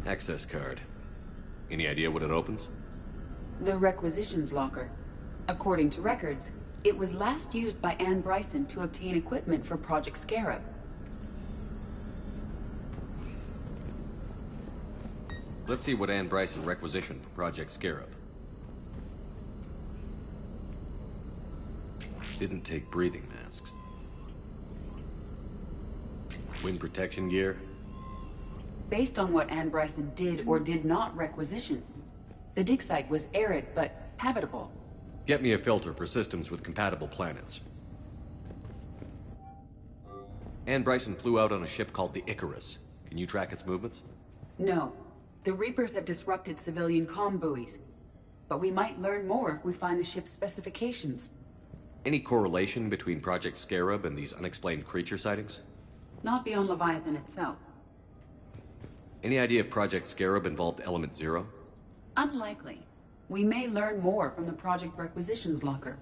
Access card. Any idea what it opens? The requisitions locker. According to records, it was last used by Anne Bryson to obtain equipment for Project Scarab. Let's see what Anne Bryson requisitioned for Project Scarab. Didn't take breathing masks. Wind protection gear. Based on what Anne Bryson did or did not requisition, the dig site was arid but habitable. Get me a filter for systems with compatible planets. Anne Bryson flew out on a ship called the Icarus. Can you track its movements? No. The Reapers have disrupted civilian comm buoys. But we might learn more if we find the ship's specifications. Any correlation between Project Scarab and these unexplained creature sightings? Not beyond Leviathan itself. Any idea if Project Scarab involved Element Zero? Unlikely. We may learn more from the Project Requisitions locker.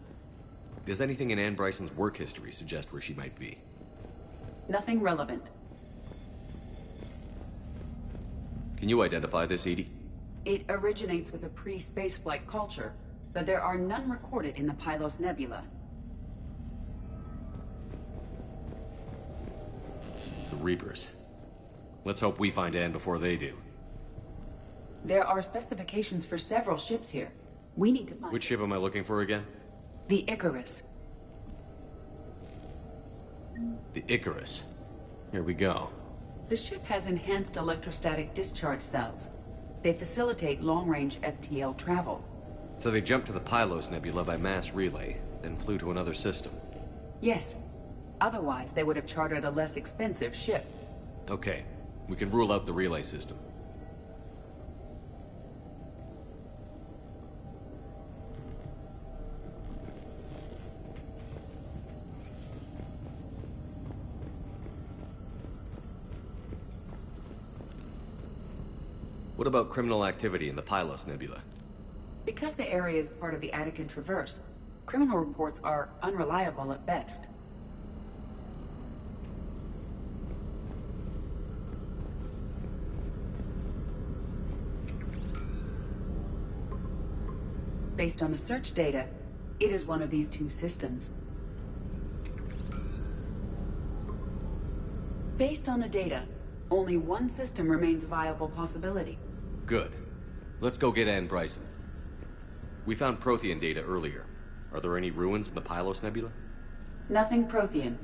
Does anything in Anne Bryson's work history suggest where she might be? Nothing relevant. Can you identify this, EDI? It originates with a pre-spaceflight culture, but there are none recorded in the Pylos Nebula. The Reapers. Let's hope we find Anne before they do. There are specifications for several ships here. We need to find... Which ship am I looking for again? The Icarus. The Icarus. Here we go. The ship has enhanced electrostatic discharge cells. They facilitate long-range FTL travel. So they jumped to the Pylos Nebula by mass relay, then flew to another system. Yes. Otherwise, they would have chartered a less expensive ship. Okay. We can rule out the relay system. What about criminal activity in the Pylos Nebula? Because the area is part of the Attican Traverse, criminal reports are unreliable at best. Based on the search data, it is one of these two systems. Based on the data, only one system remains a viable possibility. Good. Let's go get Anne Bryson. We found Prothean data earlier. Are there any ruins in the Pylos Nebula? Nothing Prothean.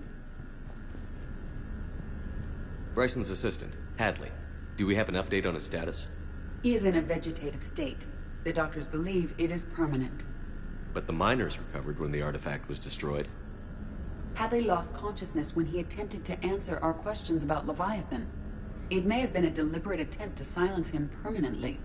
Bryson's assistant, Hadley. Do we have an update on his status? He is in a vegetative state. The doctors believe it is permanent. But the miners recovered when the artifact was destroyed. Hadley lost consciousness when he attempted to answer our questions about Leviathan. It may have been a deliberate attempt to silence him permanently.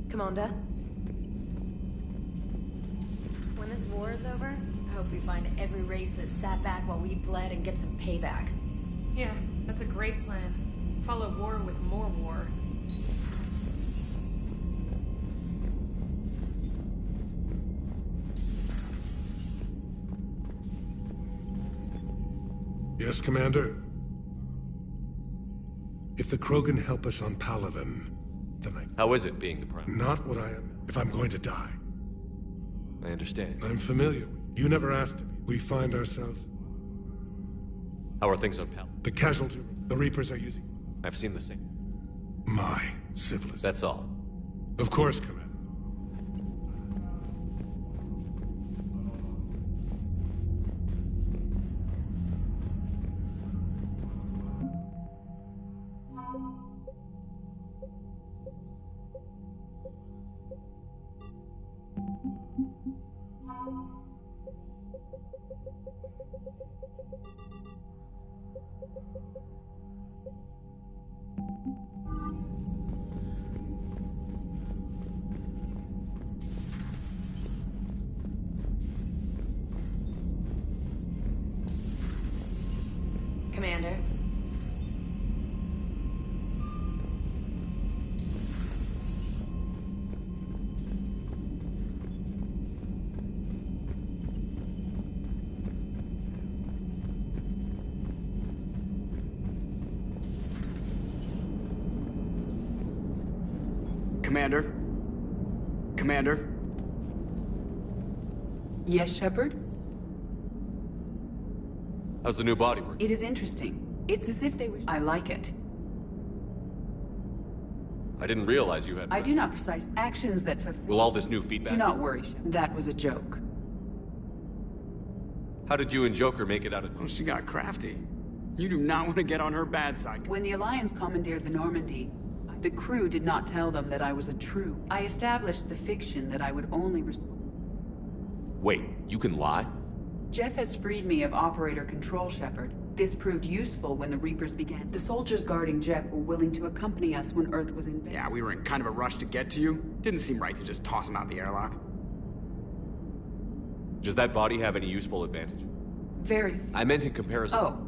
Commander. When this war is over, I hope we find every race that sat back while we bled and get some payback. Yeah, that's a great plan. Follow war with more war. Yes, Commander? If the Krogan help us on Palaven, then How is it being the Prime? not what I am if I'm going to die. I understand. I'm familiar with you. You never asked me. We find ourselves... How are things on Pal? The casualty... The Reapers are using... I've seen the same. my civilization. That's all. Of course, Commander. Commander. Commander? Commander? Yes, Shepard? How's the new body working? It is interesting. It's as if they were... I like it. I didn't realize you had... I do not precise actions that fulfill... Will all this new feedback... Do not worry, Shepard. That was a joke. How did you and Joker make it out of... Oh, she got crafty. You do not want to get on her bad side. When the Alliance commandeered the Normandy, the crew did not tell them that I was a true. I established the fiction that I would only Wait, you can lie? Jeff has freed me of operator control, Shepard. This proved useful when the Reapers began. The soldiers guarding Jeff were willing to accompany us when Earth was invaded. Yeah, we were in kind of a rush to get to you. Didn't seem right to just toss him out the airlock. Does that body have any useful advantage? Very few. I meant in comparison. Oh.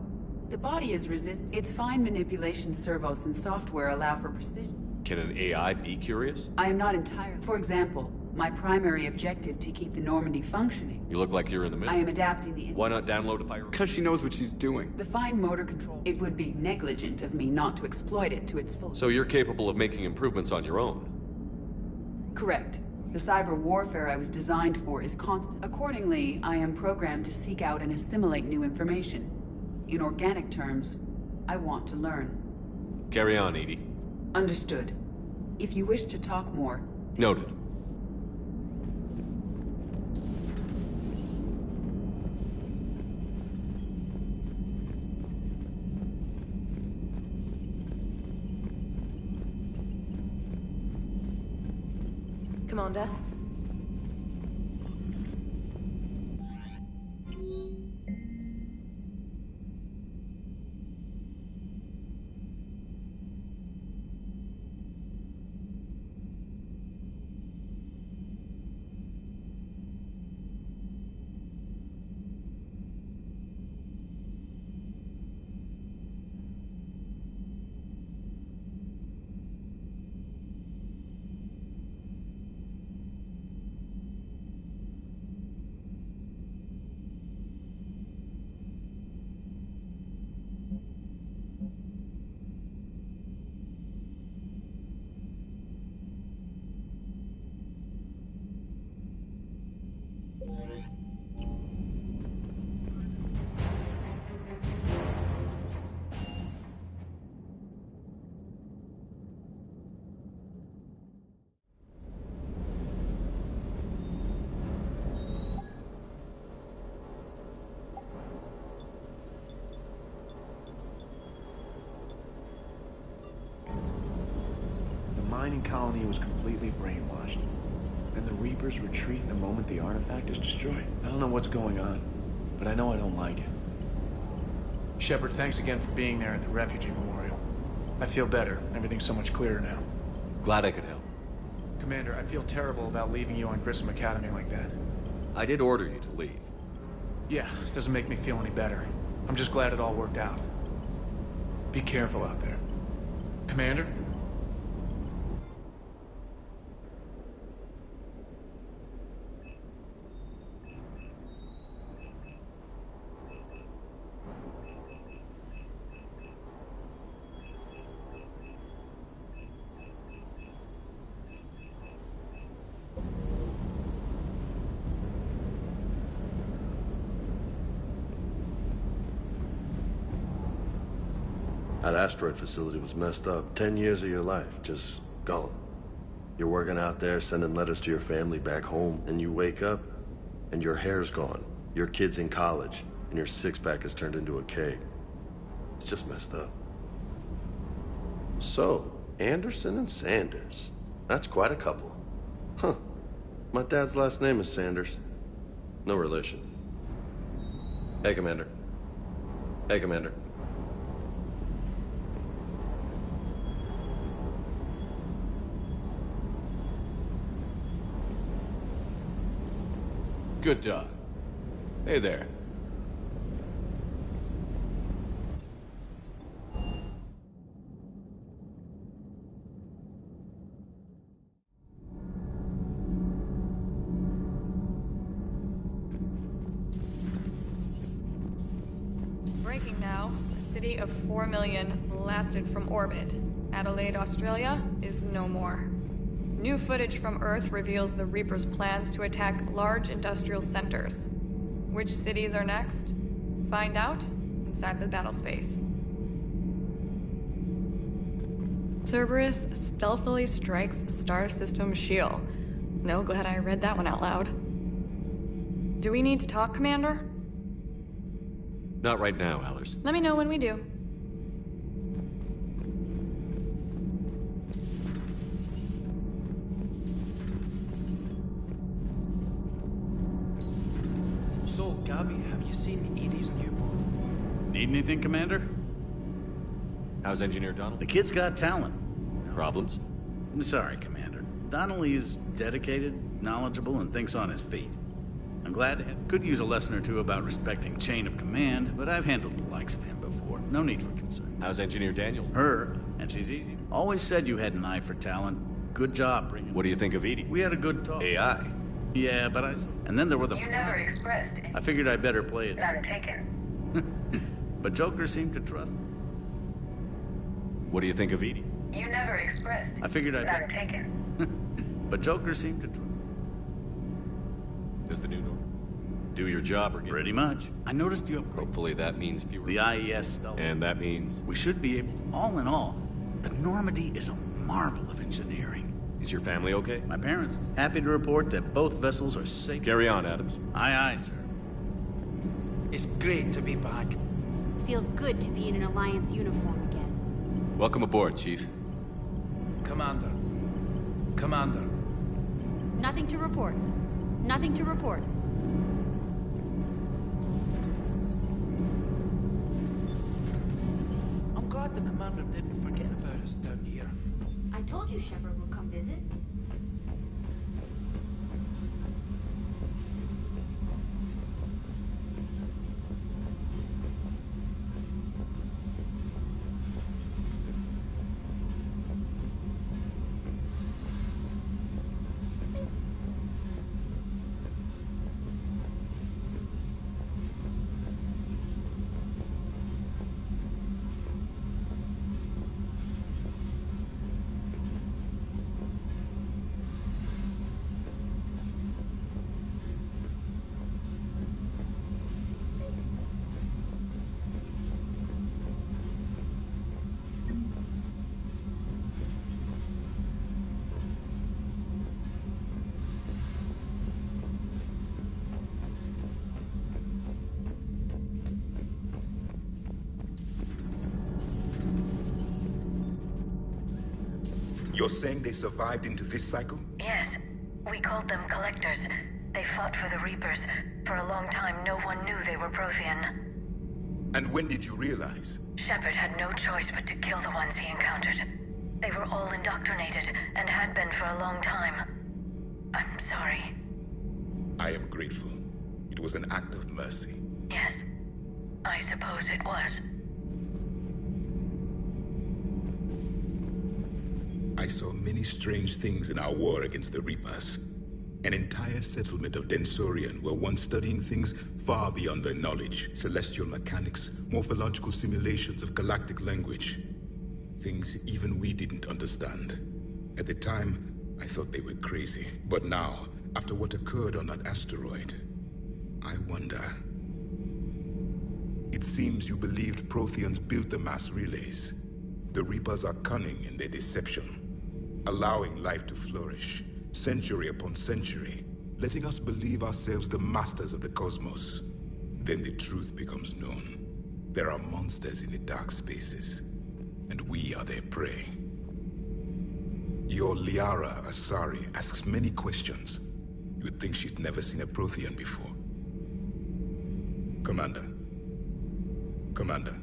The body is Its fine manipulation servos and software allow for precision. Can an AI be curious? I am not entirely... For example, my primary objective to keep the Normandy functioning. You look like you're in the middle. I am adapting the... Why not download a fire? Because she knows what she's doing. The fine motor control. It would be negligent of me not to exploit it to its full... So you're capable of making improvements on your own? Correct. The cyber warfare I was designed for is constant. Accordingly, I am programmed to seek out and assimilate new information. In organic terms, I want to learn. Carry on, Edie. Understood. If you wish to talk more... Noted. Commander. The mining colony was completely brainwashed. And the Reapers retreat the moment the artifact is destroyed. I don't know what's going on, but I know I don't like it. Shepard, thanks again for being there at the Refugee Memorial. I feel better. Everything's so much clearer now. Glad I could help. Commander, I feel terrible about leaving you on Grissom Academy like that. I did order you to leave. Yeah, it doesn't make me feel any better. I'm just glad it all worked out. Be careful out there. Commander? That asteroid facility was messed up. 10 years of your life, just gone. You're working out there, sending letters to your family back home, and you wake up, and your hair's gone. Your kid's in college, and your six-pack has turned into a keg. It's just messed up. So, Anderson and Sanders. That's quite a couple. Huh. My dad's last name is Sanders. No relation. Hey, Commander. Hey, Commander. Good dog. Hey there. Breaking now. A city of 4 million blasted from orbit. Adelaide, Australia is no more. New footage from Earth reveals the Reaper's plans to attack large industrial centers. Which cities are next? Find out inside the battle space. Cerberus stealthily strikes Star System shield. No, glad I read that one out loud. Do we need to talk, Commander? Not right now, Allers. Let me know when we do. So, Gabby, have you seen Edie's newborn? Need anything, Commander? How's Engineer Donnelly? The kid's got talent. Problems? I'm sorry, Commander. Donnelly is dedicated, knowledgeable, and thinks on his feet. I'm glad to have... Could use a lesson or two about respecting chain of command, but I've handled the likes of him before. No need for concern. How's Engineer Daniels? Her, and she's easy. Always said you had an eye for talent. Good job bringing... What do you think of Edie? We had a good talk. AI? Yeah, but I... And then there were the... You never expressed. I figured I'd better play it. Not taken. But Joker seemed to trust... What do you think of Edie? You never expressed. I figured I'd... Not taken. But Joker seemed to trust... Is the new norm? Do your job or get... Pretty much. I noticed you... Hopefully that means fewer... The IES stuff. And that means... We should be able... All in all, the Normandy is a marvel of engineering. Is your family okay? My parents. Happy to report that both vessels are safe. Carry on, Adams. Aye, aye, sir. It's great to be back. Feels good to be in an Alliance uniform again. Welcome aboard, Chief. Commander. Commander. Nothing to report. Nothing to report. I'm glad the commander didn't forget about us down here. I told you Shepard would come visit. You're saying they survived into this cycle? Yes. We called them Collectors. They fought for the Reapers. For a long time, no one knew they were Prothean. And when did you realize? Shepard had no choice but to kill the ones he encountered. They were all indoctrinated, and had been for a long time. I'm sorry. I am grateful. It was an act of mercy. Yes. I suppose it was. I saw many strange things in our war against the Reapers. An entire settlement of Densorian were once studying things far beyond their knowledge. Celestial mechanics, morphological simulations of galactic language. Things even we didn't understand. At the time, I thought they were crazy. But now, after what occurred on that asteroid, I wonder... It seems you believed Protheans built the mass relays. The Reapers are cunning in their deception, allowing life to flourish, century upon century, letting us believe ourselves the masters of the cosmos. Then the truth becomes known. There are monsters in the dark spaces, and we are their prey. Your Liara Asari asks many questions. You would think she'd never seen a Prothean before. Commander. Commander.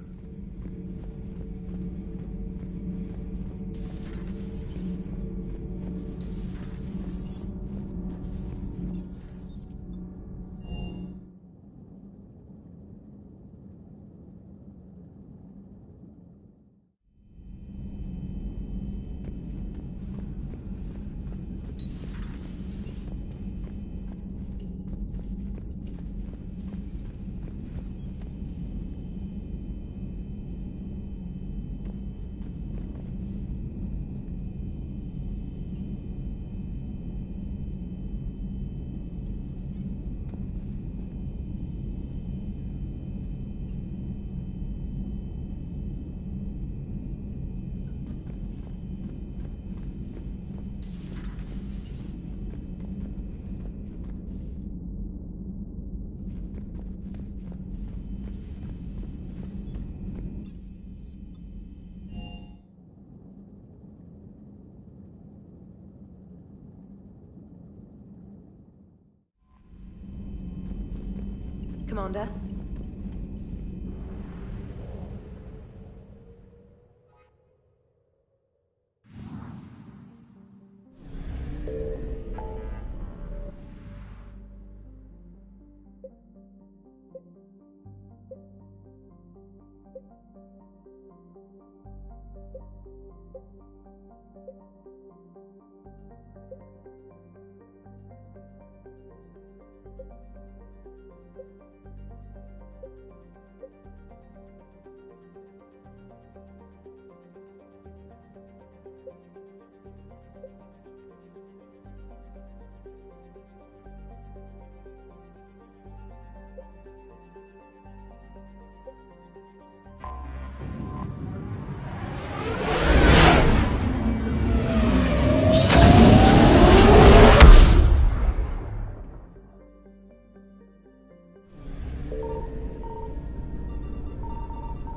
Commander?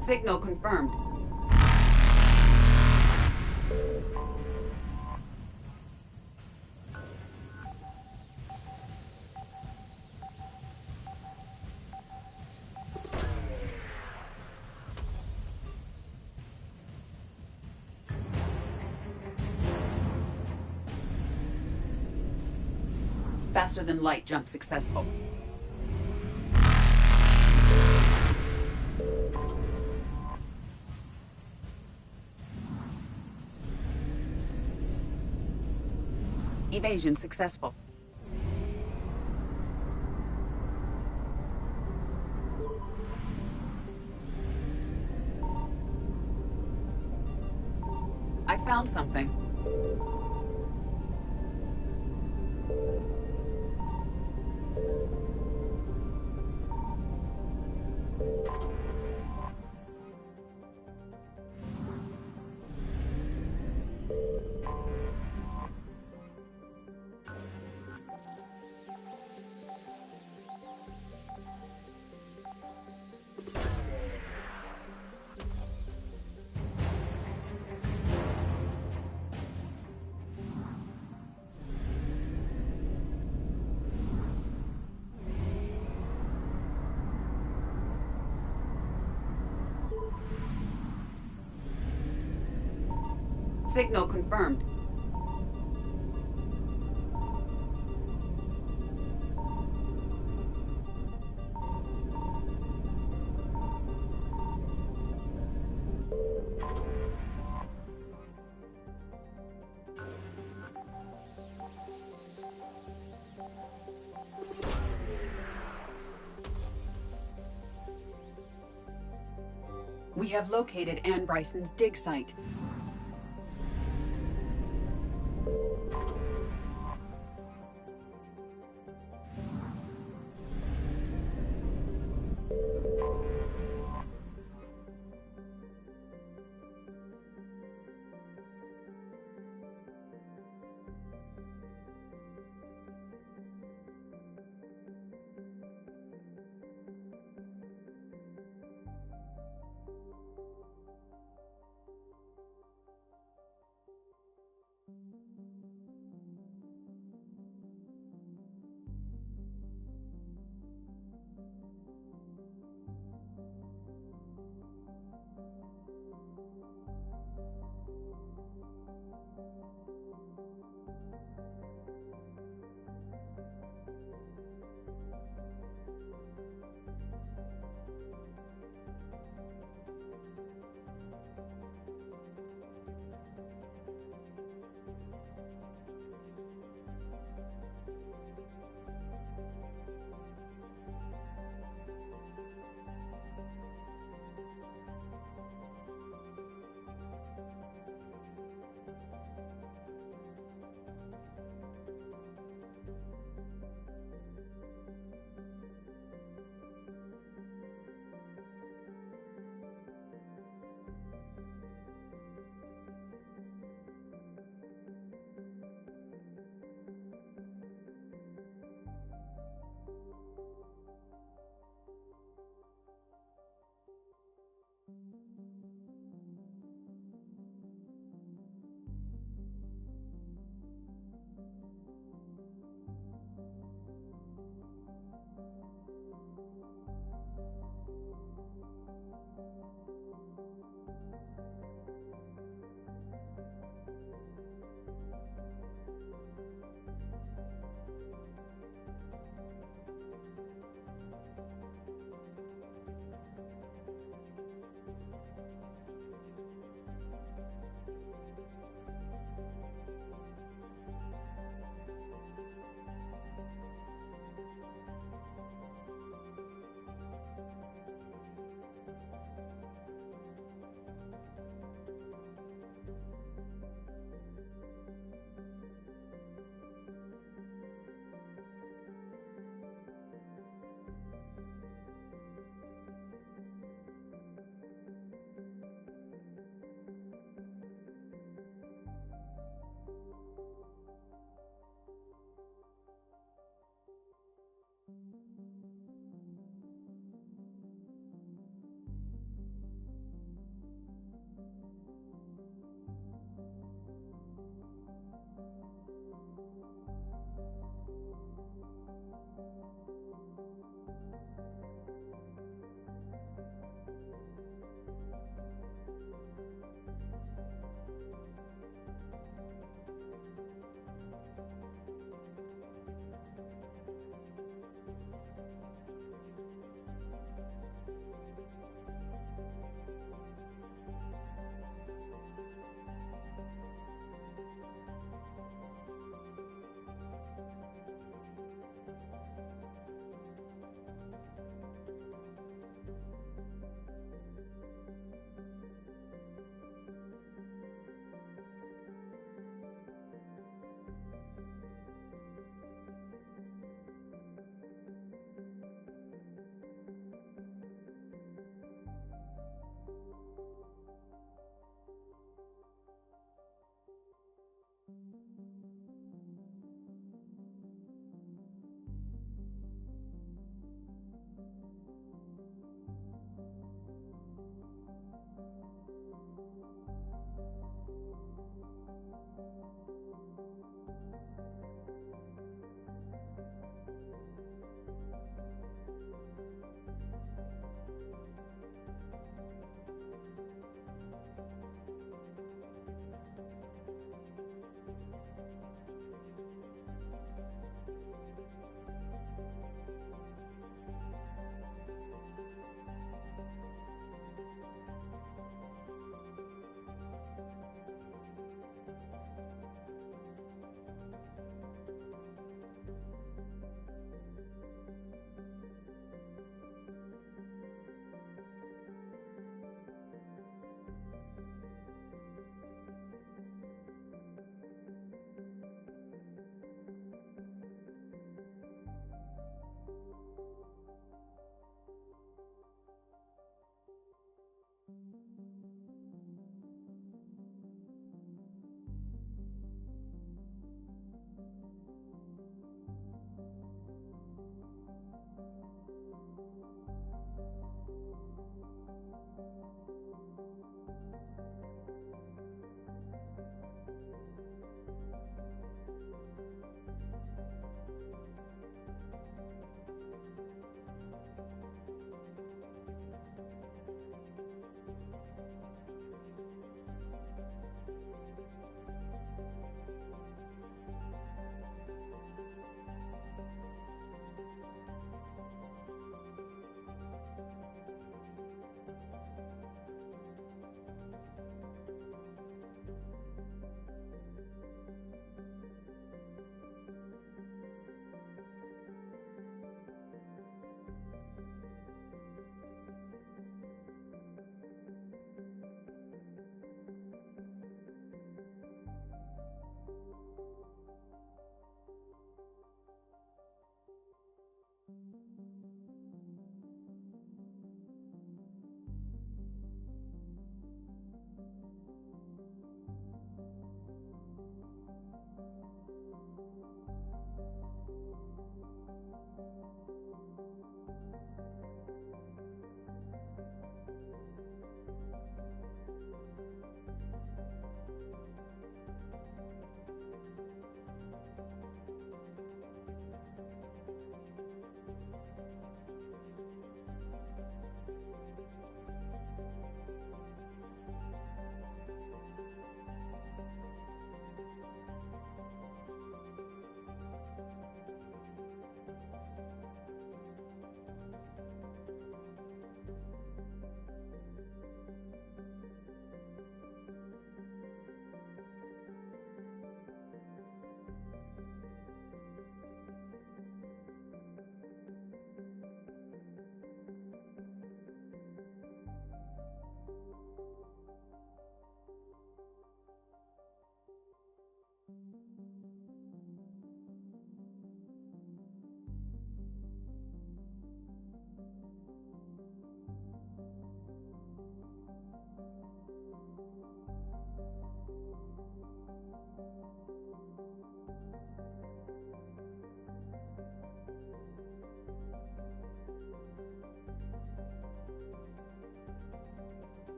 Signal confirmed. Faster than light jump successful. Evasion successful. I found something. Signal confirmed. We have located Anne Bryson's dig site.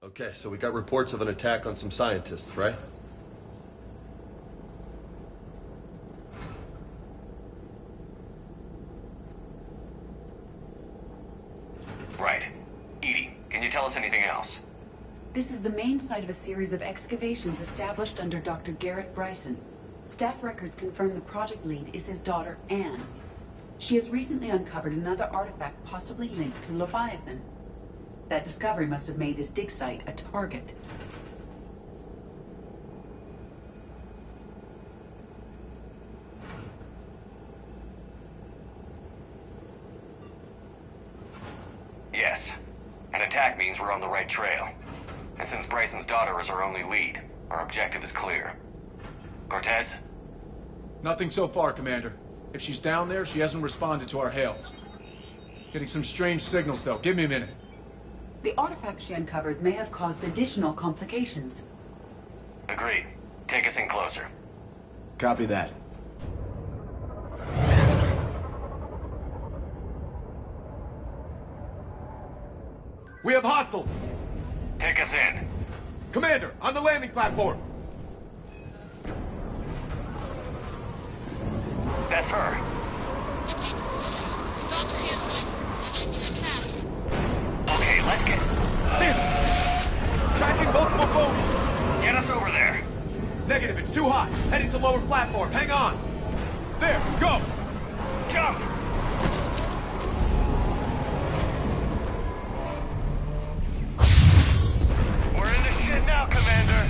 Okay, so we got reports of an attack on some scientists, right? Right. Edie, can you tell us anything else? This is the main site of a series of excavations established under Dr. Garrett Bryson. Staff records confirm the project lead is his daughter, Anne. She has recently uncovered another artifact possibly linked to Leviathan. That discovery must have made this dig site a target. Yes. An attack means we're on the right trail. And since Bryson's daughter is our only lead, our objective is clear. Cortez? Nothing so far, Commander. If she's down there, she hasn't responded to our hails. Getting some strange signals, though. Give me a minute. The artifact she uncovered may have caused additional complications. Agreed. Take us in closer. Copy that. We have hostiles! Take us in. Commander, on the landing platform! That's her. Okay, let's get... Tracking multiple boats! Get us over there. Negative, it's too hot. Heading to lower platform. Hang on. There, go! Jump! We're in the shit now, Commander.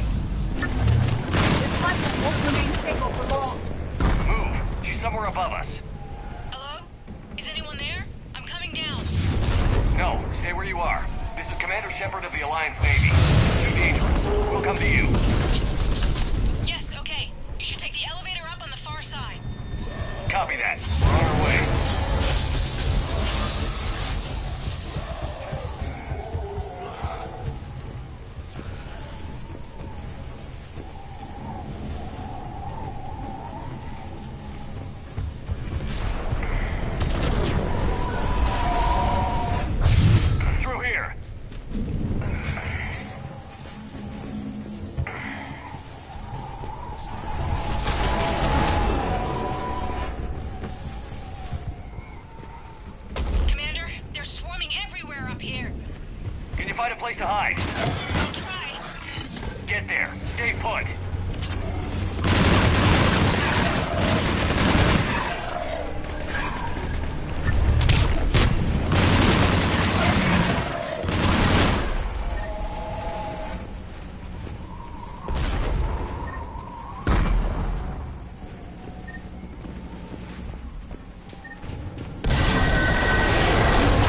This light won't remain stable for long. Move. She's somewhere above us. Hello? Is anyone there? I'm coming down. No, stay where you are. This is Commander Shepard of the Alliance Navy. Too dangerous. We'll come to you. Yes, okay. You should take the elevator up on the far side. Copy that. We're on our way. Through here. Commander, they're swarming everywhere up here. Can you find a place to hide? I'll try. Get there. Stay put.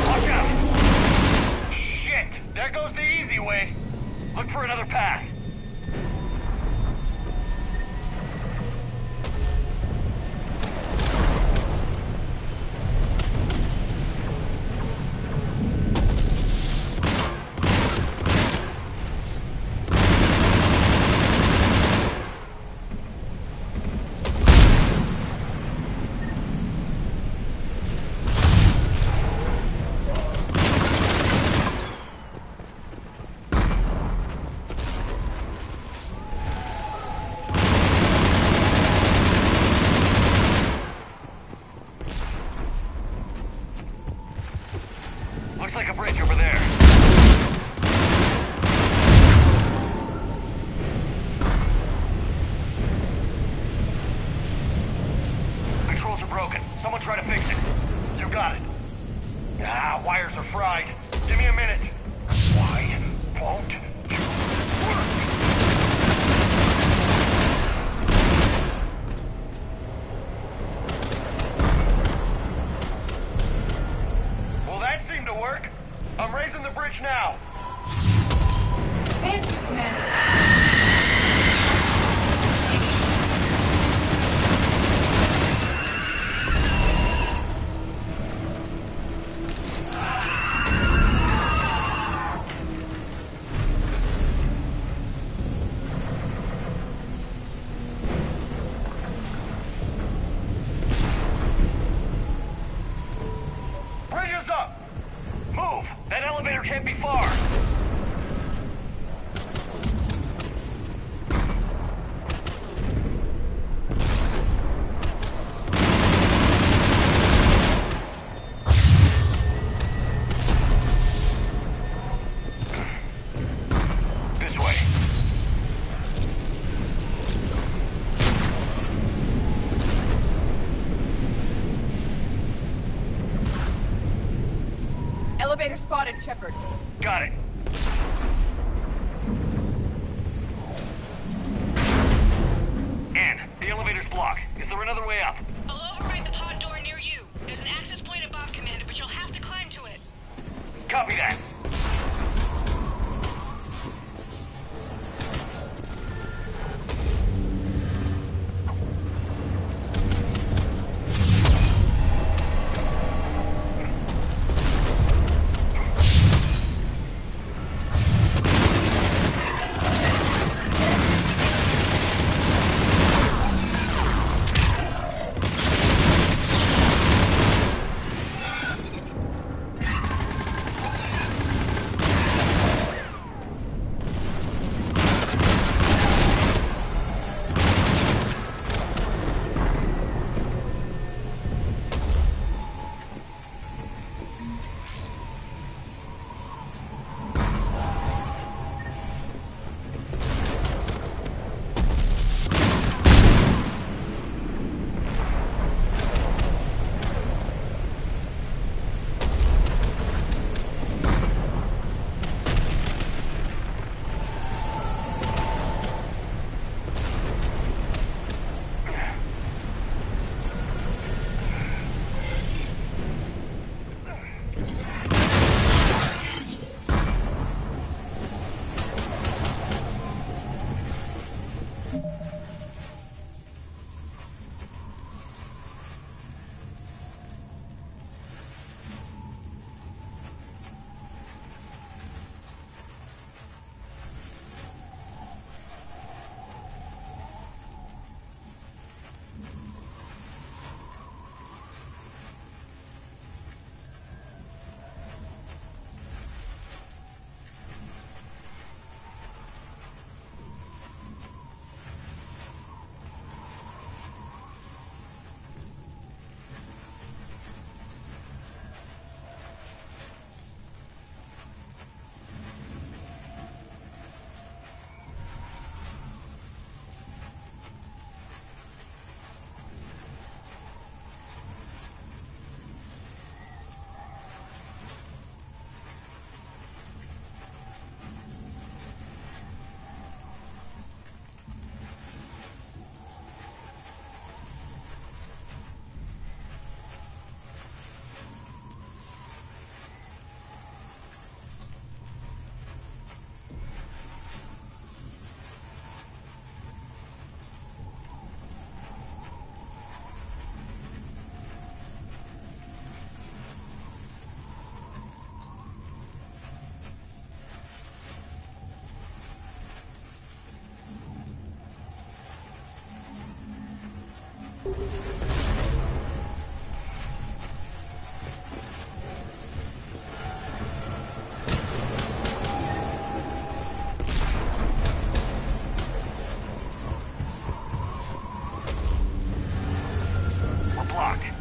Watch out! Shit! There goes the easy way. Look for another path. Looks like a bridge over there. Controls are broken. Someone try to fix it. You got it. Ah, wires are fried. Give me a minute. Why won't you work? Can't be far. This way. Elevator spotted, Shepard. Got it. Ann, the elevator's blocked. Is there another way up? I'll override the pod door near you. There's an access point above, Commander, but you'll have to climb to it. Copy that.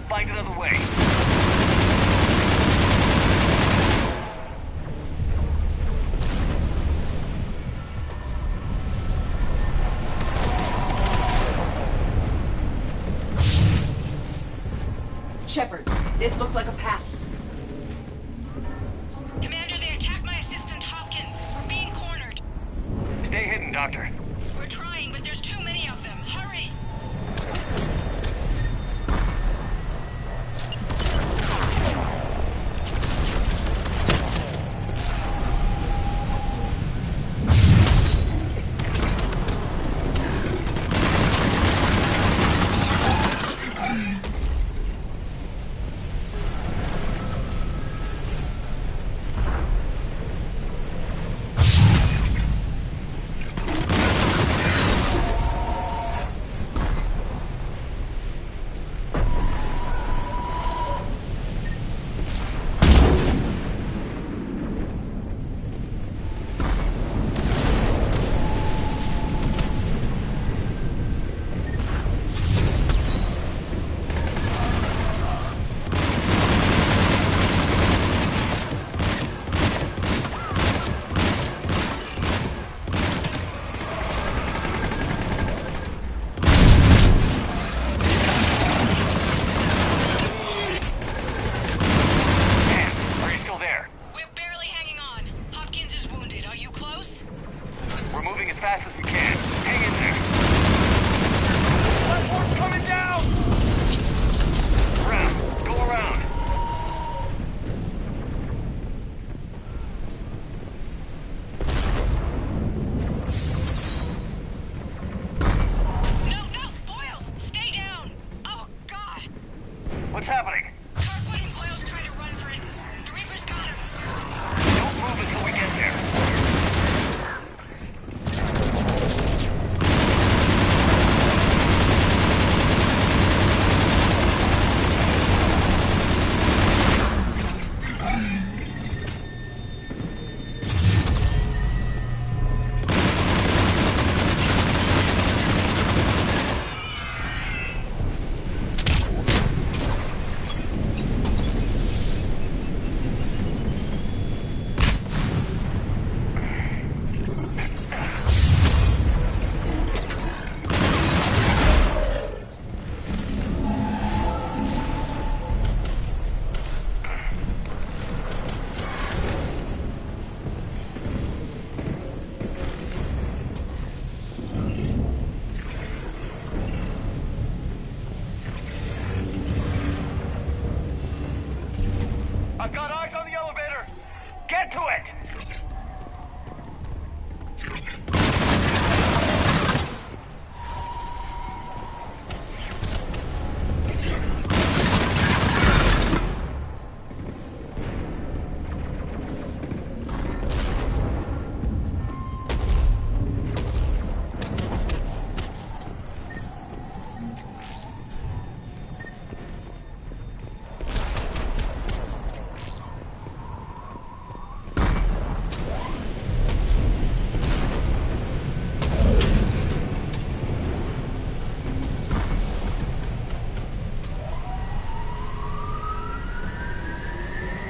Find another way. Shepard, this looks like a path. Commander, they attacked my assistant Hopkins. We're being cornered. Stay hidden, Doctor. We're trying, but there's too many of them. Hurry! What's happening? Parkwood and Boyle's trying to run for it. The Reaper's got him. Don't move until we get there. I've got eyes on the elevator! Get to it!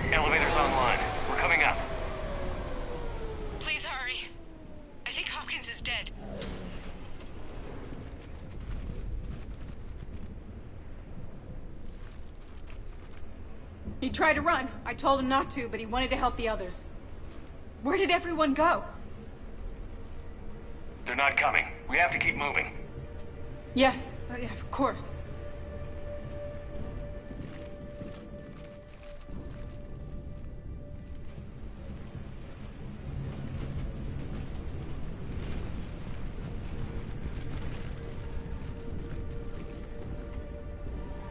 Elevator's online. We're coming up. Please hurry. I think Hopkins is dead. He tried to run. I told him not to, but he wanted to help the others. Where did everyone go? They're not coming. We have to keep moving. Yes, yeah, of course.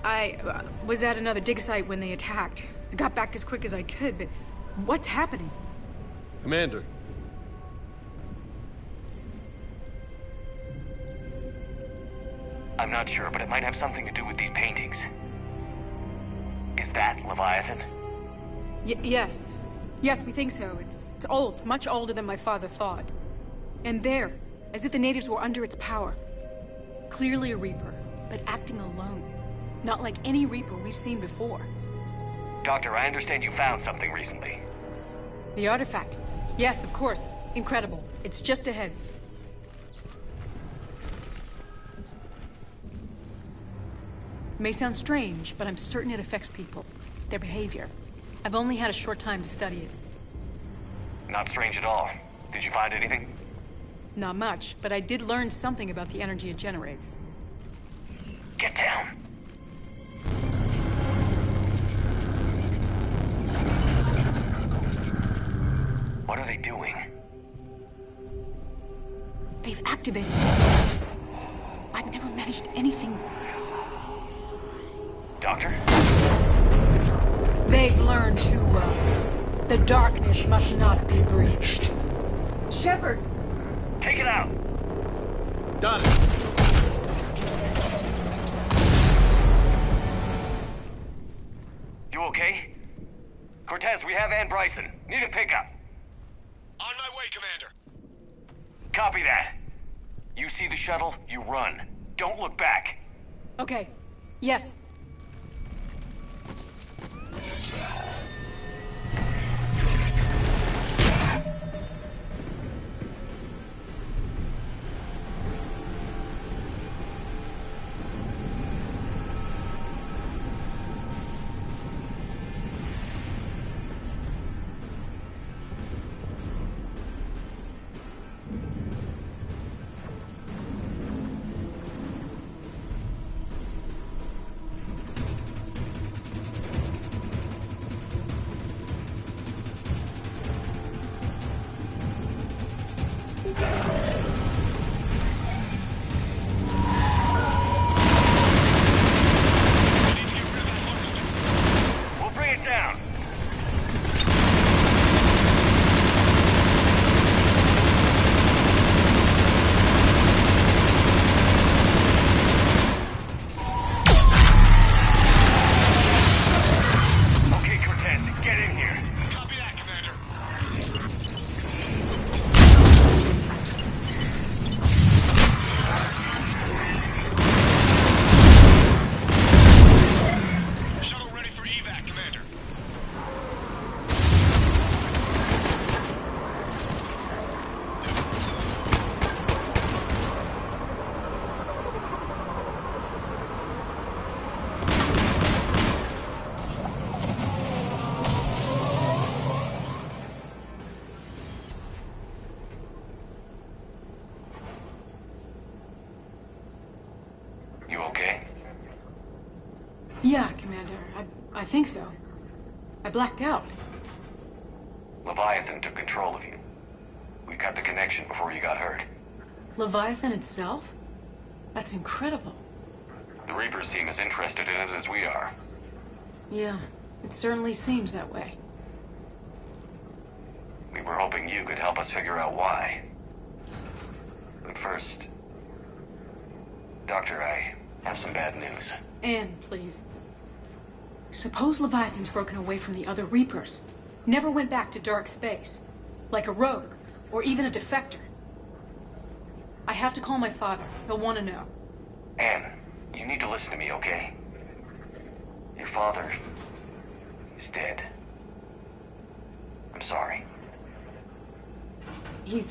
I was at another dig site when they attacked. I got back as quick as I could, but what's happening? Commander. I'm not sure, but it might have something to do with these paintings. Is that Leviathan? Yes. Yes, we think so. It's old, much older than my father thought. And there, as if the natives were under its power. Clearly a Reaper, but acting alone. Not like any Reaper we've seen before. Doctor, I understand you found something recently. The artifact. Yes, of course. Incredible. It's just ahead. May sound strange, but I'm certain it affects people. Their behavior. I've only had a short time to study it. Not strange at all. Did you find anything? Not much, but I did learn something about the energy it generates. Get down. What are they doing? They've activated it. I've never managed anything. Doctor? They've learned too well. The darkness must not be breached. Shepard! Take it out! Done. You okay? Cortez, we have Ann Bryson. Need a pickup. On my way, Commander. Copy that. You see the shuttle, you run. Don't look back. Okay. Yes. I think so. I blacked out. Leviathan took control of you. We cut the connection before you got hurt. Leviathan itself? That's incredible. The Reapers seem as interested in it as we are. Yeah, it certainly seems that way. We were hoping you could help us figure out why. But first... Doctor, I have some bad news. Anne, please. Suppose Leviathan's broken away from the other Reapers. Never went back to dark space. Like a rogue, or even a defector. I have to call my father. He'll want to know. Anne, you need to listen to me, okay? Your father is dead. I'm sorry. He's...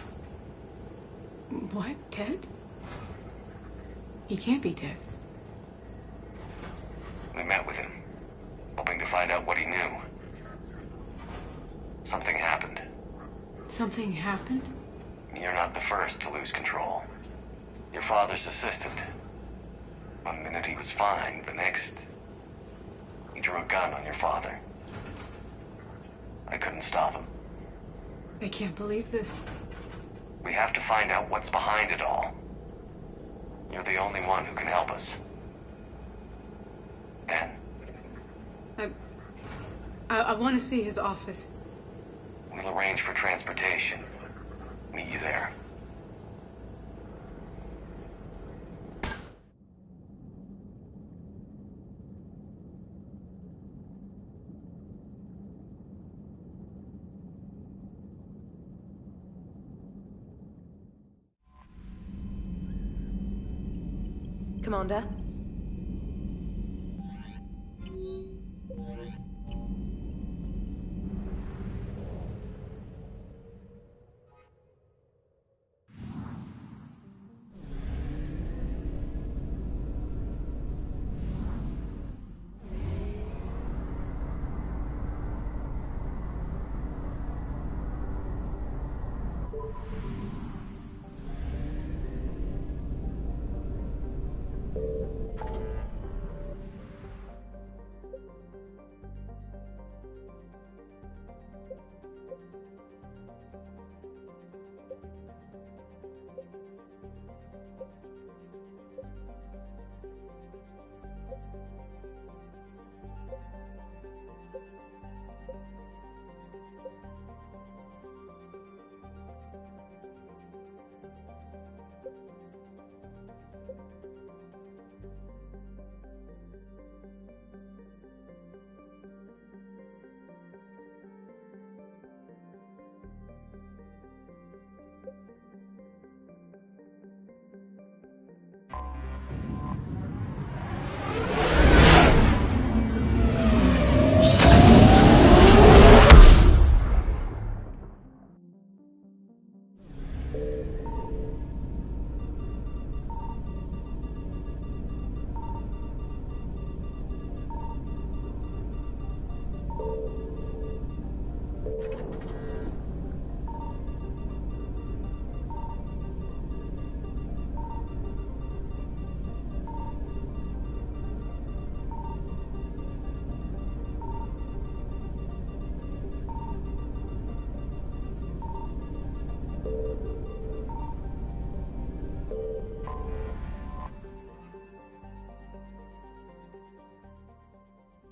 what? Dead? He can't be dead. We met with him, hoping to find out what he knew. Something happened. Something happened? You're not the first to lose control. Your father's assistant. One minute he was fine, the next... he drew a gun on your father. I couldn't stop him. I can't believe this. We have to find out what's behind it all. You're the only one who can help us. Anne. I want to see his office. We'll arrange for transportation. Meet you there. Commander?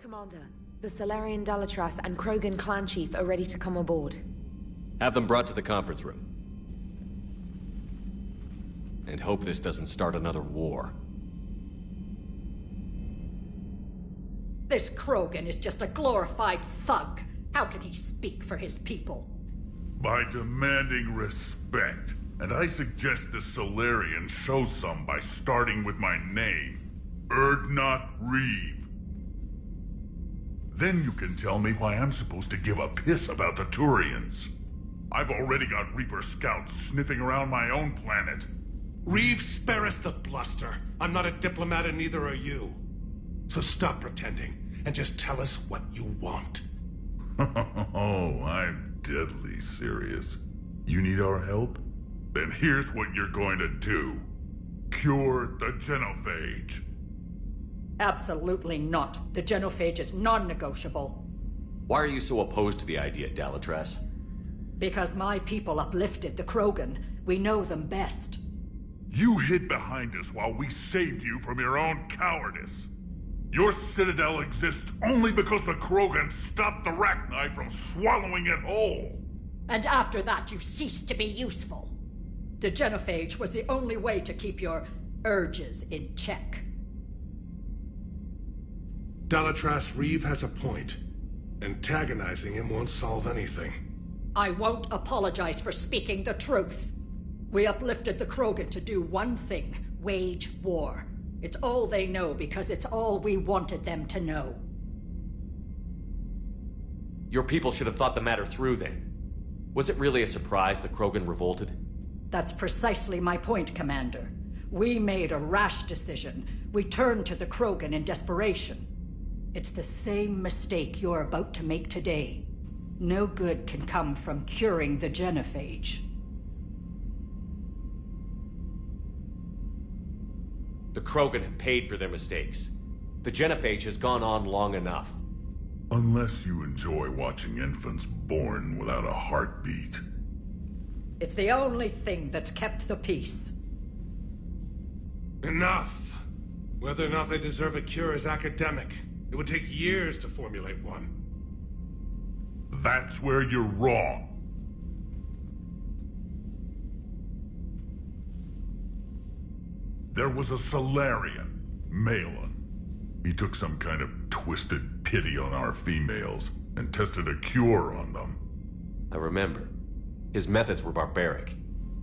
Commander, the Salarian Dalatras and Krogan clan chief are ready to come aboard. Have them brought to the conference room. And hope this doesn't start another war. This Krogan is just a glorified thug. How can he speak for his people? By demanding respect. And I suggest the Solarian show some by starting with my name, Urdnot Reeve. Then you can tell me why I'm supposed to give a piss about the Turians. I've already got Reaper scouts sniffing around my own planet. Reeve, spare us the bluster. I'm not a diplomat and neither are you. So stop pretending and just tell us what you want. Oh, I'm deadly serious. You need our help? Then here's what you're going to do. Cure the genophage. Absolutely not. The genophage is non-negotiable. Why are you so opposed to the idea, Dalatras? Because my people uplifted the Krogan. We know them best. You hid behind us while we saved you from your own cowardice. Your citadel exists only because the Krogan stopped the Rachni from swallowing it whole. And after that, you ceased to be useful. The genophage was the only way to keep your urges in check. Dalatras Reeve has a point. Antagonizing him won't solve anything. I won't apologize for speaking the truth. We uplifted the Krogan to do one thing: wage war. It's all they know because it's all we wanted them to know. Your people should have thought the matter through then. Was it really a surprise the Krogan revolted? That's precisely my point, Commander. We made a rash decision. We turned to the Krogan in desperation. It's the same mistake you're about to make today. No good can come from curing the genophage. The Krogan have paid for their mistakes. The genophage has gone on long enough. Unless you enjoy watching infants born without a heartbeat. It's the only thing that's kept the peace. Enough! Whether or not they deserve a cure is academic. It would take years to formulate one. That's where you're wrong. There was a Salarian, Malin. He took some kind of twisted pity on our females and tested a cure on them. I remember. His methods were barbaric.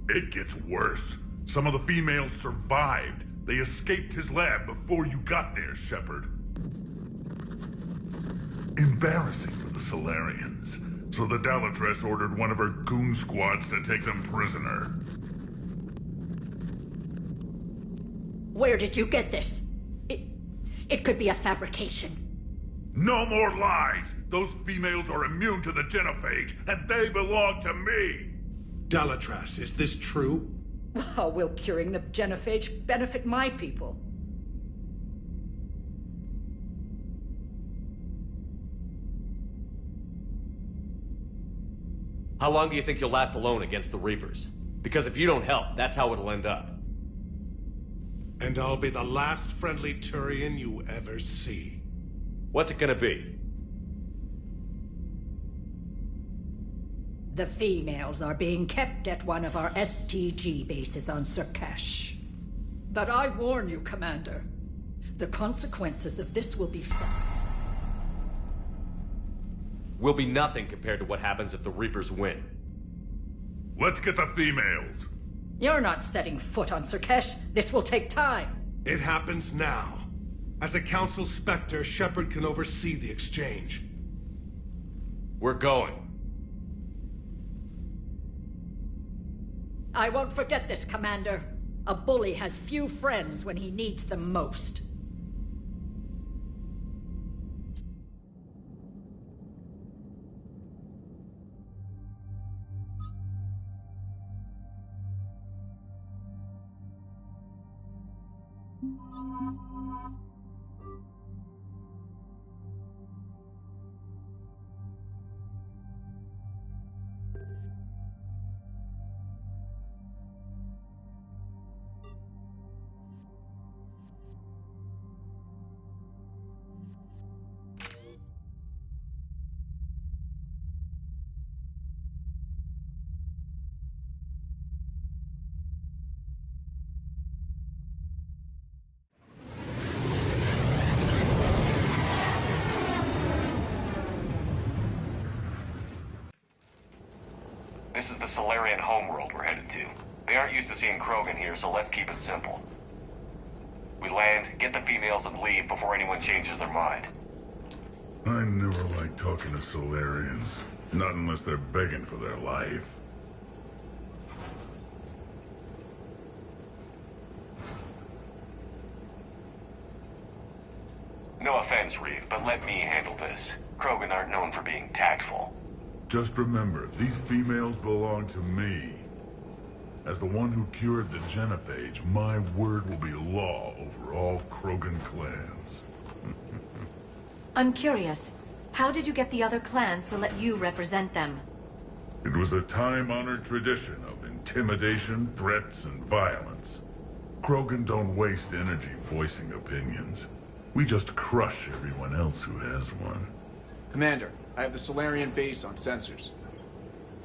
It gets worse. Some of the females survived. They escaped his lab before you got there, Shepard. Embarrassing for the Salarians. So the Dalatras ordered one of her goon squads to take them prisoner. Where did you get this? It could be a fabrication. No more lies! Those females are immune to the genophage, and they belong to me! Dalatras, is this true? How will curing the genophage benefit my people? How long do you think you'll last alone against the Reapers? Because if you don't help, that's how it'll end up. And I'll be the last friendly Turian you ever see. What's it gonna be? The females are being kept at one of our STG bases on Surkash. But I warn you, Commander, the consequences of this will be will be nothing compared to what happens if the Reapers win. Let's get the females. You're not setting foot on Surkash. This will take time. It happens now. As a Council Spectre, Shepard can oversee the exchange. We're going. I won't forget this, Commander. A bully has few friends when he needs them most. This is the Salarian homeworld we're headed to. They aren't used to seeing Krogan here, so let's keep it simple. We land, get the females, and leave before anyone changes their mind. I never like talking to Salarians. Not unless they're begging for their life. No offense, Reeve, but let me handle this. Krogan aren't known for being tactful. Just remember, these females belong to me. As the one who cured the Genophage, my word will be law over all Krogan clans. I'm curious. How did you get the other clans to let you represent them? It was a time-honored tradition of intimidation, threats, and violence. Krogan don't waste energy voicing opinions. We just crush everyone else who has one. Commander, I have the Solarian base on sensors.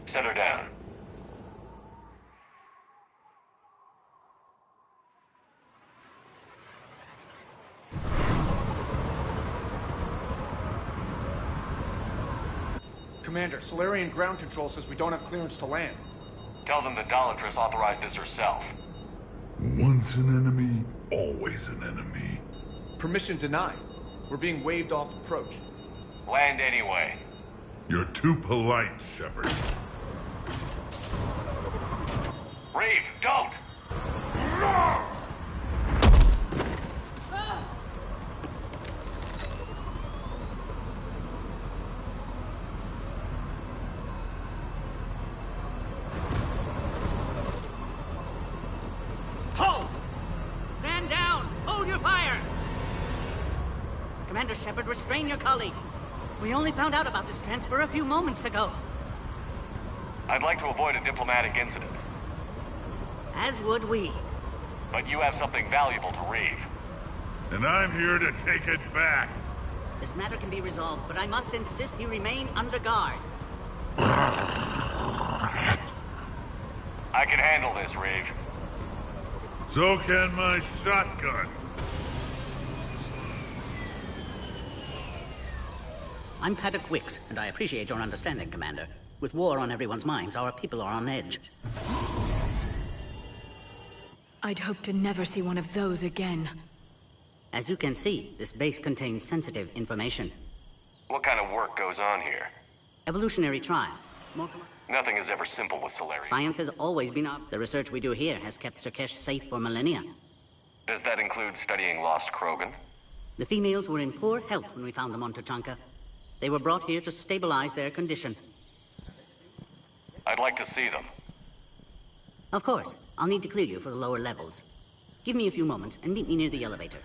Set her down. Commander, Solarian ground control says we don't have clearance to land. Tell them the Dalatrass authorized this herself. Once an enemy, always an enemy. Permission denied. We're being waved off approach. Land anyway. You're too polite, Shepard. Reeve, don't! Hold! Stand down! Hold your fire! Commander Shepard, restrain your colleague. We only found out about this transfer a few moments ago. I'd like to avoid a diplomatic incident. As would we. But you have something valuable to Reeve. And I'm here to take it back. This matter can be resolved, but I must insist he remain under guard. I can handle this, Reeve. So can my shotgun. I'm Paddock Wicks, and I appreciate your understanding, Commander. With war on everyone's minds, our people are on edge. I'd hope to never see one of those again. As you can see, this base contains sensitive information. What kind of work goes on here? Evolutionary trials. Nothing is ever simple with Solarian. Science has always been up. The research we do here has kept Surkesh safe for millennia. Does that include studying lost Krogan? The females were in poor health when we found them on Tuchanka. They were brought here to stabilize their condition. I'd like to see them. Of course. I'll need to clear you for the lower levels. Give me a few moments and meet me near the elevator.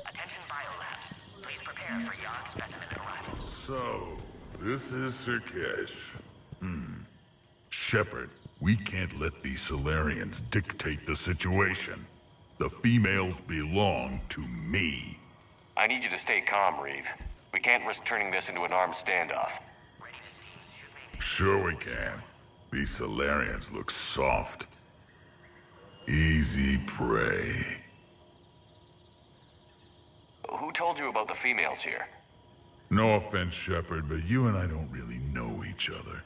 Attention biolabs. Please prepare for yon specimen arrival. So, this is Surkesh. Shepard, we can't let these Solarians dictate the situation. The females belong to me. I need you to stay calm, Reeve. We can't risk turning this into an armed standoff. Sure we can. These Solarians look soft. Easy prey. Who told you about the females here? No offense, Shepard, but you and I don't really know each other.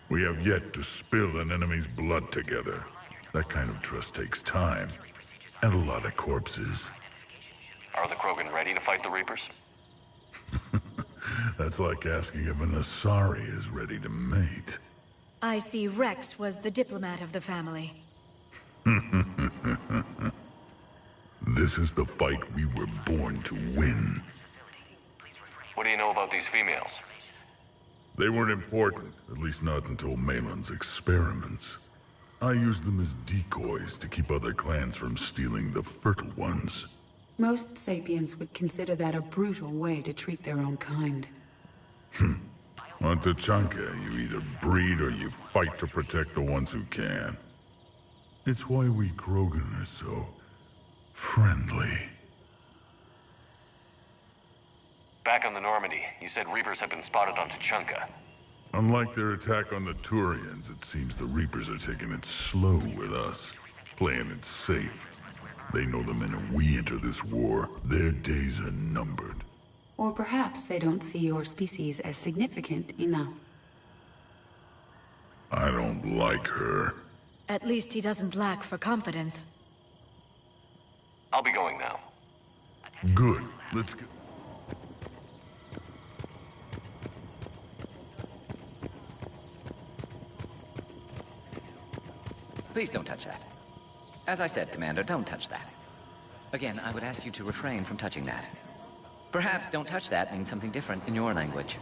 We have yet to spill an enemy's blood together. That kind of trust takes time. And a lot of corpses. Are the Krogan ready to fight the Reapers? That's like asking if an Asari is ready to mate. I see Rex was the diplomat of the family. This is the fight we were born to win. What do you know about these females? They weren't important, at least not until Malin's experiments. I used them as decoys to keep other clans from stealing the fertile ones. Most Sapiens would consider that a brutal way to treat their own kind. On Tuchanka, you either breed or you fight to protect the ones who can. It's why we Krogan are so friendly. Back on the Normandy, you said Reapers have been spotted on Tuchanka. Unlike their attack on the Turians, it seems the Reapers are taking it slow with us, playing it safe. They know the minute we enter this war, their days are numbered. Or perhaps they don't see your species as significant enough. I don't like her. At least he doesn't lack for confidence. I'll be going now. Good. Let's get... Please don't touch that. As I said, Commander, don't touch that. Again, I would ask you to refrain from touching that. Perhaps don't touch that means something different in your language.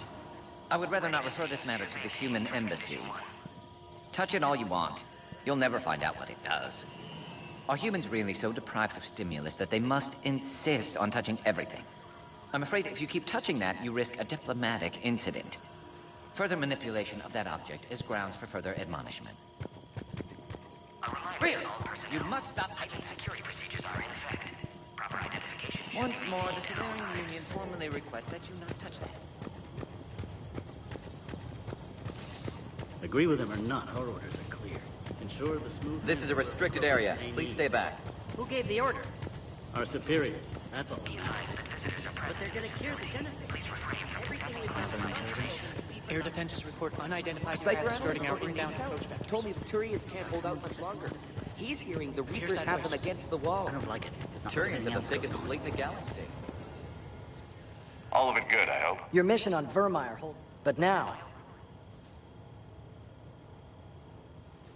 I would rather not refer this matter to the human embassy. Touch it all you want. You'll never find out what it does. Are humans really so deprived of stimulus that they must insist on touching everything? I'm afraid if you keep touching that, you risk a diplomatic incident. Further manipulation of that object is grounds for further admonishment. Really? You must stop touching that. Security procedures are in effect. Proper identification. Once more, the Solarian Union formally requests that you not touch that. Agree with him or not, our orders are clear. Ensure the smooth... This is a restricted area. Please stay back. Who gave the order? Our superiors. That's all that matters. But they're gonna cure the Genophage. Please refrain from everything we find. Air defenses report unidentified craft skirting our inbound approach vectors. Told me the Turians can't hold out much longer. He's hearing the Reapers have them against the wall. I don't like it. Turians are the biggest fleet in the galaxy. All of it good, I hope. Your mission on Vermeer, but now...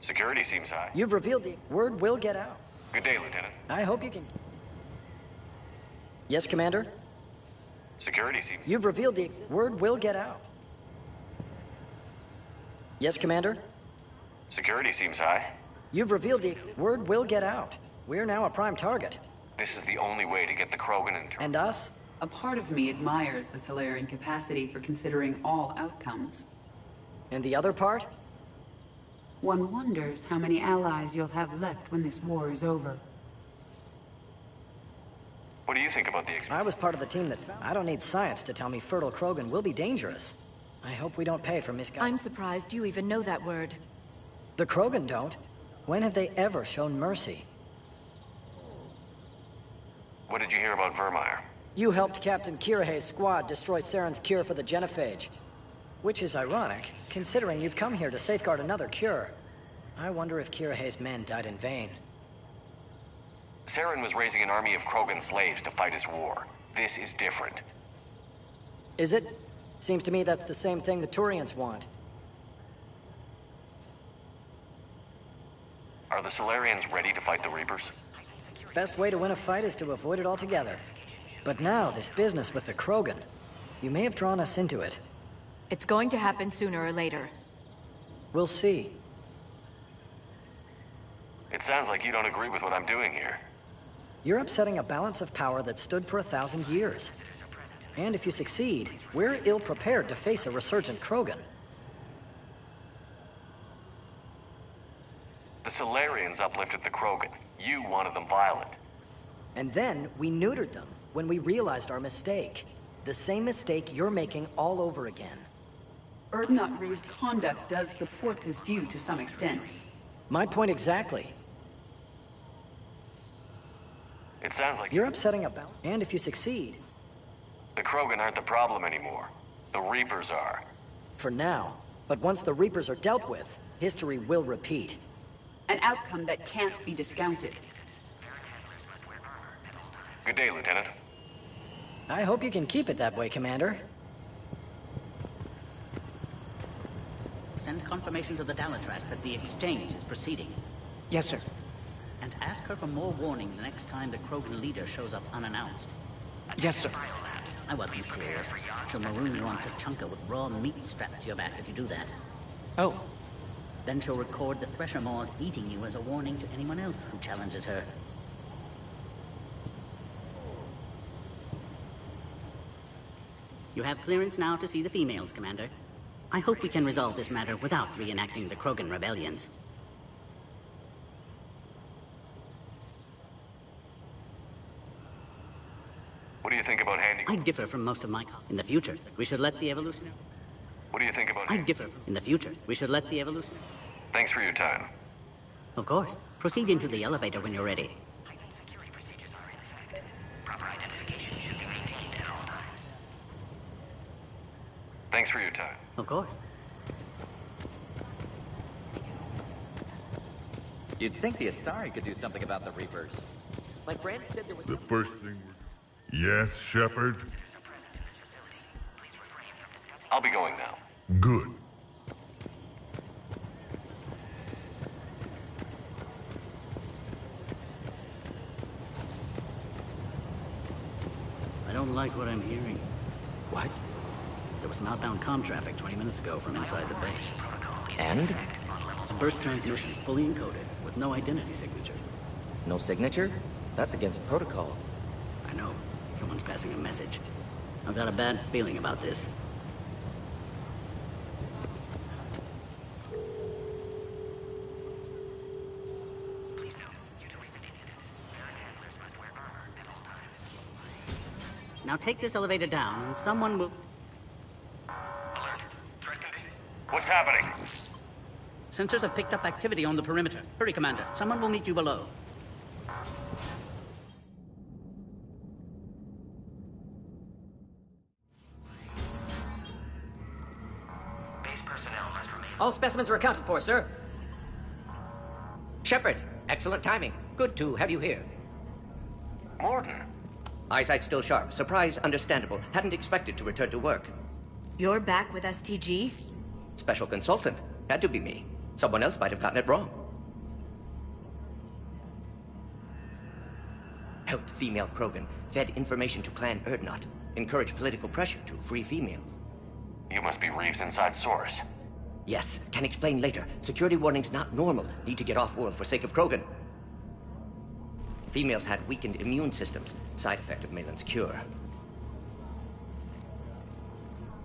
Security seems high. You've revealed the... Word will get out. Good day, Lieutenant. I hope you can... Yes, Commander? Security seems... You've revealed the... Word will get out. Yes, Commander? Security seems high. You've revealed the... Word will get out. We're now a prime target. This is the only way to get the Krogan in... And us? A part of me admires the Solarian capacity for considering all outcomes. And the other part? One wonders how many allies you'll have left when this war is over. What do you think about the experiment? I was part of the team that found... I don't need science to tell me fertile Krogan will be dangerous. I hope we don't pay for misguidance. I'm surprised you even know that word. The Krogan don't. When have they ever shown mercy? What did you hear about Vermeer? You helped Captain Kirihei's squad destroy Saren's cure for the Genophage. Which is ironic, considering you've come here to safeguard another cure. I wonder if Kirihei's men died in vain. Saren was raising an army of Krogan slaves to fight his war. This is different. Is it? Seems to me that's the same thing the Turians want. Are the Solarians ready to fight the Reapers? Best way to win a fight is to avoid it altogether. But now, this business with the Krogan. You may have drawn us into it. It's going to happen sooner or later. We'll see. It sounds like you don't agree with what I'm doing here. You're upsetting a balance of power that stood for 1,000 years. And if you succeed, we're ill-prepared to face a resurgent Krogan. The Solarians uplifted the Krogan. You wanted them violent. And then we neutered them when we realized our mistake. The same mistake you're making all over again. Urdnot Reeve's conduct does support this view to some extent. My point exactly. It sounds like you're upsetting a balance. And if you succeed... The Krogan aren't the problem anymore. The Reapers are. For now. But once the Reapers are dealt with, history will repeat. An outcome that can't be discounted. Good day, Lieutenant. I hope you can keep it that way, Commander. Send confirmation to the Dalatras that the exchange is proceeding. Yes, sir. And ask her for more warning the next time the Krogan leader shows up unannounced. Yes, sir. I wasn't serious. She'll maroon you on Tuchanka with raw meat strapped to your back if you do that. Oh. Then she'll record the Thresher Maws eating you as a warning to anyone else who challenges her. You have clearance now to see the females, Commander. I hope we can resolve this matter without reenacting the Krogan rebellions. What do you think about handing... I differ from most of my colleagues. In the future, we should let the evolutionary... What do you think about... I differ. In the future, we should let the evolutionary... Thanks for your time. Of course. Proceed into the elevator when you're ready. Thanks for your time. Of course. You'd think the Asari could do something about the Reapers. My friend said there was... The first thing we're... Yes, Shepard? I'll be going now. Good. I don't like what I'm hearing. What? There was some outbound comm traffic 20 minutes ago from inside the base. And? A First transmission fully encoded with no identity signature. No signature? That's against protocol. I know. Someone's passing a message. I've got a bad feeling about this. Now take this elevator down, and someone will... What's happening? Sensors have picked up activity on the perimeter. Hurry, Commander. Someone will meet you below. All specimens are accounted for, sir. Shepard, excellent timing. Good to have you here. Mordin. Eyesight still sharp. Surprise understandable. Hadn't expected to return to work. You're back with STG? Special consultant. Had to be me. Someone else might have gotten it wrong. Helped female Krogan. Fed information to Clan Urdnot. Encouraged political pressure to free females. You must be Reeves' inside source. Yes, can explain later. Security warnings not normal. Need to get off-world for sake of Krogan. Females had weakened immune systems. Side effect of Malin's cure.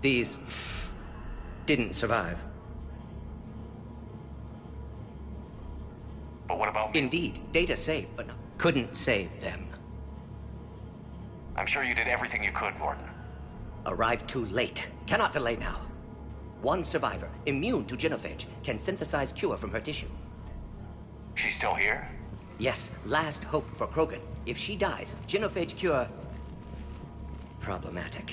These didn't survive. But what about me? Indeed, data saved, but couldn't save them. I'm sure you did everything you could, Mordin. Arrived too late. Cannot delay now. One survivor, immune to genophage, can synthesize cure from her tissue. She's still here? Yes, last hope for Krogan. If she dies, genophage cure... problematic.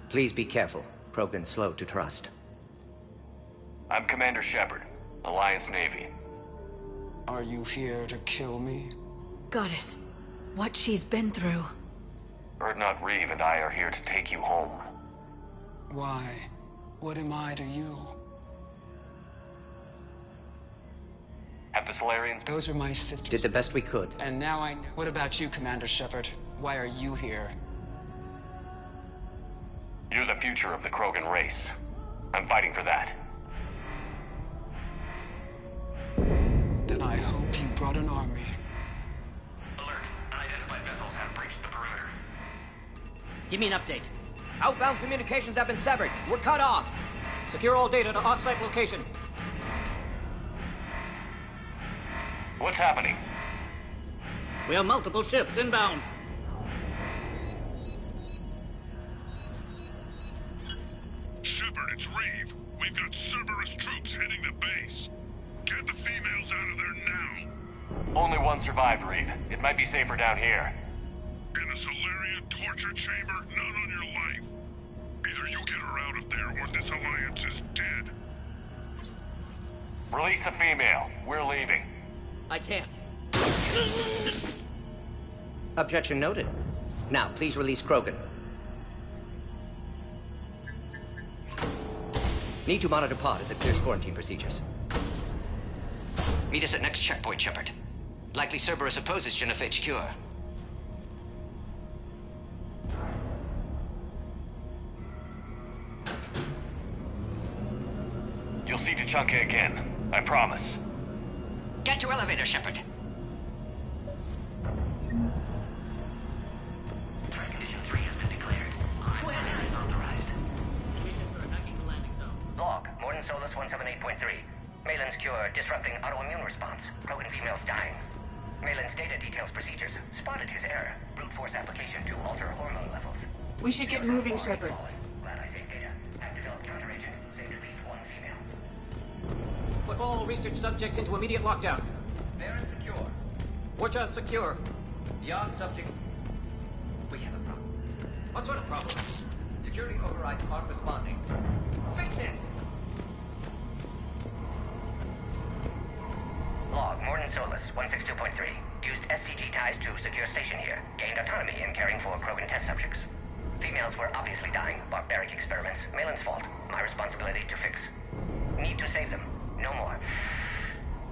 Please be careful. Krogan's slow to trust. I'm Commander Shepard, Alliance Navy. Are you here to kill me? Goddess, what she's been through. Urdnot Reeve and I are here to take you home. Why? What am I to you? Have the Solarians... Those are my sisters. Did the best we could. And now I know. What about you, Commander Shepard? Why are you here? You're the future of the Krogan race. I'm fighting for that. Then I hope you brought an army. Alert. Unidentified vessels have breached the perimeter. Give me an update. Outbound communications have been severed. We're cut off. Secure all data to off-site location. What's happening? We have multiple ships inbound. Shepard, it's Reeve. We've got Cerberus troops hitting the base. Get the females out of there now. Only one survived, Reeve. It might be safer down here. In a Solarian torture chamber, not on your life. Either you get her out of there or this alliance is dead. Release the female. We're leaving. I can't. Objection noted. Now, please release Krogan. Need to monitor pod as it clears quarantine procedures. Meet us at next checkpoint, Shepard. Likely Cerberus opposes genophage cure. You'll see Tuchanka again. I promise. Get to elevator, Shepard. Threat condition 3 has been declared. Climb is authorized. Log, Morden Solus 178.3. Malin's cure disrupting autoimmune response. Krogan females dying. Malin's data details procedures. Spotted his error. Brute force application to alter hormone levels. We should get moving, Shepard. Glad I saved data. Have developed counteragent. Saved at least one female. Put all research subjects into immediate lockdown. Baron secure. Watch us secure. Beyond subjects. We have a problem. What sort of problem? Security overrides aren't responding. Fix it! Log, Morden Solus, 162.3. Used STG ties to secure station here. Gained autonomy in caring for Krogan test subjects. Females were obviously dying. Barbaric experiments. Malin's fault. My responsibility to fix. Need to save them. No more.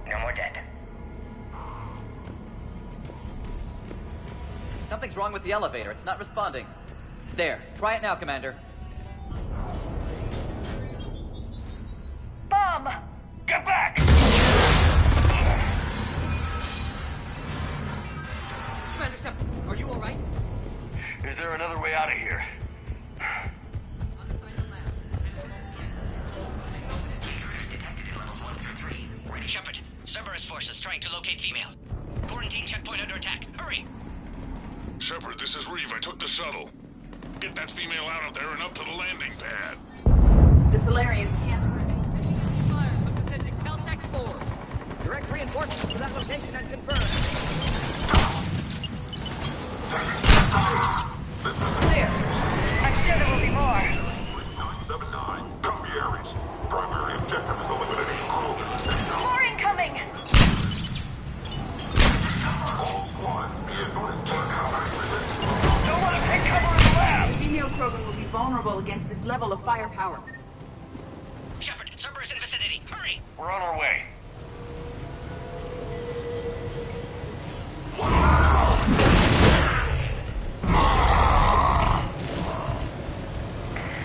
No more dead. Something's wrong with the elevator. It's not responding. There. Try it now, Commander. Commander Shepard, are you alright? Is there another way out of here? Shepard, Cerberus forces trying to locate female. Quarantine checkpoint under attack. Hurry! Shepard, this is Reeve. I took the shuttle. Get that female out of there and up to the landing pad. The Solarians can't remain. Fire from position Caltech 4. Direct reinforcements to that location has confirmed. Clear. I'm sure there will be more. 979. Copy, Ares. Primary objective is eliminating Krogan. More incoming! All squads be advised. Don't want to take cover in the lab! Female Krogan will be vulnerable against this level of firepower. Shepard, Cerberus in vicinity. Hurry! We're on our way.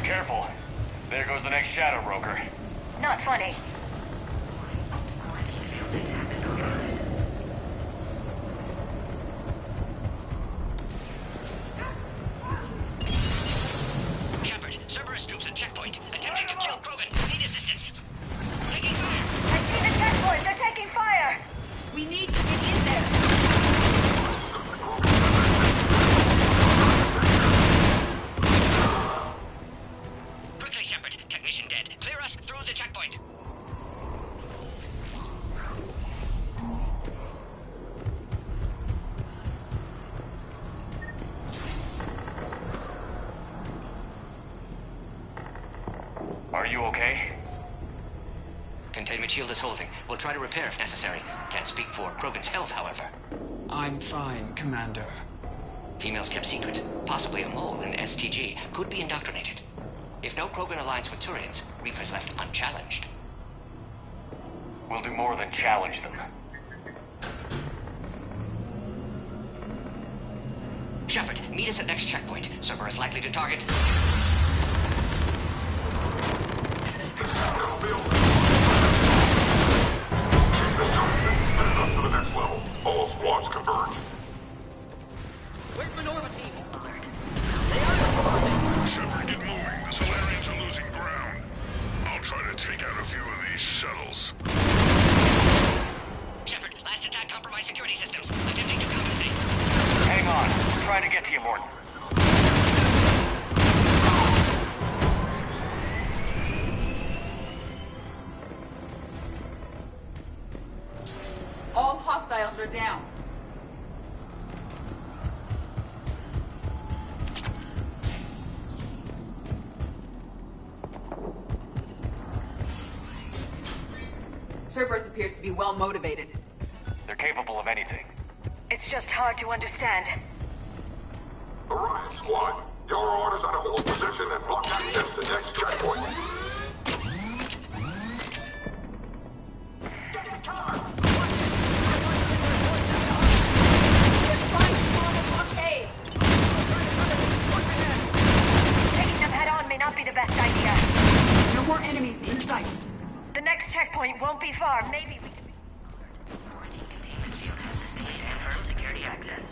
Careful. There goes the next Shadow Broker. Not funny. Shepard, Cerberus troops at checkpoint, attempting to kill Krogan. Need assistance. Taking fire. I see the checkpoint. They're taking fire. We need to get in there. Quickly, Shepard. Technician dead. Clear us through the checkpoint. Are you okay? Containment shield is holding. We'll try to repair if necessary. Can't speak for Krogan's health, however. I'm fine, Commander. Females kept secret. Possibly a mole in STG. Could be indoctrinated. If no Krogan aligns with Turians, Reapers left unchallenged. We'll do more than challenge them. Shepard, meet us at next checkpoint. Cerberus likely to target. Up to the next level. All squads converge. Where's Minerva team? Shepard, get moving. The Solarians are losing ground. I'll try to take out a few of these shuttles. Shepard, last attack compromised security systems. Attempting to compensate. Hang on. We're trying to get to you, Morton. All hostiles are down. Cerberus appears to be well motivated. They're capable of anything. It's just hard to understand. Orion squad, your orders are to hold position and block access to next checkpoint. Taking them head on may not be the best idea. No more enemies in sight. The next checkpoint won't be far. Maybe we can... Confirm security access.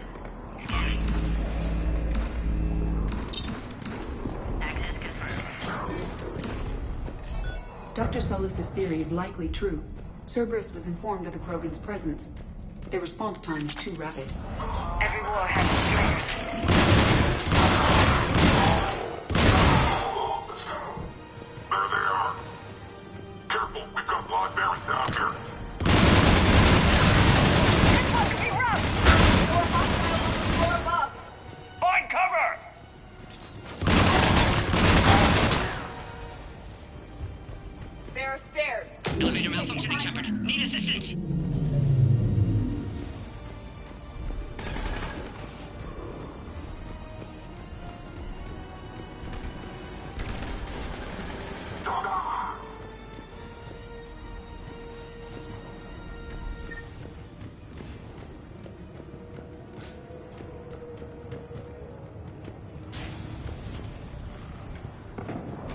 Access confirmed. Dr. Solus's theory is likely true. Cerberus was informed of the Krogan's presence. Their response time is too rapid. Every war has its traitors. There they are. Careful, we've got blood bearing down here. This one could be rough! Find cover! There are stairs. Elevator malfunctioning, Shepard. Need assistance.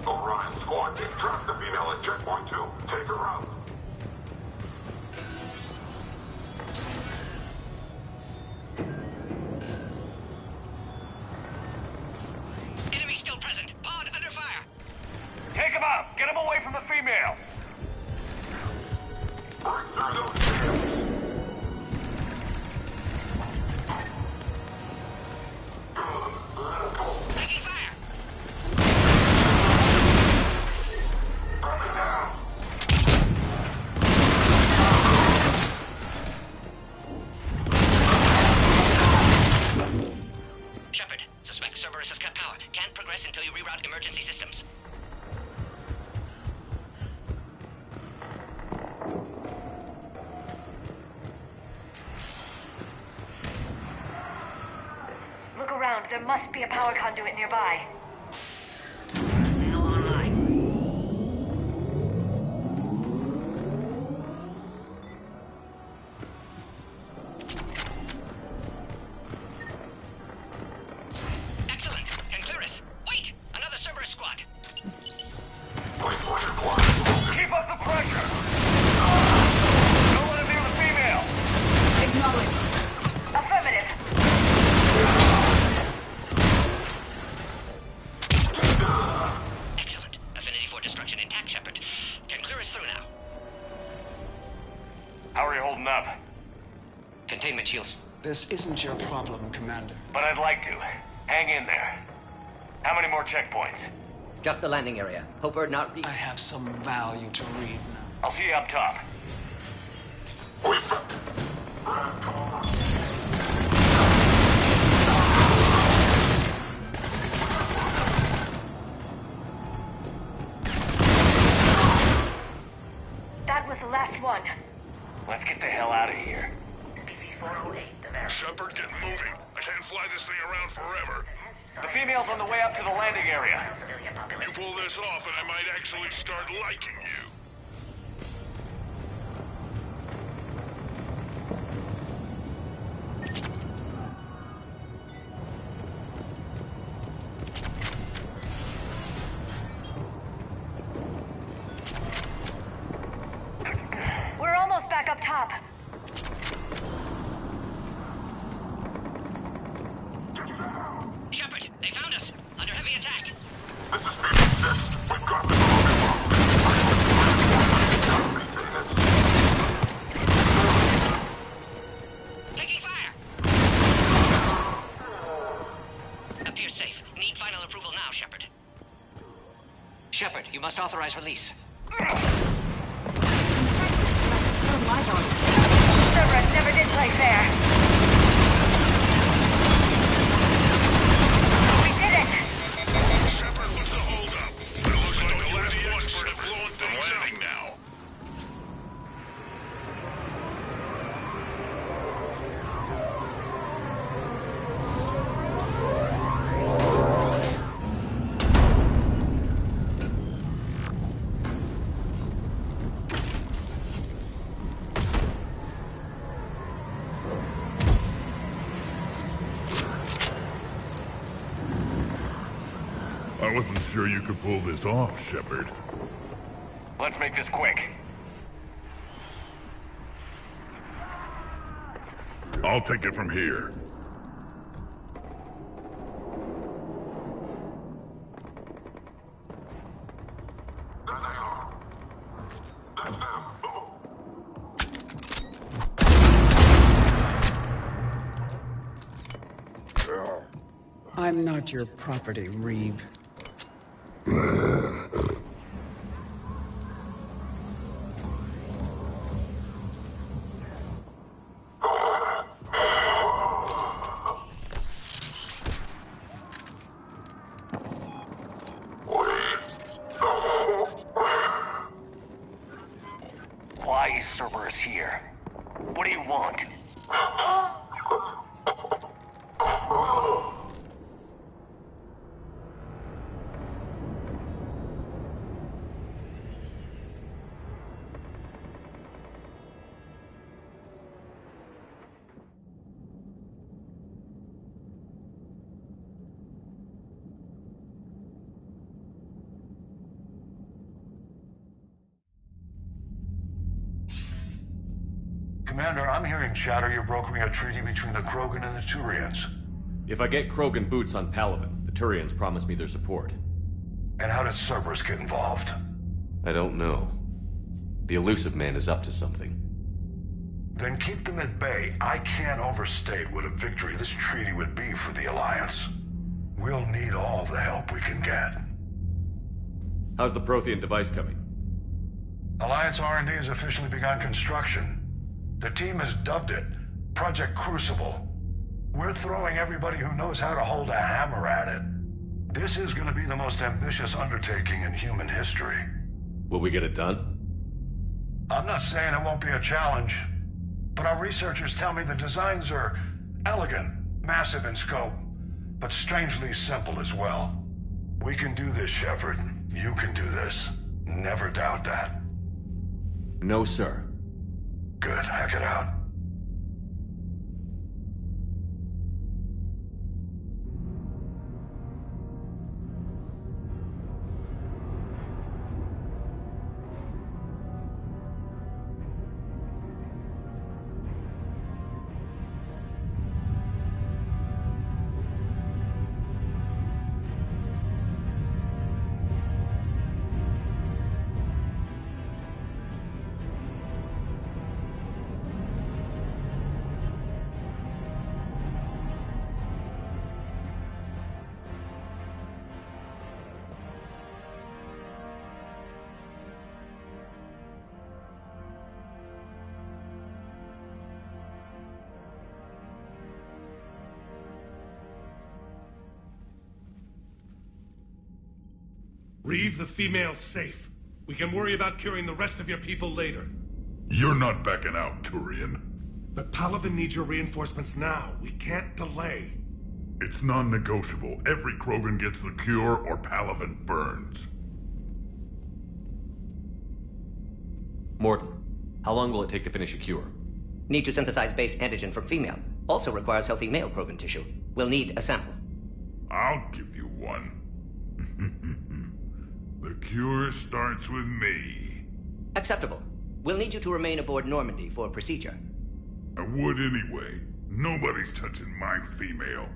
Orion squad, they've trapped the female at checkpoint 2. Take her out. this until you reroute emergency systems. Look around. There must be a power conduit nearby. This isn't your problem, Commander. But I'd like to. Hang in there. How many more checkpoints? Just the landing area. Hope we're not I have some value to read now. I'll see you up top. That was the last one. Let's get the hell out of here. Species 408, Shepard, get moving. I can't fly this thing around forever. The female's on the way up to the landing area. You pull this off and I might actually start liking you. We're almost back up top. Shepard, they found us. Under heavy attack. This is Mission 6. We've got them Taking fire. Appears safe. Need final approval now, Shepard. Shepard, you must authorize release. Cerberus never did play fair. We did it! Shepard, what's the holdup? It looks like the last expert have blown things up now. I wasn't sure you could pull this off, Shepard. Let's make this quick. I'll take it from here. I'm not your property, Reeve. Why is Cerberus here? What do you want? Commander, I'm hearing chatter you're brokering a treaty between the Krogan and the Turians. If I get Krogan boots on Palaven, the Turians promise me their support. And how does Cerberus get involved? I don't know. The Elusive Man is up to something. Then keep them at bay. I can't overstate what a victory this treaty would be for the Alliance. We'll need all the help we can get. How's the Prothean device coming? Alliance R&D has officially begun construction. The team has dubbed it Project Crucible. We're throwing everybody who knows how to hold a hammer at it. This is going to be the most ambitious undertaking in human history. Will we get it done? I'm not saying it won't be a challenge, but our researchers tell me the designs are elegant, massive in scope, but strangely simple as well. We can do this, Shepard. You can do this. Never doubt that. No, sir. Good. Hack it out. Reeve, the female's safe. We can worry about curing the rest of your people later. You're not backing out, Turian. But Palaven needs your reinforcements now. We can't delay. It's non-negotiable. Every Krogan gets the cure, or Palaven burns. Mordin, how long will it take to finish a cure? Need to synthesize base antigen from female. Also requires healthy male Krogan tissue. We'll need a sample. I'll give you one. The cure starts with me. Acceptable. We'll need you to remain aboard Normandy for procedure. I would anyway. Nobody's touching my female.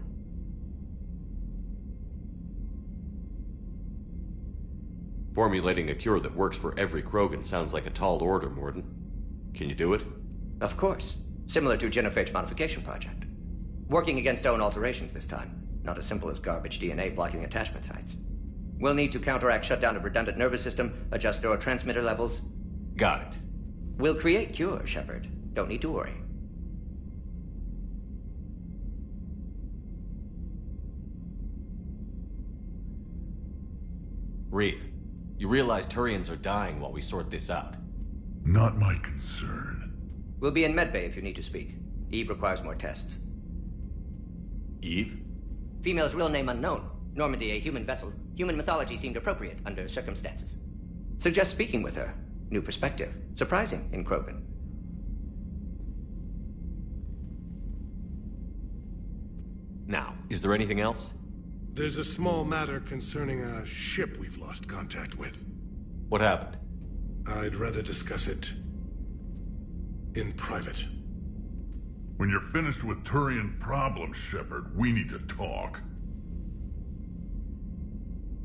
Formulating a cure that works for every Krogan sounds like a tall order, Mordin. Can you do it? Of course. Similar to Genophage Modification Project. Working against own alterations this time. Not as simple as garbage DNA blocking attachment sites. We'll need to counteract shutdown of redundant nervous system, adjust neurotransmitter levels. Got it. We'll create cure, Shepard. Don't need to worry. Reeve, you realize Turians are dying while we sort this out. Not my concern. We'll be in medbay if you need to speak. Eve requires more tests. Eve? Female's real name unknown. Normandy, a human vessel. Human mythology seemed appropriate under circumstances. Suggest speaking with her. New perspective. Surprising in Krogan. Now, is there anything else? There's a small matter concerning a ship we've lost contact with. What happened? I'd rather discuss it in private. When you're finished with Turian problems, Shepard, we need to talk.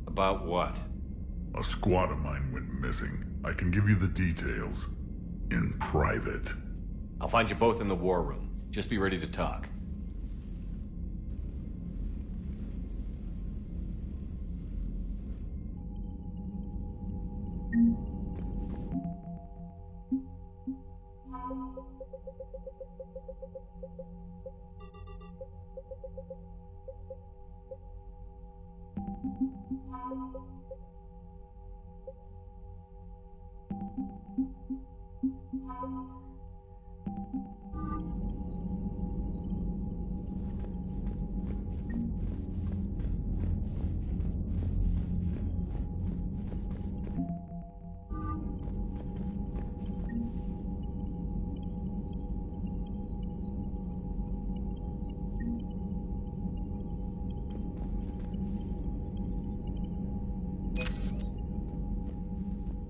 About what? A squad of mine went missing. I can give you the details. In private. I'll find you both in the war room. Just be ready to talk.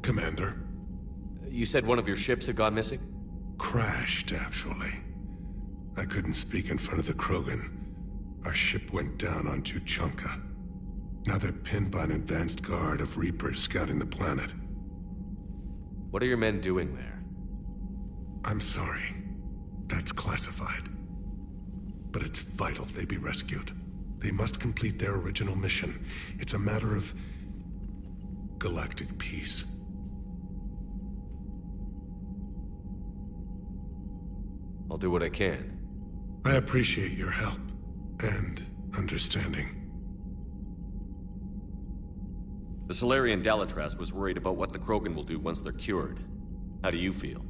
Commander. You said one of your ships had gone missing? Crashed, actually. I couldn't speak in front of the Krogan. Our ship went down on Tuchanka. Now they're pinned by an advanced guard of Reapers scouting the planet. What are your men doing there? I'm sorry. That's classified. But it's vital they be rescued. They must complete their original mission. It's a matter of galactic peace. I'll do what I can. I appreciate your help and understanding. The Salarian Dalatrass was worried about what the Krogan will do once they're cured. How do you feel?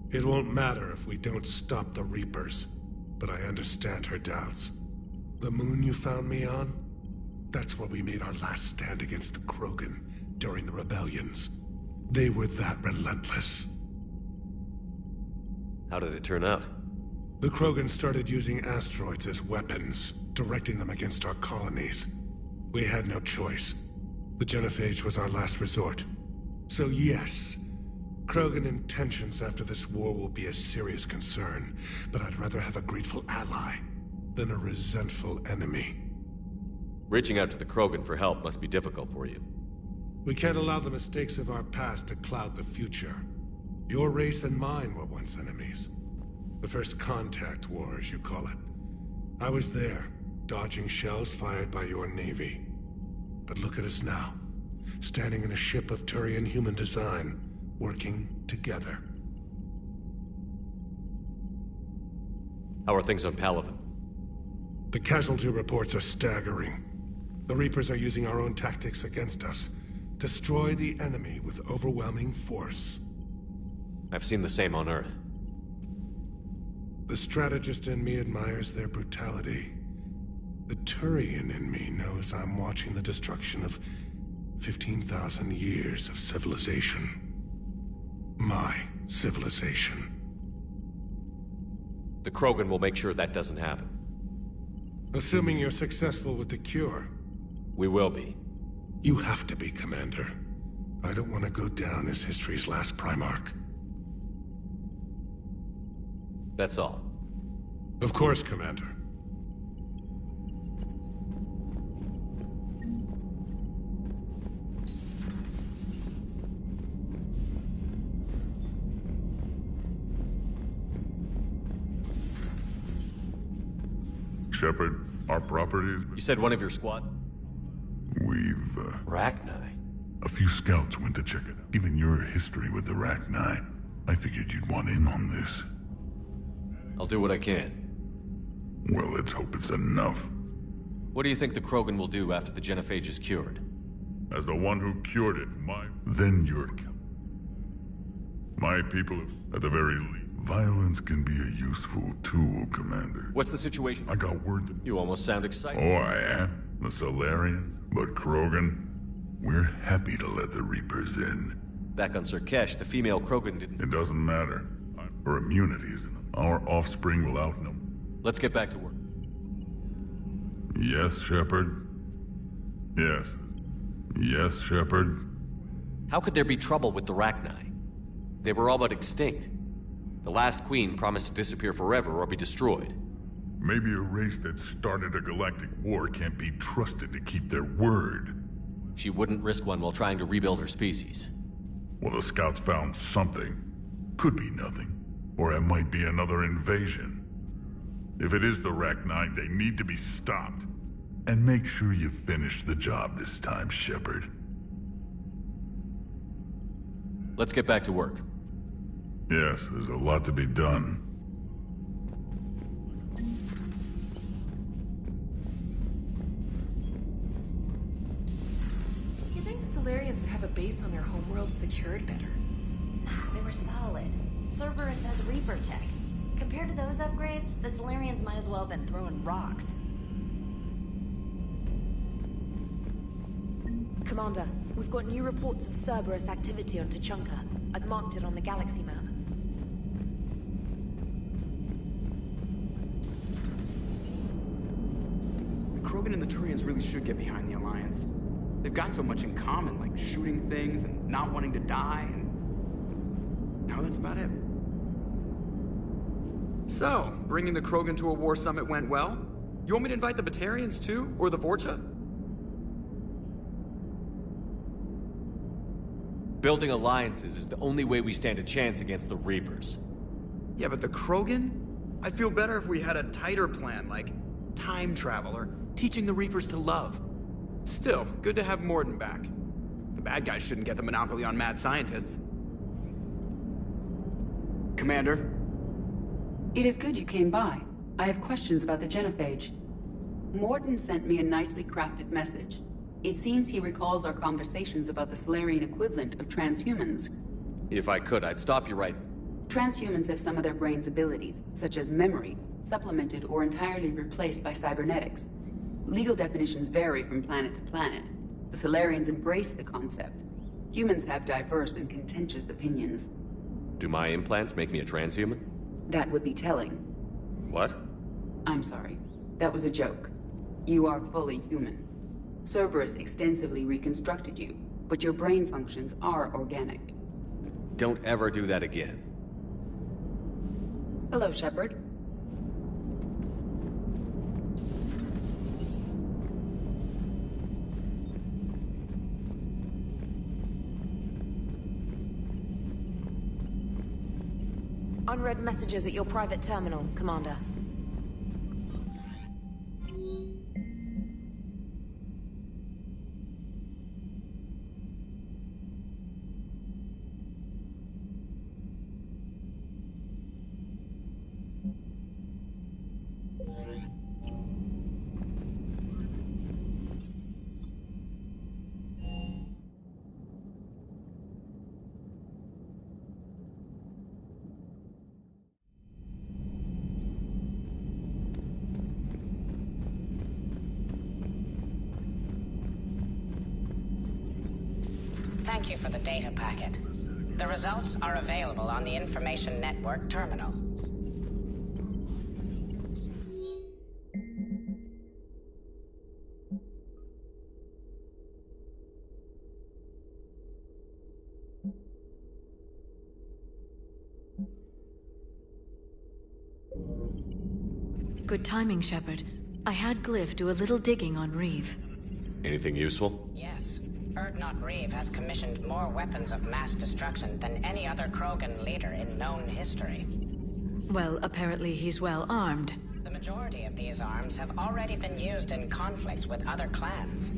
It won't matter if we don't stop the Reapers, but I understand her doubts. The moon you found me on? That's where we made our last stand against the Krogan during the rebellions. They were that relentless. How did it turn out? The Krogan started using asteroids as weapons, directing them against our colonies. We had no choice. The Genophage was our last resort. So yes, Krogan intentions after this war will be a serious concern, but I'd rather have a grateful ally than a resentful enemy. Reaching out to the Krogan for help must be difficult for you. We can't allow the mistakes of our past to cloud the future. Your race and mine were once enemies. The First Contact War, as you call it. I was there, dodging shells fired by your navy. But look at us now, standing in a ship of Turian human design, working together. How are things on Palaven? The casualty reports are staggering. The Reapers are using our own tactics against us. Destroy the enemy with overwhelming force. I've seen the same on Earth. The strategist in me admires their brutality. The Turian in me knows I'm watching the destruction of 15,000 years of civilization. My civilization. The Krogan will make sure that doesn't happen. Assuming you're successful with the cure. We will be. You have to be, Commander. I don't want to go down as history's last Primarch. That's all. Of course, Commander. Shepard, our property is... You said one of your squad? We've, Rachni? A few scouts went to check it out. Given your history with the Rachni, I figured you'd want in on this. I'll do what I can. Well, let's hope it's enough. What do you think the Krogan will do after the Genophage is cured? As the one who cured it, then you're... My people have, at the very least... Violence can be a useful tool, Commander. What's the situation? I got word that... You almost sound excited. Oh, I am? The Salarians? But Krogan? We're happy to let the Reapers in. Back on Surkesh, the female Krogan didn't... It doesn't matter. Her immunity isn't. Our offspring will outnumber. Let's get back to work. Yes, Shepard? Yes. Yes, Shepard? How could there be trouble with the Rachni? They were all but extinct. The last queen promised to disappear forever or be destroyed. Maybe a race that started a galactic war can't be trusted to keep their word. She wouldn't risk one while trying to rebuild her species. Well, the scouts found something. Could be nothing. Or it might be another invasion. If it is the Rachni, they need to be stopped. And make sure you finish the job this time, Shepard. Let's get back to work. Yes, there's a lot to be done. You think the Salarians would have a base on their homeworld secured better? They were solid. Cerberus has Reaper tech. Compared to those upgrades, the Salarians might as well have been throwing rocks. Commander, we've got new reports of Cerberus activity on Tuchanka. I've marked it on the galaxy map. The Krogan and the Turians really should get behind the Alliance. They've got so much in common, like shooting things and not wanting to die, and... no, that's about it. So, bringing the Krogan to a war summit went well? You want me to invite the Batarians too? Or the Vorcha? Building alliances is the only way we stand a chance against the Reapers. Yeah, but the Krogan? I'd feel better if we had a tighter plan, like time travel or teaching the Reapers to love. Still, good to have Mordin back. The bad guys shouldn't get the monopoly on mad scientists. Commander? It is good you came by. I have questions about the Genophage. Mordin sent me a nicely crafted message. It seems he recalls our conversations about the Salarian equivalent of transhumans. If I could, I'd stop you right... Transhumans have some of their brain's abilities, such as memory, supplemented or entirely replaced by cybernetics. Legal definitions vary from planet to planet. The Salarians embrace the concept. Humans have diverse and contentious opinions. Do my implants make me a transhuman? That would be telling. What? I'm sorry. That was a joke. You are fully human. Cerberus extensively reconstructed you, but your brain functions are organic. Don't ever do that again. Hello, Shepard. Unread messages at your private terminal, Commander. Thank you for the data packet. The results are available on the Information Network terminal. Good timing, Shepard. I had Glyph do a little digging on Reeve. Anything useful? Yes. Urdnot Reeve has commissioned more weapons of mass destruction than any other Krogan leader in known history. Well, apparently he's well armed. The majority of these arms have already been used in conflicts with other clans.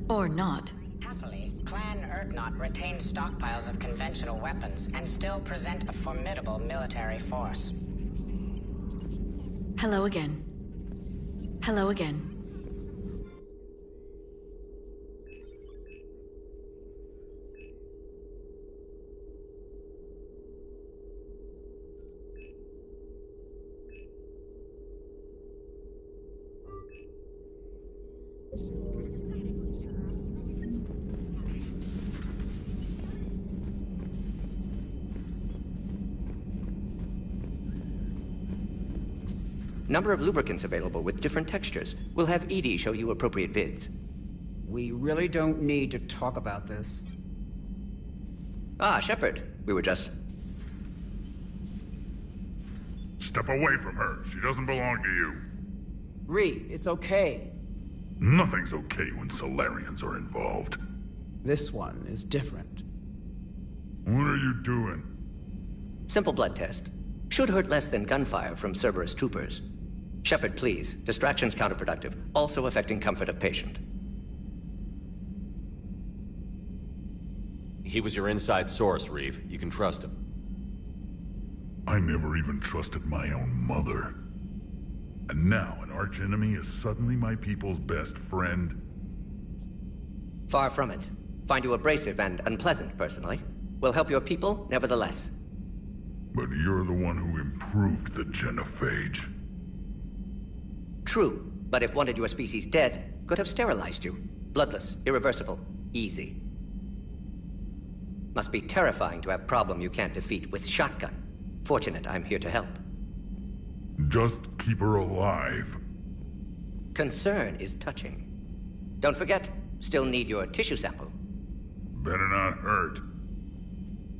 Or not. Happily, Clan Urdnot retains stockpiles of conventional weapons and still present a formidable military force. Hello again. Hello again. Number of lubricants available with different textures. We'll have EDI show you appropriate vids. We really don't need to talk about this. Ah, Shepard. We were just... Step away from her. She doesn't belong to you. Ree, it's okay. Nothing's okay when Salarians are involved. This one is different. What are you doing? Simple blood test. Should hurt less than gunfire from Cerberus troopers. Shepard, please. Distraction's counterproductive, also affecting comfort of patient. He was your inside source, Reeve. You can trust him. I never even trusted my own mother. And now an archenemy is suddenly my people's best friend? Far from it. Find you abrasive and unpleasant, personally. Will help your people, nevertheless. But you're the one who improved the genophage. True, but if wanted your species dead, could have sterilized you. Bloodless, irreversible, easy. Must be terrifying to have problem you can't defeat with shotgun. Fortunate I'm here to help. Just keep her alive. Concern is touching. Don't forget, still need your tissue sample. Better not hurt.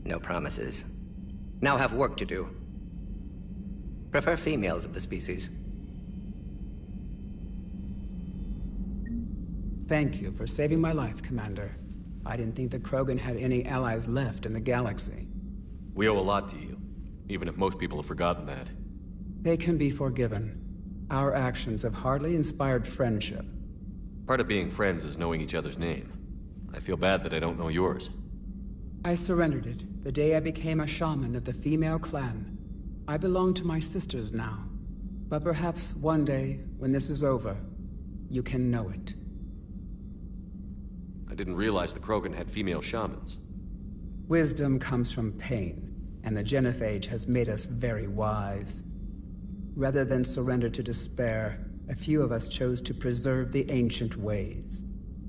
No promises. Now have work to do. Prefer females of the species. Thank you for saving my life, Commander. I didn't think the Krogan had any allies left in the galaxy. We owe a lot to you, even if most people have forgotten that. They can be forgiven. Our actions have hardly inspired friendship. Part of being friends is knowing each other's name. I feel bad that I don't know yours. I surrendered it the day I became a shaman of the female clan. I belong to my sisters now. But perhaps one day, when this is over, you can know it. didn't realize the Krogan had female shamans. Wisdom comes from pain, and the Genophage has made us very wise. Rather than surrender to despair, a few of us chose to preserve the ancient ways.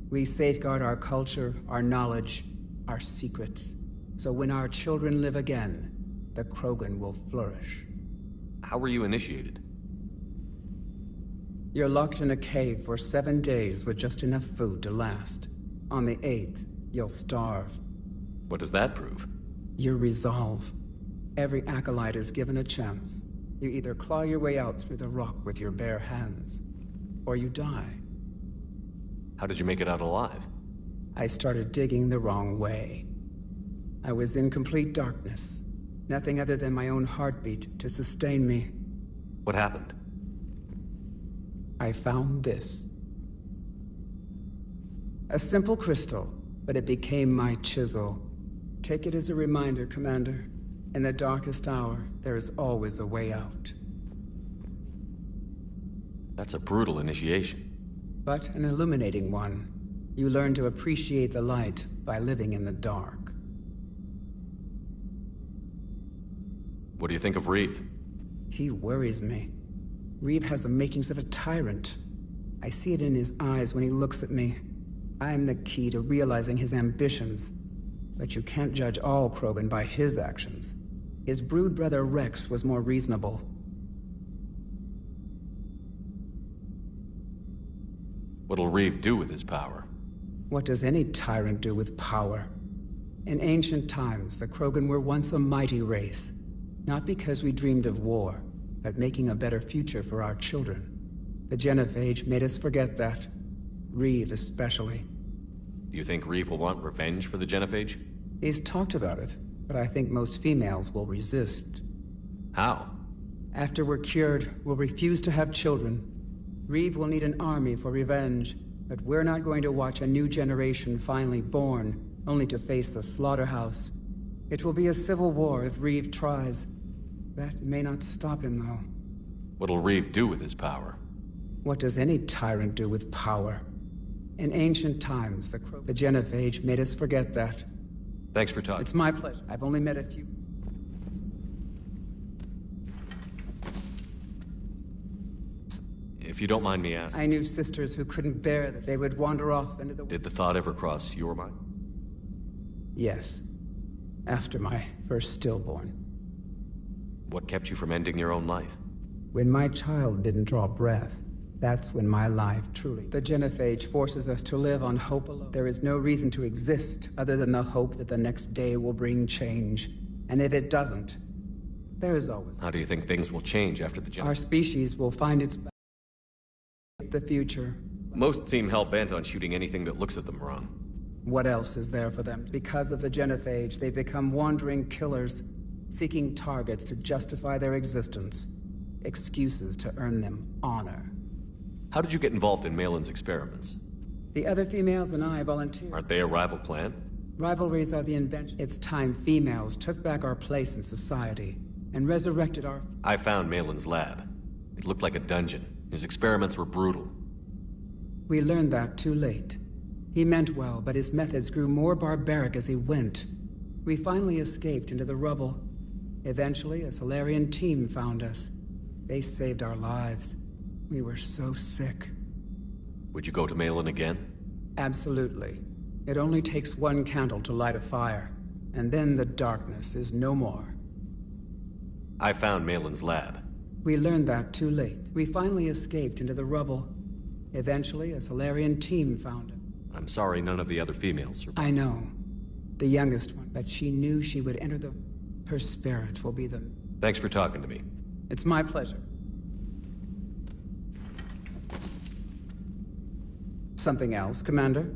We safeguard our culture, our knowledge, our secrets. So when our children live again, the Krogan will flourish. How were you initiated? You're locked in a cave for 7 days with just enough food to last. On the 8th, you'll starve. What does that prove? Your resolve. Every acolyte is given a chance. You either claw your way out through the rock with your bare hands, or you die. How did you make it out alive? I started digging the wrong way. I was in complete darkness. Nothing other than my own heartbeat to sustain me. What happened? I found this. A simple crystal, but it became my chisel. Take it as a reminder, Commander. In the darkest hour, there is always a way out. That's a brutal initiation. But an illuminating one. You learn to appreciate the light by living in the dark. What do you think of Reeve? He worries me. Reeve has the makings of a tyrant. I see it in his eyes when he looks at me. I am the key to realizing his ambitions. But you can't judge all Krogan by his actions. His brood brother Rex was more reasonable. What'll Reeve do with his power? What does any tyrant do with power? In ancient times, the Krogan were once a mighty race. Not because we dreamed of war, but making a better future for our children. The Genophage made us forget that. Reeve especially. Do you think Reeve will want revenge for the Genophage? He's talked about it, but I think most females will resist. How? After we're cured, we'll refuse to have children. Reeve will need an army for revenge, but we're not going to watch a new generation finally born, only to face the slaughterhouse. It will be a civil war if Reeve tries. That may not stop him, though. What'll Reeve do with his power? What does any tyrant do with power? In ancient times, the Genophage made us forget that. Thanks for talking. It's my pleasure. I've only met a few. If you don't mind me asking. I knew sisters who couldn't bear that they would wander off into the... Did the thought ever cross your mind? Yes. After my first stillborn. What kept you from ending your own life? When my child didn't draw breath, that's when my life truly... The Genophage forces us to live on hope alone. There is no reason to exist other than the hope that the next day will bring change. And if it doesn't, there is always... How do you think things will change after the Genophage? Our species will find its... the future. Most seem hell-bent on shooting anything that looks at them wrong. What else is there for them? Because of the Genophage, they become wandering killers, seeking targets to justify their existence. Excuses to earn them honor. How did you get involved in Malin's experiments? The other females and I volunteered. Aren't they a rival clan? Rivalries are the invention. It's time females took back our place in society and resurrected our... I found Malin's lab. It looked like a dungeon. His experiments were brutal. We learned that too late. He meant well, but his methods grew more barbaric as he went. We finally escaped into the rubble. Eventually, a Salarian team found us. They saved our lives. We were so sick. Would you go to Malin again? Absolutely. It only takes one candle to light a fire, and then the darkness is no more. I found Malin's lab. We learned that too late. We finally escaped into the rubble. Eventually, a Salarian team found it. I'm sorry none of the other females survived. I know. The youngest one, but she knew she would enter the... Her spirit will be the... Thanks for talking to me. It's my pleasure. Something else, Commander?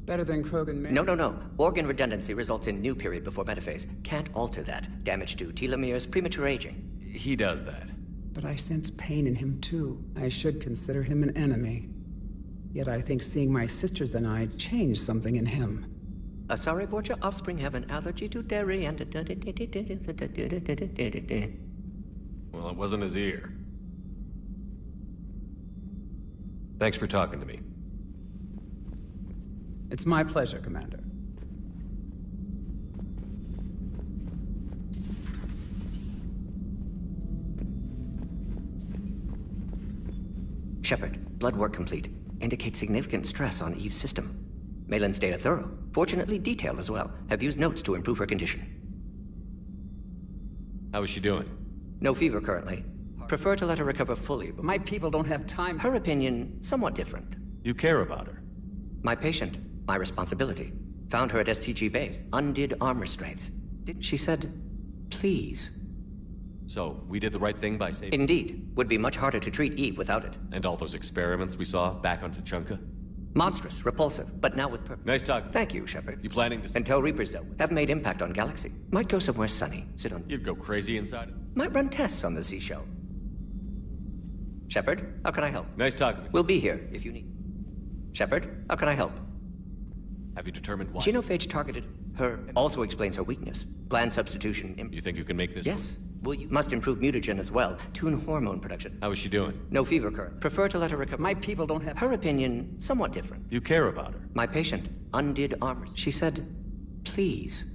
Better than Krogan man. No. Organ redundancy results in new period before metaphase. Can't alter that. Damage to telomeres, premature aging. He does that. But I sense pain in him too. I should consider him an enemy. Yet I think seeing my sisters and I changed something in him. Sorry, but your offspring have an allergy to dairy and... Well, it wasn't his ear. Thanks for talking to me. It's my pleasure, Commander. Shepard, blood work complete. Indicates significant stress on Eve's system. Malin's data thorough. Fortunately detailed as well. Have used notes to improve her condition. How is she doing? No fever currently. Prefer to let her recover fully, but my people don't have time. Her opinion, somewhat different. You care about her? My patient, my responsibility. Found her at STG base. Undid arm restraints. She said, please. So, we did the right thing by saving... Indeed. Would be much harder to treat Eve without it. And all those experiments we saw back on Tuchanka? Monstrous, repulsive, but now with purpose. Nice talk. Thank you, Shepard. You planning to... Until Reapers dealt with. Have made impact on Galaxy. Might go somewhere sunny. Sit on... You'd go crazy inside it? Might run tests on the seashell. Shepard, how can I help? Nice talking with you. We'll be here if you need. Shepard, how can I help? Have you determined why? Genophage targeted her. Also explains her weakness. Gland substitution... You think you can make this Yes. work? Well, you must improve mutagen as well. Tune hormone production. How is she doing? No fever current. Prefer to let her recover. My people don't have... Her opinion, somewhat different. You care about her? My patient, undid armor. She said, please.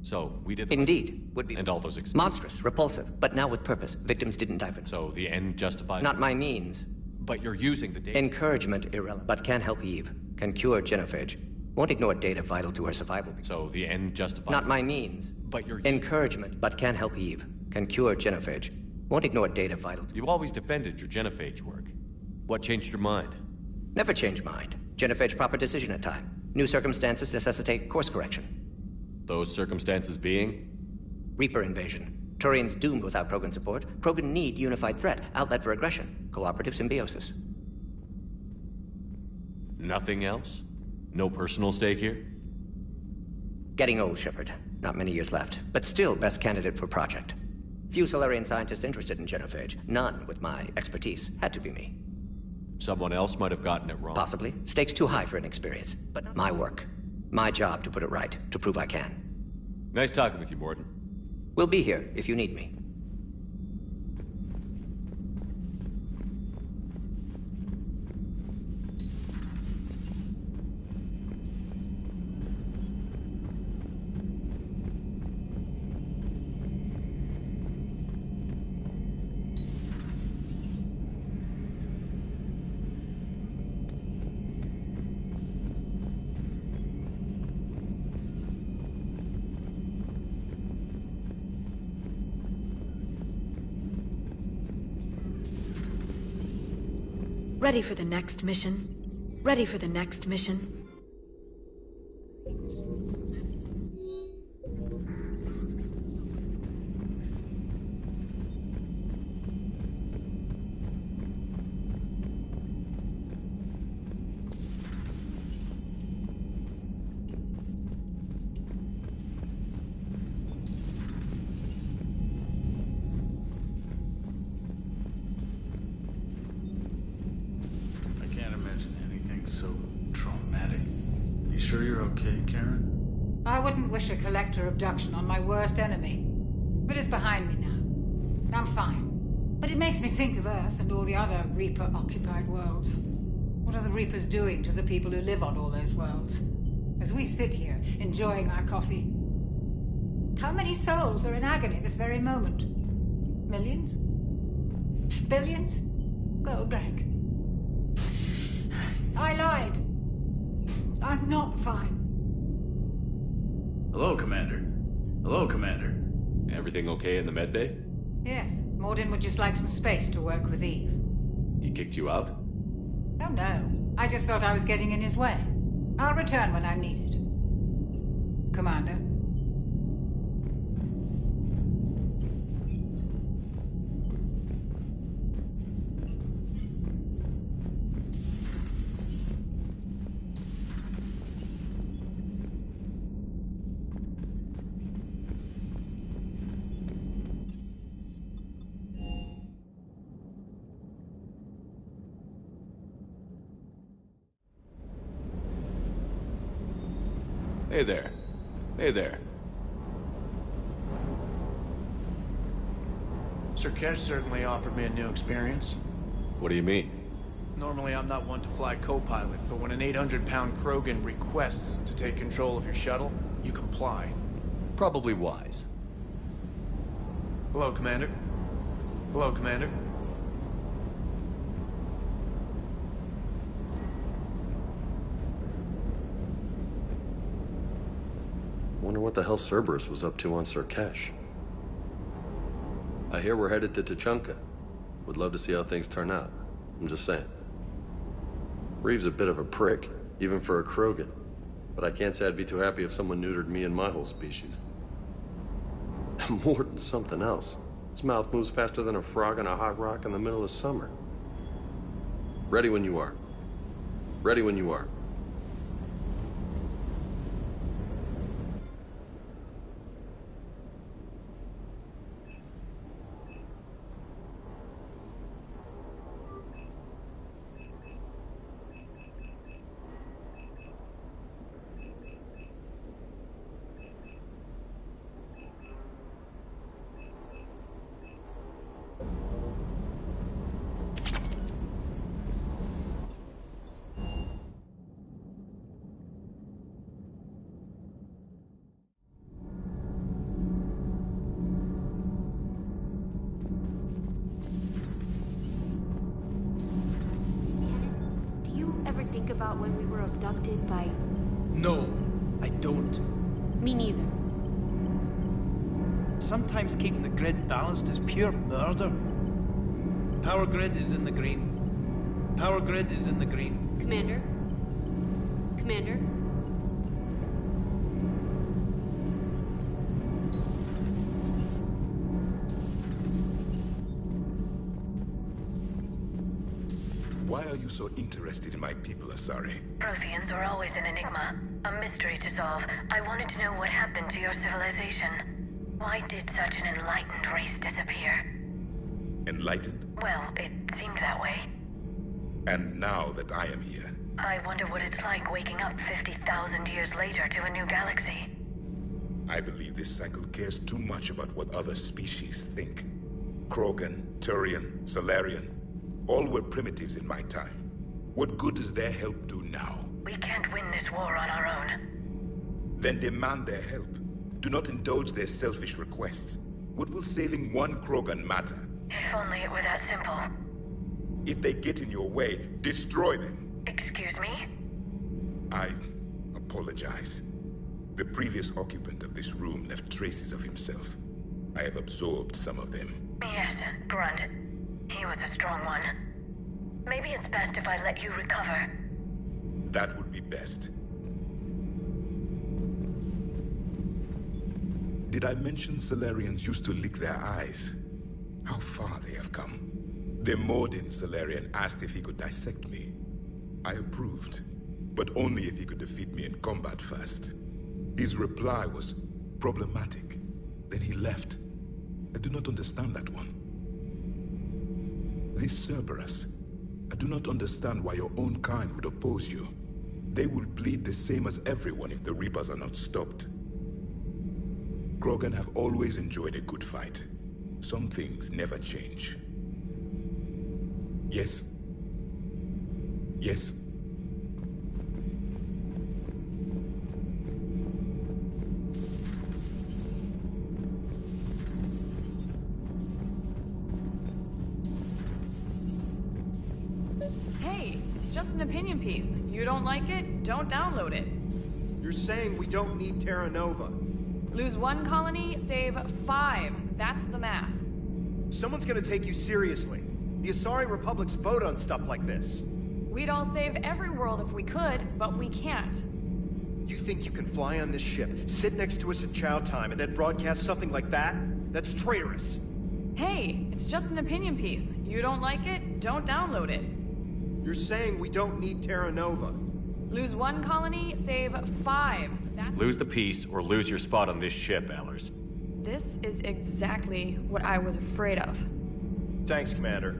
So, we did the Indeed. Would be... And all those experiments. Monstrous, repulsive, but now with purpose. Victims didn't die for... So, the end justifies... Not my means. But you're using the data... Encouragement irrelevant, but can help Eve. Can cure genophage. Won't ignore data vital to her survival. So, the end justifies... Not my means. But you're... Encouragement, but can help Eve. Can cure genophage. Won't ignore data vital to... You always defended your genophage work. What changed your mind? Never change mind. Genophage proper decision at time. New circumstances necessitate course correction. Those circumstances being? Reaper invasion. Turians doomed without Krogan support. Krogan need unified threat. Outlet for aggression. Cooperative symbiosis. Nothing else? No personal stake here? Getting old, Shepard. Not many years left. But still best candidate for project. Few Solarian scientists interested in genophage. None with my expertise. Had to be me. Someone else might have gotten it wrong. Possibly. Stakes too high for inexperience. But my work. My job to put it right. To prove I can. Nice talking with you, Mordin. We'll be here if you need me. Ready for the next mission? Ready for the next mission? Sure you're okay, Karen? I wouldn't wish a collector abduction on my worst enemy. But it's behind me now. I'm fine. But it makes me think of Earth and all the other Reaper-occupied worlds. What are the Reapers doing to the people who live on all those worlds? As we sit here, enjoying our coffee. How many souls are in agony this very moment? Millions? Billions? Go, Greg. I lied. I'm not fine. Hello, Commander. Hello, Commander. Everything okay in the medbay? Yes. Mordin would just like some space to work with Eve. He kicked you out? Oh, no. I just thought I was getting in his way. I'll return when I'm needed. Commander. Hey there. Hey there. Sir Kesh certainly offered me a new experience. What do you mean? Normally I'm not one to fly co-pilot, but when an 800-pound Krogan requests to take control of your shuttle, you comply. Probably wise. Hello, Commander. Hello, Commander. Wonder what the hell Cerberus was up to on Sur'Kesh. I hear we're headed to Tuchanka. Would love to see how things turn out. I'm just saying. Reeve's a bit of a prick, even for a Krogan. But I can't say I'd be too happy if someone neutered me and my whole species. Morton's something else. His mouth moves faster than a frog on a hot rock in the middle of summer. Ready when you are. Ready when you are. About when we were abducted by... No, I don't. Me neither. Sometimes keeping the grid balanced is pure murder. Power grid is in the green. Power grid is in the green. Commander? Commander? Why are you so interested in my people, Asari? Protheans were always an enigma, a mystery to solve. I wanted to know what happened to your civilization. Why did such an enlightened race disappear? Enlightened? Well, it seemed that way. And now that I am here... I wonder what it's like waking up 50,000 years later to a new galaxy. I believe this cycle cares too much about what other species think. Krogan, Turian, Salarian... all were primitives in my time. What good does their help do now? We can't win this war on our own. Then demand their help. Do not indulge their selfish requests. What will saving one Krogan matter? If only it were that simple. If they get in your way, destroy them. Excuse me? I apologize. The previous occupant of this room left traces of himself. I have absorbed some of them. Yes, Grunt. He was a strong one. Maybe it's best if I let you recover. That would be best. Did I mention Salarians used to lick their eyes? How far they have come. The Mordin Salarian asked if he could dissect me. I approved, but only if he could defeat me in combat first. His reply was problematic. Then he left. I do not understand that one. This Cerberus, I do not understand why your own kind would oppose you. They will bleed the same as everyone if the Reapers are not stopped. Krogan have always enjoyed a good fight. Some things never change. Yes? Yes? Hey, it's just an opinion piece. You don't like it? Don't download it. You're saying we don't need Terra Nova. Lose 1 colony, save 5. That's the math. Someone's gonna take you seriously. The Asari Republic's vote on stuff like this. We'd all save every world if we could, but we can't. You think you can fly on this ship, sit next to us at chow time, and then broadcast something like that? That's traitorous. Hey, it's just an opinion piece. You don't like it? Don't download it. You're saying we don't need Terra Nova. Lose 1 colony, save 5. Lose the peace or lose your spot on this ship, Allers. This is exactly what I was afraid of. Thanks, Commander.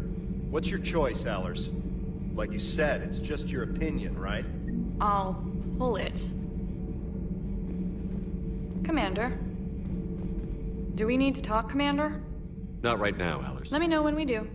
What's your choice, Allers? Like you said, it's just your opinion, right? I'll pull it. Commander? Do we need to talk, Commander? Not right now, Allers. Let me know when we do.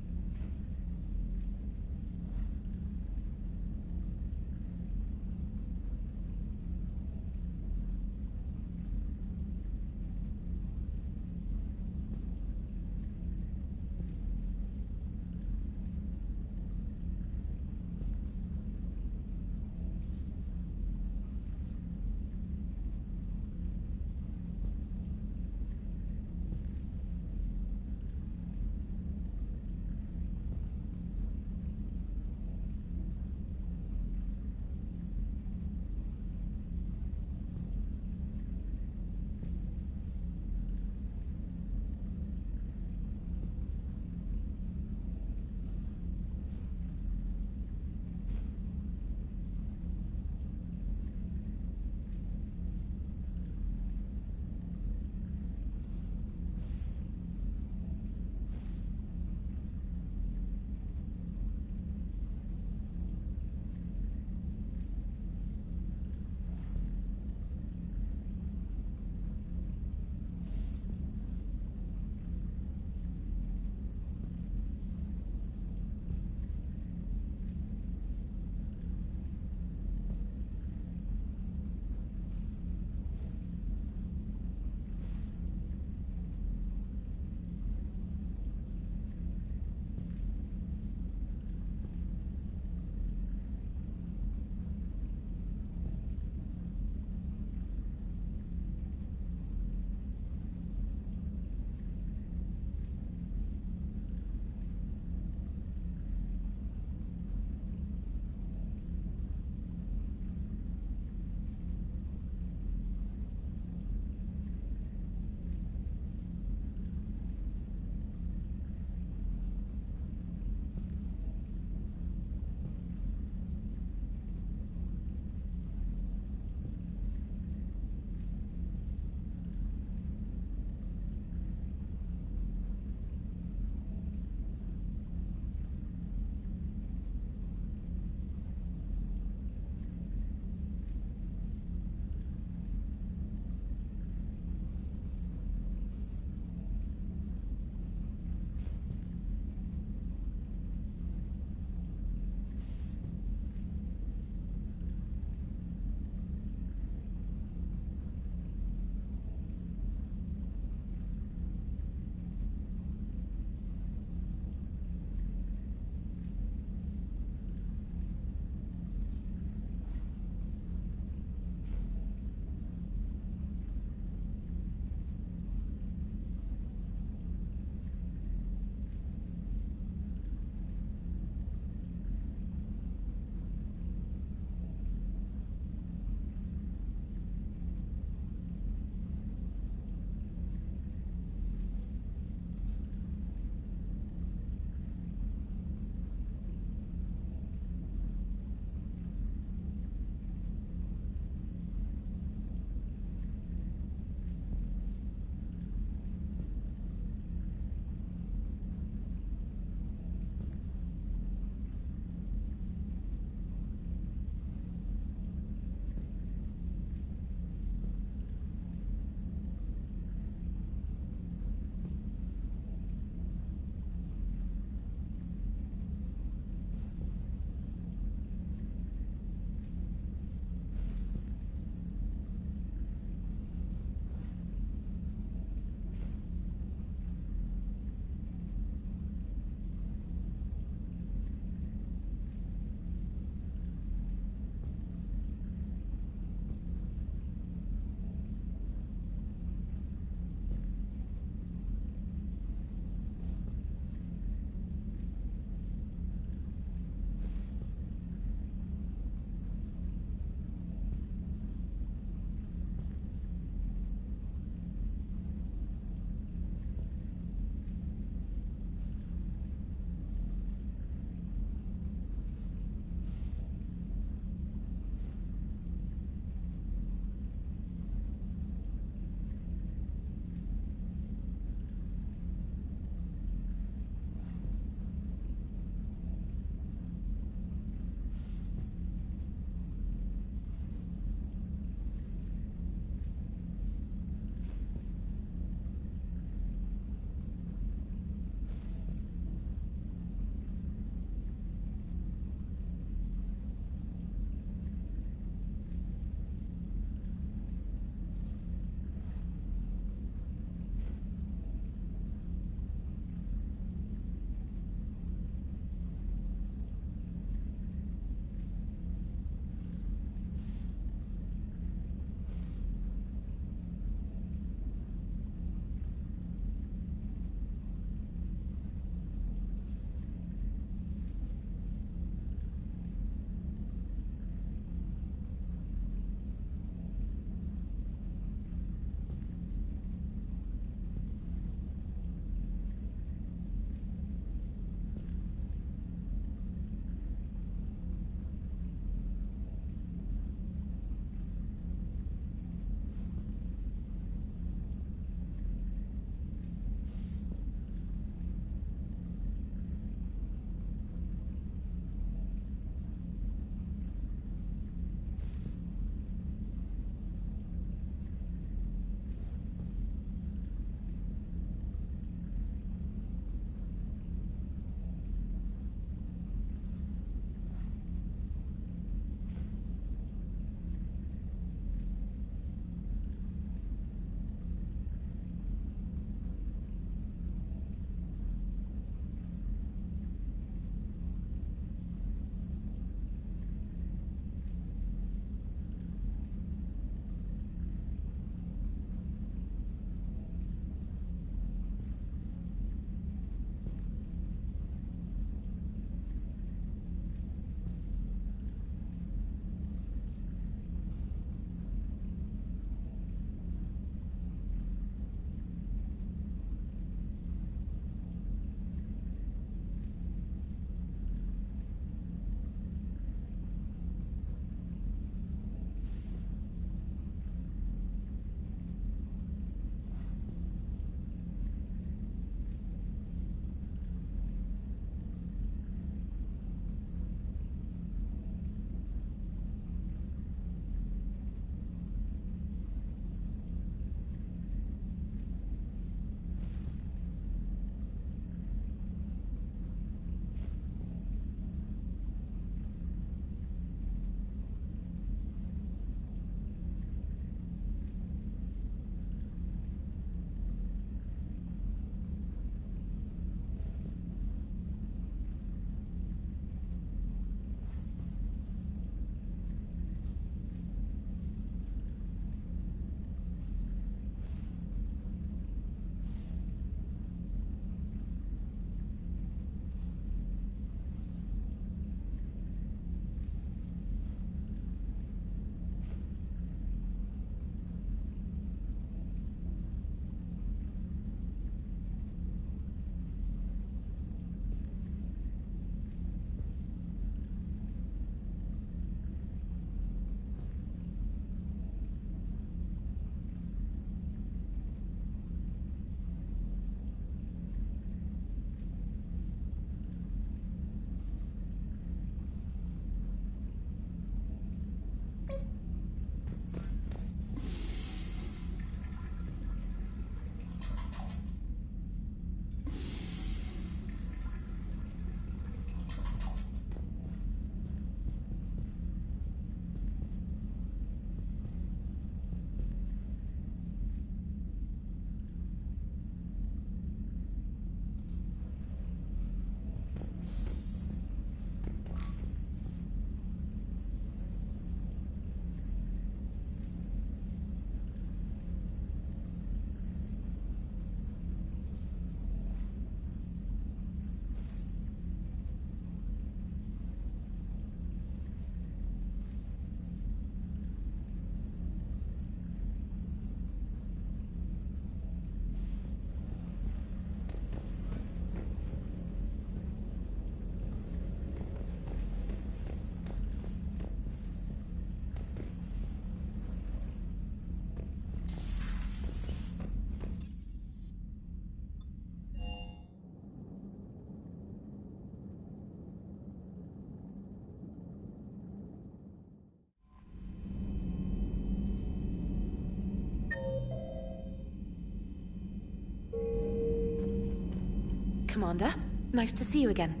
Commander. Nice to see you again.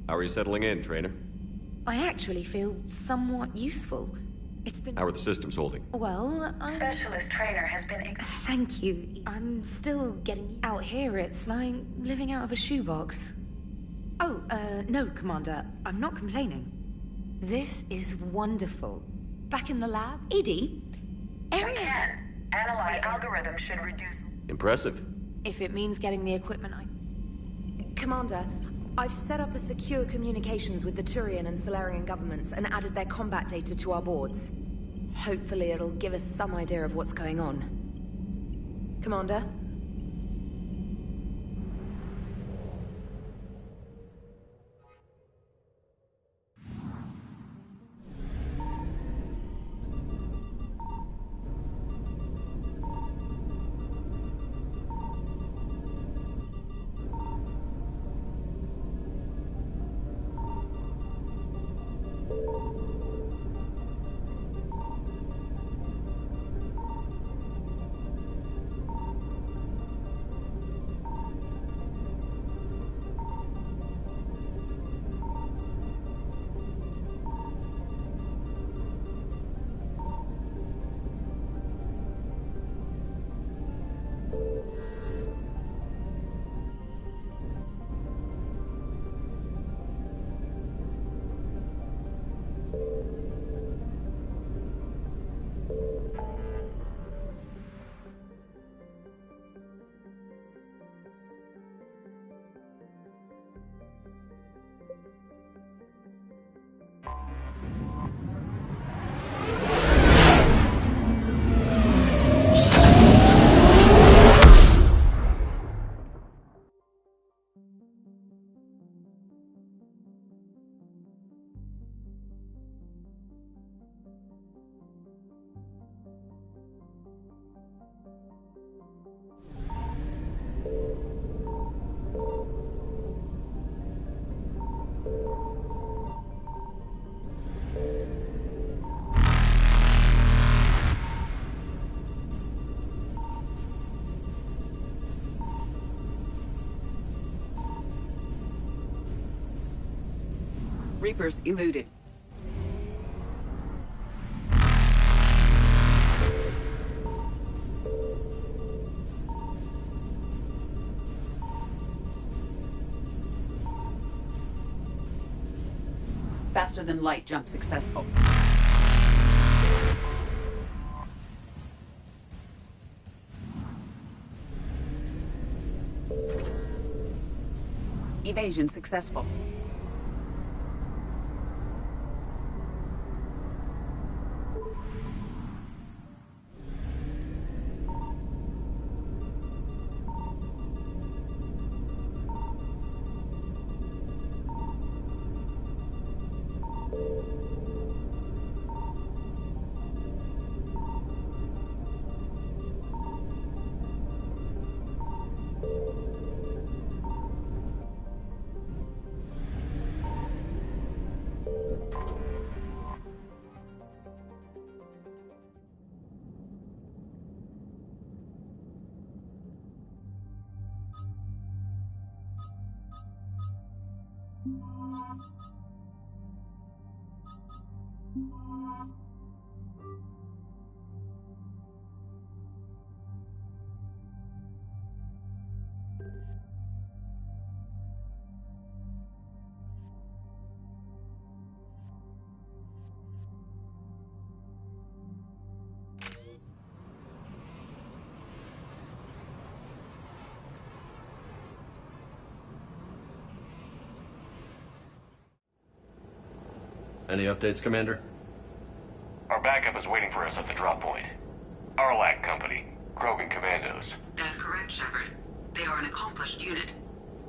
How are you settling in, Trainer? I actually feel somewhat useful. It's been... How are the systems holding? Well, Specialist trainer has been Thank you. I'm still getting out here. It's like living out of a shoebox. Oh, no, Commander. I'm not complaining. This is wonderful. Back in the lab, EDI. We can. Analyze the algorithm should reduce... Impressive. If it means getting the equipment Commander, I've set up a secure communications with the Turian and Solarian governments and added their combat data to our boards. Hopefully it'll give us some idea of what's going on. Commander? Reapers eluded. Faster than light jump successful. Evasion successful. Any updates, Commander? Our backup is waiting for us at the drop point. Arlac Company, Krogan Commandos. That's correct, Shepard. They are an accomplished unit.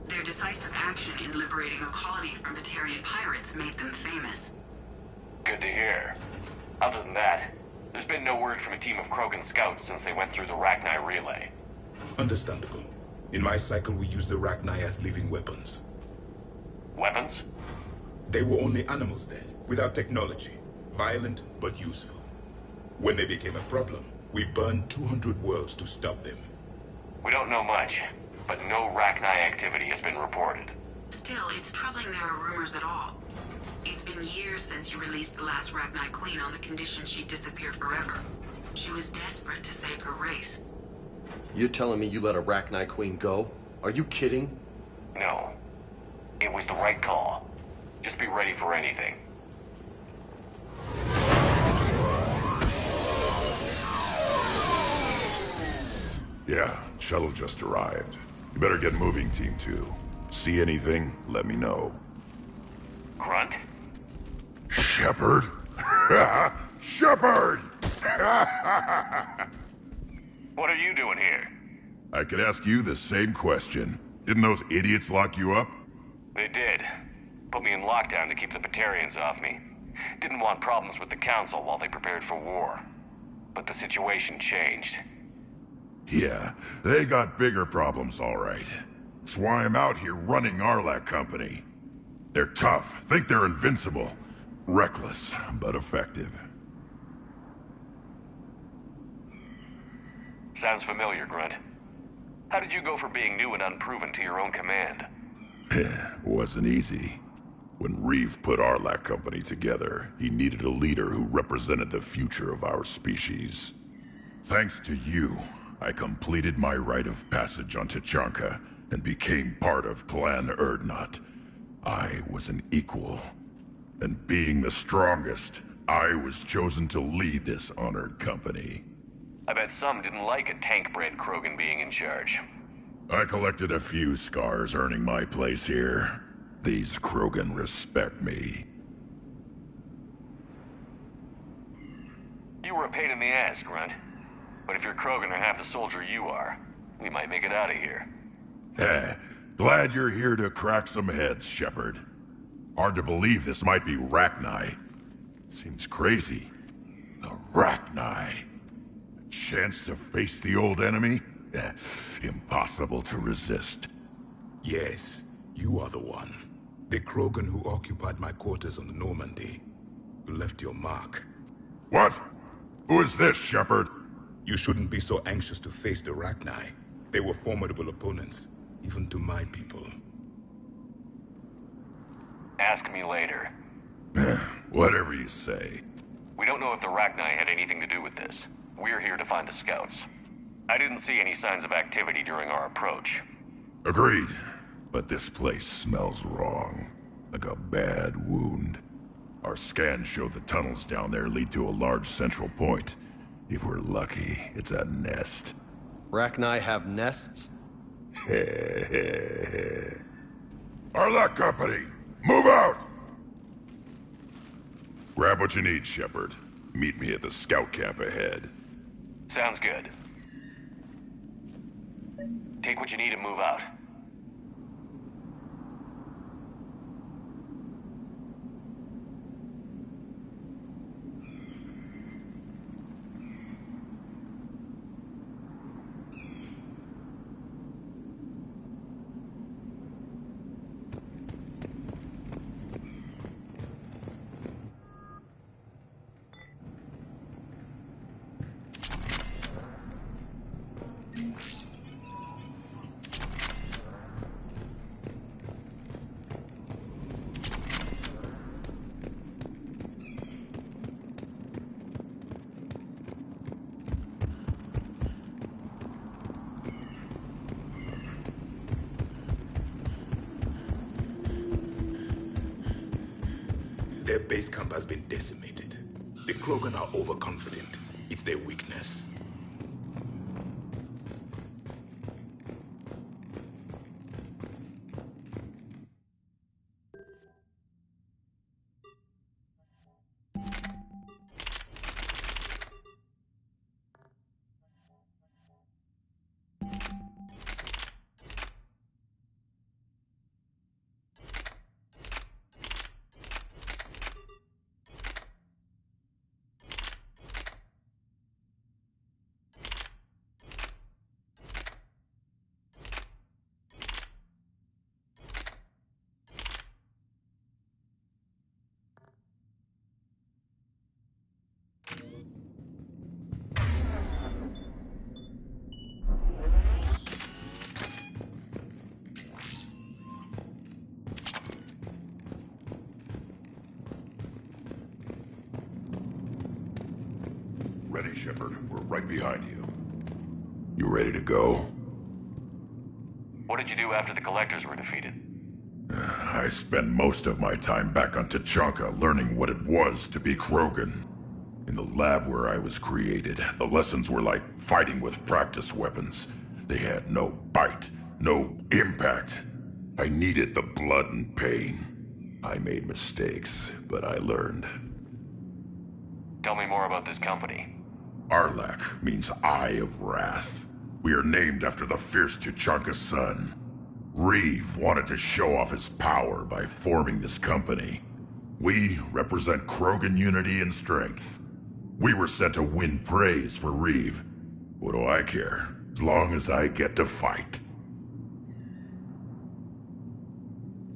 Their decisive action in liberating a colony from Batarian pirates made them famous. Good to hear. Other than that, there's been no word from a team of Krogan scouts since they went through the Rachni relay. Understandable. In my cycle, we use the Rachni as living weapons. Weapons? They were only animals then, without technology. Violent, but useful. When they became a problem, we burned 200 worlds to stop them. We don't know much. but no Rachni activity has been reported. Still, it's troubling there are rumors at all. It's been years since you released the last Rachni Queen on the condition she'd disappear forever. She was desperate to save her race. You're telling me you let a Rachni Queen go? Are you kidding? No. It was the right call. Just be ready for anything. Yeah, shuttle just arrived. You better get moving, Team 2. See anything, let me know. Grunt? Shepard? Shepard! What are you doing here? I could ask you the same question. Didn't those idiots lock you up? They did. Put me in lockdown to keep the Batarians off me. Didn't want problems with the Council while they prepared for war. But the situation changed. Yeah, they got bigger problems, all right. That's why I'm out here running Arlac Company. They're tough, think they're invincible. Reckless, but effective. Sounds familiar, Grunt. How did you go from being new and unproven to your own command? Wasn't easy. When Reeve put Arlac Company together, he needed a leader who represented the future of our species. Thanks to you, I completed my rite of passage on Tuchanka and became part of Clan Urdnot. I was an equal. And being the strongest, I was chosen to lead this honored company. I bet some didn't like a tank-bred Krogan being in charge. I collected a few scars earning my place here. These Krogan respect me. You were a pain in the ass, Grunt. But if you're Krogan or half the soldier you are, we might make it out of here. Glad you're here to crack some heads, Shepard. Hard to believe this might be Rachni. Seems crazy. The Rachni. A chance to face the old enemy? Impossible to resist. Yes, you are the one. The Krogan who occupied my quarters on the Normandy. You left your mark. What? Who is this, Shepard? You shouldn't be so anxious to face the Rachni. They were formidable opponents, even to my people. Ask me later. Whatever you say. We don't know if the Rachni had anything to do with this. We're here to find the scouts. I didn't see any signs of activity during our approach. Agreed. But this place smells wrong. Like a bad wound. Our scans show the tunnels down there lead to a large central point. If we're lucky, it's a nest. Rachni have nests? Arlac Company! Move out! Grab what you need, Shepard. Meet me at the scout camp ahead. Sounds good. Take what you need and move out. Their base camp has been decimated. The Krogan are overconfident. It's their weakness. Shepard. We're right behind you. You ready to go? What did you do after the Collectors were defeated? I spent most of my time back on Tuchanka learning what it was to be Krogan. In the lab where I was created, the lessons were like fighting with practice weapons. They had no bite, no impact. I needed the blood and pain. I made mistakes, but I learned. Tell me more about this company. Arlak means Eye of Wrath. We are named after the fierce Tuchanka sun. Reeve wanted to show off his power by forming this company. We represent Krogan unity and strength. We were sent to win praise for Reeve. What do I care, as long as I get to fight?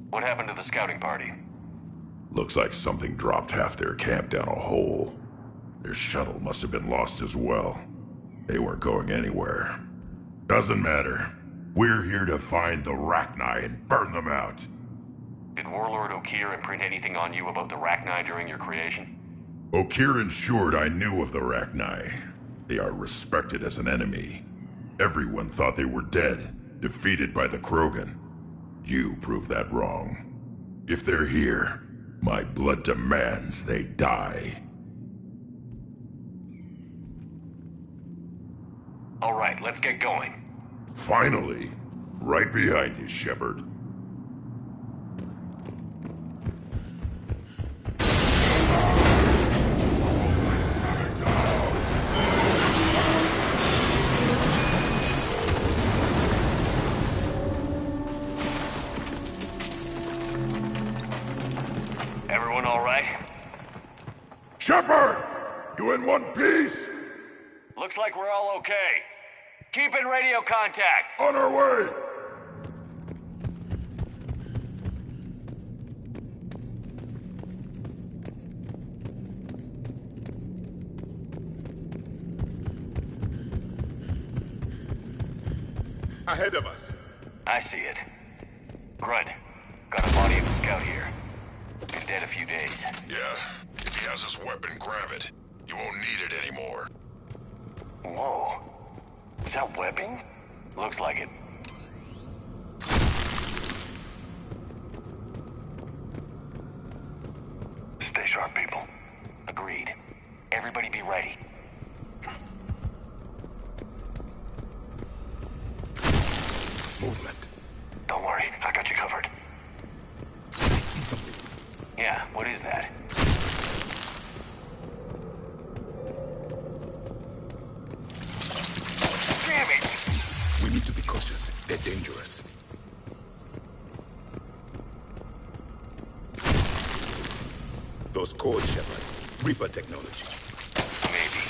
What happened to the scouting party? Looks like something dropped half their camp down a hole. Their shuttle must have been lost as well. They weren't going anywhere. Doesn't matter. We're here to find the Rachni and burn them out. Did Warlord Okeer imprint anything on you about the Rachni during your creation? Okeer ensured I knew of the Rachni. They are respected as an enemy. Everyone thought they were dead, defeated by the Krogan. You proved that wrong. If they're here, my blood demands they die. All right, let's get going. Finally, right behind you, Shepard. Everyone all right? Shepard! You in one piece? Looks like we're all okay. Keep in radio contact! On our way! Ahead of us. I see it. Grunt, got a body of a scout here. Been dead a few days. Yeah, if he has his weapon, grab it. You won't need it anymore. Whoa. Is that webbing? Looks like it. Stay sharp, people. Agreed. Everybody be ready. Movement. Don't worry, I got you covered. Yeah, what is that? Damn it! We need to be cautious. They're dangerous. Those codes, Shepard. Reaper technology. Maybe.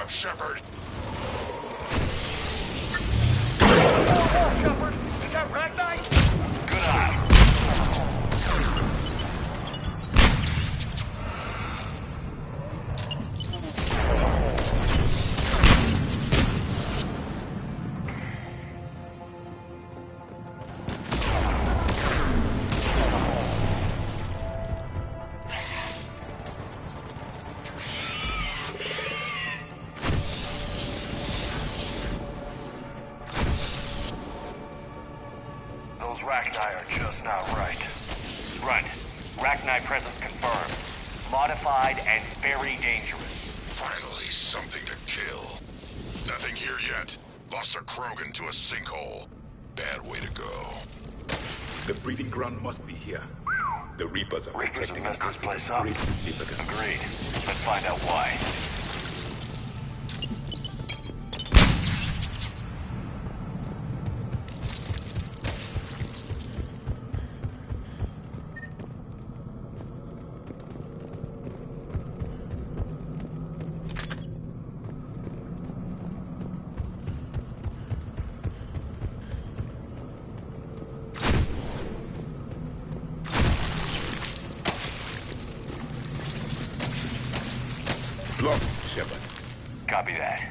Shepard. Shepard, is that Rachni? Good eye. Those Rachni are just not right. Grunt, Rachni presence confirmed. Modified and very dangerous. Finally, something to kill. Nothing here yet. Lost a Krogan to a sinkhole. Bad way to go. The breeding ground must be here. The Reapers are protecting an this asset place of up. great significance. Agreed. Let's find out why. Locked, Shepard. Copy that.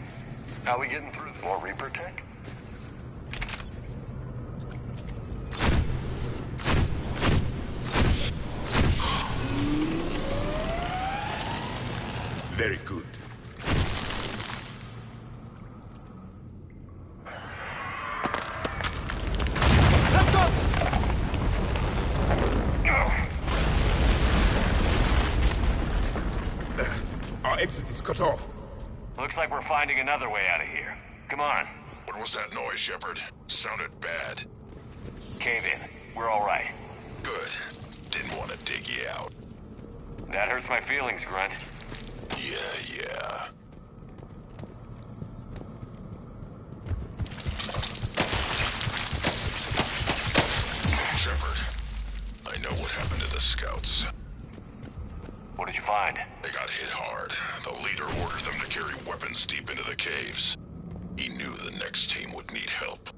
How we getting through this? More Reaper tech? Very good. Let's go! Our exit is cut off. Looks like we're finding another way out of here. Come on. What was that noise, Shepard? Sounded bad. Cave in. We're all right. Good. Didn't want to dig you out. That hurts my feelings, Grunt. Yeah. Shepard, I know what happened to the scouts. What did you find? They got hit hard. The leader ordered them to carry weapons deep into the caves. He knew the next team would need help.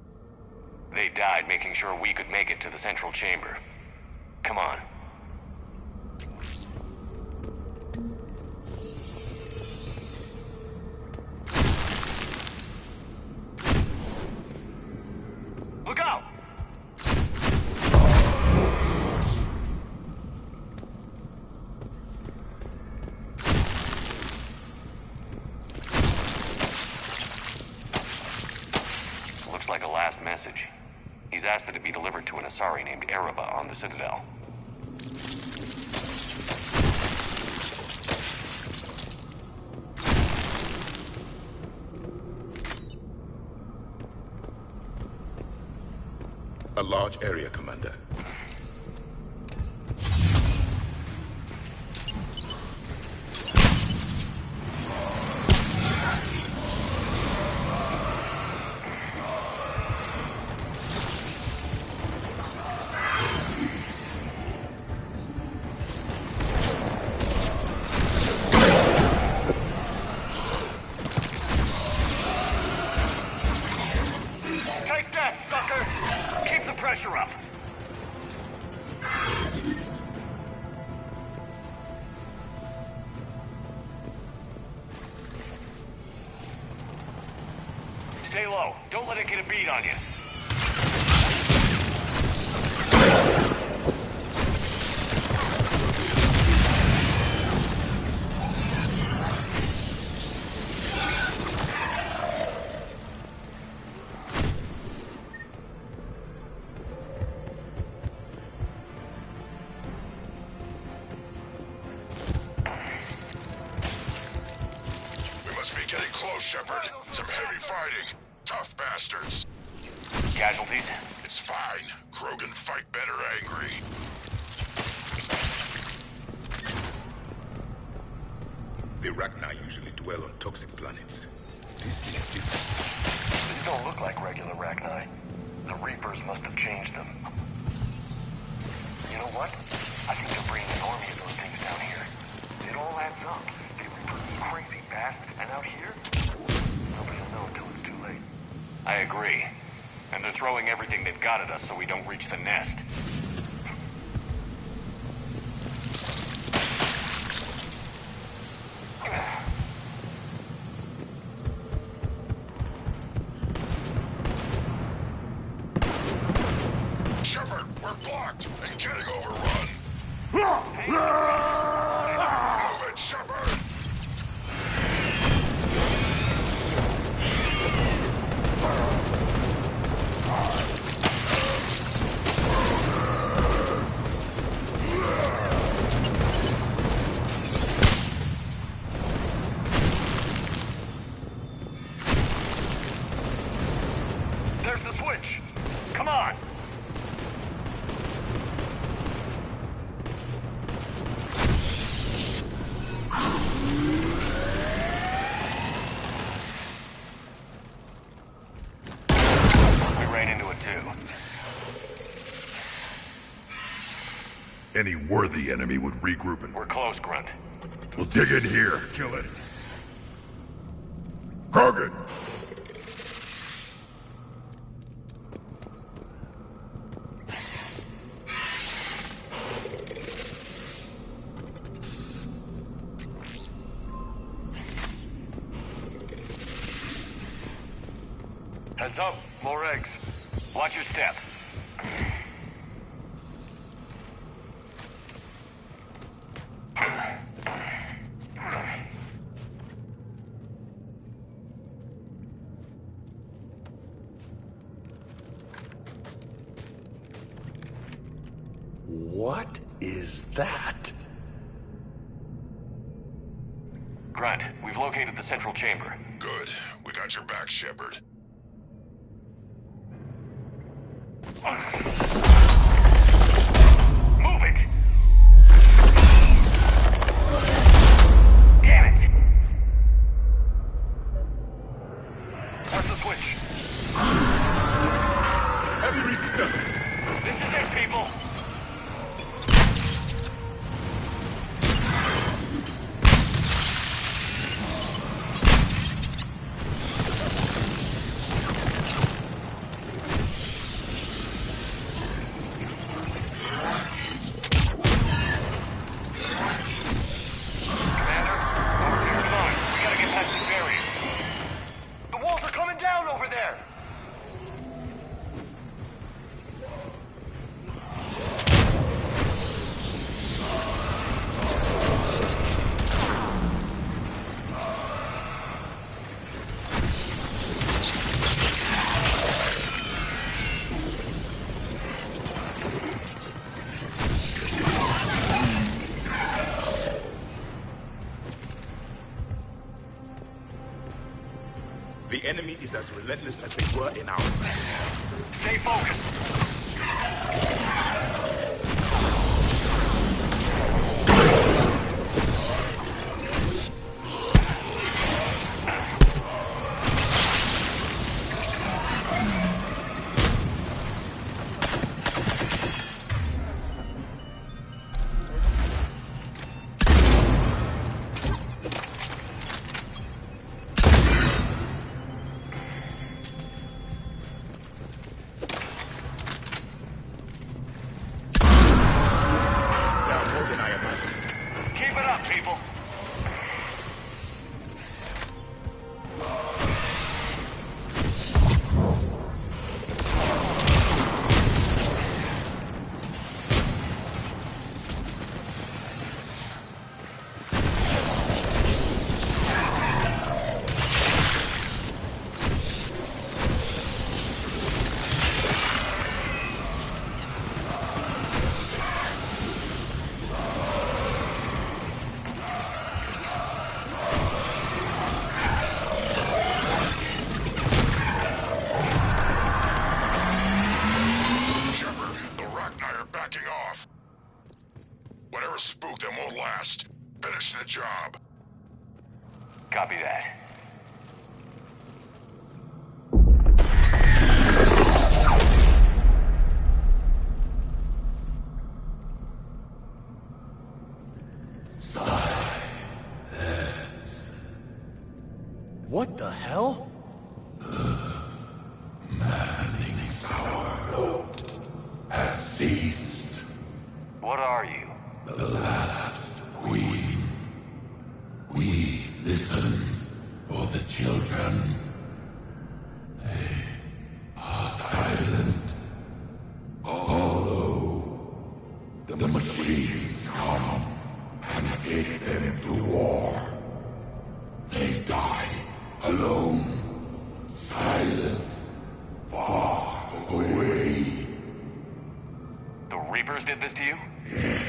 They died making sure we could make it to the central chamber. Come on. Look out! Looks like a last message. He's asked that it be delivered to an Asari named Ereba on the Citadel. A large area, Commander. Take that, sucker! Keep the pressure up! Stay low. Don't let it get a bead on you. We must be getting close, Shepard. Some heavy fighting. Tough bastards. Casualties? It's fine. Krogan fight better angry. The Rachni usually dwell on toxic planets. This is different. These don't look like regular Rachni. The Reapers must have changed them. You know what? I think they're bringing an army of those things down here. It all adds up. They Reapers crazy fast, and out here, nobody will know until it's too late. I agree. And they're throwing everything they've got at us so we don't reach the nest. Shepard, we're blocked and getting overrun. Move it, Shepard! There's the switch! Come on! We ran into it too. Any worthy enemy would regroup and... We're close, Grunt. We'll dig in here. Kill it. Krogan! Heads up, more eggs. Watch your step. What is that? Grunt, we've located the central chamber. Good. We got your back, Shepard. Move it! Damn it! Press the switch. Heavy resistance! This is it, people! The enemy is as relentless as they were in our past. Stay focused. People. Whatever spooked them won't last. Finish the job. Copy that. What the hell? Manning's our boat has ceased. What are you? The last queen. We listen for the children. They are silent. Although the machines come and take them to war, they die alone, silent, far away. The Reapers did this to you? Yes.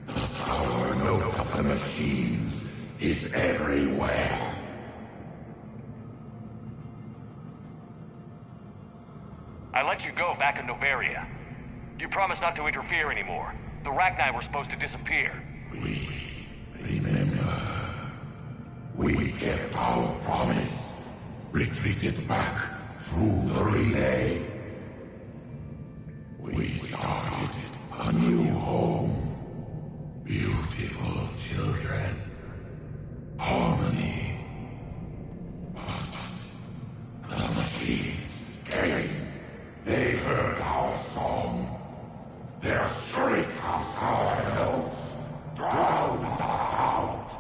The sour note of the machines is everywhere. I let you go back in Noveria. You promised not to interfere anymore. The Rachni were supposed to disappear. Remember, we kept our promise, retreated back through the relay. We started a new home. Beautiful children. Harmony. But the machines came. They heard our song. Their shriek of sour notes drowned us out.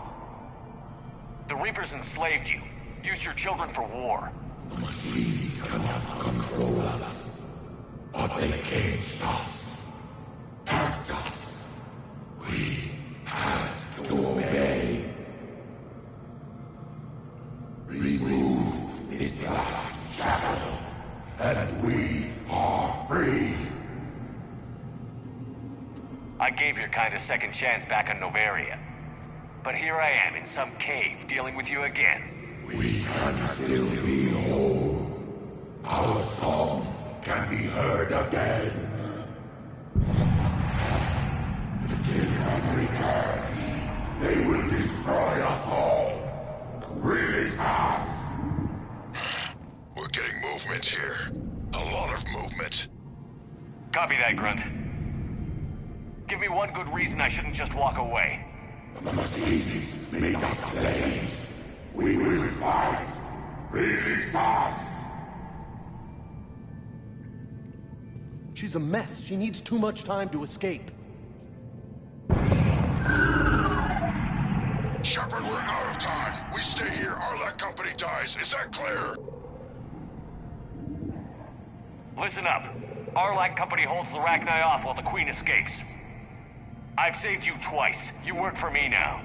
The Reapers enslaved you. Used your children for war. The machines cannot control us, but they caged us, hacked us. We had to obey. Remove this last shackle, and we are free. I gave your kind a second chance back on Novaria. But here I am in some cave dealing with you again. We can still be whole. Our song can be heard again. The children return. They will destroy us all. Really fast. We're getting movement here. A lot of movement. Copy that, Grunt. Give me one good reason I shouldn't just walk away. The machines made us slaves. We will fight. Really fast. She's a mess. She needs too much time to escape. Shepard, we're out of time. We stay here, Arlec Company dies. Is that clear? Listen up. Arlec Company holds the Rachni off while the Queen escapes. I've saved you twice. You work for me now.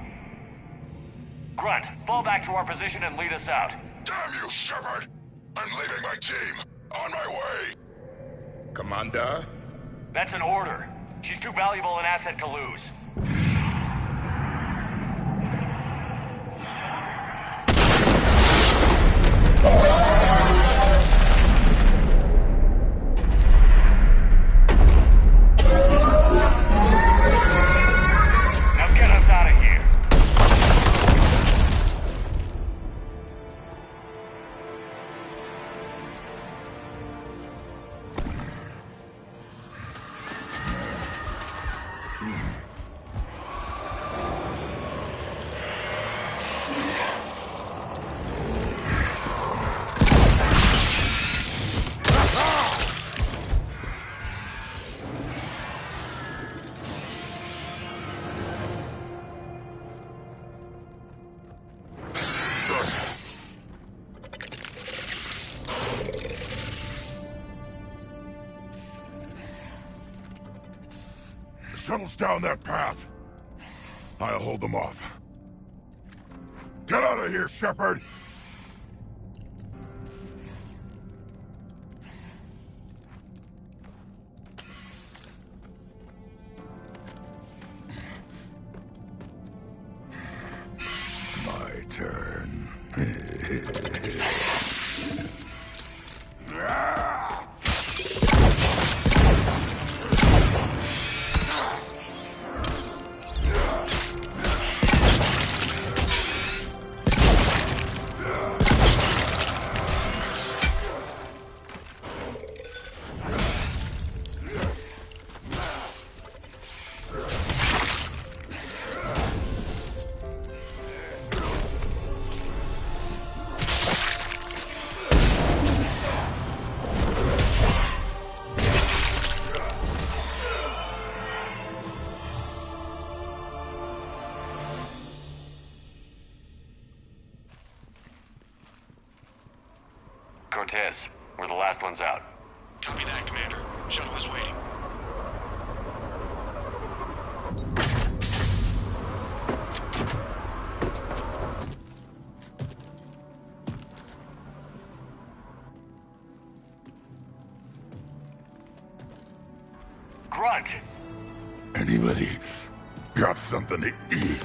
Grunt, fall back to our position and lead us out. Damn you, Shepard! I'm leaving my team. On my way. Commander? That's an order. She's too valuable an asset to lose. Now get us out of here. Shuttle's down that path. I'll hold them off. Get out of here, Shepard! My turn. Cortez, we're the last ones out. Copy that, Commander. Shuttle is waiting. Grunt! Anybody got something to eat?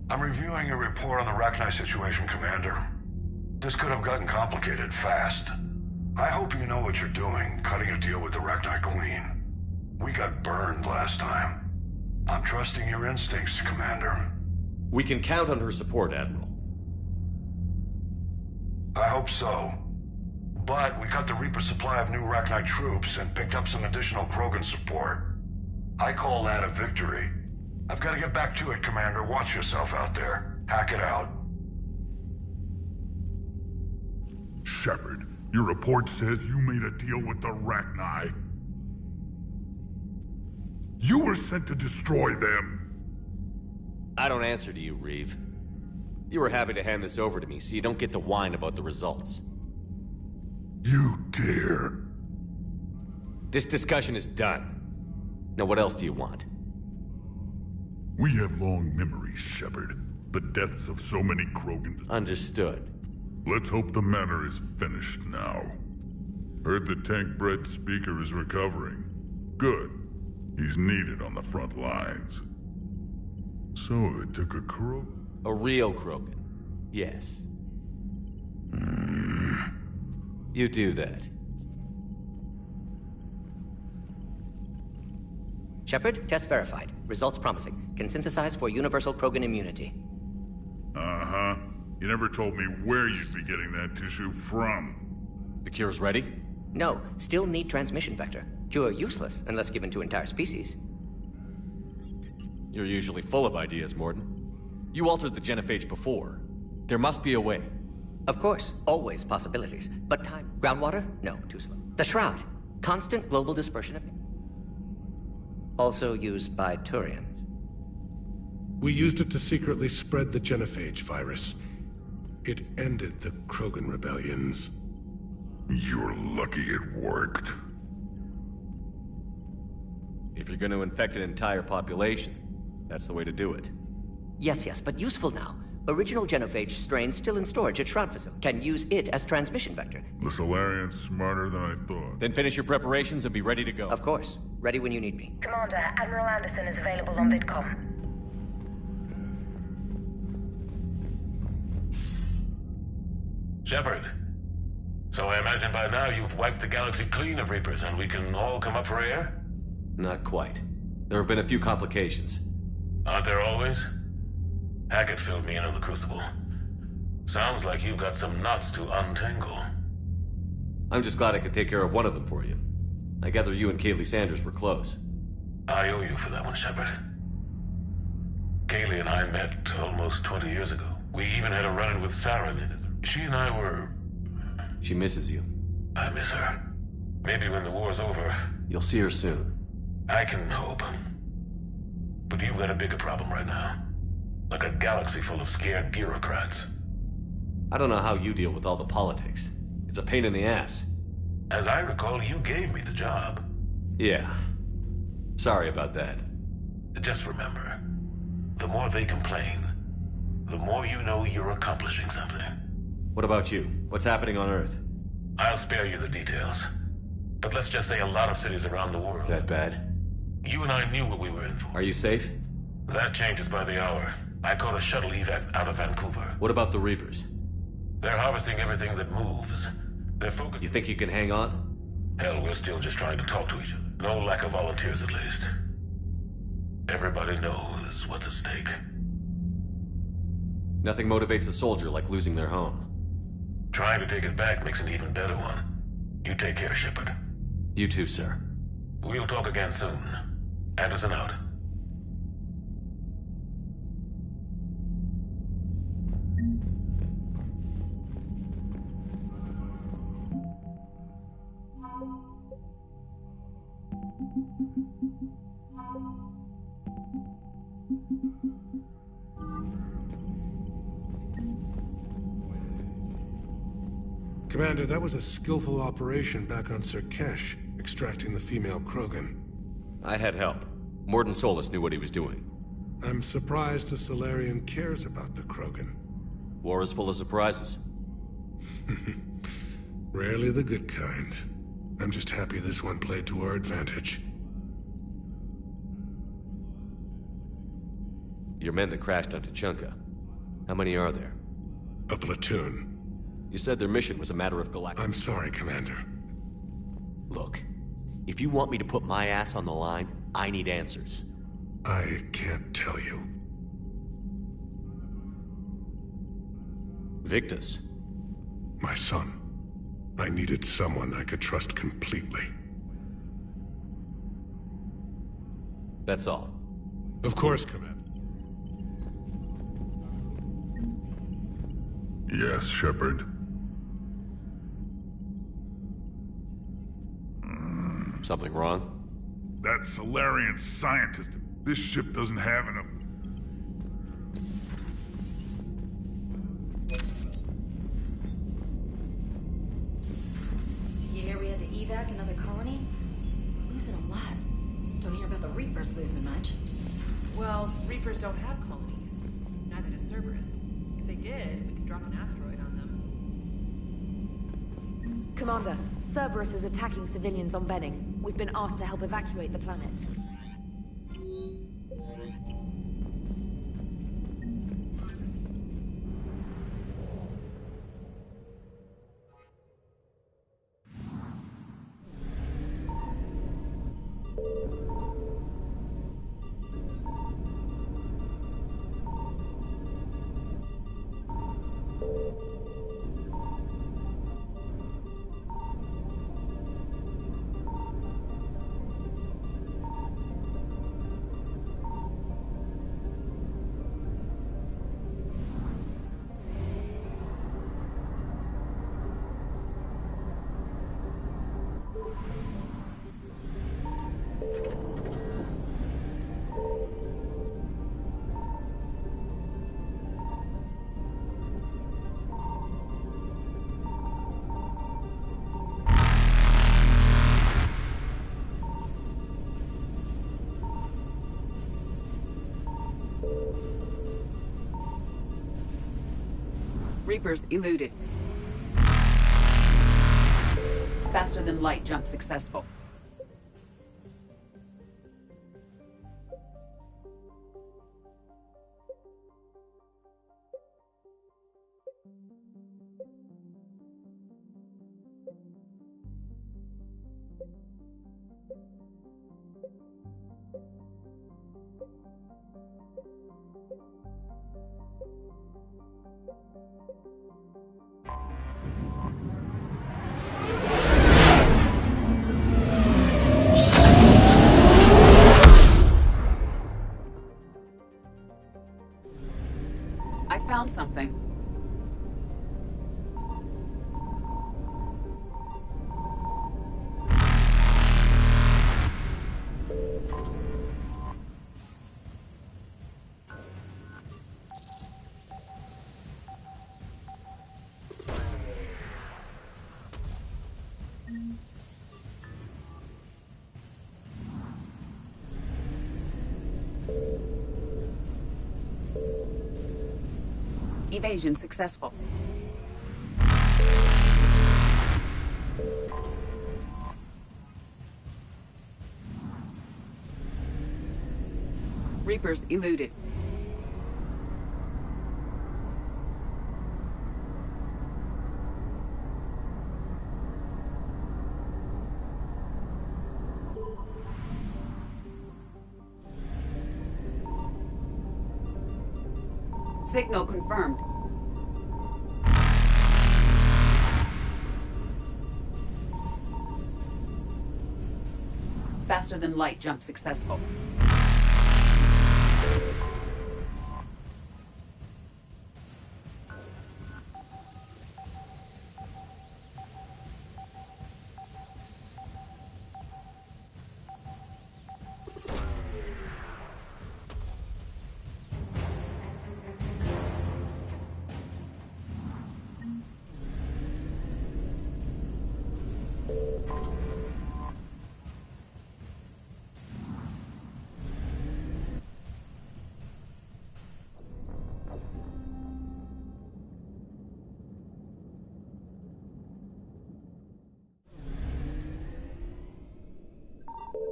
I'm reviewing your report on the Rachni situation, Commander. This could have gotten complicated fast. I hope you know what you're doing, cutting a deal with the Rachni Queen. We got burned last time. I'm trusting your instincts, Commander. We can count on her support, Admiral. I hope so. But we cut the Reaper supply of new Rachni troops and picked up some additional Krogan support. I call that a victory. I've got to get back to it, Commander. Watch yourself out there. Hack it out. Shepard, your report says you made a deal with the Rachni. You were sent to destroy them. I don't answer to you, Reeve. You were happy to hand this over to me, so you don't get to whine about the results. You dare? This discussion is done. Now what else do you want? We have long memories, Shepard. The deaths of so many Krogans. Understood. Let's hope the matter is finished now. Heard the tank-bred speaker is recovering. Good. He's needed on the front lines. So it took a Krogan? A real Krogan. Yes. You do that. Shepard, test verified. Results promising. Can synthesize for universal Krogan immunity. Uh-huh. You never told me where you'd be getting that tissue from. The cure's ready? No, still need transmission vector. Cure useless unless given to entire species. You're usually full of ideas, Mordin. You altered the genophage before. There must be a way. Of course, always possibilities. But time. Groundwater? No, too slow. The Shroud. Constant global dispersion of... Also used by Turians. We used it to secretly spread the genophage virus. It ended the Krogan rebellions. You're lucky it worked. If you're going to infect an entire population, that's the way to do it. Yes, but useful now. Original genophage strain still in storage at Shroud facility. Can use it as transmission vector. The Solarian's smarter than I thought. Then finish your preparations and be ready to go. Of course. Ready when you need me. Commander, Admiral Anderson is available on VidCom. Shepard. So I imagine by now you've wiped the galaxy clean of Reapers and we can all come up for air? Not quite. There have been a few complications. Aren't there always? Hackett filled me in on the Crucible. Sounds like you've got some knots to untangle. I'm just glad I could take care of one of them for you. I gather you and Kaylee Sanders were close. I owe you for that one, Shepard. Kaylee and I met almost 20 years ago. We even had a run-in with Saren in it. She and I were... She misses you. I miss her. Maybe when the war's over... You'll see her soon. I can hope. But you've got a bigger problem right now. Like a galaxy full of scared bureaucrats. I don't know how you deal with all the politics. It's a pain in the ass. As I recall, you gave me the job. Yeah. Sorry about that. Just remember, the more they complain, the more you know you're accomplishing something. What about you? What's happening on Earth? I'll spare you the details. But let's just say a lot of cities around the world. That bad? You and I knew what we were in for. Are you safe? That changes by the hour. I caught a shuttle evac out of Vancouver. What about the Reapers? They're harvesting everything that moves. They're focused... You think you can hang on? Hell, we're still just trying to talk to each other. No lack of volunteers, at least. Everybody knows what's at stake. Nothing motivates a soldier like losing their home. Trying to take it back makes an even better one. You take care, Shepard. You too, sir. We'll talk again soon. Anderson out. Commander, that was a skillful operation back on Surkesh, extracting the female Krogan. I had help. Mordin Solus knew what he was doing. I'm surprised a Solarian cares about the Krogan. War is full of surprises. Rarely the good kind. I'm just happy this one played to our advantage. Your men that crashed on Tuchanka. How many are there? A platoon. You said their mission was a matter of galactic... I'm sorry, Commander. Look, if you want me to put my ass on the line, I need answers. I can't tell you. Victus. My son. I needed someone I could trust completely. That's all. Of course, Commander. Yes, Shepard. Something wrong? That Solarian scientist. This ship doesn't have enough. You hear we had to evac another colony? Losing a lot. Don't hear about the Reapers losing much. Well, Reapers don't have colonies. Neither does Cerberus. If they did, we could drop an asteroid on them. Commander, Cerberus is attacking civilians on Benning. We've been asked to help evacuate the planet. Reapers eluded. Faster than light jump successful. I found something. Evasion successful. Reapers eluded. Signal confirmed. Faster than light jump successful.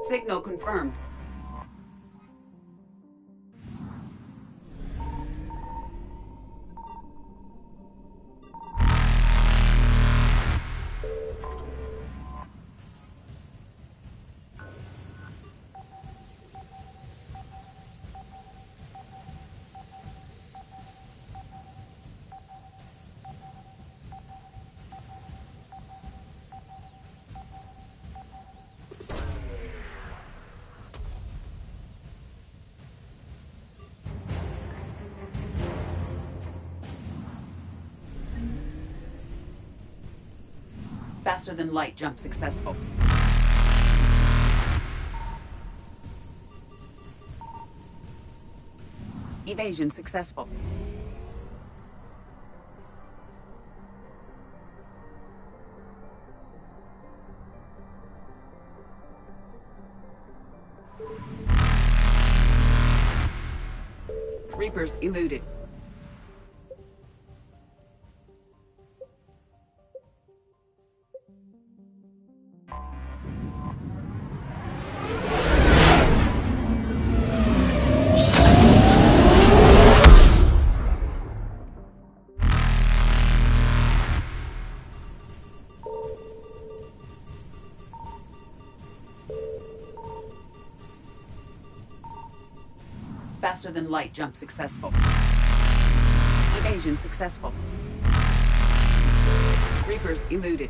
Signal confirmed. Faster than light jump successful. Evasion successful. Reapers eluded. Faster than light jump successful. Evasion successful. Reapers eluded.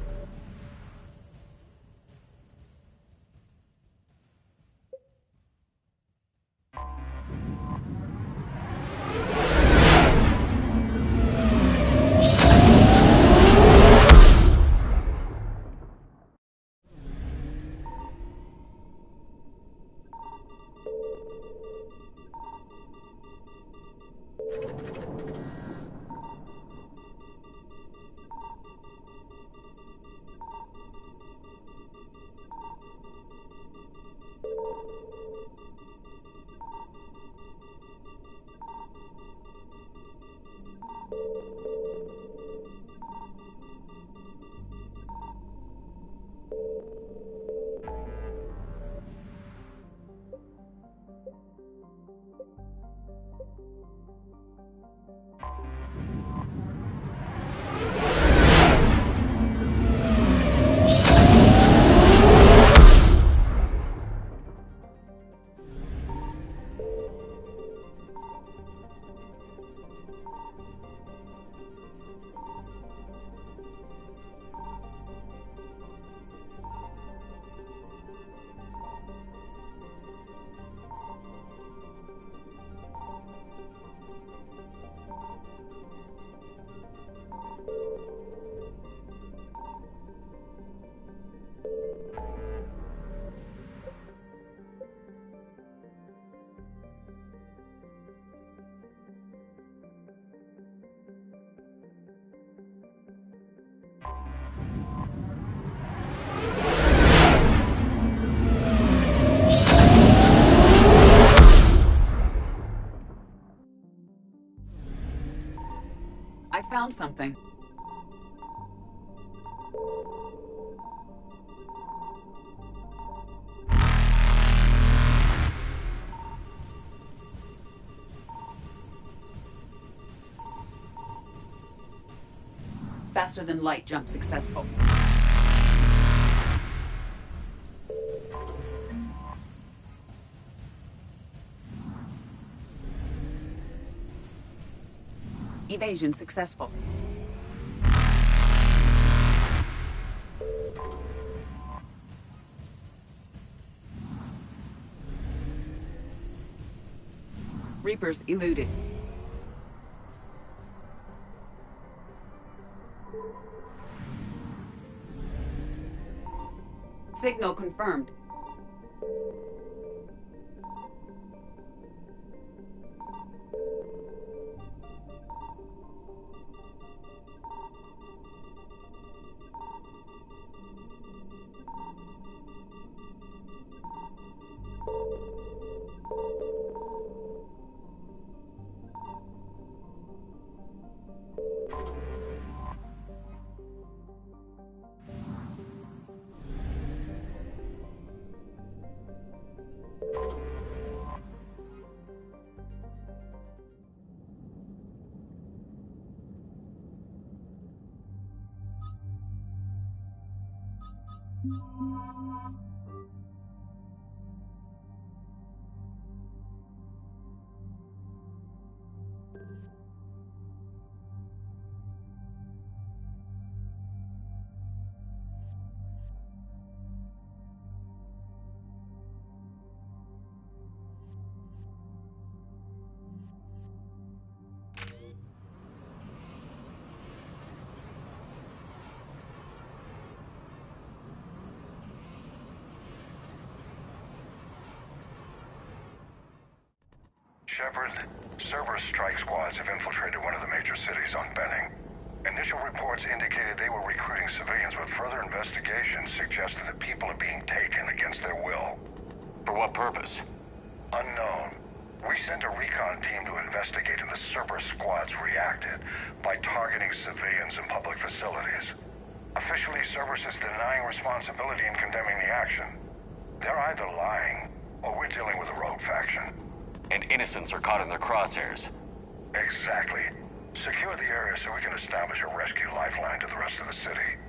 I found something. Faster than light jump successful. Evasion successful. Reapers eluded. Signal confirmed. Shepard, Cerberus strike squads have infiltrated one of the major cities on Benning. Initial reports indicated they were recruiting civilians, but further investigation suggested that people are being taken against their will. For what purpose? Unknown. We sent a recon team to investigate, and the Cerberus squads reacted by targeting civilians in public facilities. Officially, Cerberus is denying responsibility and condemning the action. They're either lying, or we're dealing with a rogue faction. And innocents are caught in their crosshairs. Exactly. Secure the area so we can establish a rescue lifeline to the rest of the city.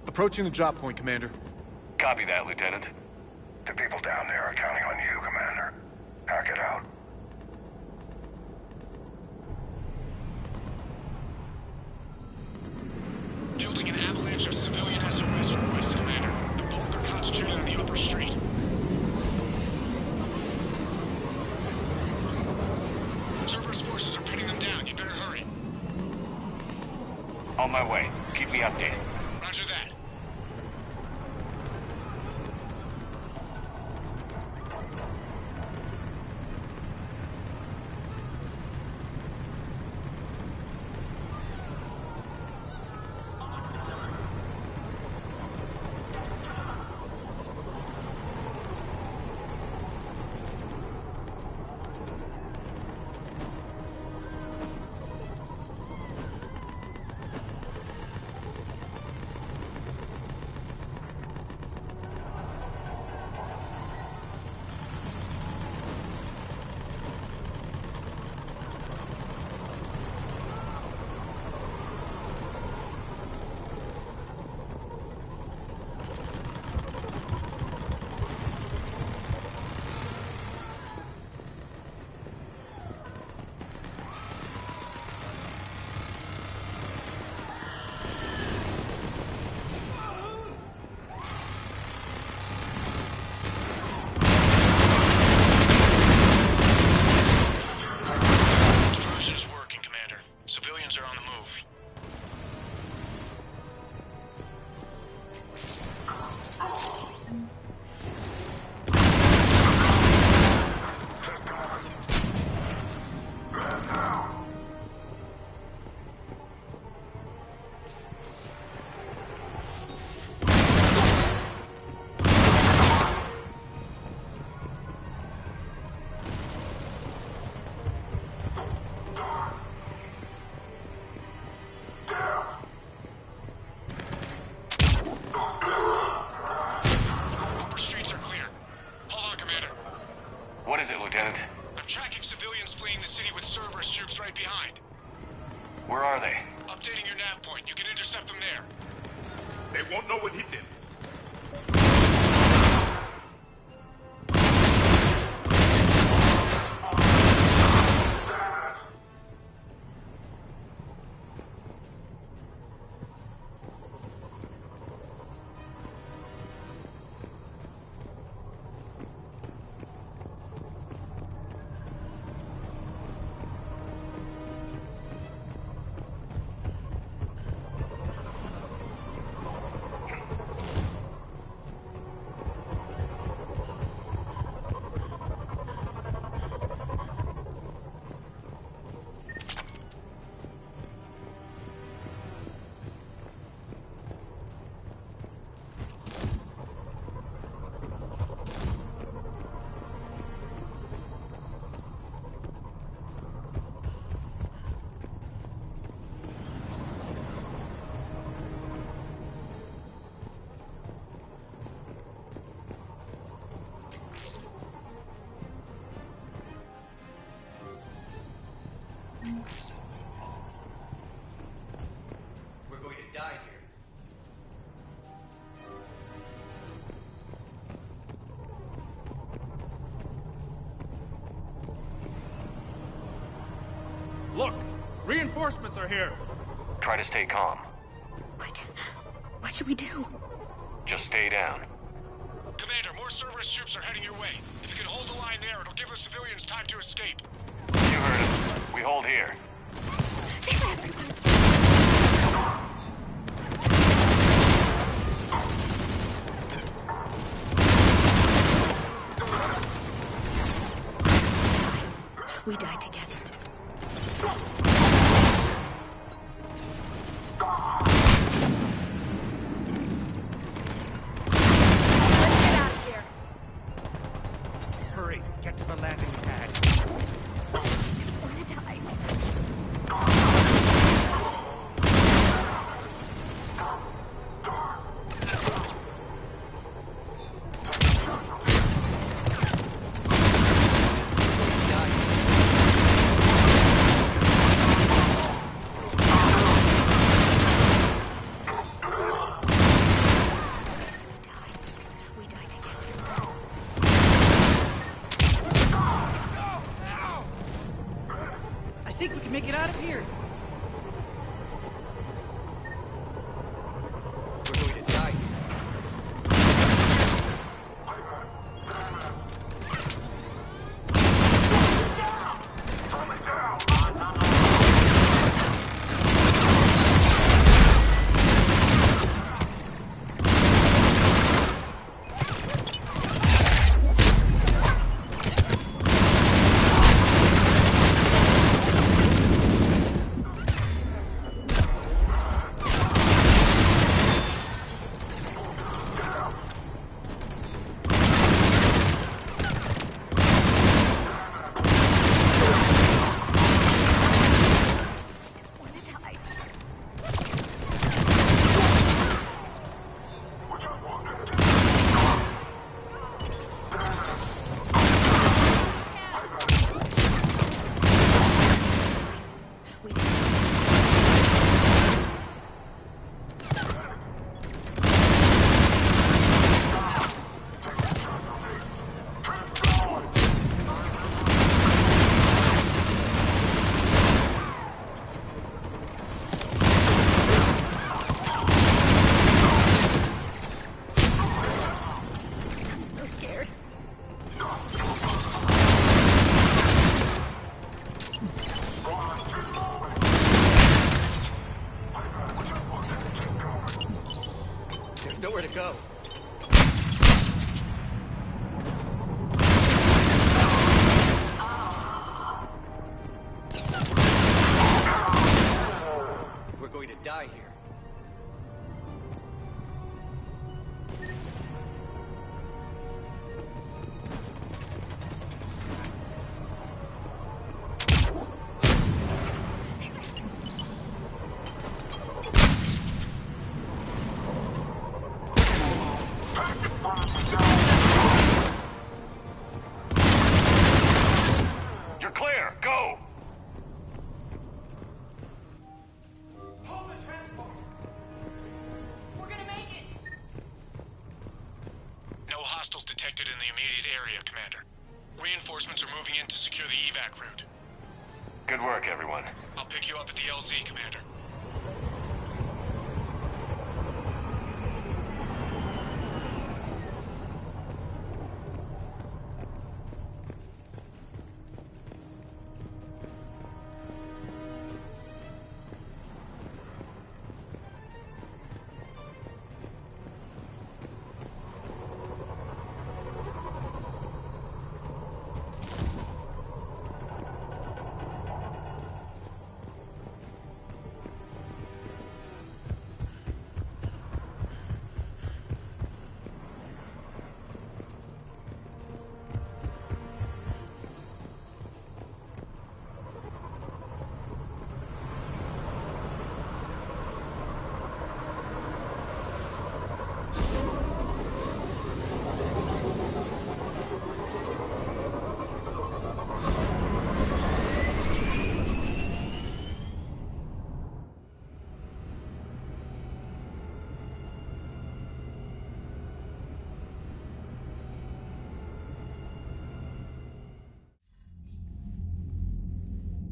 Approaching the drop point, Commander. Copy that, Lieutenant. The people down there are counting on you, Commander. Hack it out. Building an avalanche of civilian SOS requests, Commander. The bulk are concentrated on the upper street. Cerberus forces are pinning them down. You better hurry. On my way. Keep me updated. Roger that. Right behind. Where are they? Updating your nav point. You can intercept them there. They won't know what hit them. We're going to die here. Look! Reinforcements are here! Try to stay calm. What should we do? Just stay down. Commander, more Cerberus troops are heading your way. If you can hold the line there, it'll give the civilians time to escape. You heard him. We hold here. We die together. Let's get out of here. Hurry, get to the landing pad. I wanna die. I think we can make it out of here. We're going to die here. Nowhere to go. We're going to die here. You're clear. Go. We're gonna make it. No hostiles detected in the immediate area, Commander. Reinforcements are moving in to secure the evac route. Good work, everyone. I'll pick you up at the LZ, Commander.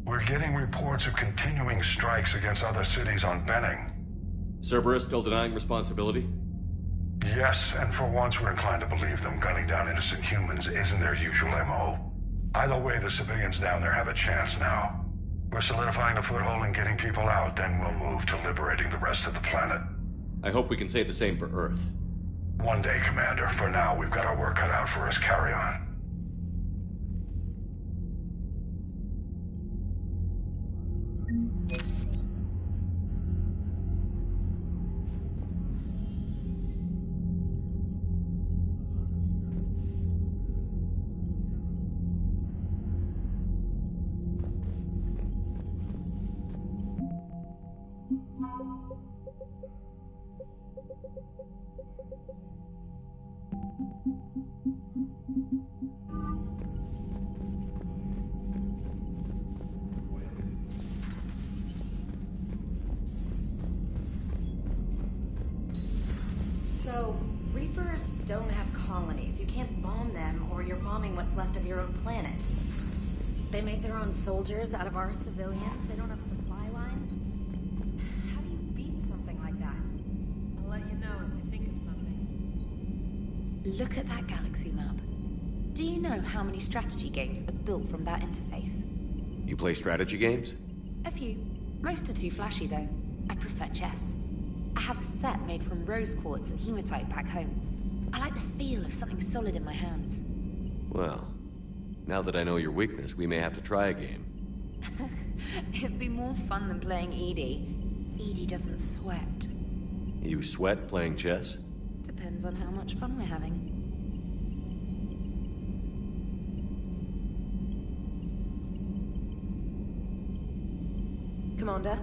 We're getting reports of continuing strikes against other cities on Benning. Cerberus still denying responsibility? Yes, and for once we're inclined to believe them. Gunning down innocent humans isn't their usual MO. Either way, the civilians down there have a chance now. We're solidifying a foothold and getting people out, then we'll move to liberating the rest of the planet. I hope we can say the same for Earth. One day, Commander. For now, we've got our work cut out for us. Carry on. So, Reapers don't have colonies. You can't bomb them, or you're bombing what's left of your own planet. They make their own soldiers out of our civilians. They don't have supply lines. How do you beat something like that? I'll let you know if I think of something. Look at that galaxy map. Do you know how many strategy games are built from that interface? You play strategy games? A few. Most are too flashy, though. I prefer chess. I have a set made from rose quartz and hematite back home. I like the feel of something solid in my hands. Well, now that I know your weakness, we may have to try a game. It'd be more fun than playing Edie. Edie doesn't sweat. You sweat playing chess? Depends on how much fun we're having. Commander?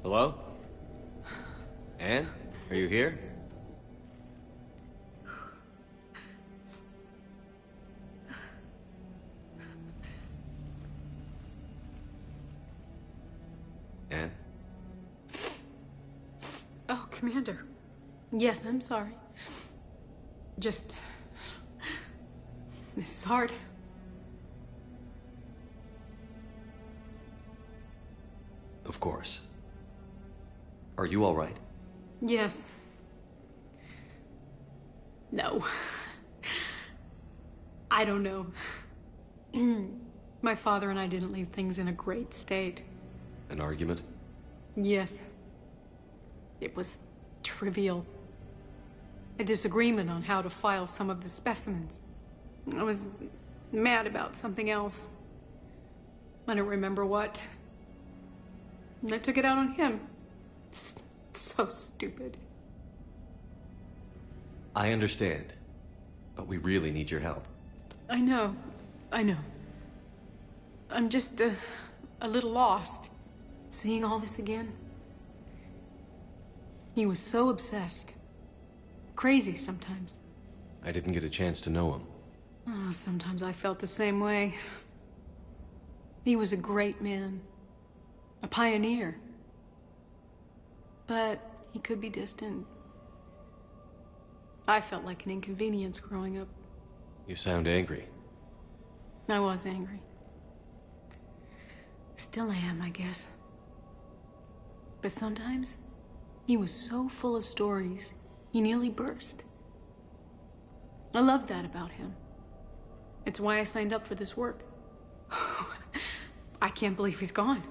Hello? Anne? Are you here? Anne? Oh, Commander. Yes, I'm sorry. Just... this is hard. Of course. Are you all right? Yes. No. I don't know. My father and I didn't leave things in a great state. An argument? Yes. It was trivial. A disagreement on how to file some of the specimens. I was mad about something else. I don't remember what. And I took it out on him. So stupid. I understand, but we really need your help. I know. I'm just a little lost, seeing all this again. He was so obsessed. Crazy sometimes. I didn't get a chance to know him. Oh, sometimes I felt the same way. He was a great man. A pioneer. But he could be distant. I felt like an inconvenience growing up. You sound angry. I was angry. Still am, I guess. But sometimes, he was so full of stories, he nearly burst. I loved that about him. It's why I signed up for this work. I can't believe he's gone.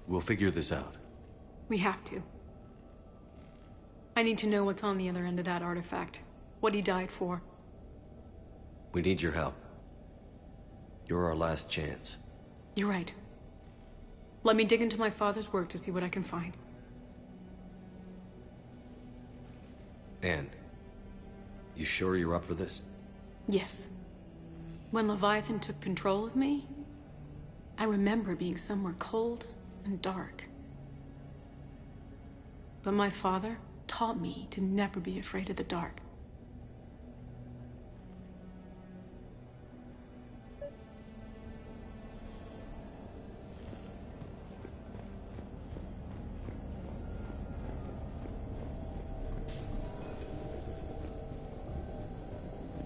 We'll figure this out. We have to. I need to know what's on the other end of that artifact. What he died for. We need your help. You're our last chance. You're right. Let me dig into my father's work to see what I can find. Anne, you sure you're up for this? Yes. When Leviathan took control of me, I remember being somewhere cold and dark. But my father taught me to never be afraid of the dark.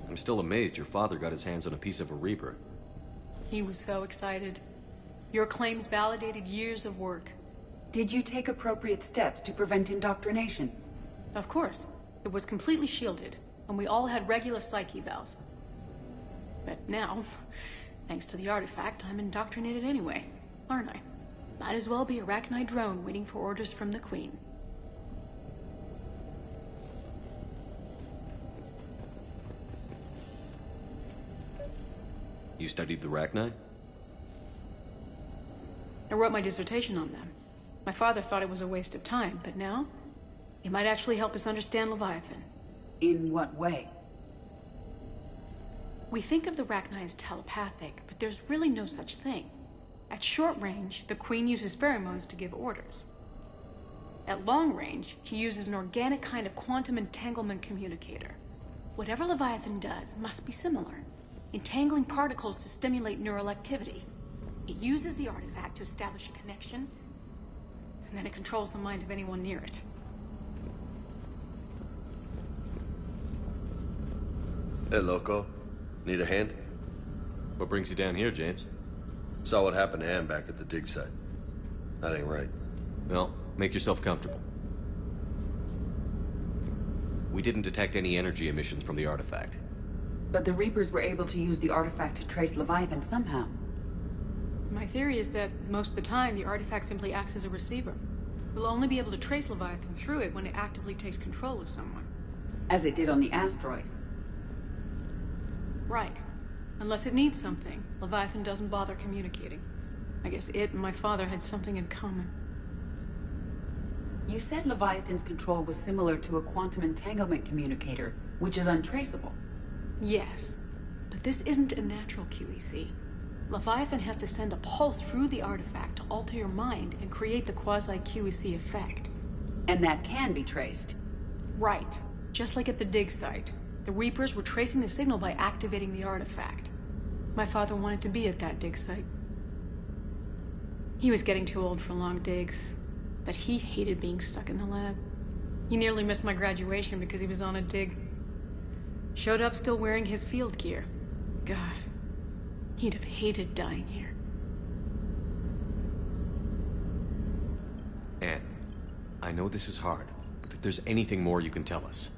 I'm still amazed your father got his hands on a piece of a Reaper. He was so excited. Your claims validated years of work. Did you take appropriate steps to prevent indoctrination? Of course. It was completely shielded, and we all had regular psych evals. But now, thanks to the artifact, I'm indoctrinated anyway, aren't I? Might as well be a Arachnite drone waiting for orders from the Queen. You studied the Arachnite? I wrote my dissertation on them. My father thought it was a waste of time, but now, it might actually help us understand Leviathan. In what way? We think of the Arachnite as telepathic, but there's really no such thing. At short range, the Queen uses pheromones to give orders. At long range, she uses an organic kind of quantum entanglement communicator. Whatever Leviathan does must be similar, entangling particles to stimulate neural activity. It uses the artifact to establish a connection, and then it controls the mind of anyone near it. Hey, Loco. Need a hand? What brings you down here, James? Saw what happened to Anne back at the dig site. That ain't right. Well, make yourself comfortable. We didn't detect any energy emissions from the artifact. But the Reapers were able to use the artifact to trace Leviathan somehow. My theory is that most of the time, the artifact simply acts as a receiver. We'll only be able to trace Leviathan through it when it actively takes control of someone. As it did on the asteroid. Right. Unless it needs something, Leviathan doesn't bother communicating. I guess it and my father had something in common. You said Leviathan's control was similar to a quantum entanglement communicator, which is untraceable. Yes, but this isn't a natural QEC. Leviathan has to send a pulse through the artifact to alter your mind and create the quasi-QEC effect. And that can be traced. Right. Just like at the dig site. The Reapers were tracing the signal by activating the artifact. My father wanted to be at that dig site. He was getting too old for long digs, but he hated being stuck in the lab. He nearly missed my graduation because he was on a dig. Showed up still wearing his field gear. God, he'd have hated dying here. Anne, I know this is hard, but if there's anything more you can tell us.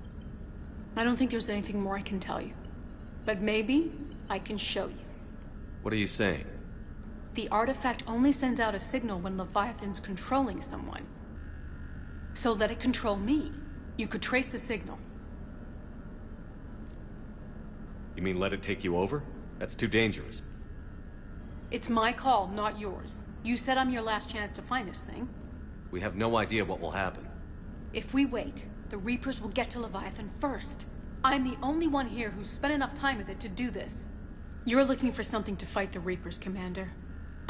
I don't think there's anything more I can tell you. But maybe I can show you. What are you saying? The artifact only sends out a signal when Leviathan's controlling someone. So let it control me. You could trace the signal. You mean let it take you over? That's too dangerous. It's my call, not yours. You said I'm your last chance to find this thing. We have no idea what will happen. If we wait, the Reapers will get to Leviathan first. I'm the only one here who's spent enough time with it to do this. You're looking for something to fight the Reapers, Commander.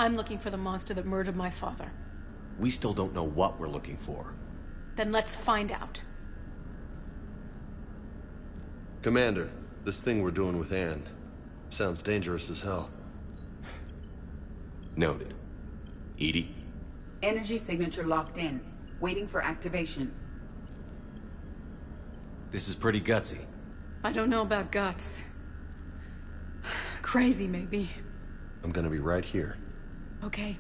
I'm looking for the monster that murdered my father. We still don't know what we're looking for. Then let's find out. Commander, this thing we're doing with Anne sounds dangerous as hell. Noted. EDI? Energy signature locked in. Waiting for activation. This is pretty gutsy. I don't know about guts. Crazy, maybe. I'm gonna be right here. Okay.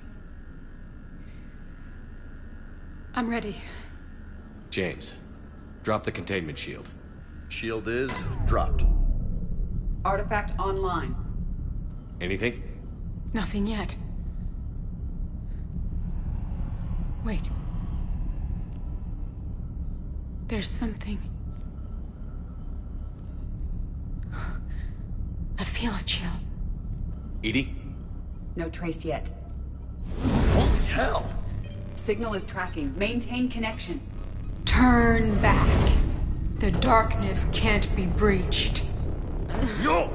I'm ready. James, drop the containment shield. Shield is dropped. Artifact online. Anything? Nothing yet. Wait. There's something. I feel a chill. EDI? No trace yet. Holy hell! Signal is tracking. Maintain connection. Turn back. The darkness can't be breached. Yo!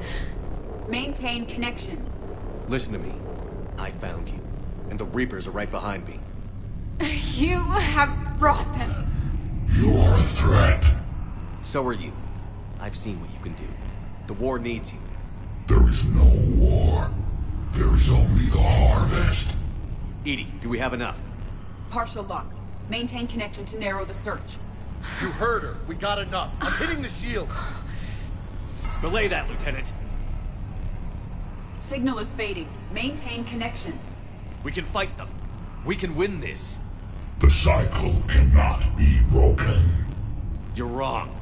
Maintain connection. Listen to me. I found you, and the Reapers are right behind me. You have brought them. You are a threat. So are you. I've seen what you can do. The war needs you. There is no war. There is only the harvest. EDI, do we have enough? Partial lock. Maintain connection to narrow the search. You heard her. We got enough. I'm hitting the shield. Belay that, Lieutenant. Signal is fading. Maintain connection. We can fight them. We can win this. The cycle cannot be broken. You're wrong.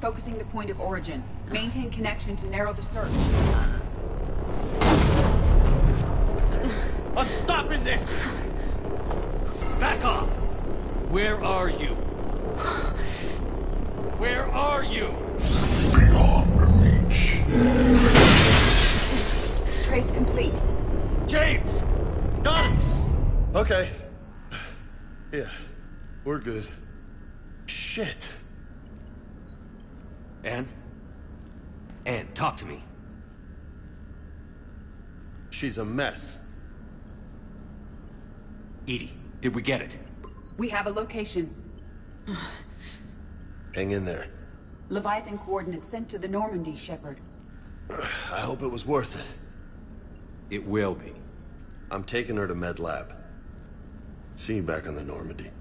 Focusing the point of origin. Maintain connection to narrow the search. I'm stopping this! Back off! Where are you? Where are you? Beyond reach. Trace complete. James! Got it! Okay. Yeah, we're good. Shit. Anne? Anne, talk to me. She's a mess. EDI, did we get it? We have a location. Hang in there. Leviathan coordinates sent to the Normandy, Shepard. I hope it was worth it. It will be. I'm taking her to Med Lab. See you back on the Normandy.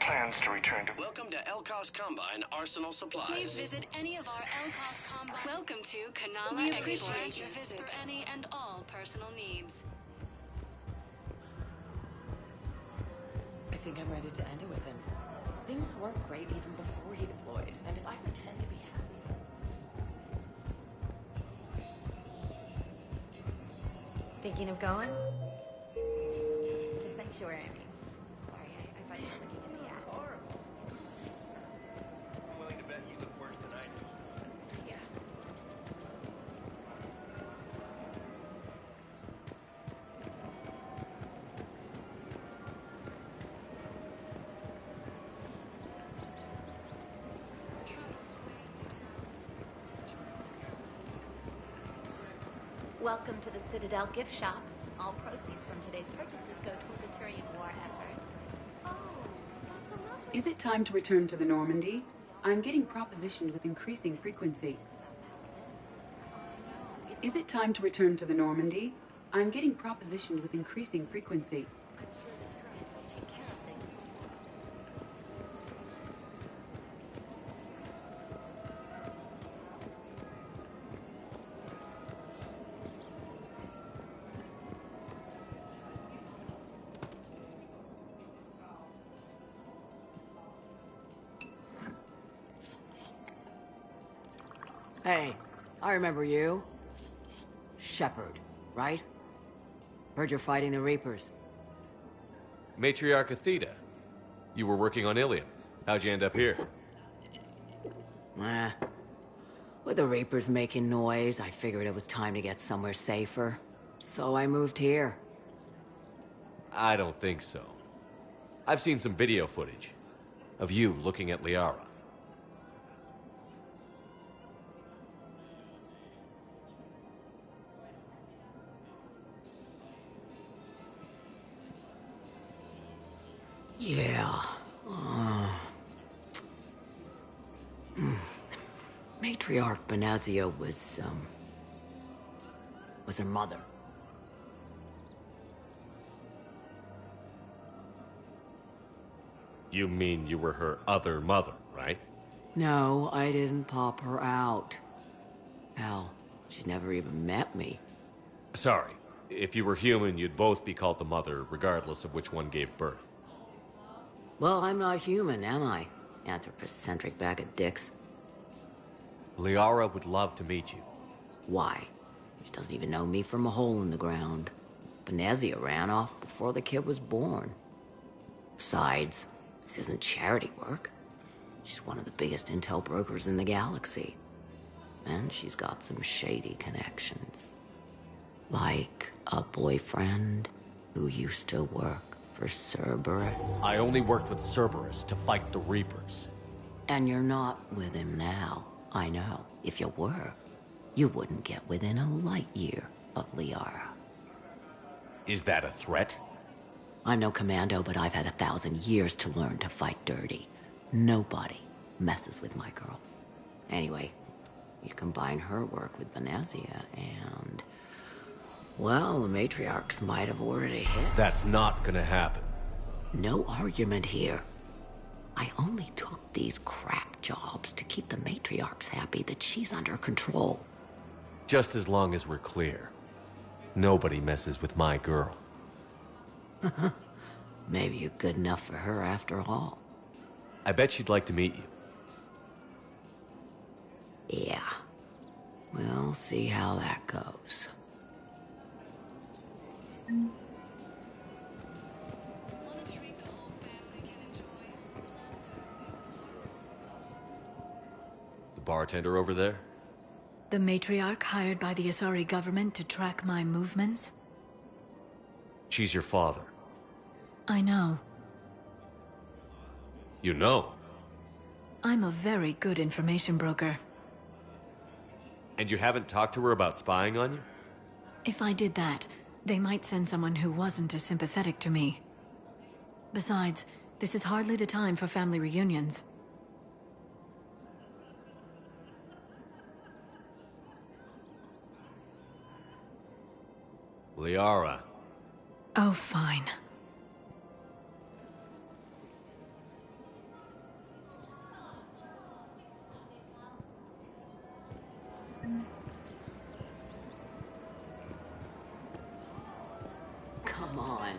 plans to return to... Welcome to Elkos Combine Arsenal Supplies. Please visit any of our Elkos Combine. Welcome to Kanala We Express appreciate your visit. for any and all personal needs. I think I'm ready to end it with him. Things weren't great even before he deployed, and if I pretend to be happy... Thinking of going? To Sanctuary, I mean. Sorry, I thought you were looking at the app. Horrible. I'm willing to bet you look worse than I do. Yeah. Welcome to the Citadel gift shop. All proceeds from today's purchases go toward the Turian war effort. Oh, that's a lovely... Is it time to return to the Normandy? I'm getting propositioned with increasing frequency. Is it time to return to the Normandy? I'm getting propositioned with increasing frequency. Hey, I remember you. Shepard, right? Heard you're fighting the Reapers. Matriarch Athena. You were working on Ilium. How'd you end up here? With the Reapers making noise, I figured it was time to get somewhere safer. So I moved here. I don't think so. I've seen some video footage of you looking at Liara. Yeah. Matriarch Benazia was her mother. You mean you were her other mother, right? No, I didn't pop her out. Hell, she's never even met me. Sorry. If you were human, you'd both be called the mother, regardless of which one gave birth. Well, I'm not human, am I? Anthropocentric bag of dicks. Liara would love to meet you. Why? She doesn't even know me from a hole in the ground. Benazia ran off before the kid was born. Besides, this isn't charity work. She's one of the biggest intel brokers in the galaxy. And she's got some shady connections. Like a boyfriend who used to work for Cerberus. I only worked with Cerberus to fight the Reapers. And you're not with him now. I know. If you were, you wouldn't get within a light year of Liara. Is that a threat? I'm no commando, but I've had 1,000 years to learn to fight dirty. Nobody messes with my girl. Anyway, you combine her work with Benazia and... well, the matriarchs might have ordered a hit. That's not gonna happen. No argument here. I only took these crap jobs to keep the matriarchs happy that she's under control. Just as long as we're clear. Nobody messes with my girl. Maybe you're good enough for her after all. I bet she'd like to meet you. Yeah. We'll see how that goes. The bartender over there? The matriarch hired by the Asari government to track my movements? She's your father. I know. You know? I'm a very good information broker. And you haven't talked to her about spying on you? If I did that, they might send someone who wasn't as sympathetic to me. Besides, this is hardly the time for family reunions. Liara. Oh, fine. Come on.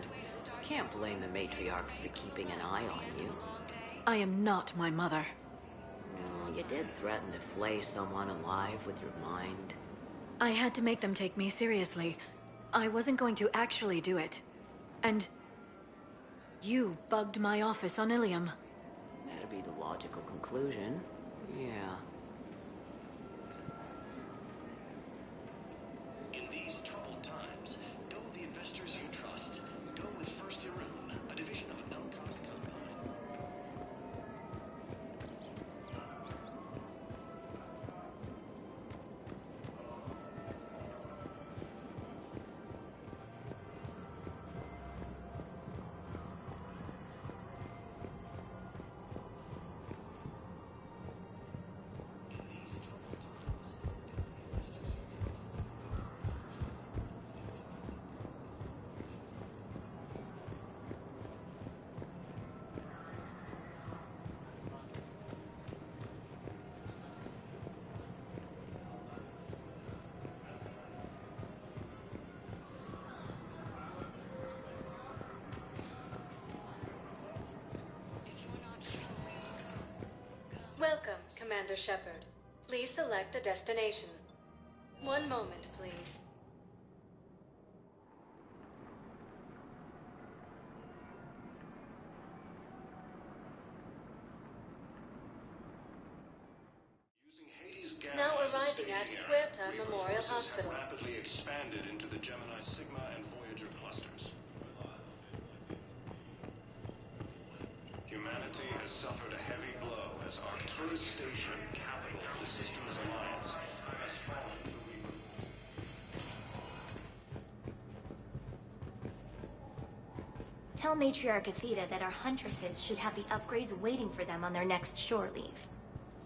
Can't blame the matriarchs for keeping an eye on you. I am not my mother. Well, you did threaten to flay someone alive with your mind. I had to make them take me seriously. I wasn't going to actually do it. And you bugged my office on Ilium. That'd be the logical conclusion. Yeah. In these troubled times, go with the investors you trust. Go with First Irun, a division of Elkos Combine. Welcome, Commander Shepard. Please select a destination. One moment, please. Now arriving at Huerta Memorial Hospital. Rapidly expanded into the Gemini Sigma and Voyager clusters. Humanity has suffered a heavy blow as Arcturus Station, capital of the Systems Alliance, has fallen to Reaper. Tell Matriarch Athena that our huntresses should have the upgrades waiting for them on their next shore leave.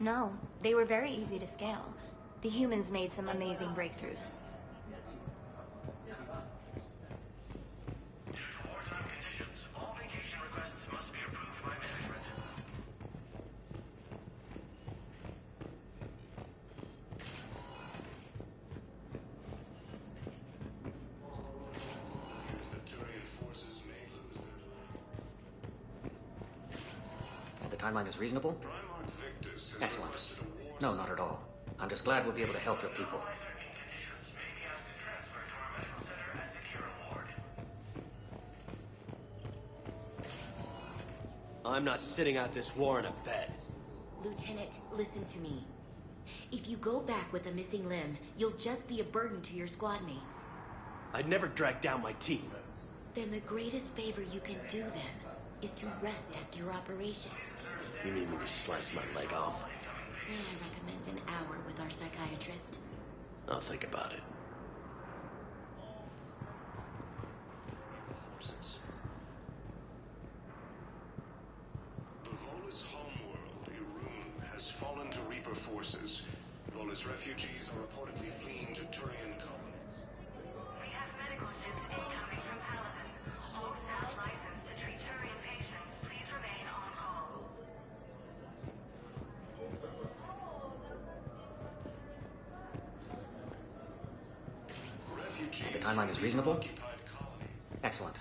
No, they were very easy to scale. The humans made some amazing breakthroughs. The timeline is reasonable? Excellent. No, not at all. I'm just glad we'll be able to help your people. I'm not sitting out this war in a bed. Lieutenant, listen to me. If you go back with a missing limb, you'll just be a burden to your squad mates. I'd never drag down my team. Then the greatest favor you can do them is to rest after your operation. You need me to slice my leg off? May I recommend an hour with our psychiatrist? I'll think about it. The Volus homeworld, Irun, has fallen to Reaper forces. Volus refugees are reportedly fleeing to Turian colonies. We have medical ships incoming from Paladin. All staff licensed to treat Turian patients, please remain on call. The timeline is reasonable? Excellent.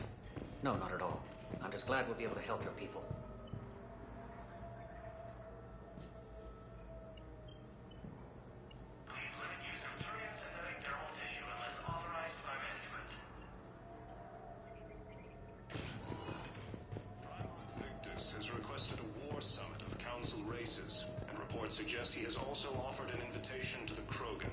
No, not at all. I'm just glad we'll be able to help your people. Victus has requested a war summit of Council races, and reports suggest he has also offered an invitation to the Krogan.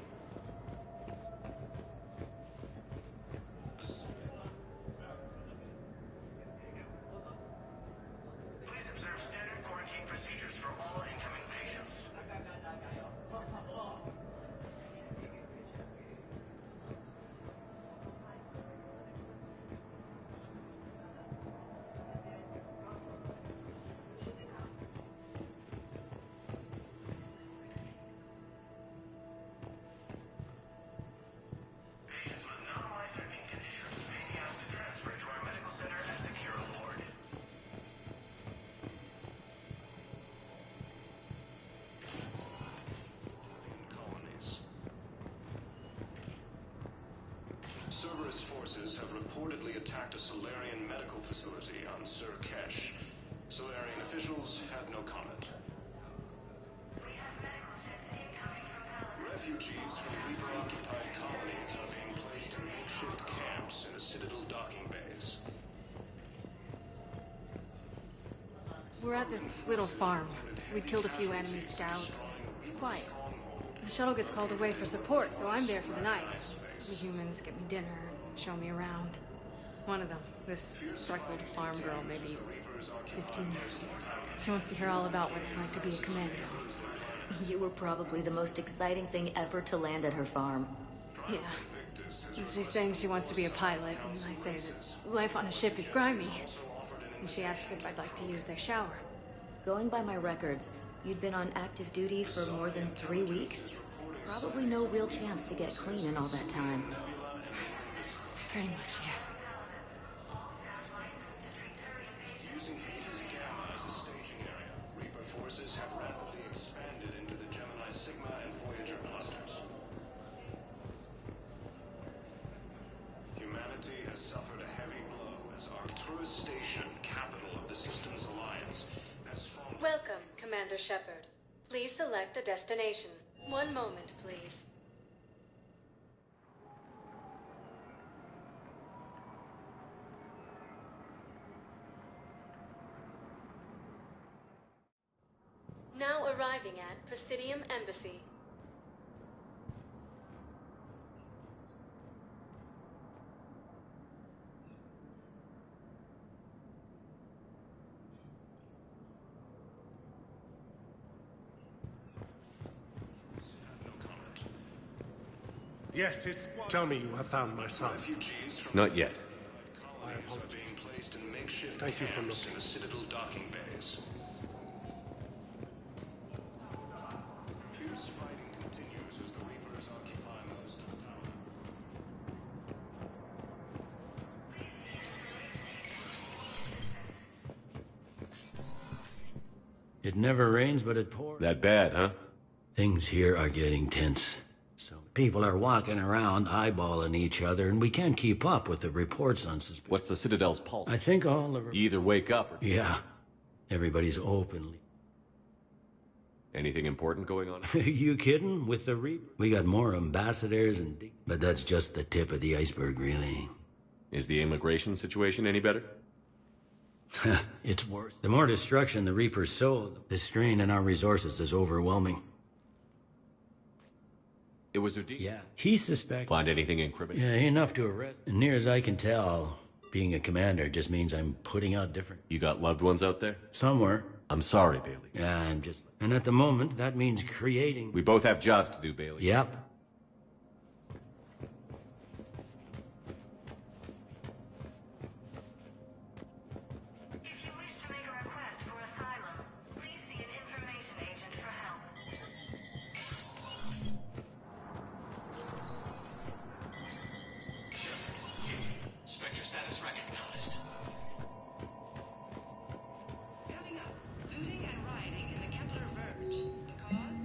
attacked a Solarian medical facility on Sur Kesh. Solarian officials have no comment. Refugees from Reaper-occupied colonies are being placed in makeshift camps in the Citadel docking bays. We're at this little farm. We killed a few enemy scouts. It's quiet. The shuttle gets called away for support, so I'm there for the night. The humans get me dinner, show me around. One of them, this freckled farm girl, maybe 15. She wants to hear all about what it's like to be a commando. You were probably the most exciting thing ever to land at her farm. Yeah. She's saying she wants to be a pilot, and I say that life on a ship is grimy. And she asks if I'd like to use their shower. Going by my records, you'd been on active duty for more than 3 weeks. Probably no real chance to get clean in all that time. Pretty much, yeah. Using Hades Gamma as a staging area, Reaper forces have rapidly expanded into the Gemini Sigma and Voyager clusters. Humanity has suffered a heavy blow as Arcturus Station, capital of the Systems Alliance, has fallen. Welcome, Commander Shepard. Please select a destination. One moment, please. Now arriving at Presidium Embassy. Yes, tell me you have found my son. Not yet. I apologize. Being placed in makeshift Thank you for camps looking. in the Citadel docking bays. Fierce fighting continues as the Reapers occupy most of the power. It never rains, but it pours. That bad, huh? Things here are getting tense. So people are walking around eyeballing each other, and we can't keep up with the reports on suspicion. What's the Citadel's pulse? I think all the... You either wake up or... Yeah. Everybody's openly... Anything important going on? You kidding? With the Reaper? We got more ambassadors and... But that's just the tip of the iceberg, really. Is the immigration situation any better? It's worse. The more destruction the Reapers sow, the strain on our resources is overwhelming. It was Udine? Yeah. He suspects... Find anything incriminating? Yeah, enough to arrest. And near as I can tell, being a commander just means I'm putting out different... You got loved ones out there? Somewhere. I'm sorry, Bailey. Yeah, I'm just... And at the moment, that means creating... We both have jobs to do, Bailey. Yep. Spectre status recognized. Coming up, looting and rioting in the Kepler Verge. The cause?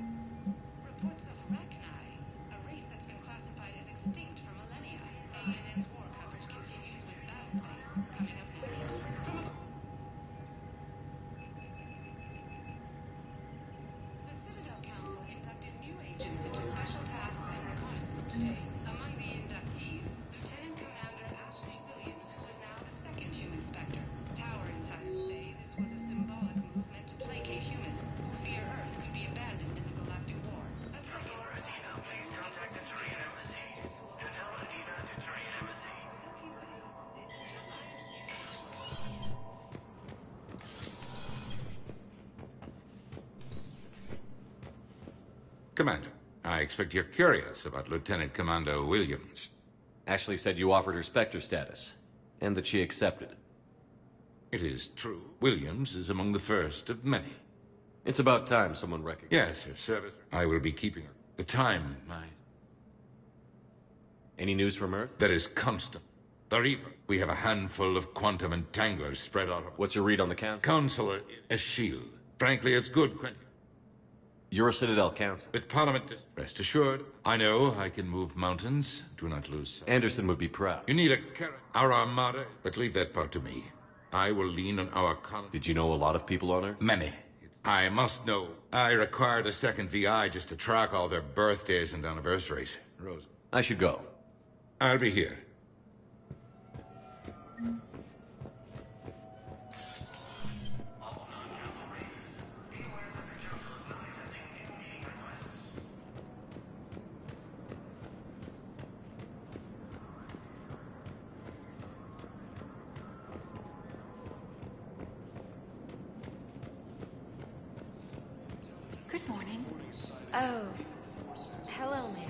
Reports of Rachni, a race that's been classified as extinct for millennia. ANN's war coverage continues with Battlespace. Coming up next. The Citadel Council inducted new agents into special tasks and reconnaissance today. Among the inductees, Lieutenant Commander Ashley Williams, who is now the second human Spectre. Tower insiders say this was a symbolic move meant to placate humans who fear Earth could be abandoned in the galactic war. A second Commander, I expect you're curious about Lieutenant Commander Williams. Ashley said you offered her Spectre status, and that she accepted. It is true. Williams is among the first of many. It's about time someone recognized. Yes, her service. I will be keeping her. The time, Any news from Earth? That is constant. The Reaper. We have a handful of quantum entanglers spread out. What's your read on the Council? Council, a shield. Frankly, it's good, Quentin. You're a Citadel counsel. With Parliament, rest assured, I know I can move mountains. Do not lose sight. Anderson would be proud. You need our armada, but leave that part to me. I will lean on our colony. Did you know a lot of people on Earth? Many. I must know. I required a second VI just to track all their birthdays and anniversaries. Rose. I should go. I'll be here. Good morning. Oh, hello, ma'am.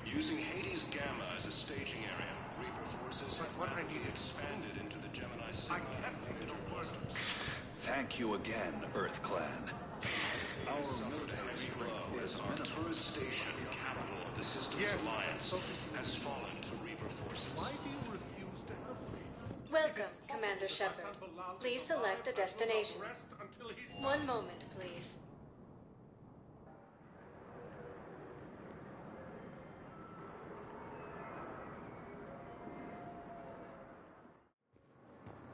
Using Hades Gamma as a staging area, Reaper forces have rapidly expanded into the Gemini Sigma and Voyager clusters. Thank you again, Earth Clan. Our heavy blow as Arcturus Station, capital of the Systems Alliance, has fallen to Reaper forces. Why do you refuse to help me? Welcome, Commander Shepard. Please select a destination. 1 moment, please.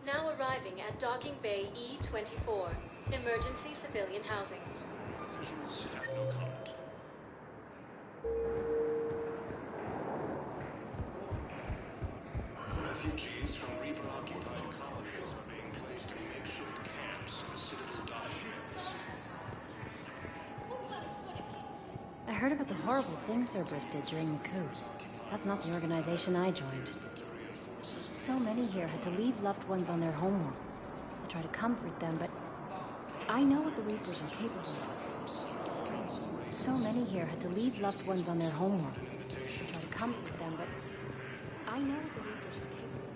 Now arriving at Docking Bay E-24, emergency civilian housing. Officials have no comment. Refugees from Reaper-occupied colonies are being placed in makeshift camps in the Citadel docking bays. I heard about the horrible things Cerberus did during the coup. That's not the organization I joined. So many here had to leave loved ones on their homeworlds. I try to comfort them, but I know what the Reapers are capable of. So many here had to leave loved ones on their homeworlds. I try to comfort them, but I know what the Reapers are capable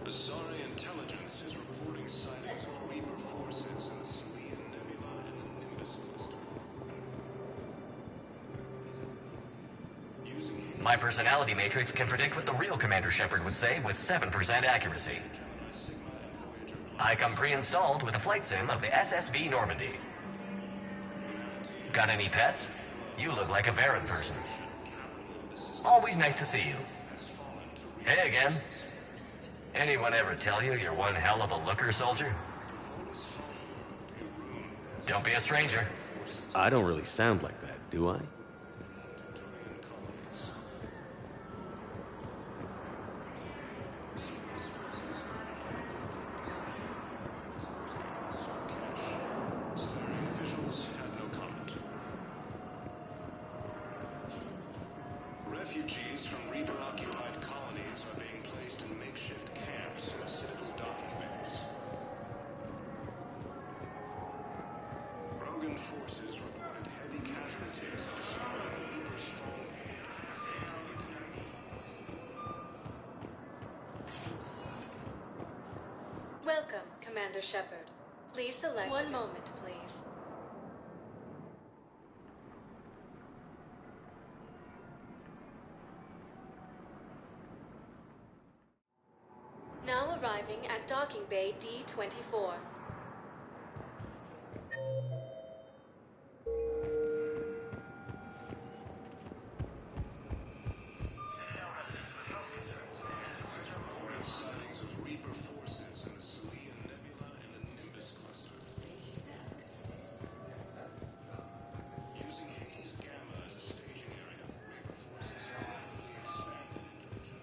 of. Asari intelligence is reporting sightings of Reaper forces in the Selian Nebula and the Nimbus cluster. My personality matrix can predict what the real Commander Shepard would say with 7% accuracy. I come pre-installed with a flight sim of the SSV Normandy. Got any pets? You look like a Varren person. Always nice to see you. Hey again. Anyone ever tell you you're one hell of a looker, soldier? Don't be a stranger. I don't really sound like that, do I? Officials have no comment. Refugees from Reaper-occupied colonies are being placed in makeshift camps in the Citadel docking bays. Rogan forces reported heavy casualties destroying a Reaper stronghold. Welcome, Commander Shepard. Please select 1 moment, please. Now arriving at Docking Bay D-24. Reported sightings of Reaper forces in the Selian Nebula and the Nimbus cluster. Using Hades Gamma as a staging area, Reaper forces have rapidly expanded into the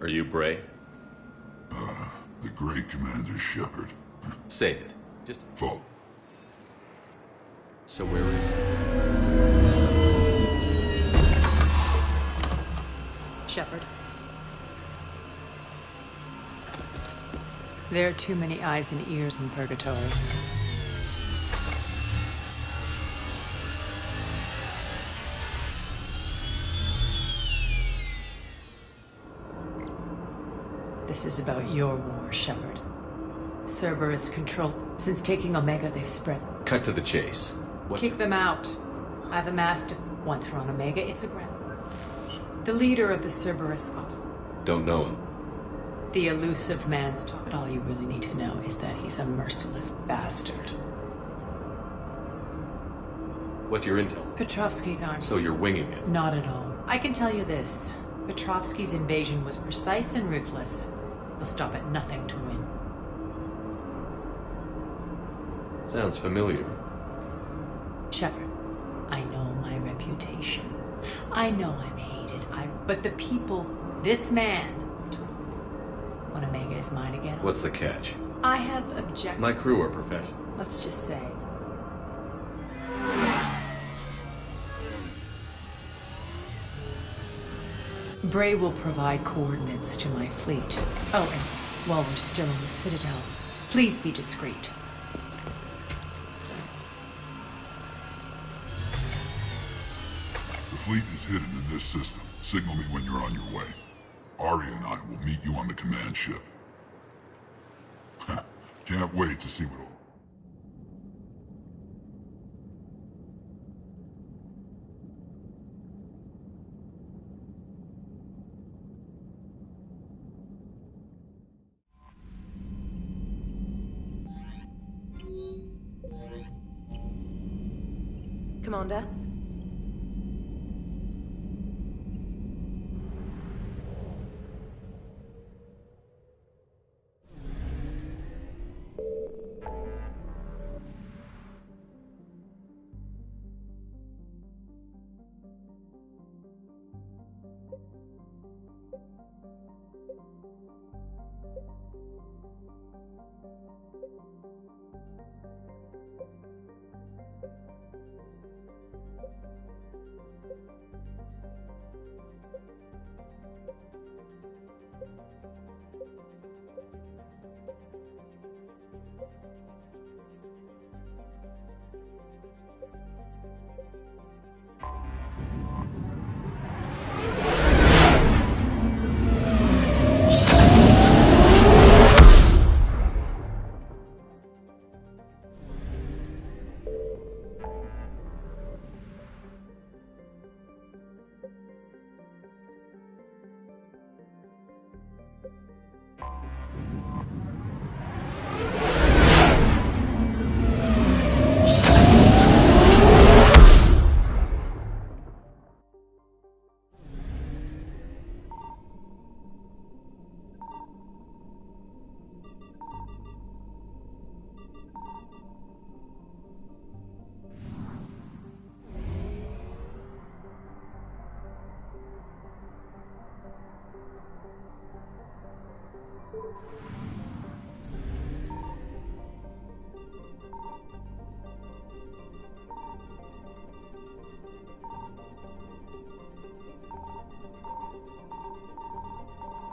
Are you Bray? The great Commander Shepard. Save it. Just... Full. So where are you? Shepard. There are too many eyes and ears in Purgatory. This is about your war, Shepard. Cerberus control. Since taking Omega, they've spread. Cut to the chase. Kick them out. I've amassed. Once we're on Omega, it's a ground. The leader of the Cerberus. Don't know him. The elusive man's talk. But all you really need to know is that he's a merciless bastard. What's your intel? Petrovsky's army. So you're winging it? Not at all. I can tell you this. Petrovsky's invasion was precise and ruthless. He'll stop at nothing to win. Sounds familiar. Shepard, I know my reputation. I know I'm hated. But the people, this man, when Omega is mine again... What's the catch? I have objected... My crew are professional. Let's just say... Bray will provide coordinates to my fleet. Oh, and while we're still in the Citadel, please be discreet. The fleet is hidden in this system. Signal me when you're on your way. Arya and I will meet you on the command ship. Can't wait to see what all... Commander?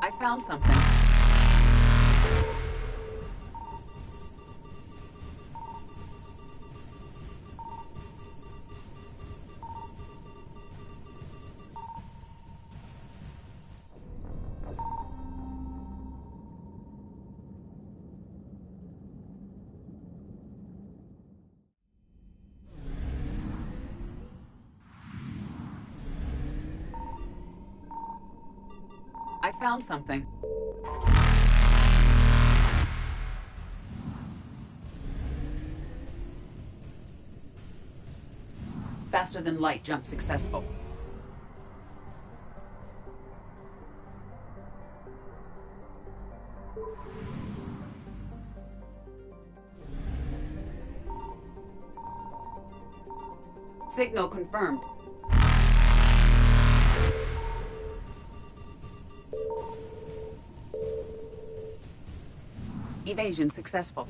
I found something. I found something. Faster than light jump successful. Signal confirmed. Evasion successful.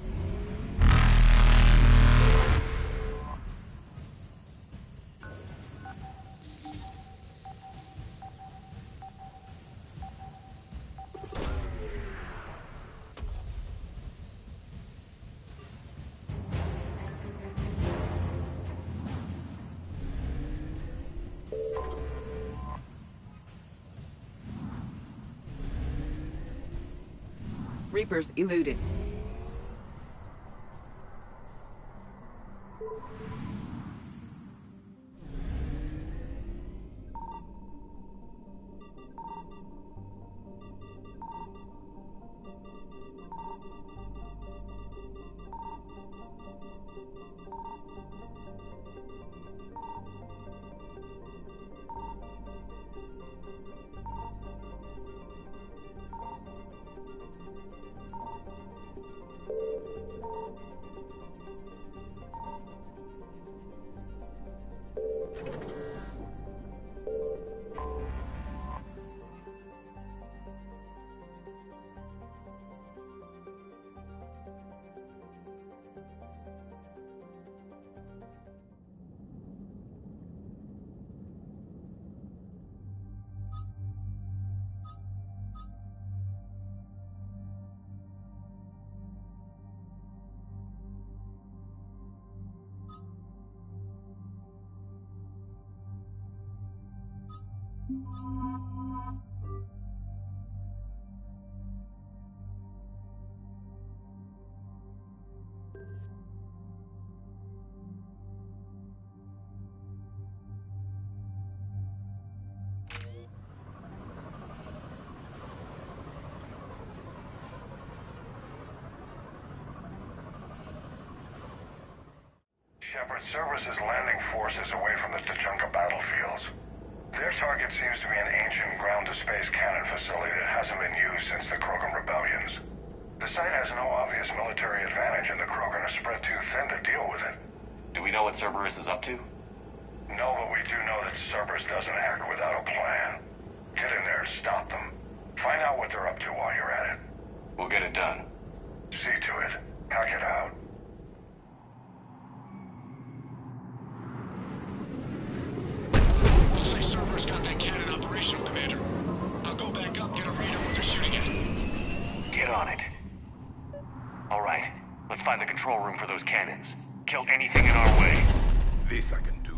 Reapers eluded. Shepard, Cerberus is landing forces away from the Tuchanka battlefields. Their target seems to be an ancient ground-to-space cannon facility that hasn't been used since the Krogan rebellions. The site has no obvious military advantage, and the Krogan are spread too thin to deal with it. Do we know what Cerberus is up to? No, but we do know that Cerberus doesn't act without a plan. Get in there and stop them. Find out what they're up to while you're at it. We'll get it done. See to it. Hack it out. Looks like Cerberus got that cannon operational, Commander. I'll go back up, get a read on what they're shooting at. Get on it. All right, let's find the control room for those cannons. Kill anything in our way. This I can do.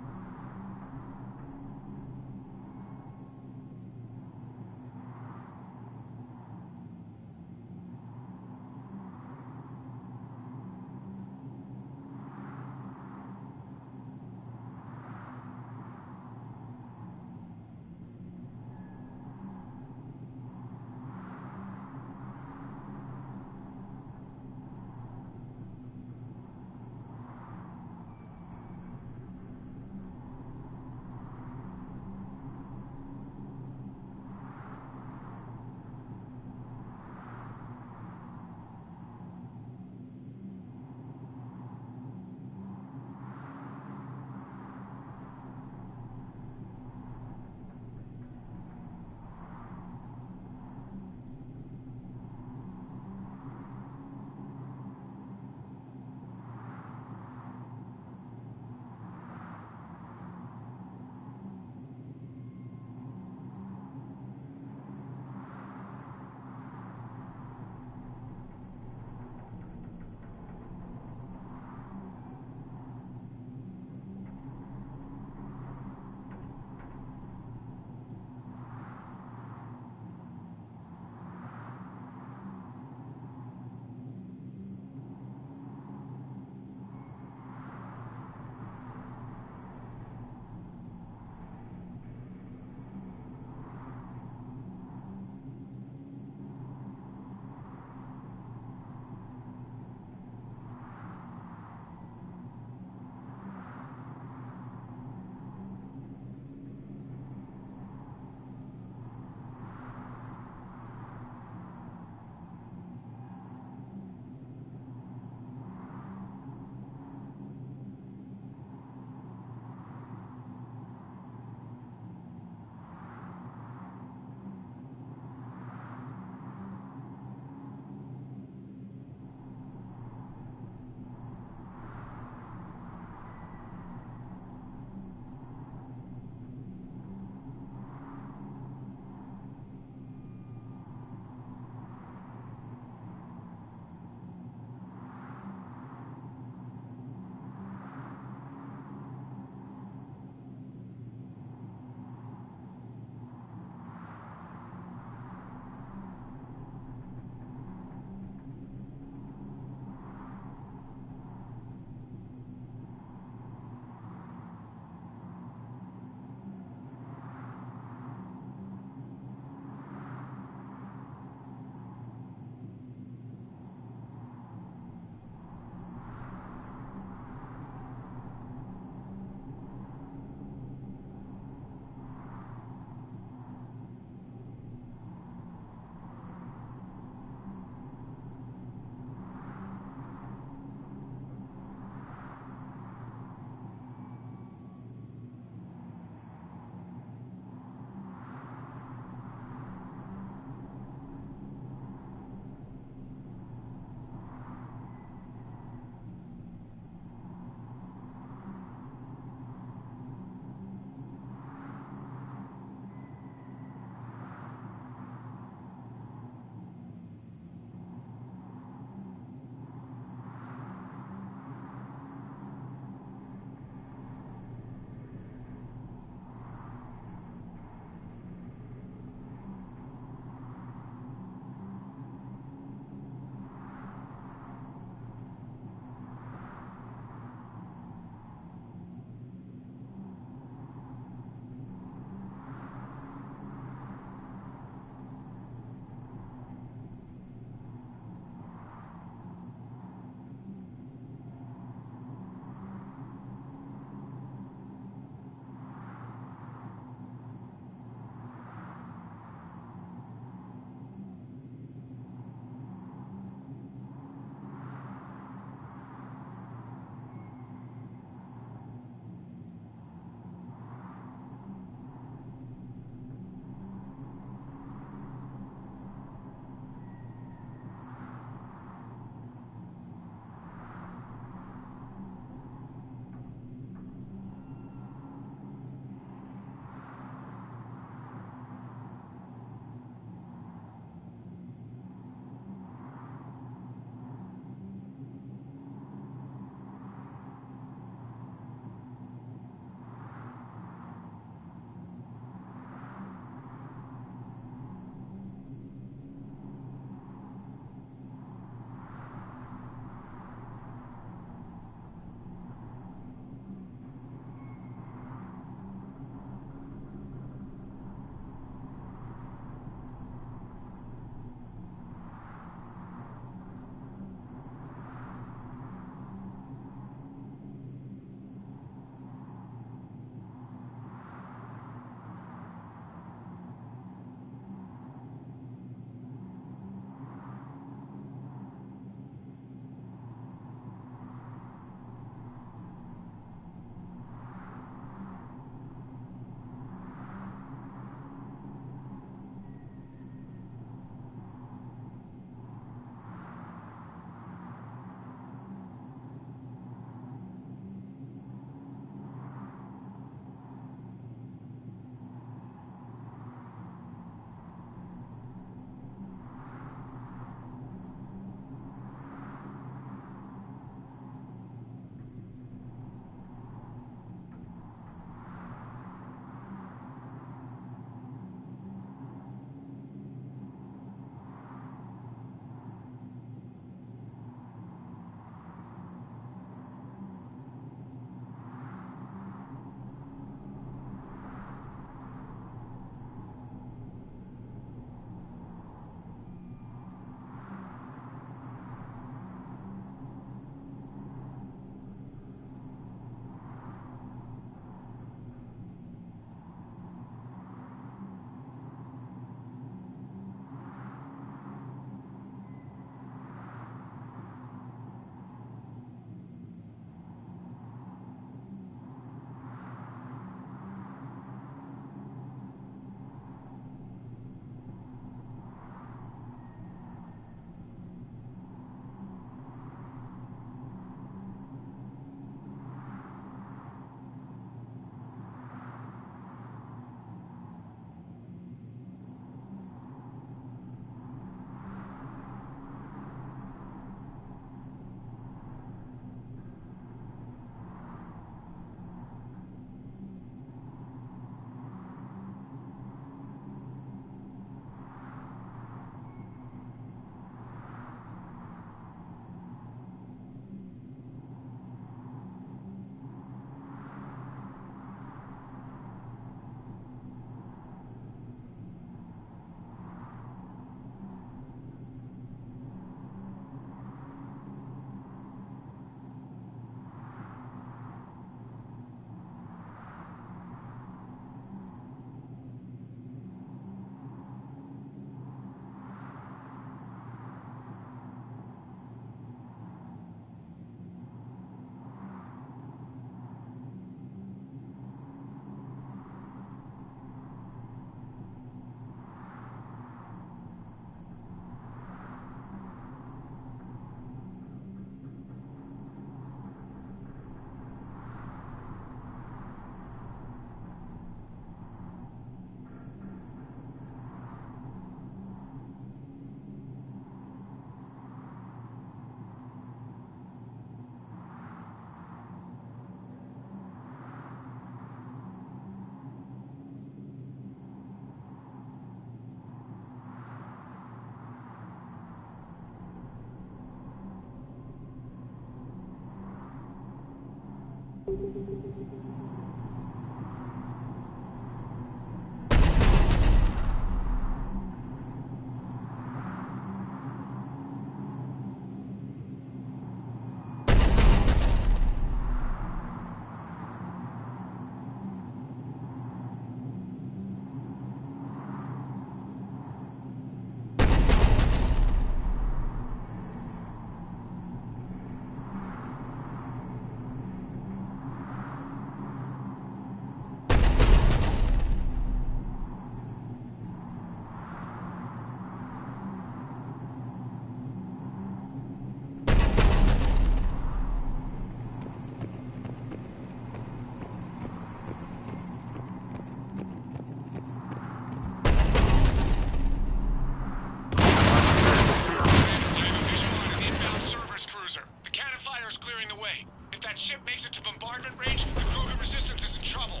Ship makes it to bombardment range, the Krogan resistance is in trouble.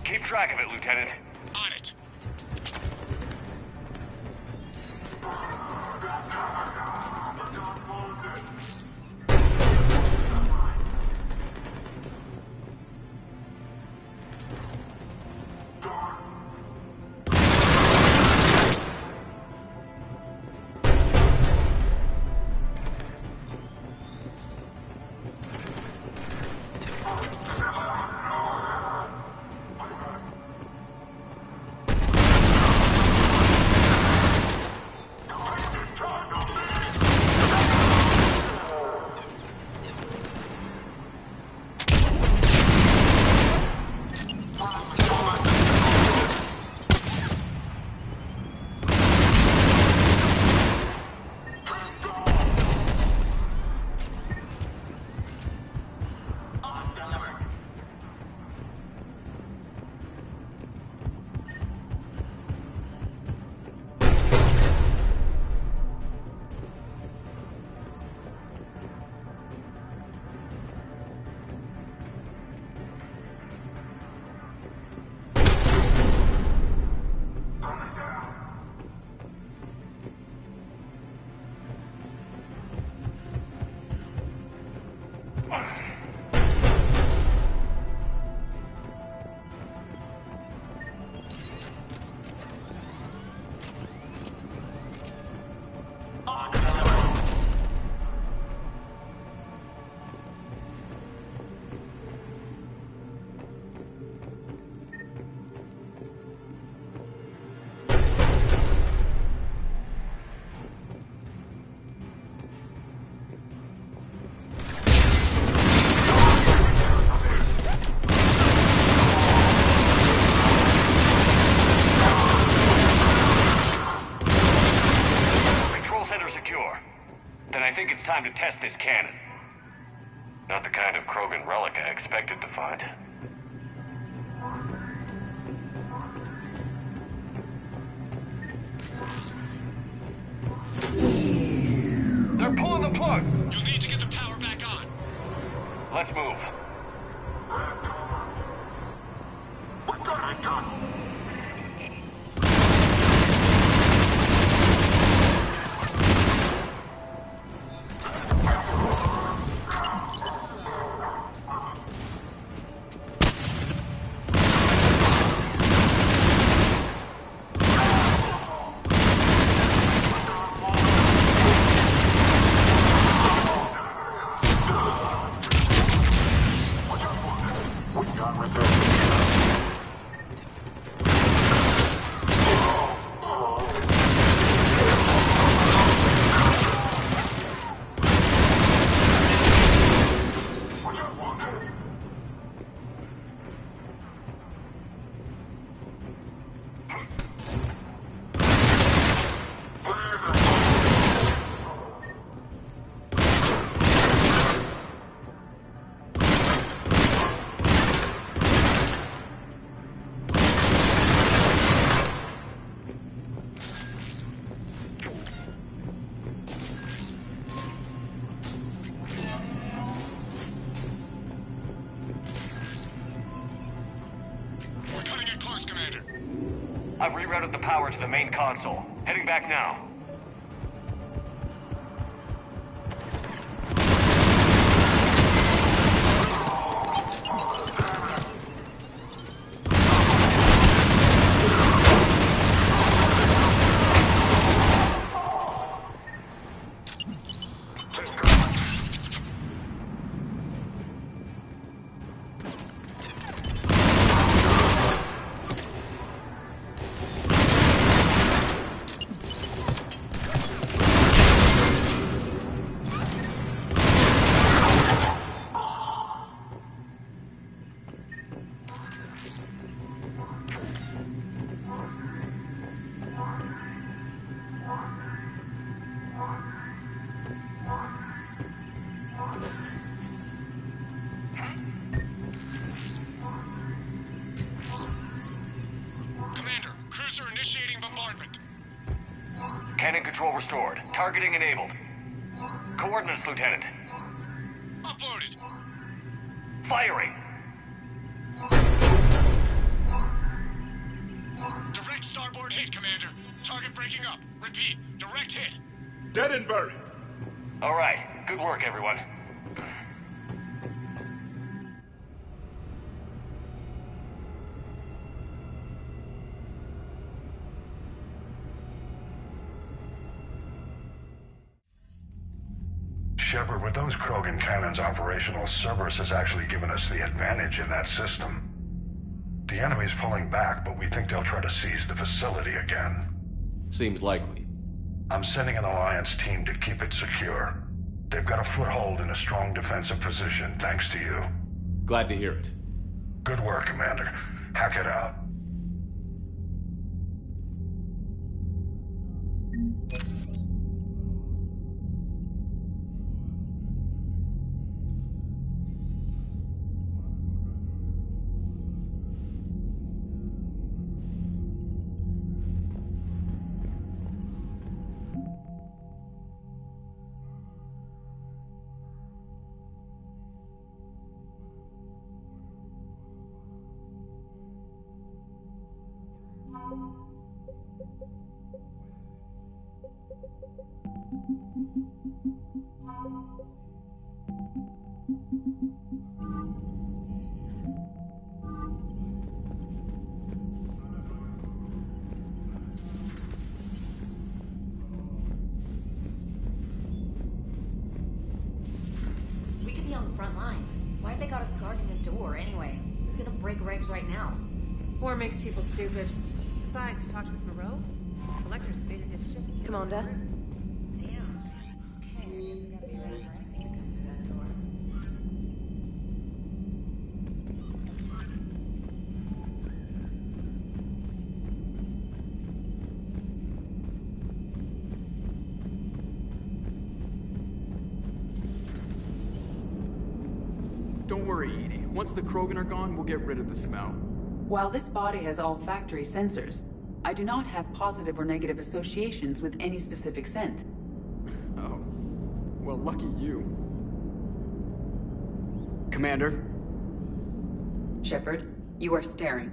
Keep track of it, Lieutenant. On it. Time to test this cannon. Not the kind of Krogan relic I expected to find. They're pulling the plug! You'll need to get the power back on. Let's move. What got I done? I've rerouted the power to the main console. Heading back now. Reapers are initiating bombardment. Cannon control restored. Targeting enabled. Coordinates, Lieutenant. Uploaded. Firing. Direct starboard hit, Commander. Target breaking up. Repeat, direct hit. Dead and buried. All right. Good work, everyone. Shepard, with those Krogan cannons operational, Cerberus has actually given us the advantage in that system. The enemy's pulling back, but we think they'll try to seize the facility again. Seems likely. I'm sending an Alliance team to keep it secure. They've got a foothold in a strong defensive position, thanks to you. Glad to hear it. Good work, Commander. Hack it out. We could be on the front lines. Why have they got us guarding a door anyway? He's gonna break regs right now. War makes people stupid. Besides, you talked with Moreau? Collector's baited his ship. Commander? Damn. Okay, I guess we gotta be ready for anything to come through that door. Don't worry, Edie. Once the Krogan are gone, we'll get rid of the smell. While this body has olfactory sensors, I do not have positive or negative associations with any specific scent. Oh. Well, lucky you. Commander? Shepard, you are staring.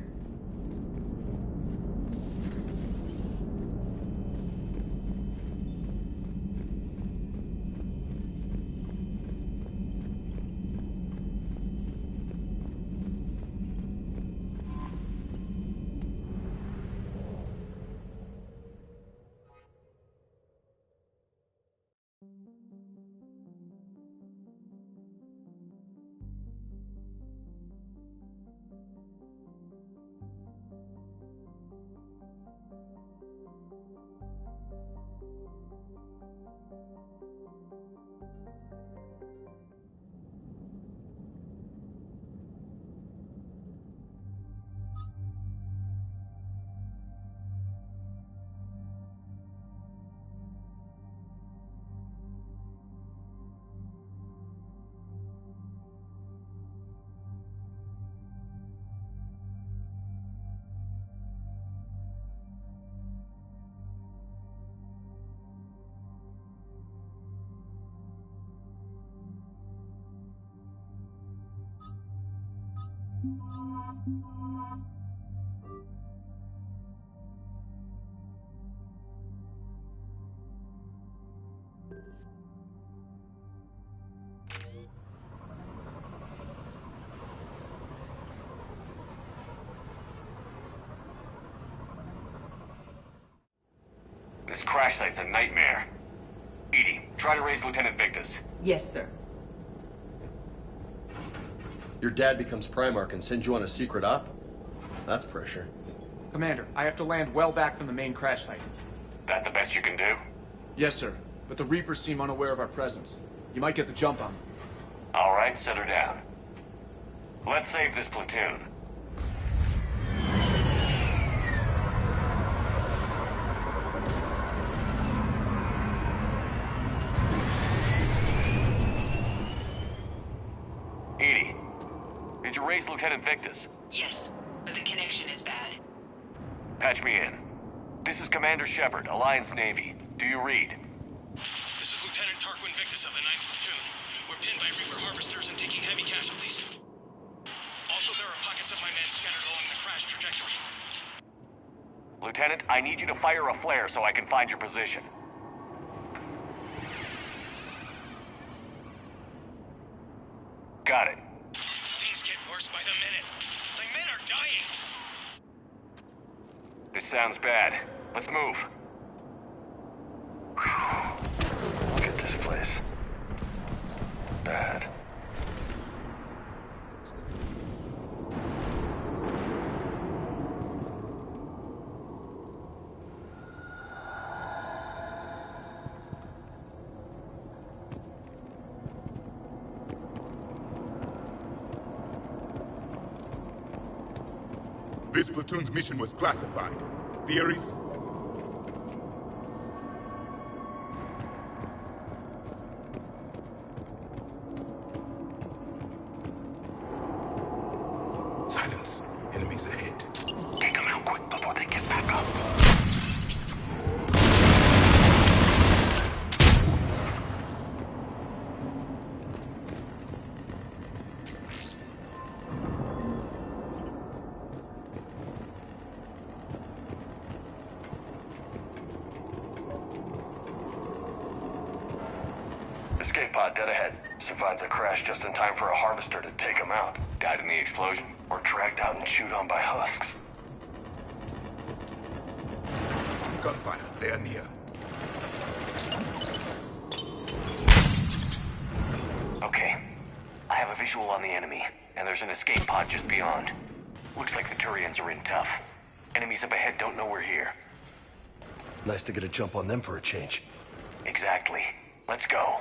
This crash site's a nightmare. Edie, try to raise Lieutenant Victus. Yes, sir. Your dad becomes Primarch and sends you on a secret op? That's pressure. Commander, I have to land well back from the main crash site. That the best you can do? Yes, sir. But the Reapers seem unaware of our presence. You might get the jump on them. All right, set her down. Let's save this platoon. Edie, did you raise Lieutenant Victus? Yes, but the connection is bad. Patch me in. This is Commander Shepard, Alliance Navy. Do you read? This is Lieutenant Tarquin Victus of the 9th Platoon. We're pinned by Reaper harvesters and taking heavy casualties. Also, there are pockets of my men scattered along the crash trajectory. Lieutenant, I need you to fire a flare so I can find your position. Got it. Things get worse by the minute. My men are dying. This sounds bad. Let's move. Look at this place. Bad. This platoon's mission was classified. Theories? Silence. Enemies ahead. Take them out quick before they get back up. Escape pod dead ahead. Survived the crash just in time for a harvester to take them out. Died in the explosion? Or dragged out and chewed on by husks. Gunfire. They are near. Okay. I have a visual on the enemy, and there's an escape pod just beyond. Looks like the Turians are in tough. Enemies up ahead don't know we're here. Nice to get a jump on them for a change. Exactly. Let's go.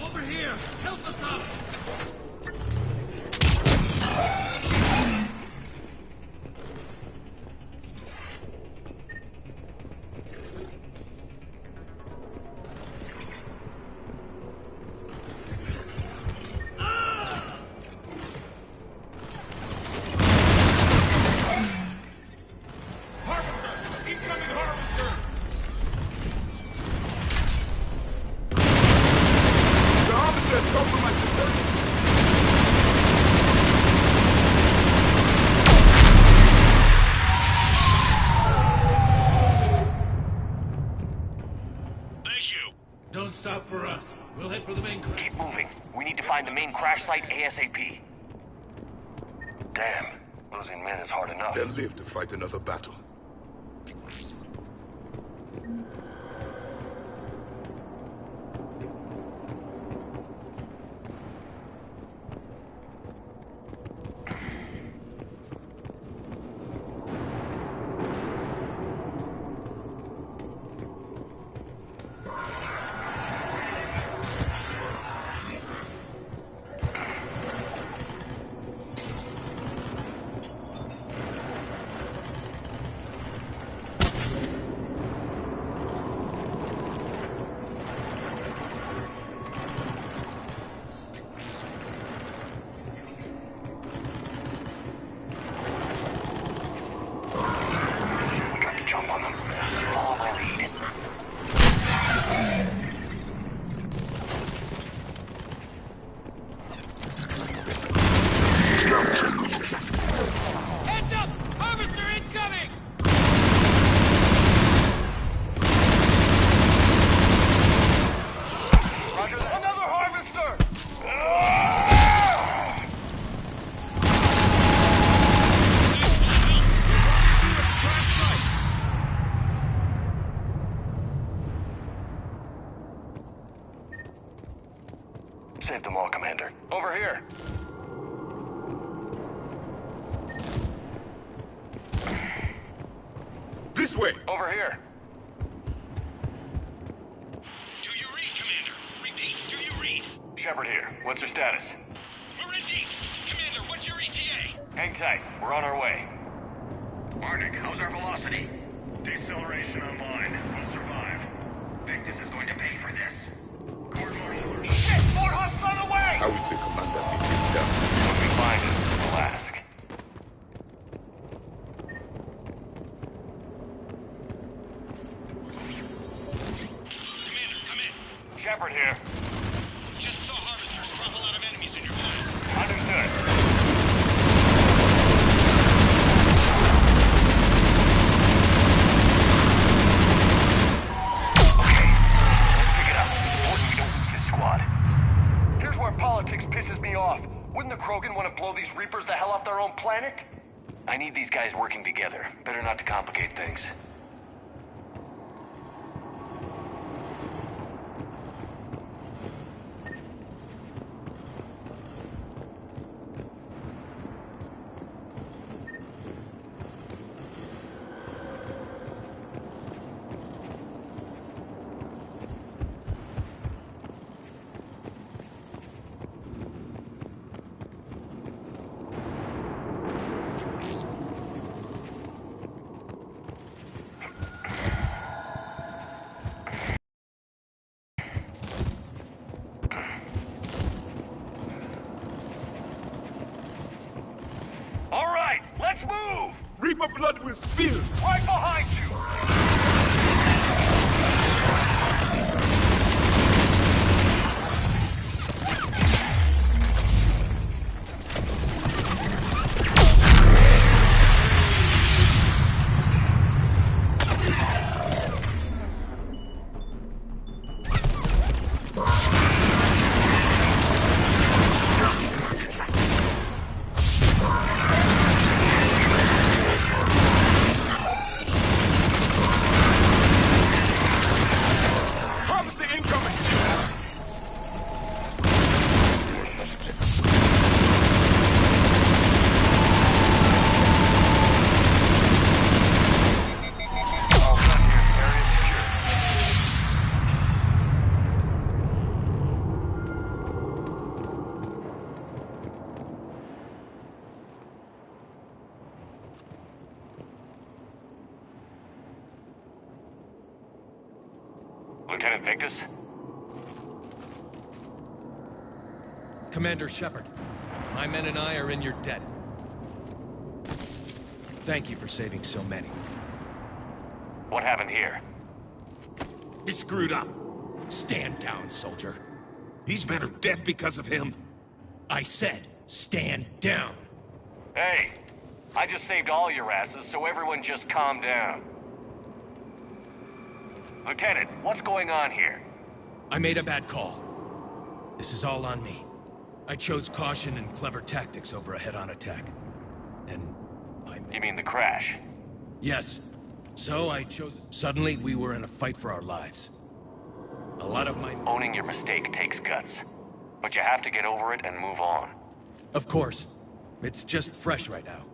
Over here! Help us up! Don't stop for us. We'll head for the main crash. Keep moving. We need to find the main crash site ASAP. Damn. Losing men is hard enough. They'll live to fight another battle. Heads up! Harvester incoming! Roger that. Another harvester! Saved them all, Commander. Over here. This way! Over here. Do you read, Commander? Repeat, do you read? Shepard here. What's your status? We're in deep. Commander, what's your ETA? Hang tight. We're on our way. Arctic, how's our velocity? Deceleration online. We'll survive. Victus is going to pay for this. Court-martial. Shit! How will the commander be picked up? When we find it, we'll ask. Commander, come in. Shepard here. Just saw harvesters drop a lot of enemies in your line. Understood. Here's where politics pisses me off. Wouldn't the Krogan want to blow these Reapers the hell off their own planet? I need these guys working together. Better not to complicate things. All right, let's move! Reaper blood will spill! Right behind you! Lieutenant Victus? Commander Shepard, my men and I are in your debt. Thank you for saving so many. What happened here? He screwed up. Stand down, soldier. These men are dead because of him. I said, stand down. Hey, I just saved all your asses, so everyone just calm down. Lieutenant, what's going on here? I made a bad call. This is all on me. I chose caution and clever tactics over a head-on attack. And You mean the crash? Yes. So I chose... Suddenly, we were in a fight for our lives. A lot of my... Owning your mistake takes guts. But you have to get over it and move on. Of course. It's just fresh right now.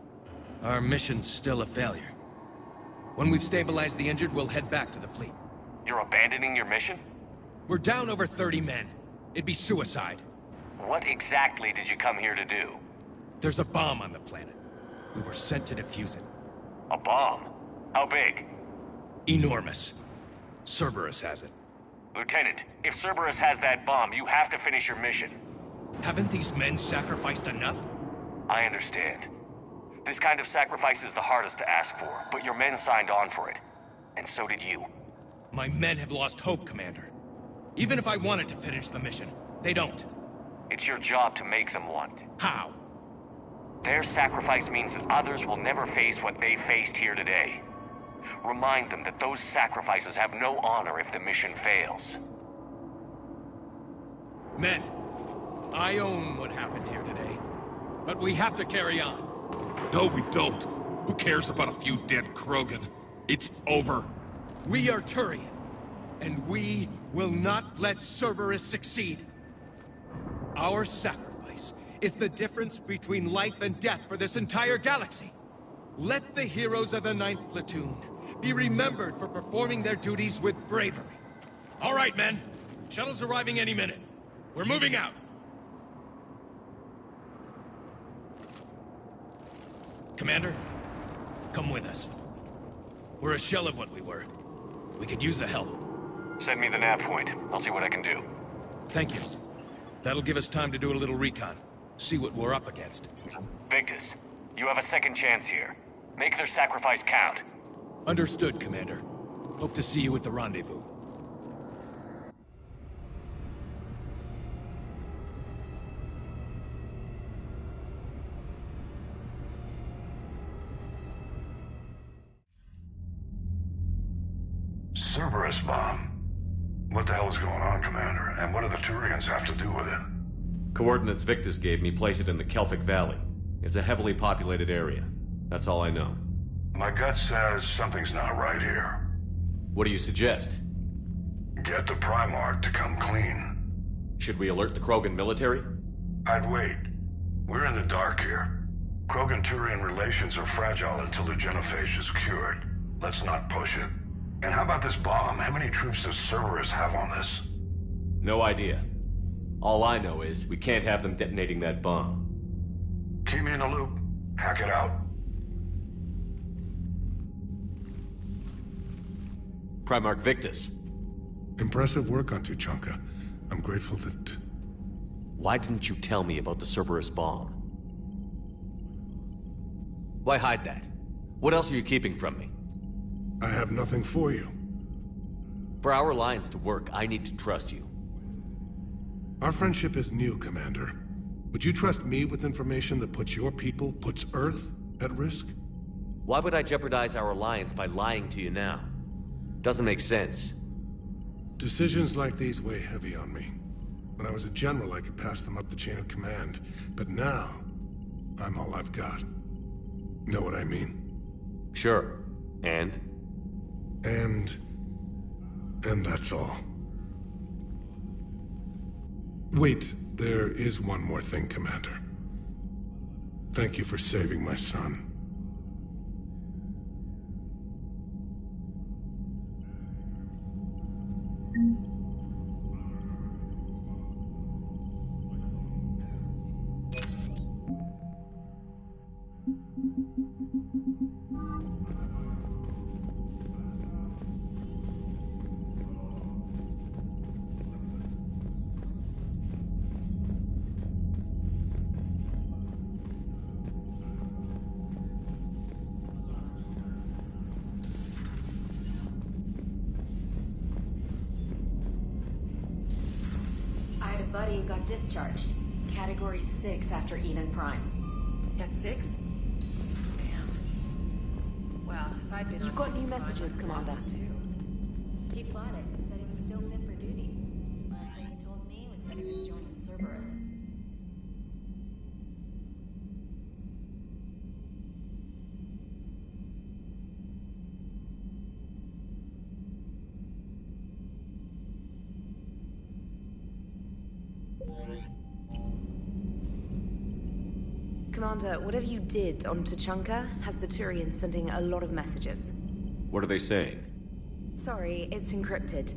Our mission's still a failure. When we've stabilized the injured, we'll head back to the fleet. You're abandoning your mission? We're down over 30 men. It'd be suicide. What exactly did you come here to do? There's a bomb on the planet. We were sent to defuse it. A bomb? How big? Enormous. Cerberus has it. Lieutenant, if Cerberus has that bomb, you have to finish your mission. Haven't these men sacrificed enough? I understand. This kind of sacrifice is the hardest to ask for, but your men signed on for it. And so did you. My men have lost hope, Commander. Even if I wanted to finish the mission, they don't. It's your job to make them want. How? Their sacrifice means that others will never face what they faced here today. Remind them that those sacrifices have no honor if the mission fails. Men, I own what happened here today. But we have to carry on. No, we don't. Who cares about a few dead Krogan? It's over. We are Turian, and we will not let Cerberus succeed. Our sacrifice is the difference between life and death for this entire galaxy. Let the heroes of the 9th Platoon be remembered for performing their duties with bravery. All right, men. Shuttle's arriving any minute. We're moving out. Commander, come with us. We're a shell of what we were. We could use the help. Send me the nav point. I'll see what I can do. Thank you. That'll give us time to do a little recon. See what we're up against. Victus, you have a second chance here. Make their sacrifice count. Understood, Commander. Hope to see you at the rendezvous. Cerberus bomb. What the hell is going on, Commander? And what do the Turians have to do with it? Coordinates Victus gave me place it in the Kelphic Valley. It's a heavily populated area. That's all I know. My gut says something's not right here. What do you suggest? Get the Primarch to come clean. Should we alert the Krogan military? I'd wait. We're in the dark here. Krogan-Turian relations are fragile until the genophage is cured. Let's not push it. And how about this bomb? How many troops does Cerberus have on this? No idea. All I know is we can't have them detonating that bomb. Keep me in the loop. Hack it out. Primarch Victus. Impressive work on Tuchanka. I'm grateful that... Why didn't you tell me about the Cerberus bomb? Why hide that? What else are you keeping from me? I have nothing for you. For our alliance to work, I need to trust you. Our friendship is new, Commander. Would you trust me with information that puts your people, puts Earth, at risk? Why would I jeopardize our alliance by lying to you now? Doesn't make sense. Decisions like these weigh heavy on me. When I was a general, I could pass them up the chain of command. But now, I'm all I've got. Know what I mean? Sure. And that's all. Wait, there is one more thing, Commander. Thank you for saving my son. Buddy who got discharged. Category 6 after Eden Prime. At 6? Damn. Well, if I'd been... You've got new messages, Commander. He bought it. Said he was still fit for duty. Last thing he told me was that he was joining Cerberus. Commander, whatever you did on Tuchanka has the Turians sending a lot of messages. What are they saying? Sorry, it's encrypted.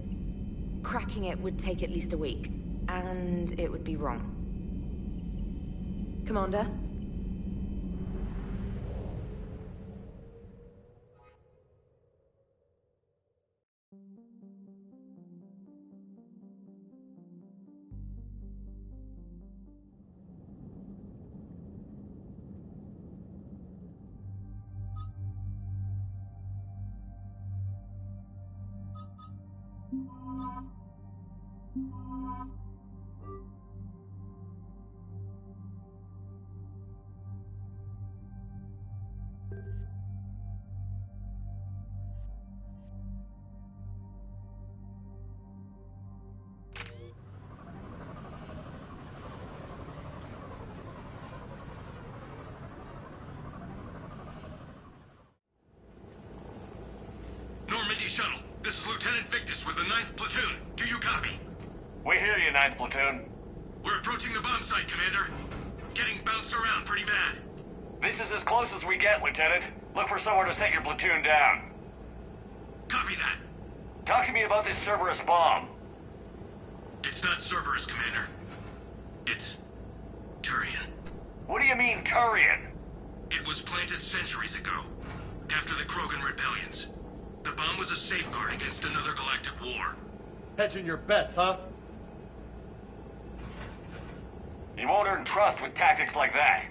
Cracking it would take at least a week, and it would be wrong. Commander? Normandy Shuttle, this is Lieutenant Victus with the 9th Platoon. Do you copy? We hear you, 9th Platoon. We're approaching the bomb site, Commander. Getting bounced around pretty bad. This is as close as we get, Lieutenant. Look for somewhere to set your platoon down. Copy that. Talk to me about this Cerberus bomb. It's not Cerberus, Commander. It's... Turian. What do you mean, Turian? It was planted centuries ago, after the Krogan rebellions. The bomb was a safeguard against another galactic war. Hedging your bets, huh? You won't earn trust with tactics like that.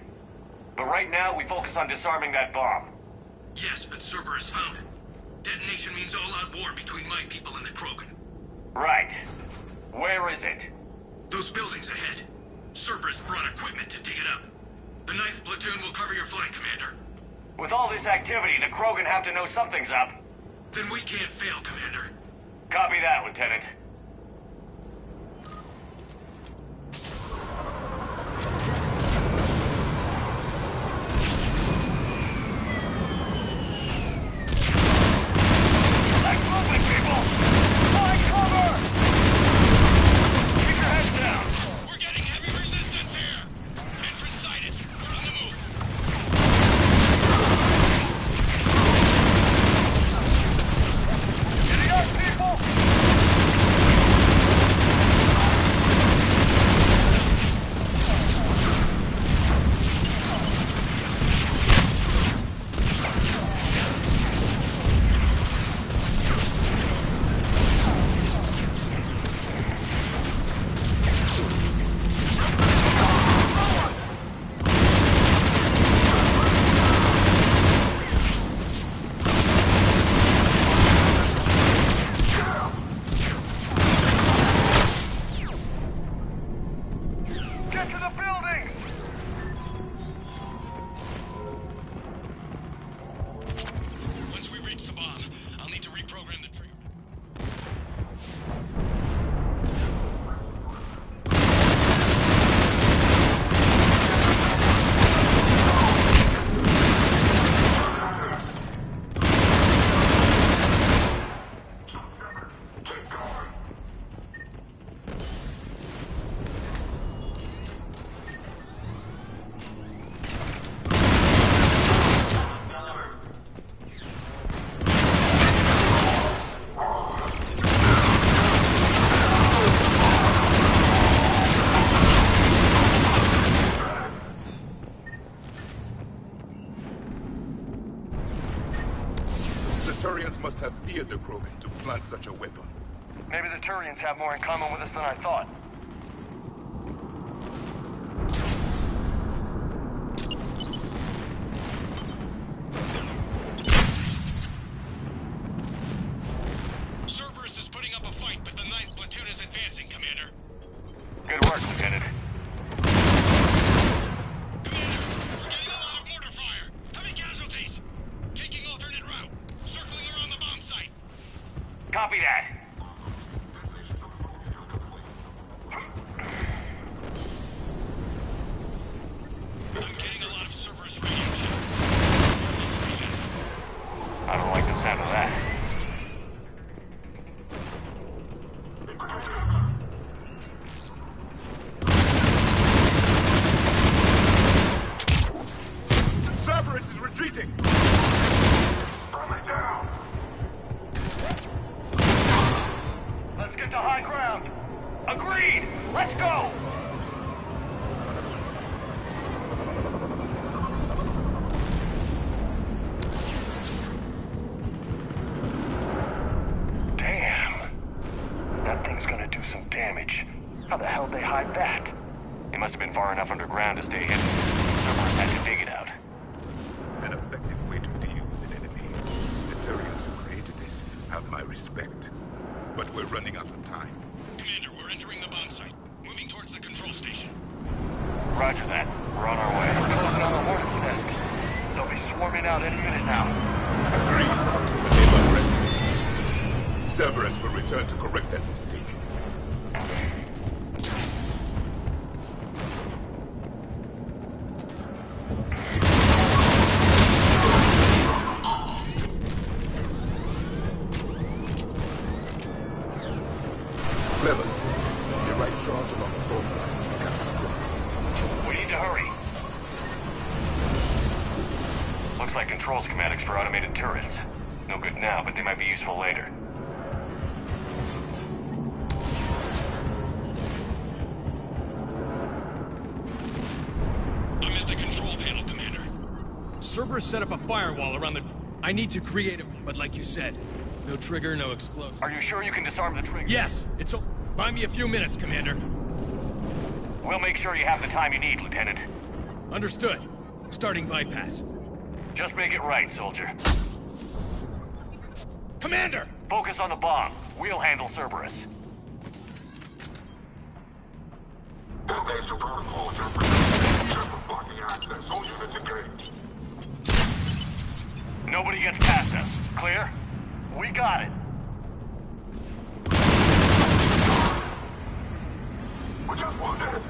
But right now, we focus on disarming that bomb. Yes, but Cerberus found it. Detonation means all-out war between my people and the Krogan. Right. Where is it? Those buildings ahead. Cerberus brought equipment to dig it up. The 9th platoon will cover your flank, Commander. With all this activity, the Krogan have to know something's up. Then we can't fail, Commander. Copy that, Lieutenant. must have feared the Krogan to plant such a weapon. Maybe the Turians have more in common with us than I thought. Cerberus is putting up a fight, but the 9th platoon is advancing, Commander. Good work, Lieutenant. Commander, we're getting a lot of mortar fire. Heavy casualties. Taking alternate route. Circling around the bomb site. Copy that. I'm getting a lot of Cerberus radio. I don't like the sound of that. Cerberus is retreating! Burn it down! Let's get to high ground. Agreed. Let's go. Damn. That thing's gonna do some damage. How the hell did they hide that? It must have been far enough underground to stay hidden. Cerberus had to dig it out. An effective way to deal with an enemy. The Turians who created this have my respect. But we're running out of time. Commander, we're entering the bomb site. Moving towards the control station. Roger that. We're on our way. We're closing on the Hornet's nest. They'll be swarming out any minute now. Agreed. Name ready. Cerberus will return to correct that mistake. Clever. Your right charge along the fault line. Captain Drake. We need to hurry. Looks like control schematics for automated turrets. No good now, but they might be useful later. I'm at the control panel, Commander. Cerberus set up a firewall around the... I need to create a... But like you said, no trigger, no explosion. Are you sure you can disarm the trigger? Yes! It's a... Buy me a few minutes, Commander. We'll make sure you have the time you need, Lieutenant. Understood. Starting bypass. Just make it right, soldier. Commander! Focus on the bomb. We'll handle Cerberus. Detonation protocol Shepard blocking access. All units engaged. Nobody gets past us. Clear? We got it. We just wounded.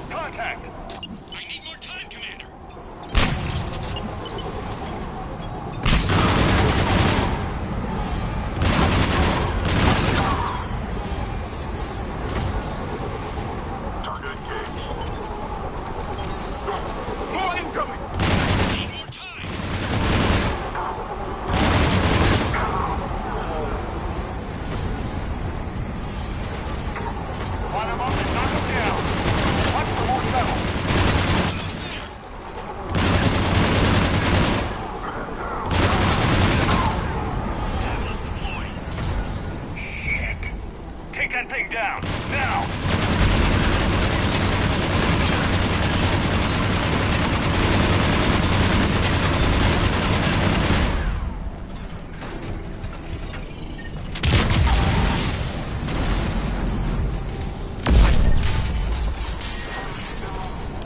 Contact! I need more time, Commander. Target engaged. More incoming! Need more time. Line them up and knock them down. Watch the whole settle. Shit. Take that thing down, now!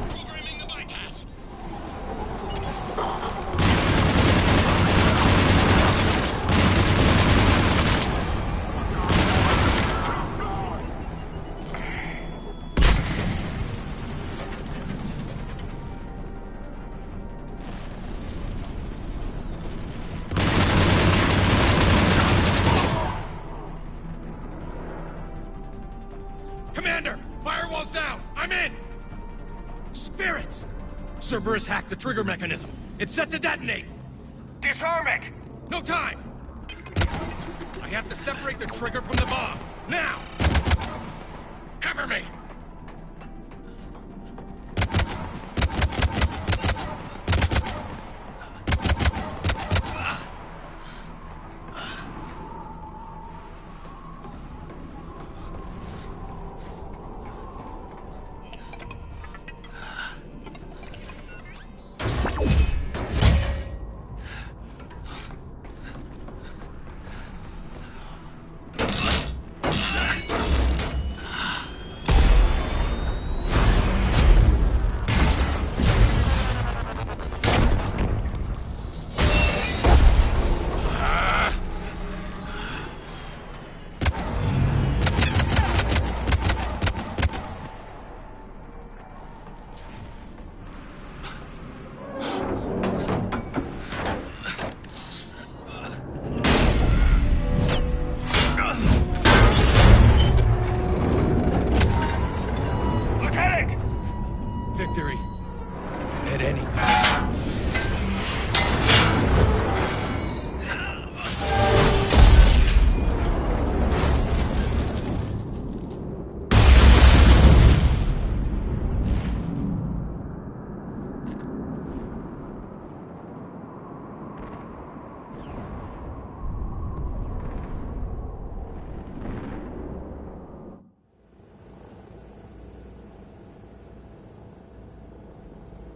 Programming the bypass. Commander! Firewall's down! I'm in! Spirits! Cerberus hacked the trigger mechanism. It's set to detonate! Disarm it! No time! I have to separate the trigger from the bomb. Now! Cover me! Lieutenant! Victory. At any cost.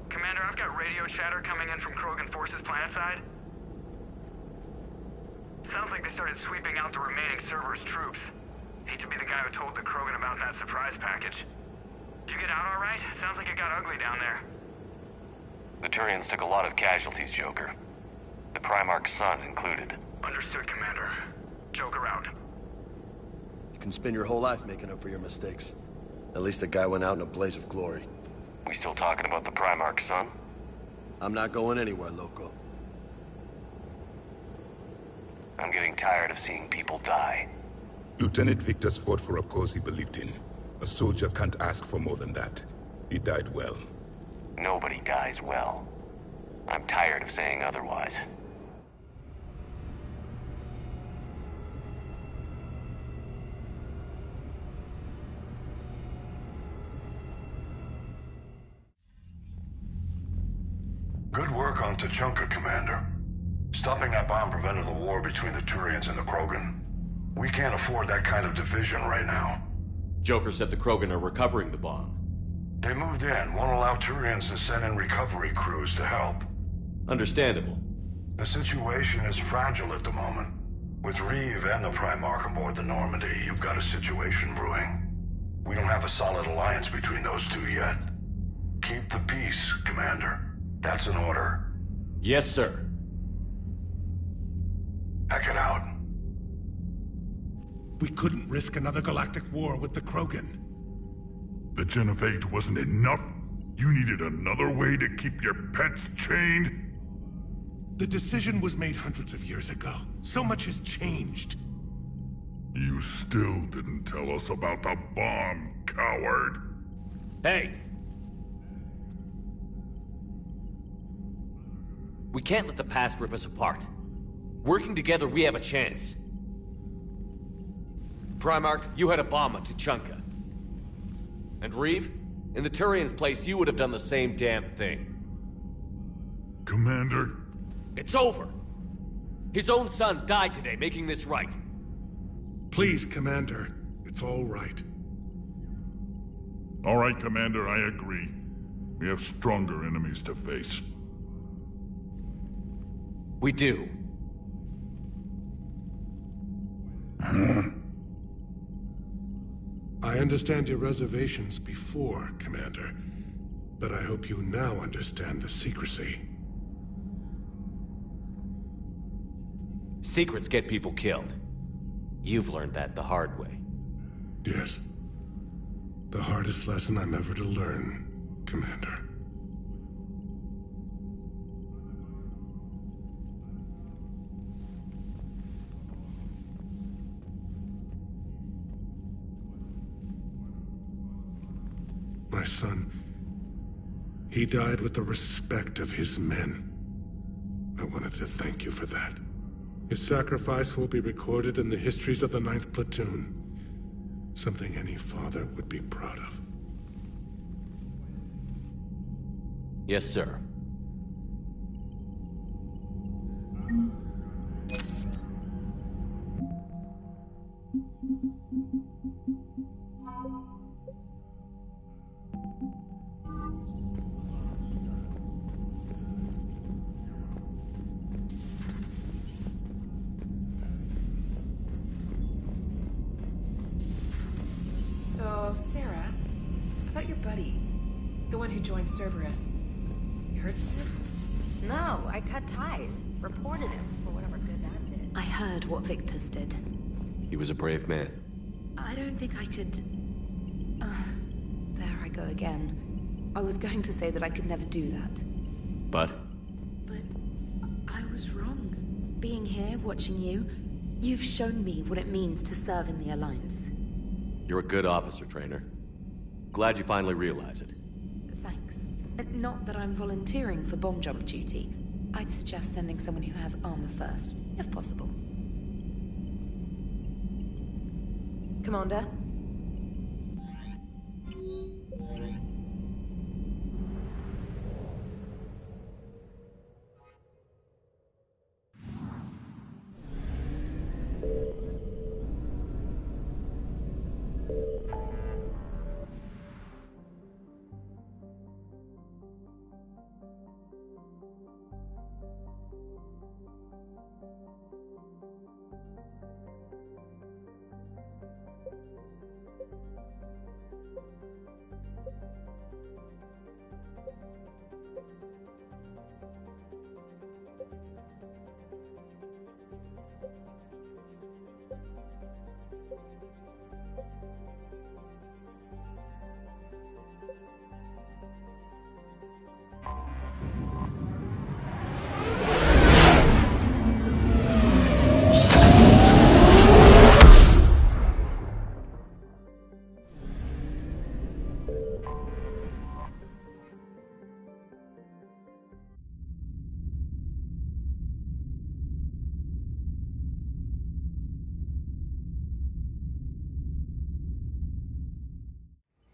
Commander, I've got radio chatter coming in from Krogan forces planetside. Sounds like they started sweeping out the remaining Cerberus troops. Hate to be the guy who told the Krogan about that surprise package. You get out all right? Sounds like it got ugly down there. The Turians took a lot of casualties, Joker. The Primarch's son included. Understood, Commander. Joker out. You can spend your whole life making up for your mistakes. At least the guy went out in a blaze of glory. We still talking about the Primarch's son? I'm not going anywhere, Loco. I'm getting tired of seeing people die. Lieutenant Victus fought for a cause he believed in. A soldier can't ask for more than that. He died well. Nobody dies well. I'm tired of saying otherwise. Good work on Tuchanka, Commander. Stopping that bomb prevented the war between the Turians and the Krogan. We can't afford that kind of division right now. Joker said the Krogan are recovering the bomb. They moved in, won't allow Turians to send in recovery crews to help. Understandable. The situation is fragile at the moment. With Reeve and the Primarch aboard the Normandy, you've got a situation brewing. We don't have a solid alliance between those two yet. Keep the peace, Commander. That's an order. Yes, sir. Heck it out. We couldn't risk another galactic war with the Krogan. The Genophage wasn't enough? You needed another way to keep your pets chained? The decision was made hundreds of years ago. So much has changed. You still didn't tell us about the bomb, coward. Hey! We can't let the past rip us apart. Working together, we have a chance. Primarch, you had a bomb at Tuchanka. And Reeve, in the Turian's place, you would have done the same damn thing. Commander? It's over! His own son died today, making this right. Please, Commander. It's all right. All right, Commander, I agree. We have stronger enemies to face. We do. I understand your reservations before, Commander. But I hope you now understand the secrecy. Secrets get people killed. You've learned that the hard way. Yes. The hardest lesson I'm ever to learn, Commander. My son, he died with the respect of his men. I wanted to thank you for that. His sacrifice will be recorded in the histories of the 9th Platoon. Something any father would be proud of. Yes, sir. So, Sarah, about your buddy, the one who joined Cerberus. You heard from him? No, I cut ties. Reported him for whatever good that did. I heard what Victus did. He was a brave man. I don't think I could... there I go again. I was going to say that I could never do that. But? But I was wrong. Being here, watching you, you've shown me what it means to serve in the Alliance. You're a good officer, Trainer. Glad you finally realize it. Thanks. Not that I'm volunteering for bomb jump duty. I'd suggest sending someone who has armor first, if possible. Commander?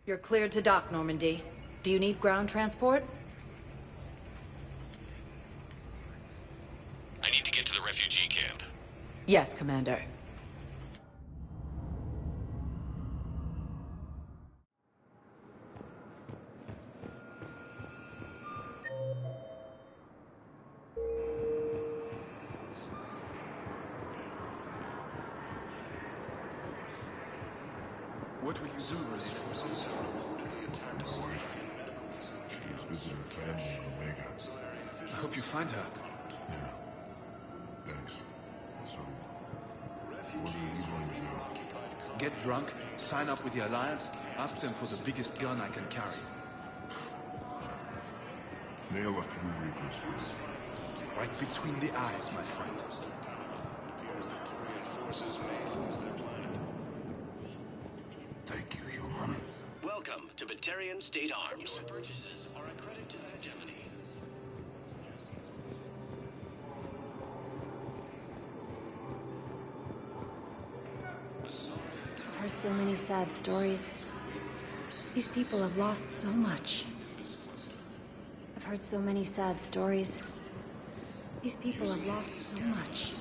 You're cleared to dock, Normandy. Do you need ground transport? I need to get to the refugee camp. Yes, Commander. What will you do, Release? My wife. She's visiting family in Omega. I hope you find her. Yeah. Thanks. So, what are you going to do? Get drunk, sign up with the Alliance, ask them for the biggest gun I can carry. Nail a few Reapers first. Right between the eyes, my friend. Thank you, human. Welcome to Batarian State Arms. Your purchases are a credit to the hegemony. I've heard so many sad stories. These people have lost so much. I've heard so many sad stories. These people have lost so much.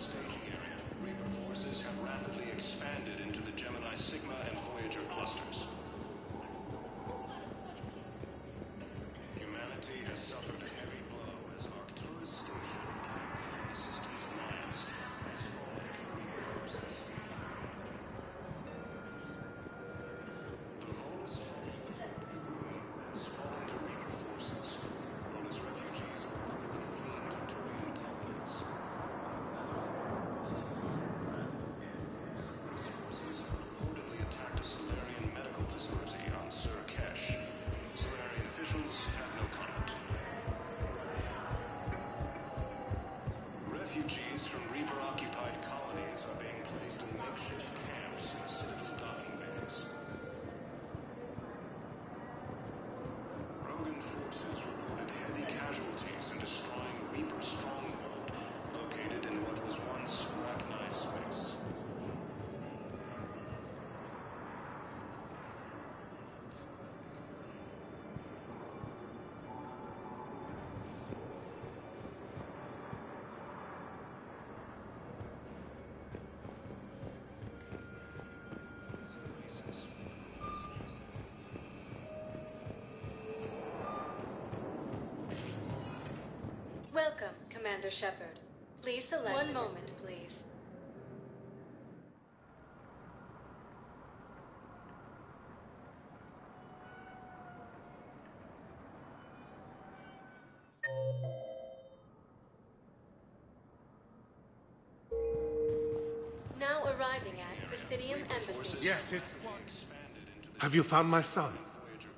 Reaper forces have rapidly expanded into the Gemini Sigma and Voyager clusters. Humanity has suffered a heavy blow as Arcturus Station, capital of the Systems Alliance, has fallen to Reaper forces. The lowest has fallen to Reaper forces, known as refugees reportedly fleeing to Turian colonies. Reportedly attacked a Solarian medical facility on Surkesh. Solarian officials have no comment. Refugees from Reaper-occupied colonies are being placed in makeshift camps in Citadel docking bays. Krogan forces reported heavy casualties in destroying Reaper stronghold, located in what was once Rachni space. Welcome, Commander Shepard. Please select... One moment, please. Now arriving at Presidium Embassy. Yes. Have you found my son?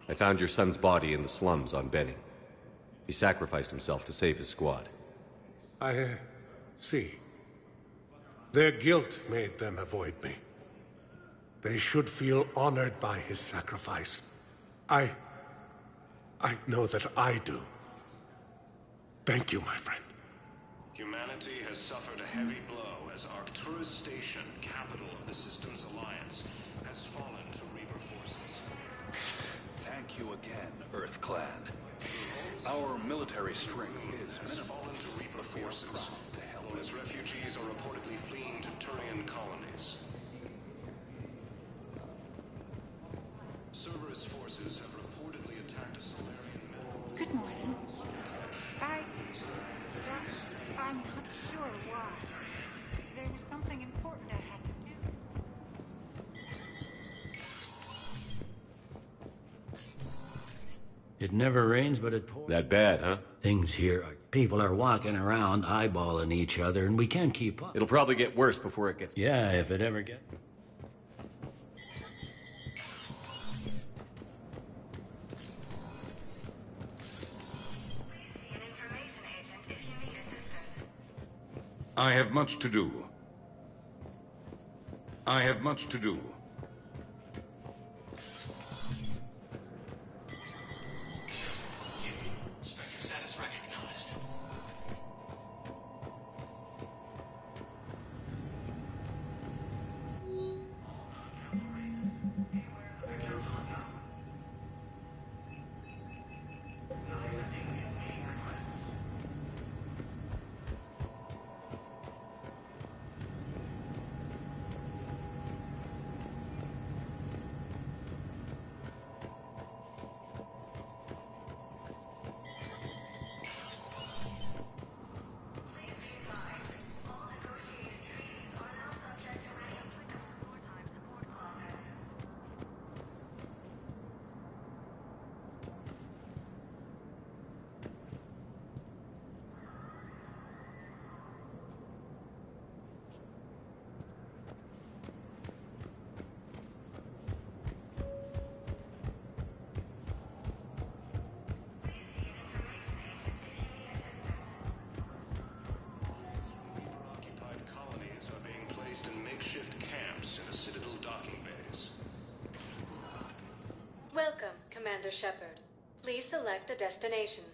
I found your son's body in the slums on Benning. He sacrificed himself to save his squad. I see. Their guilt made them avoid me. They should feel honored by his sacrifice. I know that I do. Thank you, my friend. Humanity has suffered a heavy blow as Arcturus Station, capital of the Systems Alliance, has fallen to Reaper forces. Thank you again, Earth Clan. Our military strength is minimal. Fallen to Reaper forces, as refugees are reportedly fleeing to Turian colonies. Cerberus forces have reportedly attacked a Solarian medical... Good morning. I'm not sure why. There was something important I had to do. It never rains, but it pours. That bad, huh? Things here, people are walking around eyeballing each other, and we can't keep up. It'll probably get worse before it gets... Yeah, if it ever gets... I have much to do. I have much to do. Spectre status recognized. Commander Shepard. Please select a destination.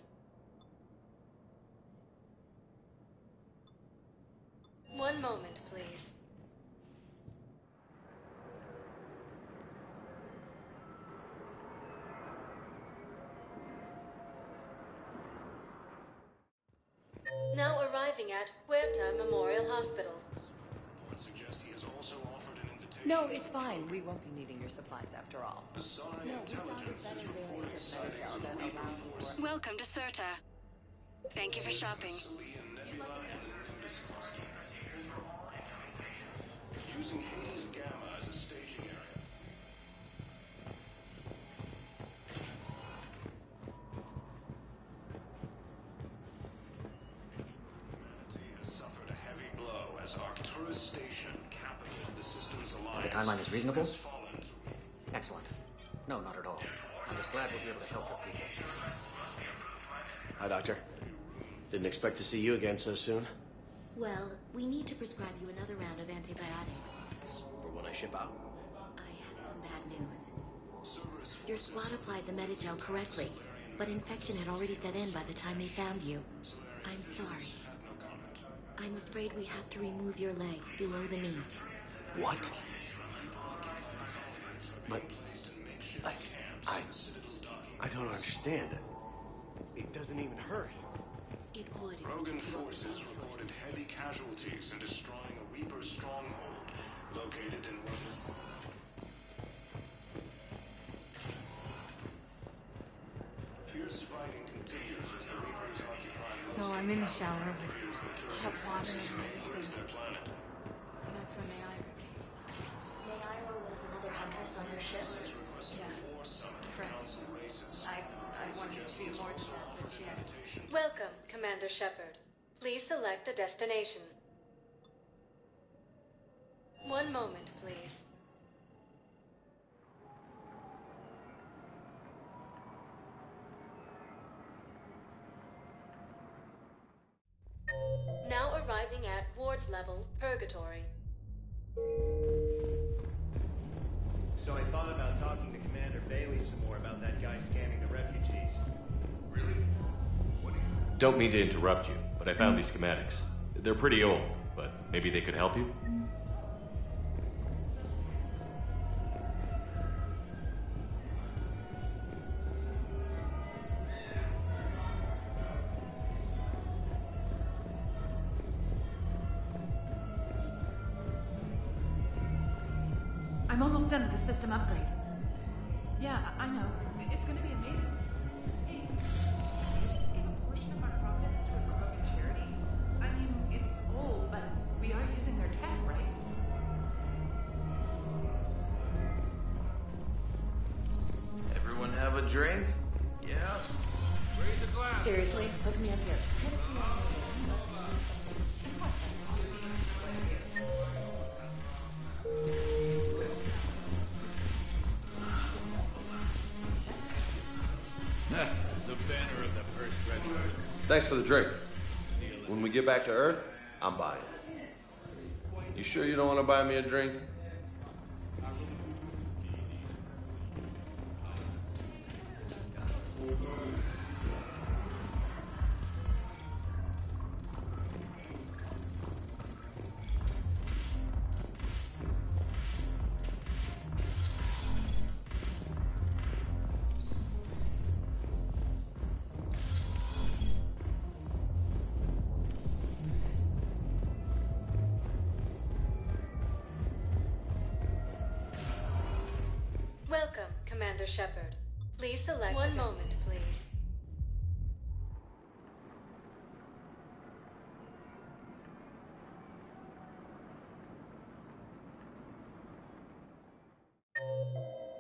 One moment, please. Now arriving at Huerta Memorial Hospital. Suggest he has also offered an invitation. No, it's fine. We won't be needing your supplies after all. Asari Intelligence is reporting sightings of Reaper forces. Welcome to Serta. Thank you for shopping. Using Hades Gamma as a staging area. Humanity has suffered a heavy blow as Arcturus Station, capital of the system's alliance, The timeline is reasonable? has fallen to... Excellent. No, not at all. I'm just glad we'll be able to help your people. Hi, Doctor. Didn't expect to see you again so soon. Well, we need to prescribe you another round of antibiotics. For when I ship out. I have some bad news. Your squad applied the Medigel correctly, but infection had already set in by the time they found you. I'm sorry. I'm afraid we have to remove your leg below the knee. What? But... I don't understand. It doesn't even hurt. It would. Krogan forces reported heavy casualties in destroying a Reaper stronghold located in what is... Fierce fighting continues as the Reapers occupy... So I'm in the shower with hot water and everything. their planet. That's when Mayira came. Mayira was another huntress on your ship? Yeah. Friend. I wanted to be more than that, but yeah. Welcome, Commander Shepard. Please select a destination. One moment, please. Now arriving at ward level Purgatory. So I thought about talking to Commander Bailey some more about that guy scamming the refugees. Really? What do you... Don't mean to interrupt you, but I found these schematics. They're pretty old, but maybe they could help you? I'm almost done with the system upgrade. Yeah, I know. It's gonna be amazing. Hey, give a portion of our profits to a Krogan charity? I mean, it's old, but we are using their tech, right? Everyone have a drink? Yeah. Raise a glass. Seriously, hook me up here. The banner of the first regiment. Thanks for the drink. When we get back to Earth, I'm buying. You sure you don't want to buy me a drink? Welcome, Commander Shepard. Please select one moment, please.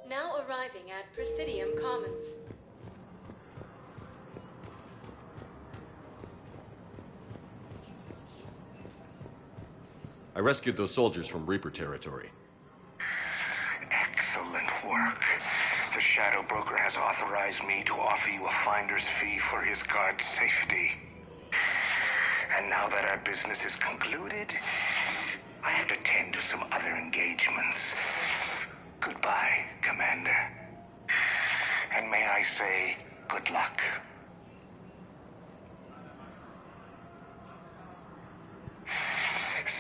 Now arriving at Presidium Commons. I rescued those soldiers from Reaper territory. Excellent work. The Shadow Broker has authorized me to offer you a finder's fee for his guard's safety. And now that our business is concluded, I have to tend to some other engagements. Goodbye, Commander. And may I say, good luck.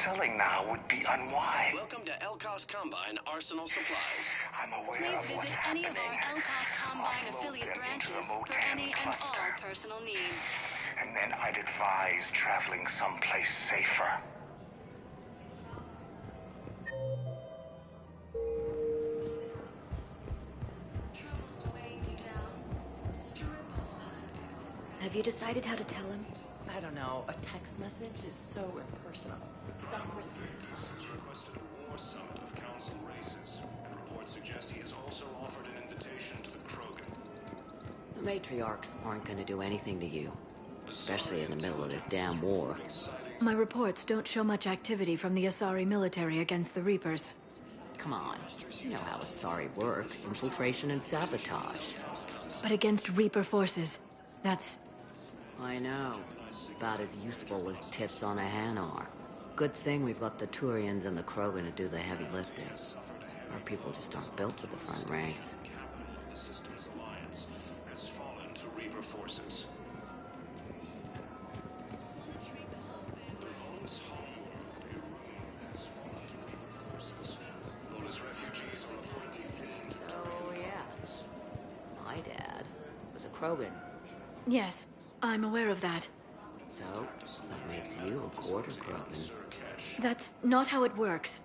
Selling now would be unwise. Welcome to Elcos Combine Arsenal Supplies. I'm aware Please of what's visit any of happening. our Elcos Combine Offload affiliate them into branches the for any Motan and all cluster. personal needs. And then I'd advise traveling someplace safer. Have you decided how to tell him? I don't know. A text message is so impersonal. Some person. Has requested a war summit of council races, and reports suggest he has also offered an invitation to the Krogan. The matriarchs aren't gonna do anything to you. Especially in the middle of this damn war. My reports don't show much activity from the Asari military against the Reapers. Come on. You know how Asari work. Infiltration and sabotage. But against Reaper forces, that's... I know. About as useful as tits on a Hanar. Good thing we've got the Turians and the Krogan to do the heavy lifting. Our people just aren't built for the front ranks. The Systems Alliance has fallen to Reaper forces. The Volan's homeworld, Irun, has fallen to Reaper forces. Vola's refugees are reportedly fleeing to Oh, yeah. My dad was a Krogan. Yes, I'm aware of that. So, that makes you a quarter Krogan. That's not how it works.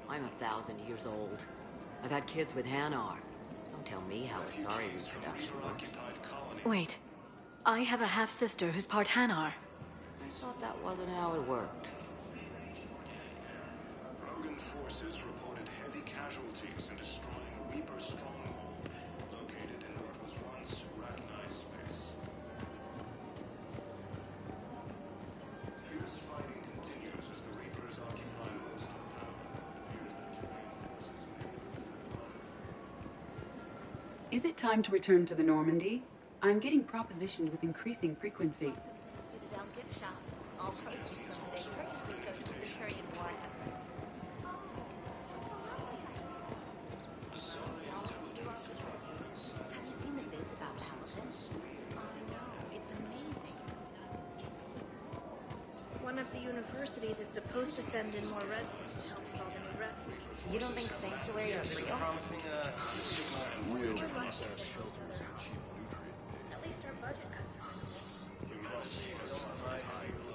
I'm 1,000 years old. I've had kids with Hanar. Don't tell me how Asari reproduction works. Wait, I have a half-sister who's part Hanar. I thought that wasn't how it worked. Krogan forces reported heavy casualties in destroying a Reaper stronghold located in what was once Rachni space. Fierce fighting continues as the Reapers occupy most of the power. It appears that Turian forces may Is it time to return to the Normandy? I'm getting propositioned with increasing frequency. Citadel gift shop. All proceeds from today's purchases go to the Turian war effort. Have you seen the vids about Paladin? I know. It's amazing. One of the universities is supposed to send in more residents to help with all the new refugees. You don't think Sanctuary is real? At least our budget cuts are.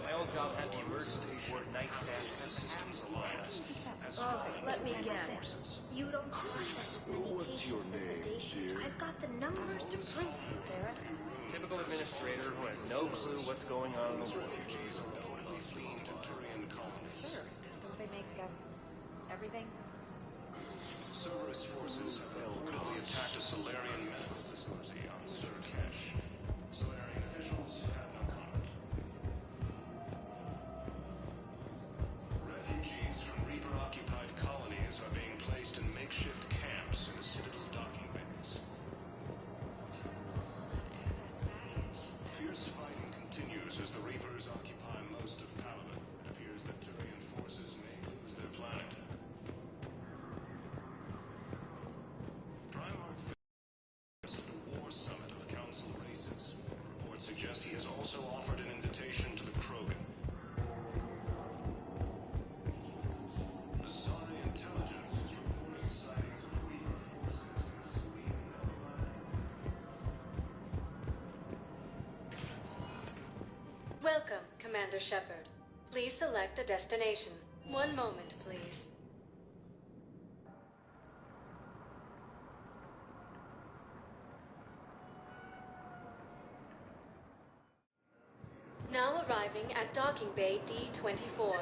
My old job had the emergency ward night staff. Systems Alliance has Oh, fallen let to me Reaper guess. forces. You don't process as many cases as the Dacians. I've got the numbers to prove it, Sarah. Typical administrator who has no clue what's going on in the world. Refugees are reportedly fleeing to Turian colonies. Sure. Don't they make, everything? Cerberus forces have reportedly attacked a Solarian medical facility on Surkesh. Solarian officials have no comment. Refugees from Reaper-occupied colonies are being placed in makeshift camps in the Citadel docking bays. Fierce fighting continues as the Reapers occupy most of Paladin. It appears that Turian forces may lose their planet. Primarch requested a war summit of council races. Reports suggest he has also offered an invitation to the Krogan. Asari intelligence is reporting sightings of Reaper forces in Sweden. Welcome, Commander Shepard. Please select a destination. One moment, please. Now arriving at Docking Bay D-24.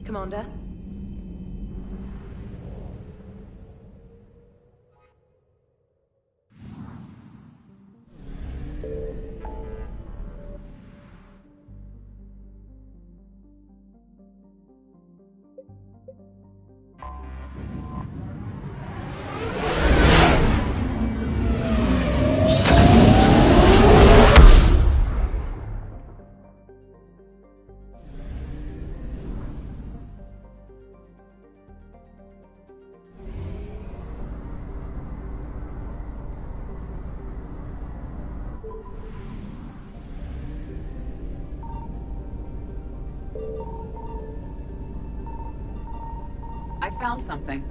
Commander? found something.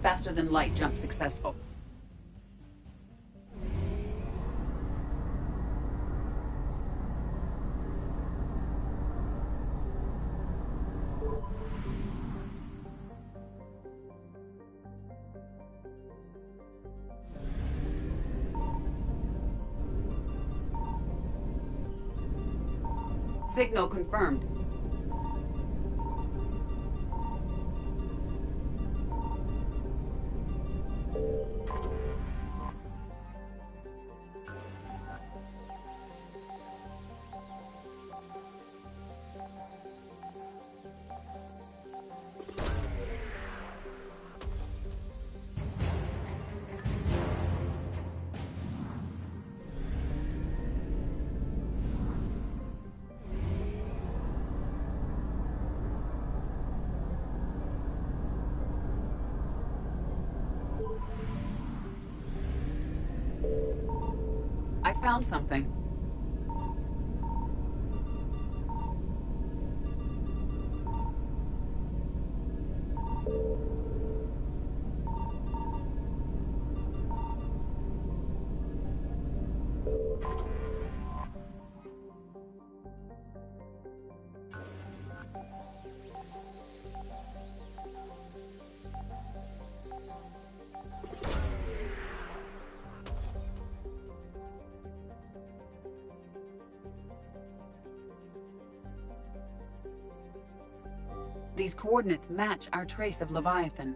Faster than light jump successful. Signal confirmed. I found something. These coordinates match our trace of Leviathan.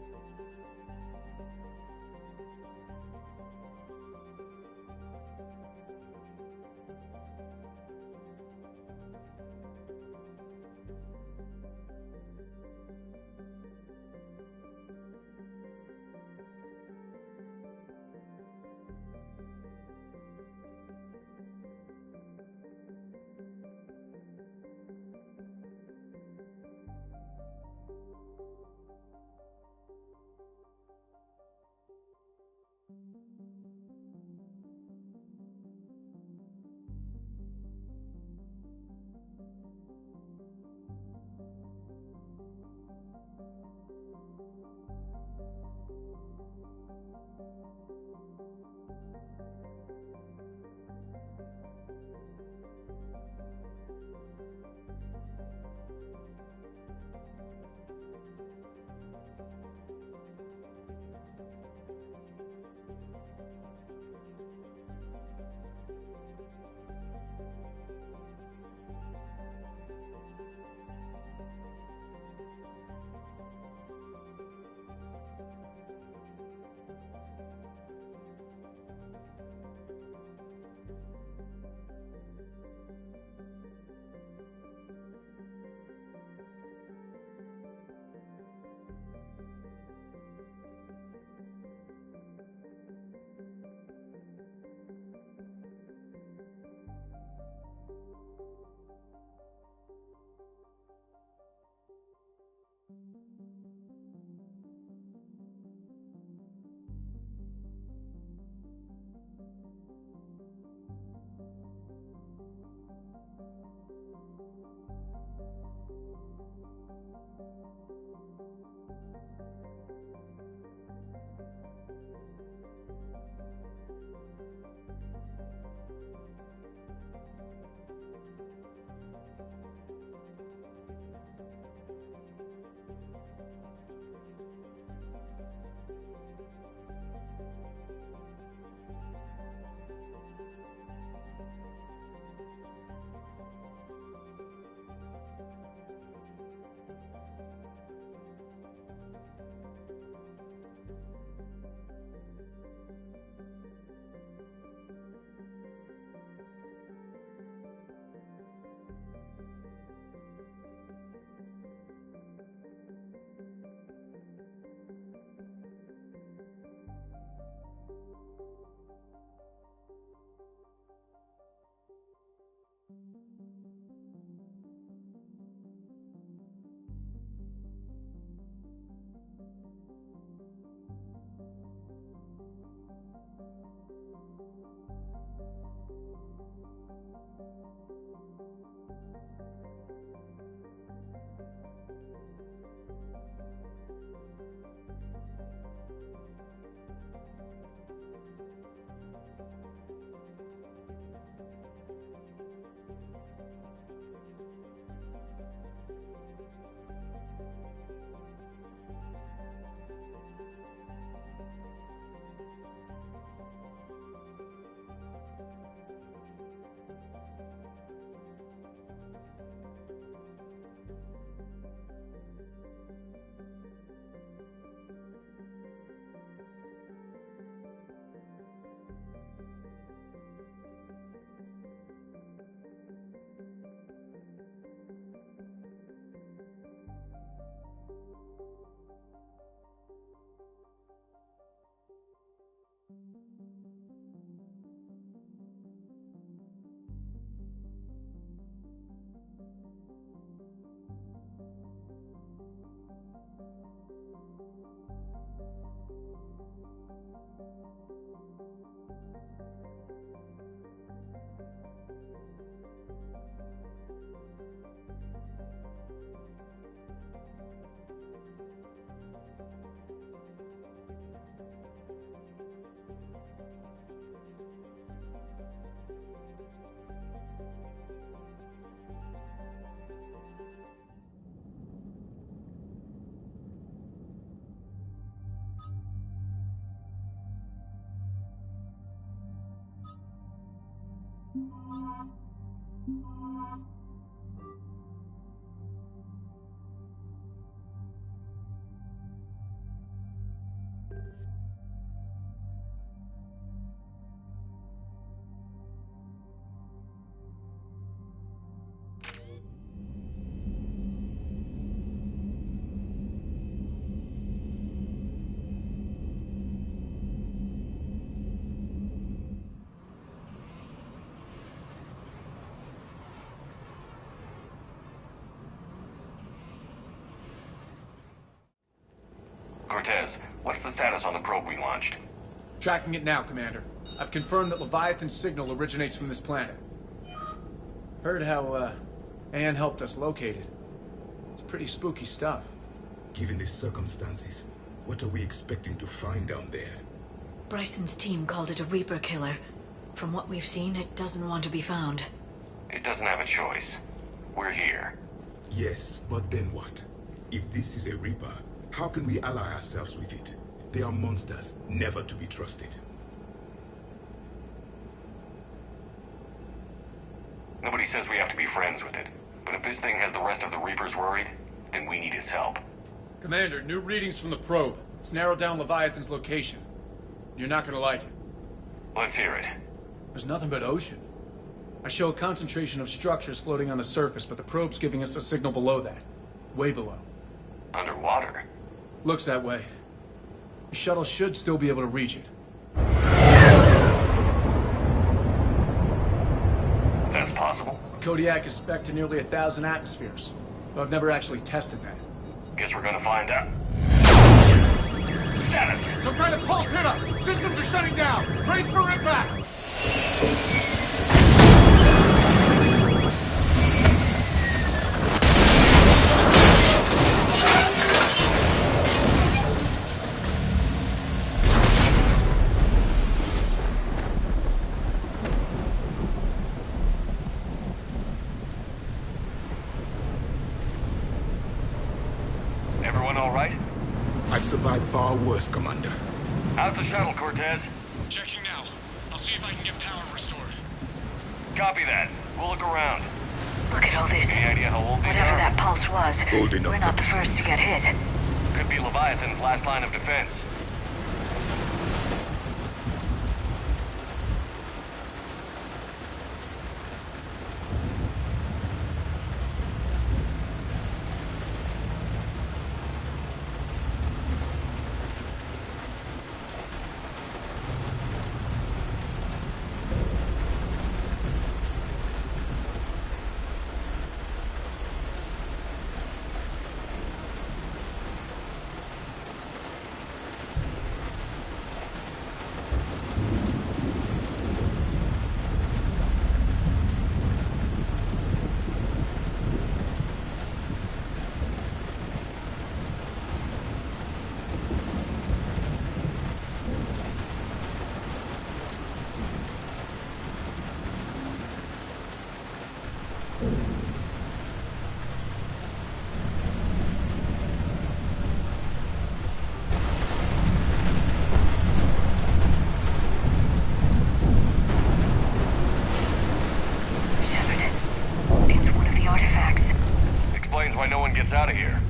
Cortez, what's the status on the probe we launched? Tracking it now, Commander. I've confirmed that Leviathan's signal originates from this planet. Heard how, Anne helped us locate it. It's pretty spooky stuff. Given the circumstances, what are we expecting to find down there? Bryson's team called it a Reaper killer. From what we've seen, it doesn't want to be found. It doesn't have a choice. We're here. Yes, but then what? If this is a Reaper, how can we ally ourselves with it? They are monsters, never to be trusted. Nobody says we have to be friends with it. But if this thing has the rest of the Reapers worried, then we need its help. Commander, new readings from the probe. It's narrowed down Leviathan's location. You're not gonna like it. Let's hear it. There's nothing but ocean. I show a concentration of structures floating on the surface, but the probe's giving us a signal below that. Way below. Underwater? Looks that way. The shuttle should still be able to reach it. That's possible? Kodiak is spec'd to nearly 1,000 atmospheres, but I've never actually tested that. Guess we're gonna find out. Status! Some kind of pulse hit us! Systems are shutting down! Brace for impact! Everyone all right? I've survived far worse, Commander. How's the shuttle, Cortez? Checking now. I'll see if I can get power restored. Copy that. We'll look around. Look at all this. Any idea how old these Whatever are? that pulse was, Old enough we're not to the first to get hit. Could be Leviathan's last line of defense. out of here.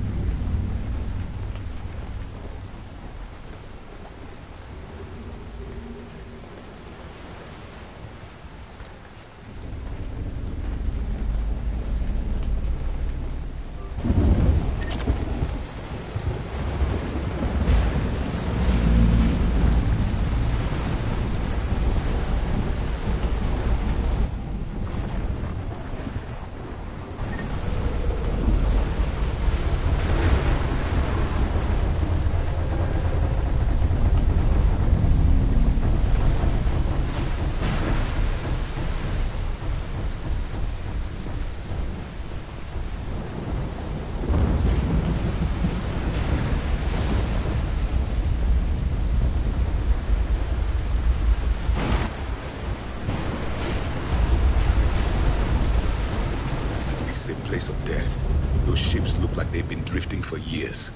Place of death. Those ships look like they've been drifting for years.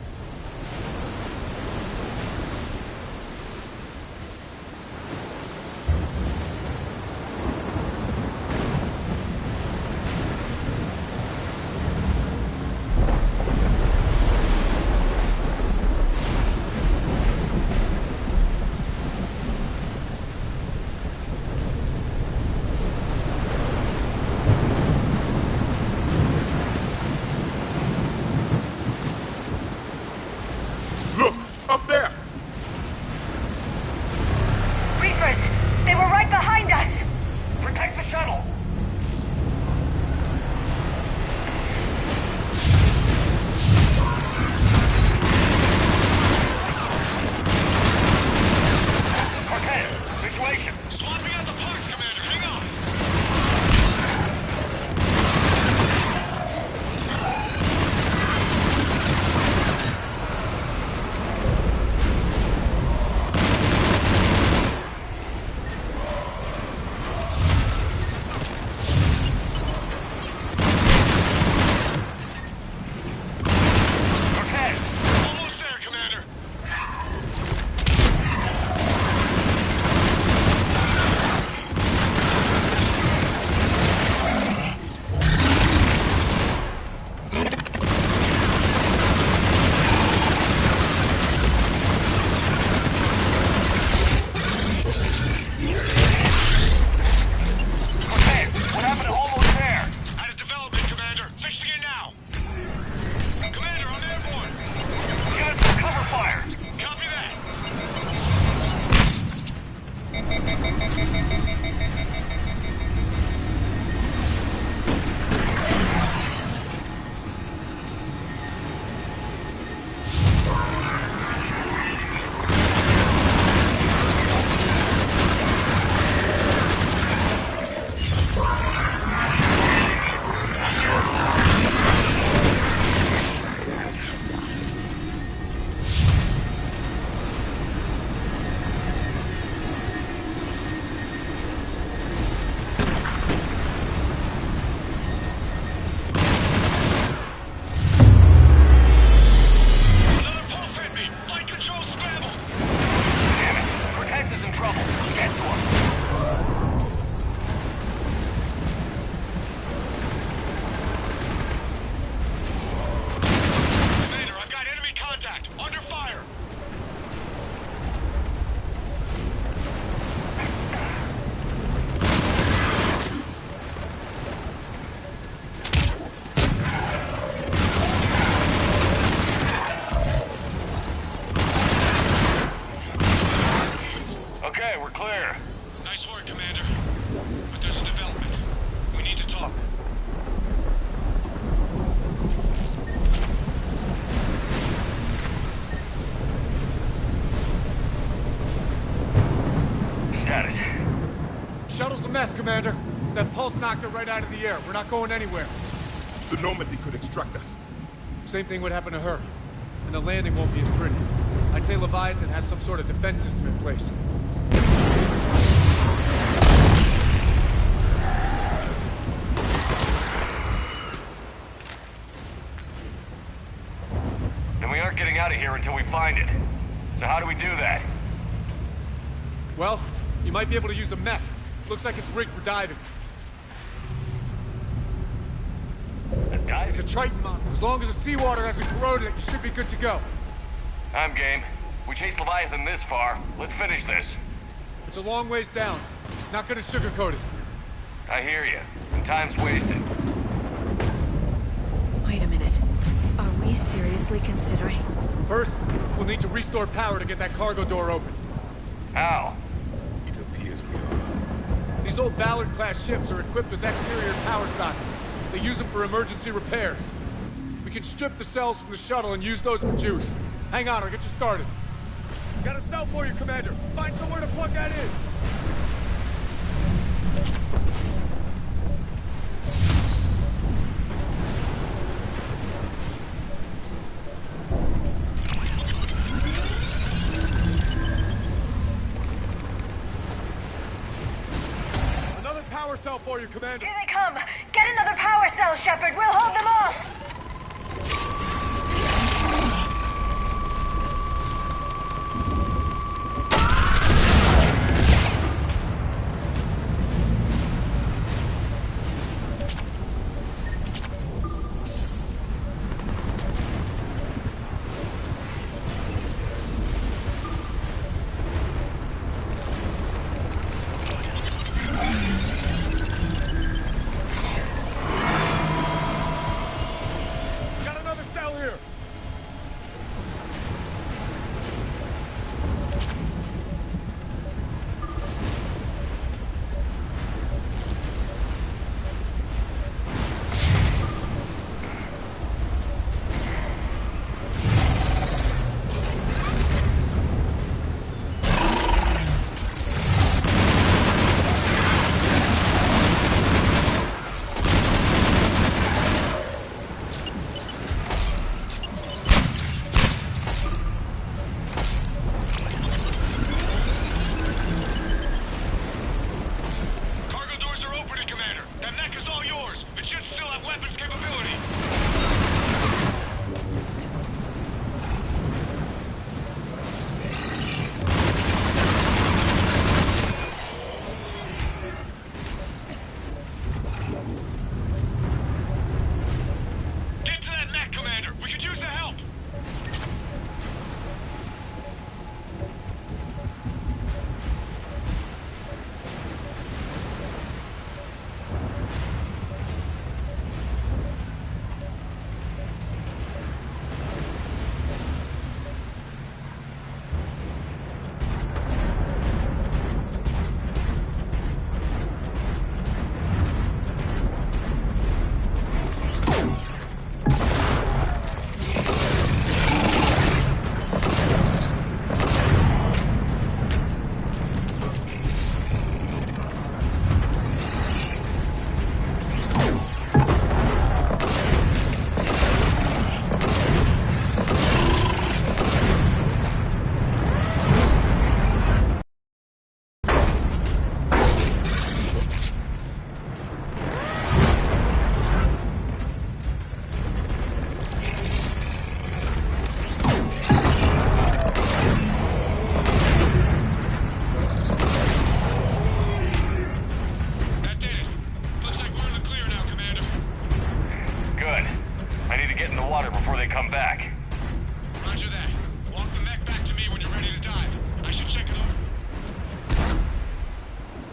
Shuttle's a mess, Commander. That pulse knocked it right out of the air. We're not going anywhere. The Normandy could extract us. Same thing would happen to her. And the landing won't be as pretty. I'd say Leviathan has some sort of defense system in place. And we aren't getting out of here until we find it. So how do we do that? Well, you might be able to use a mech. Looks like it's rigged for diving. Dive? It's a Triton model. As long as the seawater hasn't corroded it, you should be good to go. I'm game. We chased Leviathan this far. Let's finish this. It's a long ways down. Not gonna sugarcoat it. I hear you. And time's wasted. Wait a minute. Are we seriously considering? First, we'll need to restore power to get that cargo door open. How? It appears we are. These old Ballard-class ships are equipped with exterior power sockets. They use them for emergency repairs. We can strip the cells from the shuttle and use those for juice. Hang on, I'll get you started. Got a cell for you, Commander. Find somewhere to plug that in. Another power cell for you, Commander. Here they come! Get another power cell, Shepard! We'll hold them off!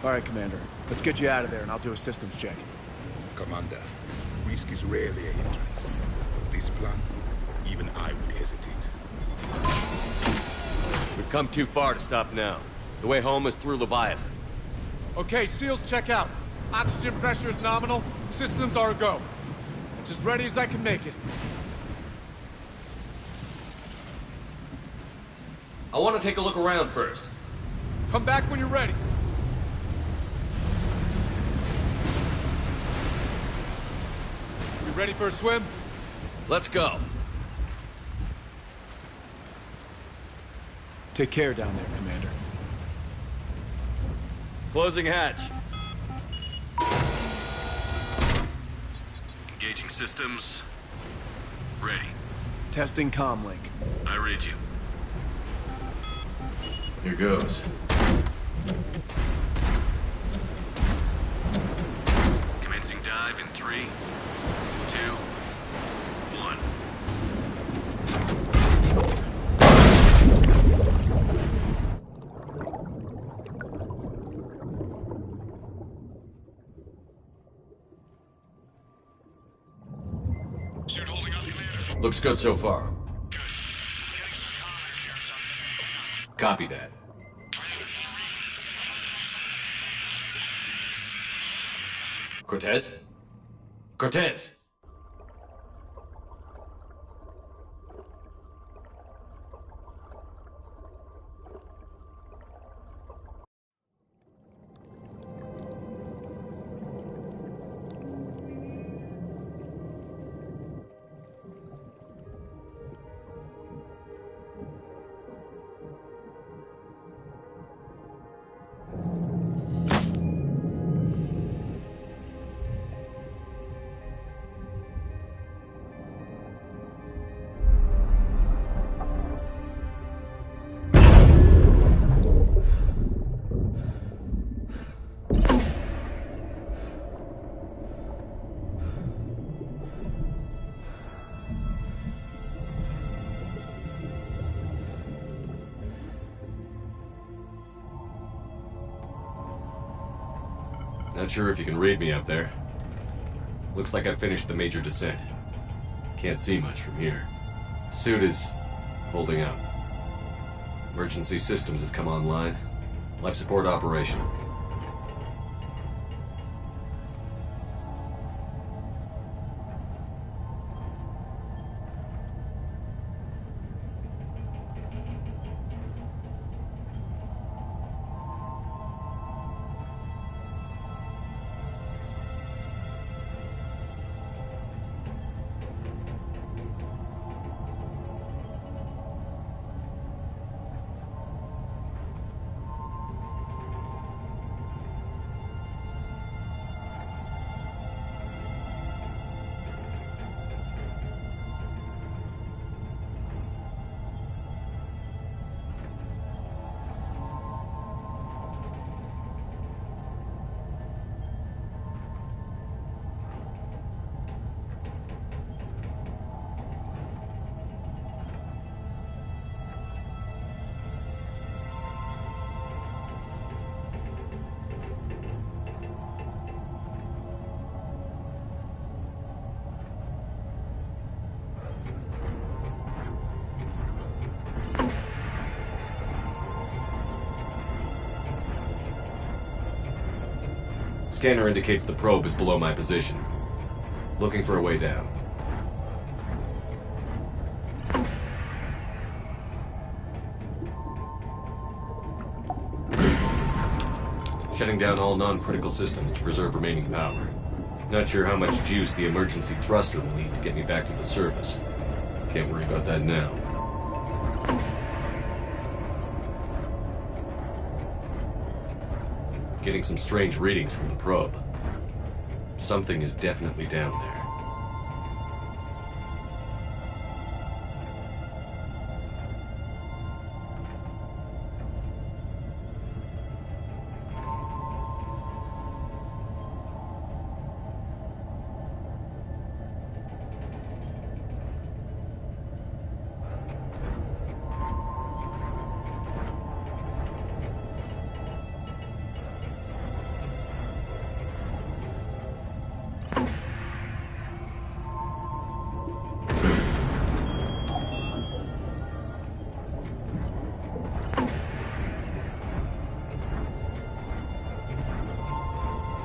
All right, Commander. Let's get you out of there, and I'll do a systems check. Commander, risk is rarely a hindrance. But this plan, even I would hesitate. We've come too far to stop now. The way home is through Leviathan. Okay, SEALs check out. Oxygen pressure is nominal. Systems are a go. It's as ready as I can make it. I want to take a look around first. Come back when you're ready. You ready for a swim? Let's go. Take care down there, Commander. Closing hatch. Engaging systems. Ready. Testing comlink. I read you. Here goes. Commencing dive in 3, 2, Looks good so far. Copy that. Cortez? Cortez! Not sure if you can read me up there. Looks like I've finished the major descent. Can't see much from here. Suit is holding up. Emergency systems have come online. Life support operational. Scanner indicates the probe is below my position. Looking for a way down. Shutting down all non-critical systems to preserve remaining power. Not sure how much juice the emergency thruster will need to get me back to the surface. Can't worry about that now. Getting some strange readings from the probe. Something is definitely down there.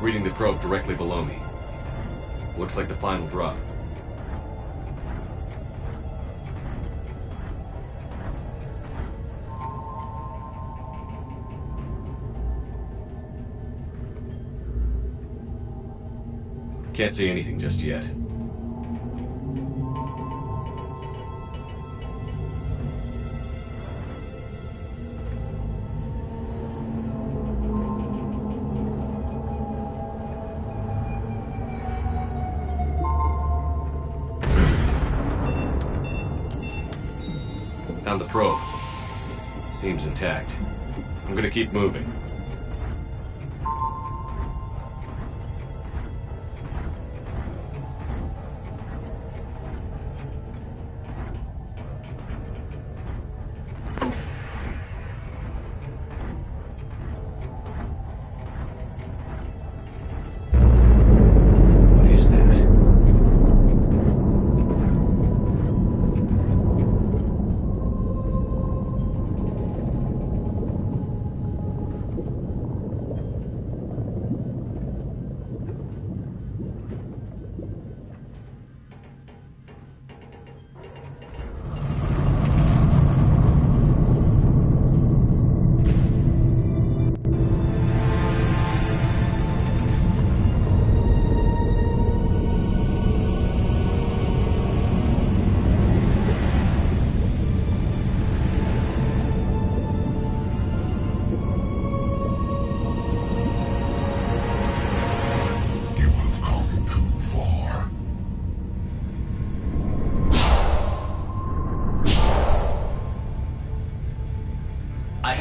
Reading the probe directly below me. Looks like the final drop. Can't see anything just yet. Found the probe. Seems intact. I'm gonna keep moving. What is that?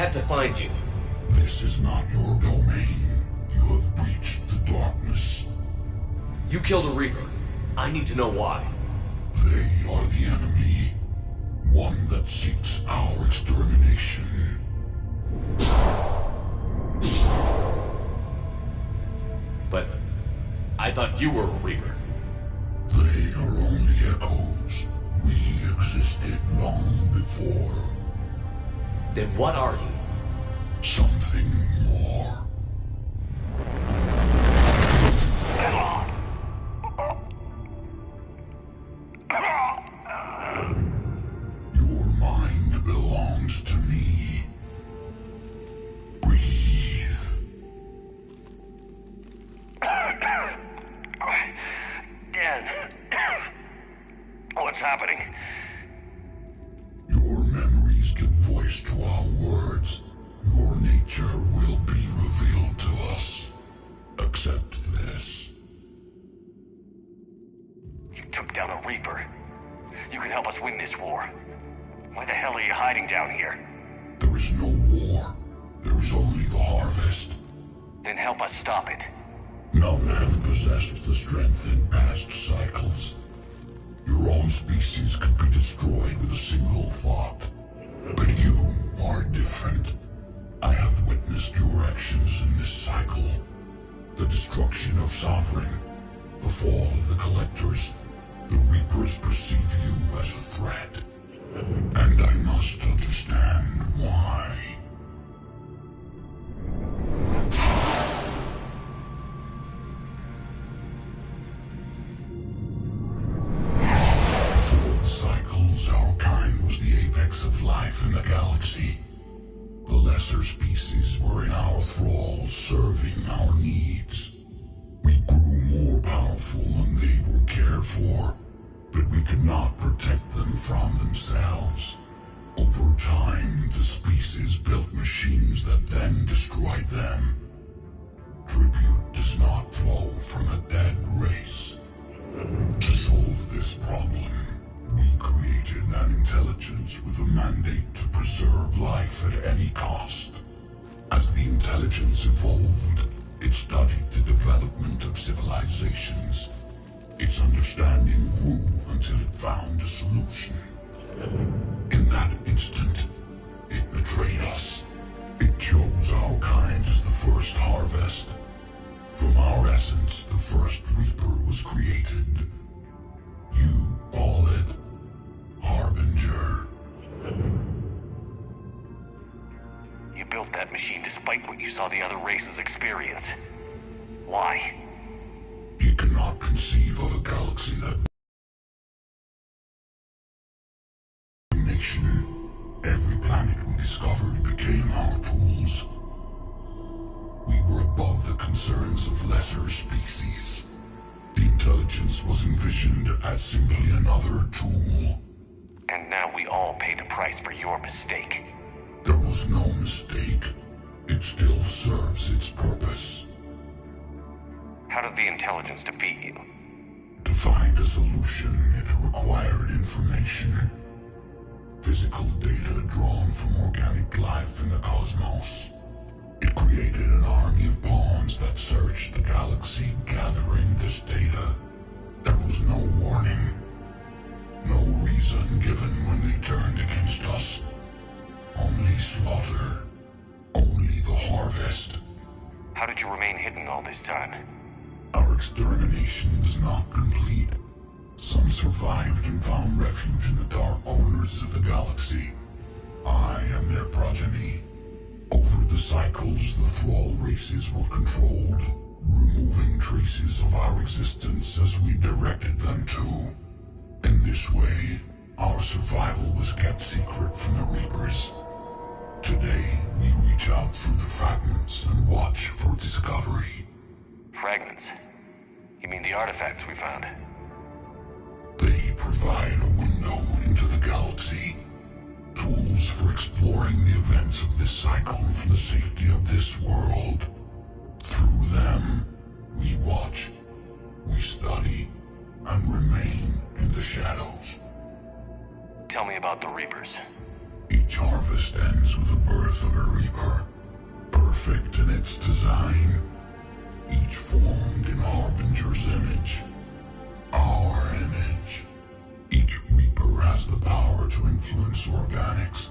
had to find you. This is not your domain. You have breached the darkness. You killed a Reaper. I need to know why. They are the enemy. One that seeks our extermination. But I thought you were a Reaper. They are only echoes. We existed long before. Then what are you? Something more. Your mind belongs to me. Breathe. Dan, what's happening? Your memories give voice to our words. Your nature will be revealed to us. Accept this. You took down a Reaper. You can help us win this war. Why the hell are you hiding down here? There is no war. There is only the harvest. Then help us stop it. None have possessed the strength in past cycles. Your own species could be destroyed with a single thought. But you are different. I have witnessed your actions in this cycle. The destruction of Sovereign, the fall of the Collectors. The Reapers perceive you as a threat. And I must understand why. Before the cycles, our kind was the apex of life in the galaxy. The lesser species were in our thrall, serving our needs. We grew more powerful and they were cared for, but we could not protect them from themselves. Over time, the species built machines that then destroyed them. Tribute does not flow from a dead race. To solve this problem, we created an intelligence with a mandate to preserve life at any cost. As the intelligence evolved, it studied the development of civilizations. Its understanding grew until it found a solution. In that instant, it betrayed us. It chose our kind as the first harvest. From our essence, the first Reaper was created. You call it Harbinger. You built that machine despite what you saw the other races experience. Why? You cannot conceive of a galaxy that... Nation. Every planet we discovered became our tools. We were above the concerns of lesser species. The intelligence was envisioned as simply another tool. And now we all pay the price for your mistake. There was no mistake. It still serves its purpose. How did the intelligence defeat you? To find a solution, it required information. Physical data drawn from organic life in the cosmos. It created an army of pawns that searched the galaxy, gathering this data. There was no warning. No reason given when they turned against us. Only slaughter. Only the harvest. How did you remain hidden all this time? Our extermination was not complete. Some survived and found refuge in the dark corners of the galaxy. I am their progeny. Over the cycles, the Thrall races were controlled, removing traces of our existence as we directed them to. In this way, our survival was kept secret from the Reapers. Today, we reach out through the fragments and watch for discovery. Fragments? You mean the artifacts we found? They provide a window into the galaxy. Tools for exploring the events of this cycle from the safety of this world. Through them, we watch, we study, and remain in the shadows. Tell me about the Reapers. Each harvest ends with the birth of a reaper, perfect in its design, each formed in Harbinger's image, our image. Each reaper has the power to influence organics.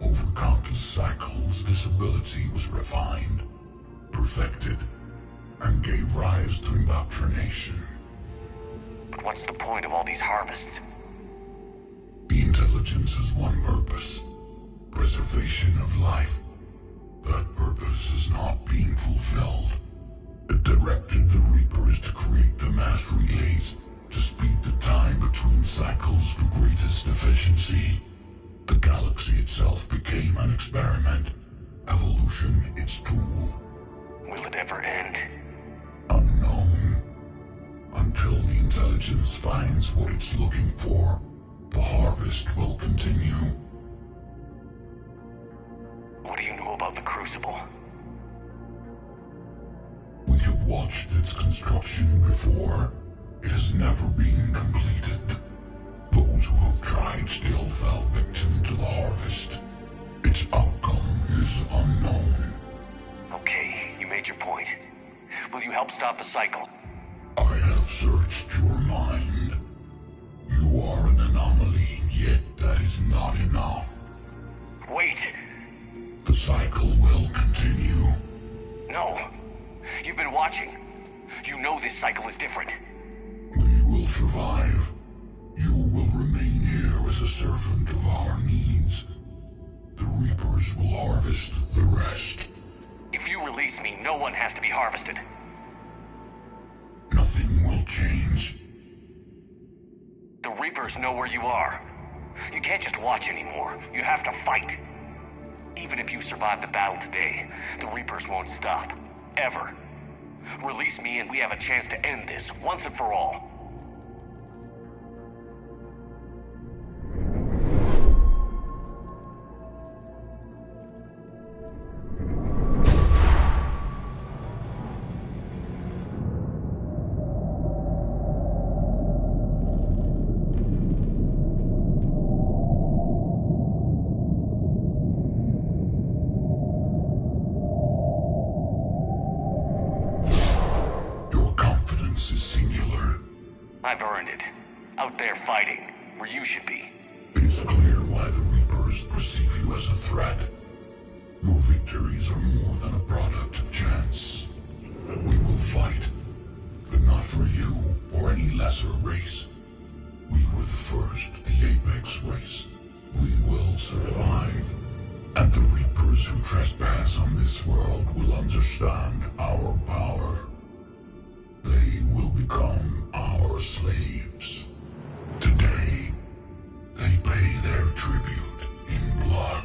Over countless cycles, this ability was refined, perfected, and gave rise to indoctrination. But what's the point of all these harvests? The intelligence has one purpose: preservation of life. That purpose is not being fulfilled. It directed the Reapers to create the mass relays to speed the time between cycles for greatest efficiency. The galaxy itself became an experiment, evolution its tool. Will it ever end? Unknown. Until the intelligence finds what it's looking for, the harvest will continue. What do you know about the Crucible? We have watched its construction before. It has never been completed. Those who have tried still fell victim to the harvest. Its outcome is unknown. Okay, you made your point. Will you help stop the cycle? I have searched your mind. You are an anomaly, yet that is not enough. Wait! The cycle will continue. No! You've been watching. You know this cycle is different. We will survive. You will remain here as a servant of our needs. The Reapers will harvest the rest. If you release me, no one has to be harvested. Nothing will change. The Reapers know where you are. You can't just watch anymore. You have to fight. Even if you survive the battle today, the Reapers won't stop. Ever. Release me and we have a chance to end this, once and for all. I've earned it. Out there fighting, where you should be. It is clear why the Reapers perceive you as a threat. Your victories are more than a product of chance. We will fight, but not for you or any lesser race. We were the first, the Apex race. We will survive. And the Reapers who trespass on this world will understand our power. They will become our slaves. Today, they pay their tribute in blood.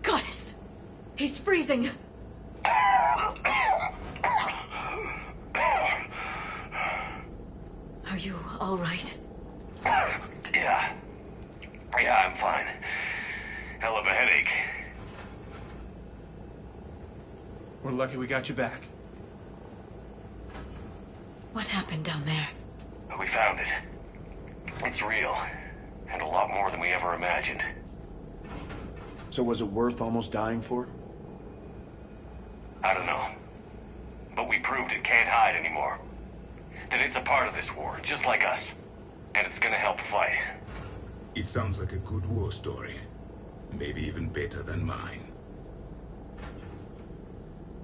Goddess! He's freezing! Are you all right? Yeah. Yeah, I'm fine. Hell of a headache. We're lucky we got you back. What happened down there? We found it. It's real. And a lot more than we ever imagined. So was it worth almost dying for? I don't know. But we proved it can't hide anymore. That it's a part of this war, just like us. And it's gonna help fight. It sounds like a good war story. Maybe even better than mine.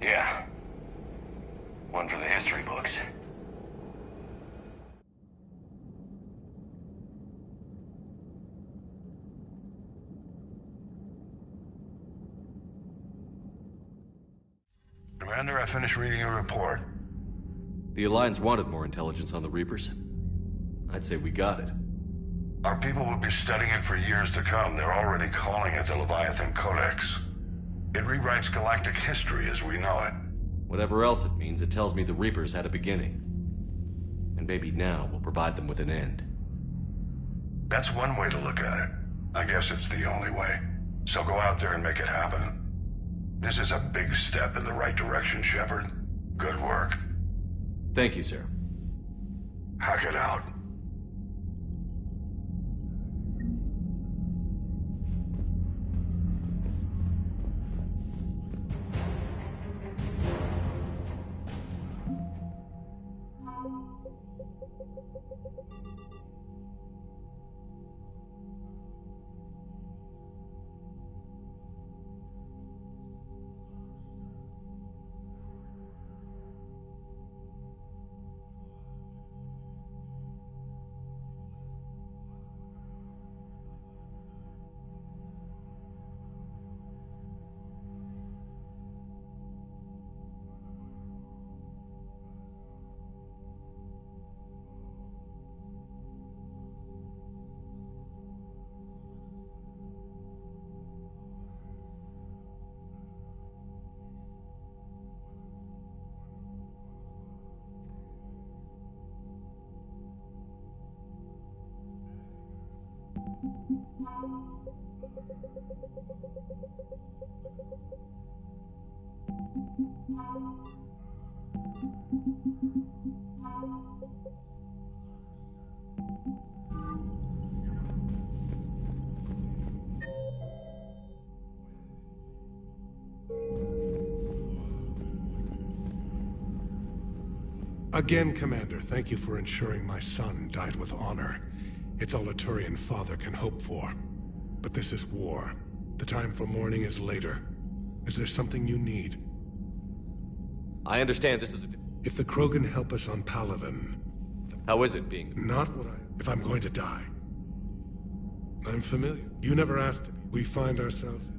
Yeah. One for the history books. Commander, I finished reading your report. The Alliance wanted more intelligence on the Reapers. I'd say we got it. Our people will be studying it for years to come. They're already calling it the Leviathan Codex. It rewrites galactic history as we know it. Whatever else it means, it tells me the Reapers had a beginning. And maybe now we'll provide them with an end. That's one way to look at it. I guess it's the only way. So go out there and make it happen. This is a big step in the right direction, Shepard. Good work. Thank you, sir. Hack it out. Again, Commander, thank you for ensuring my son died with honor. It's all a Turian father can hope for. But this is war. The time for mourning is later. Is there something you need? I understand this is If the Krogan help us on Palaven... How is it being... Not what if I'm going to die. I'm familiar. You never asked me. We find ourselves...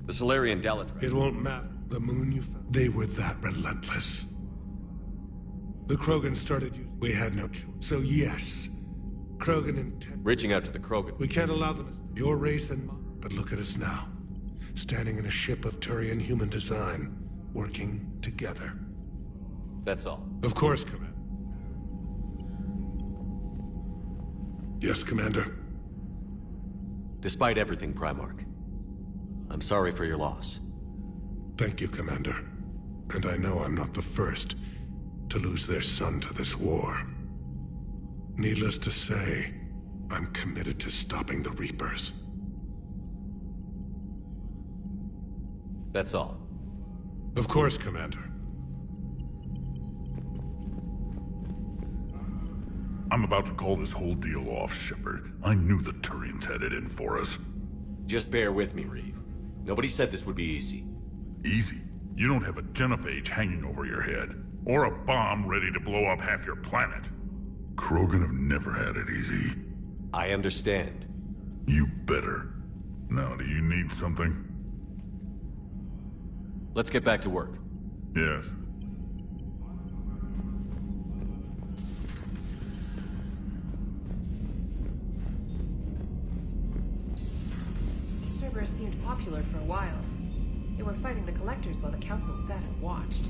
The Solarian Dalatran. It won't matter. The moon you found... They were that relentless. The Krogan started using... We had no choice. So yes, Krogan intend... Reaching out to the Krogan. We can't allow them... Your race and mine. But look at us now. Standing in a ship of Turian human design. Working together. That's all. Of course, Commander. Yes, Commander. Despite everything, Primarch, I'm sorry for your loss. Thank you, Commander. And I know I'm not the first to lose their son to this war. Needless to say, I'm committed to stopping the Reapers. That's all. Of course, Commander. I'm about to call this whole deal off, Shepard. I knew the Turians had it in for us. Just bear with me, Reeve. Nobody said this would be easy. Easy? You don't have a genophage hanging over your head, or a bomb ready to blow up half your planet. Krogan have never had it easy. I understand. You better. Now, do you need something? Let's get back to work. Yes. Reapers seemed popular for a while. They were fighting the Collectors while the Council sat and watched.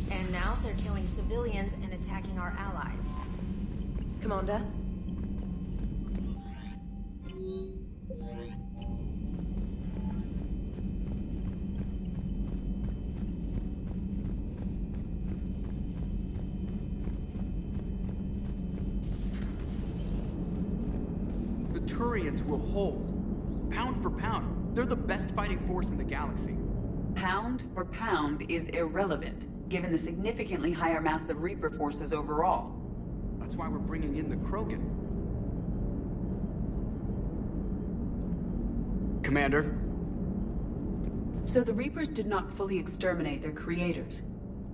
And now they're killing civilians and attacking our allies. Commander? The Turians will hold. Pound for pound, they're the best fighting force in the galaxy. Pound for pound is irrelevant, given the significantly higher mass of Reaper forces overall. That's why we're bringing in the Krogan. Commander? So the Reapers did not fully exterminate their creators.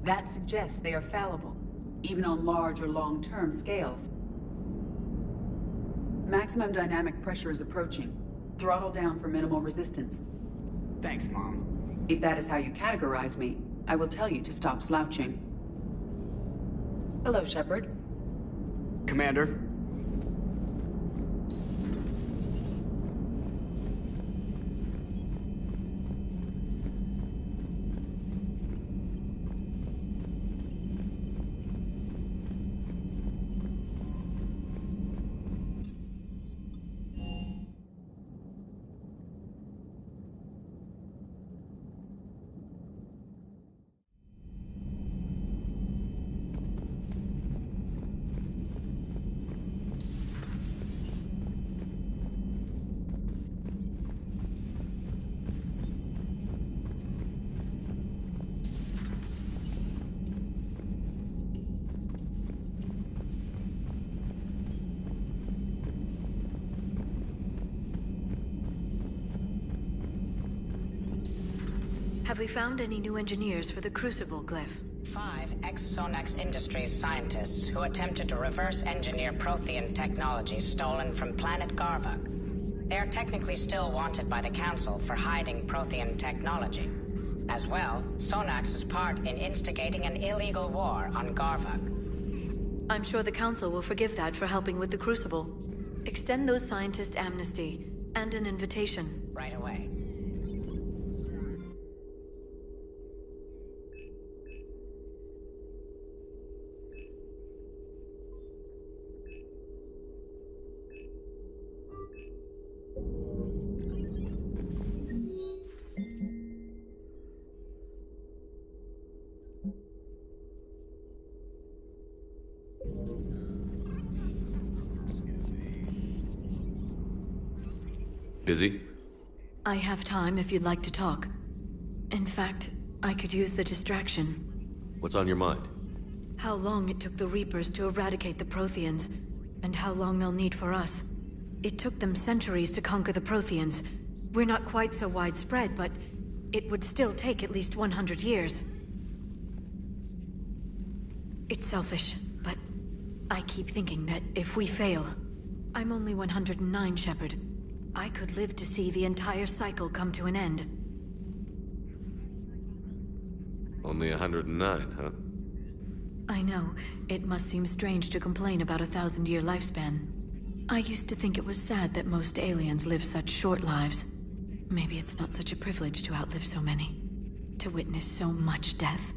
That suggests they are fallible, even on large or long-term scales. Maximum dynamic pressure is approaching. Throttle down for minimal resistance. Thanks, Mom. If that is how you categorize me, I will tell you to stop slouching. Hello, Shepard. Commander? Have we found any new engineers for the Crucible glyph? 5 ex-Sonax Industries scientists who attempted to reverse engineer Prothean technology stolen from planet Garvuk. They are technically still wanted by the Council for hiding Prothean technology. As well, Sonax's part in instigating an illegal war on Garvuk. I'm sure the Council will forgive that for helping with the Crucible. Extend those scientists amnesty and an invitation. Right away. Busy? I have time if you'd like to talk. In fact, I could use the distraction. What's on your mind? How long it took the Reapers to eradicate the Protheans, and how long they'll need for us. It took them centuries to conquer the Protheans. We're not quite so widespread, but it would still take at least 100 years. It's selfish, but I keep thinking that if we fail... I'm only 109, Shepard. I could live to see the entire cycle come to an end. Only 109, huh? I know. It must seem strange to complain about a 1,000-year lifespan. I used to think it was sad that most aliens live such short lives. Maybe it's not such a privilege to outlive so many. To witness so much death.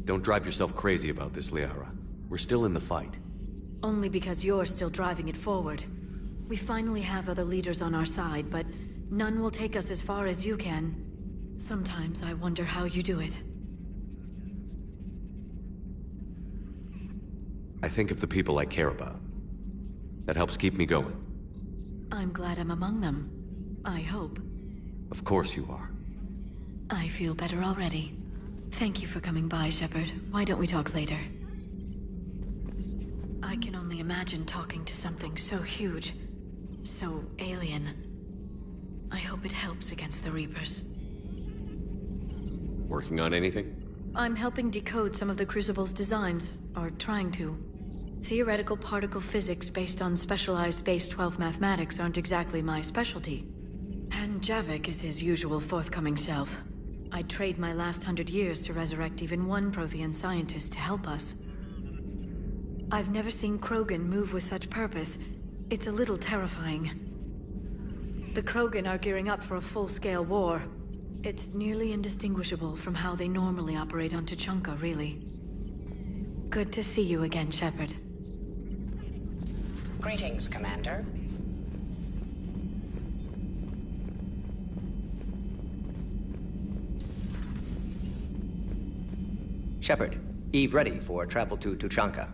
Don't drive yourself crazy about this, Liara. We're still in the fight. Only because you're still driving it forward. We finally have other leaders on our side, but none will take us as far as you can. Sometimes I wonder how you do it. I think of the people I care about. That helps keep me going. I'm glad I'm among them. I hope. Of course you are. I feel better already. Thank you for coming by, Shepard. Why don't we talk later? I can only imagine talking to something so huge, so alien. I hope it helps against the Reapers. Working on anything? I'm helping decode some of the Crucible's designs, or trying to. Theoretical particle physics based on specialized Base 12 mathematics aren't exactly my specialty. And Javik is his usual forthcoming self. I'd trade my last 100 years to resurrect even one Prothean scientist to help us. I've never seen Krogan move with such purpose, It's a little terrifying. The Krogan are gearing up for a full-scale war. It's nearly indistinguishable from how they normally operate on Tuchanka, really. Good to see you again, Shepard. Greetings, Commander. Shepard, Eve ready for travel to Tuchanka.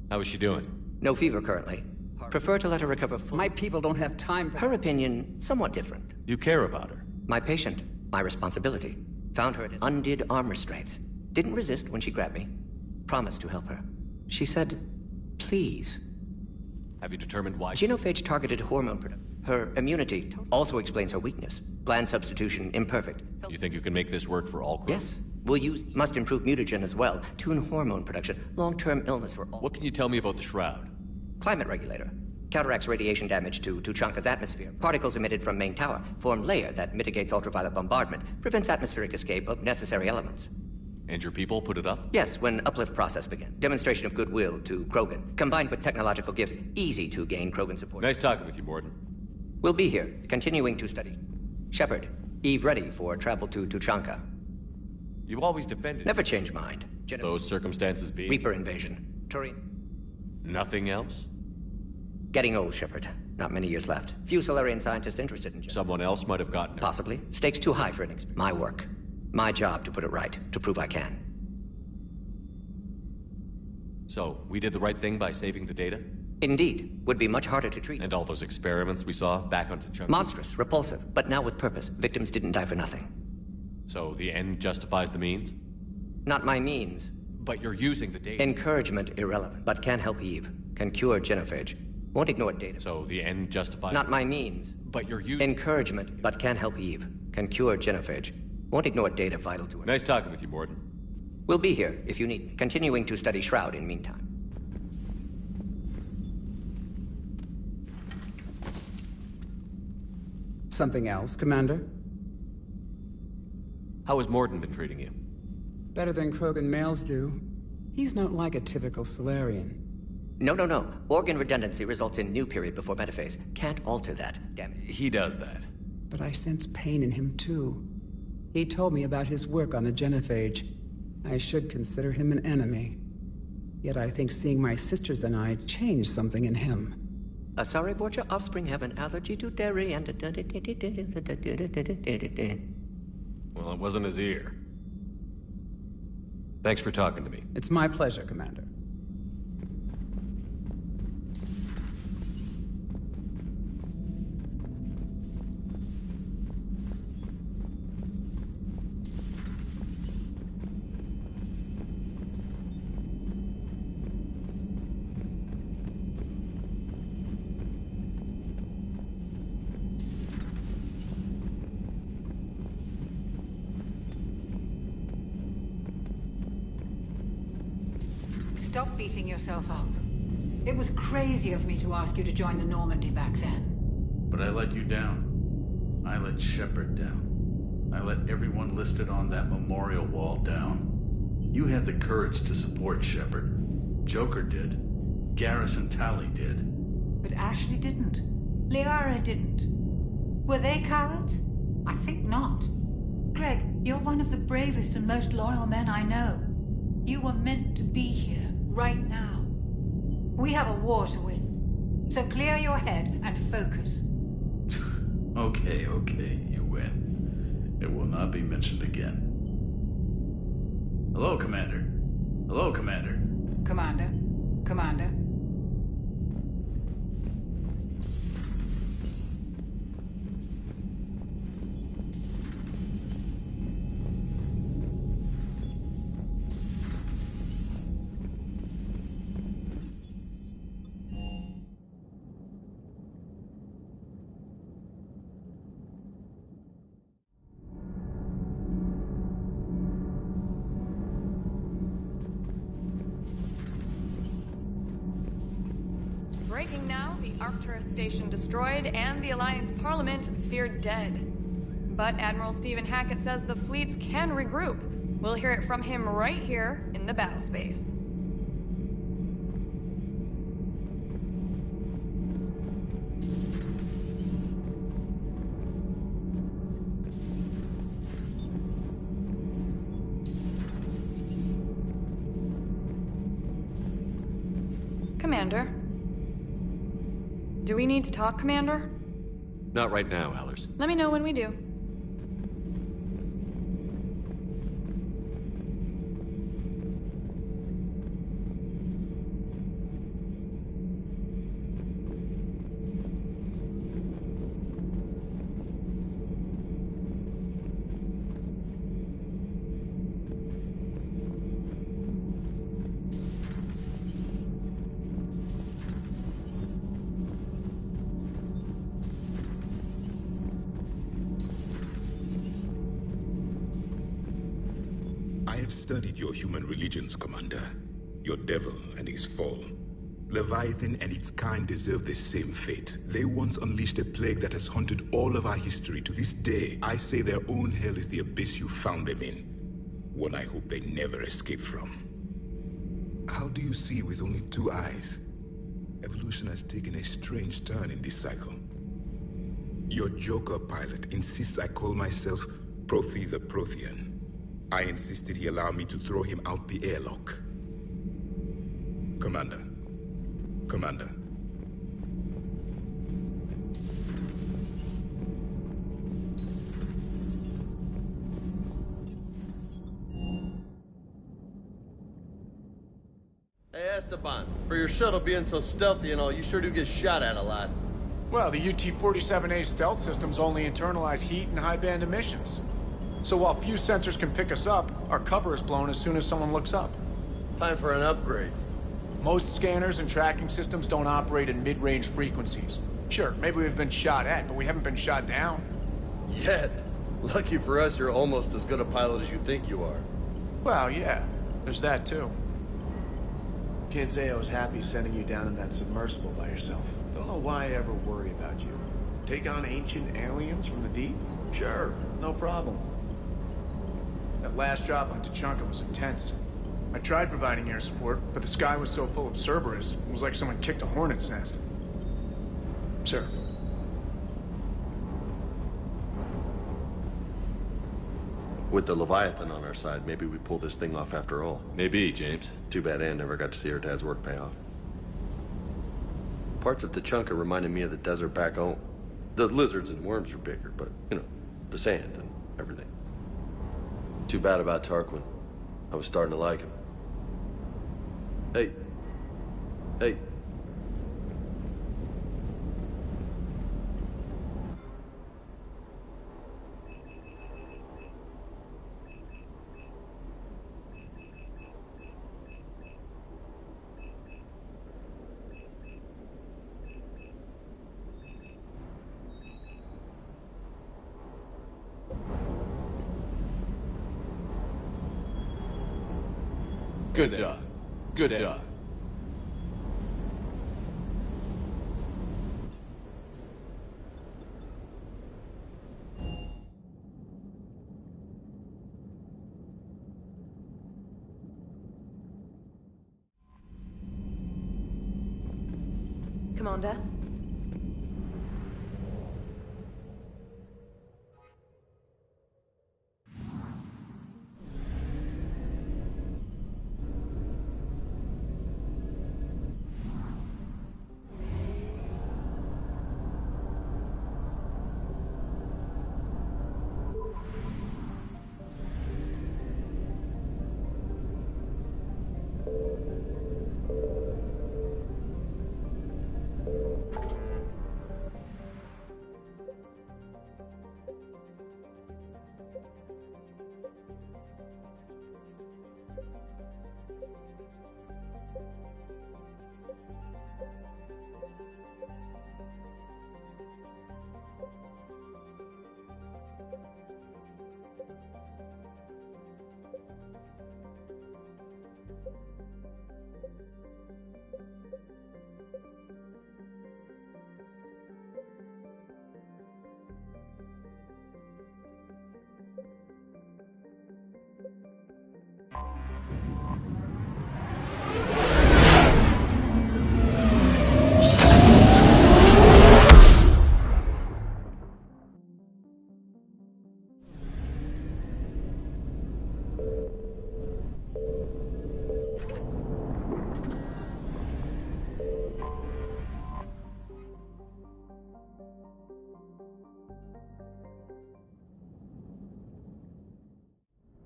How is she doing? No fever currently. Prefer to let her recover fully. My people don't have time for... Her opinion, somewhat different. You care about her. My patient, my responsibility. Found her, undid arm restraints. Didn't resist when she grabbed me. Promised to help her. She said, please. Have you determined why? Genophage targeted hormone production. Her immunity also explains her weakness. Gland substitution imperfect. You think you can make this work for all Krogan? Yes. Must improve mutagen as well. Tune hormone production. Long-term illness for all. What can you tell me about the Shroud? Climate regulator. Counteracts radiation damage to Tuchanka's atmosphere. Particles emitted from main tower form layer that mitigates ultraviolet bombardment. Prevents atmospheric escape of necessary elements. And your people put it up? Yes, when uplift process began. Demonstration of goodwill to Krogan. Combined with technological gifts, easy to gain Krogan support. Nice talking with you, Mordin. We'll be here, continuing to study. Shepard, Eve ready for travel to Tuchanka. You always defended... Never change mind. Those circumstances being... Reaper invasion. Turian. Nothing else? Getting old, Shepard. Not many years left. Few Solarian scientists interested in... Someone else might have gotten it. Possibly. Stakes too high for an experiment. My work. My job to put it right. To prove I can. So, we did the right thing by saving the data? Indeed. Would be much harder to treat. And all those experiments we saw back on Tuchanka? Monstrous, repulsive, but now with purpose. Victims didn't die for nothing. So the end justifies the means? Not my means. But you're using the data. Encouragement irrelevant, but can help Eve. Can cure genophage. Won't ignore data. So the end justifies... Not my means. But you're using... Encouragement, but can help Eve. Can cure genophage. Won't ignore data vital to her. Nice talking with you, Mordin. We'll be here if you need me. Continuing to study Shroud in meantime. Something else, Commander? How has Mordin been treating you? Better than Krogan males do. He's not like a typical Solarian. No. Organ redundancy results in new period before metaphase. Can't alter that, damn it. He does that. But I sense pain in him, too. He told me about his work on the genophage. I should consider him an enemy. Yet I think seeing my sisters and I changed something in him. Asari Vorcha offspring have an allergy to dairy and... Well, it wasn't his ear. Thanks for talking to me. It's my pleasure, Commander. Stop beating yourself up. It was crazy of me to ask you to join the Normandy back then. But I let you down. I let Shepard down. I let everyone listed on that memorial wall down. You had the courage to support Shepard. Joker did. Garrus and Tali did. But Ashley didn't. Liara didn't. Were they cowards? I think not. Greg, you're one of the bravest and most loyal men I know. You were meant to be here. Right now. We have a war to win. So clear your head and focus. Okay, you win. It will not be mentioned again. Hello, Commander. Hello, Commander. Commander. Breaking now, the Arcturus station destroyed and the Alliance Parliament feared dead. But Admiral Stephen Hackett says the fleets can regroup, We'll hear it from him right here in the battle space. Commander? Do we need to talk, Commander? Not right now, Allers. Let me know when we do. I have studied your human religions, Commander. Your devil and his fall. Leviathan and its kind deserve the same fate. They once unleashed a plague that has haunted all of our history to this day. I say their own hell is the abyss you found them in. One I hope they never escape from. How do you see with only 2 eyes? Evolution has taken a strange turn in this cycle. Your Joker pilot insists I call myself Prothee the Prothean. I insisted he allow me to throw him out the airlock. Commander. Commander. Hey, Esteban, for your shuttle being so stealthy and all, you sure do get shot at a lot. Well, the UT-47A stealth systems only internalize heat and high-band emissions. So while few sensors can pick us up, our cover is blown as soon as someone looks up. Time for an upgrade. Most scanners and tracking systems don't operate in mid-range frequencies. Sure, maybe we've been shot at, but we haven't been shot down. Yet. Lucky for us, you're almost as good a pilot as you think you are. Well, yeah. There's that, too. Can't say I was happy sending you down in that submersible by yourself. Don't know why I ever worry about you. Take on ancient aliens from the deep? Sure, no problem. That last job on Tuchanka was intense. I tried providing air support, but the sky was so full of Cerberus, it was like someone kicked a hornet's nest. Sir. With the Leviathan on our side, maybe we pull this thing off after all. Maybe, James. Too bad Anne never got to see her dad's work pay off. Parts of Tuchanka reminded me of the desert back home. The lizards and worms are bigger, but, you know, the sand and everything. Too bad about Tarquin. I was starting to like him. Hey. Hey. Good job. Good job. Commander?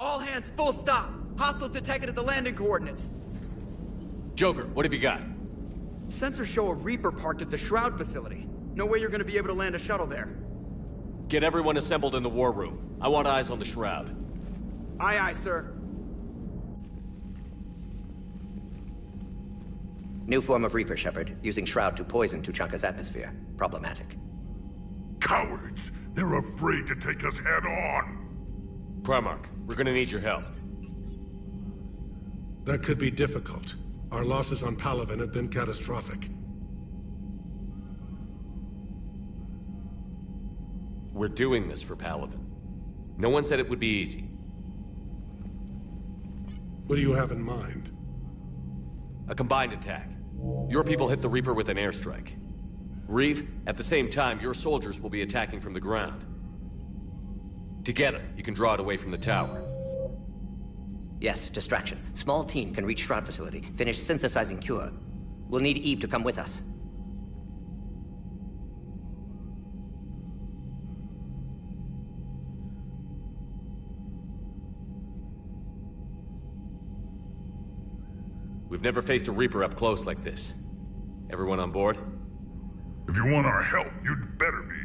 All hands, full stop! Hostiles detected at the landing coordinates. Joker, what have you got? Sensors show a Reaper parked at the Shroud facility. No way you're gonna be able to land a shuttle there. Get everyone assembled in the war room. I want eyes on the Shroud. Aye, aye, sir. New form of Reaper, Shepard, using Shroud to poison Tuchanka's atmosphere. Problematic. Cowards! They're afraid to take us head-on! Primarch, we're gonna need your help. That could be difficult. Our losses on Palaven have been catastrophic. We're doing this for Palaven. No one said it would be easy. What do you have in mind? A combined attack. Your people hit the Reaper with an airstrike. Reeve, at the same time, your soldiers will be attacking from the ground. Together, you can draw it away from the tower. Yes, distraction. Small team can reach Shroud facility, finish synthesizing cure. We'll need Eve to come with us. We've never faced a Reaper up close like this. Everyone on board? If you want our help, you'd better be.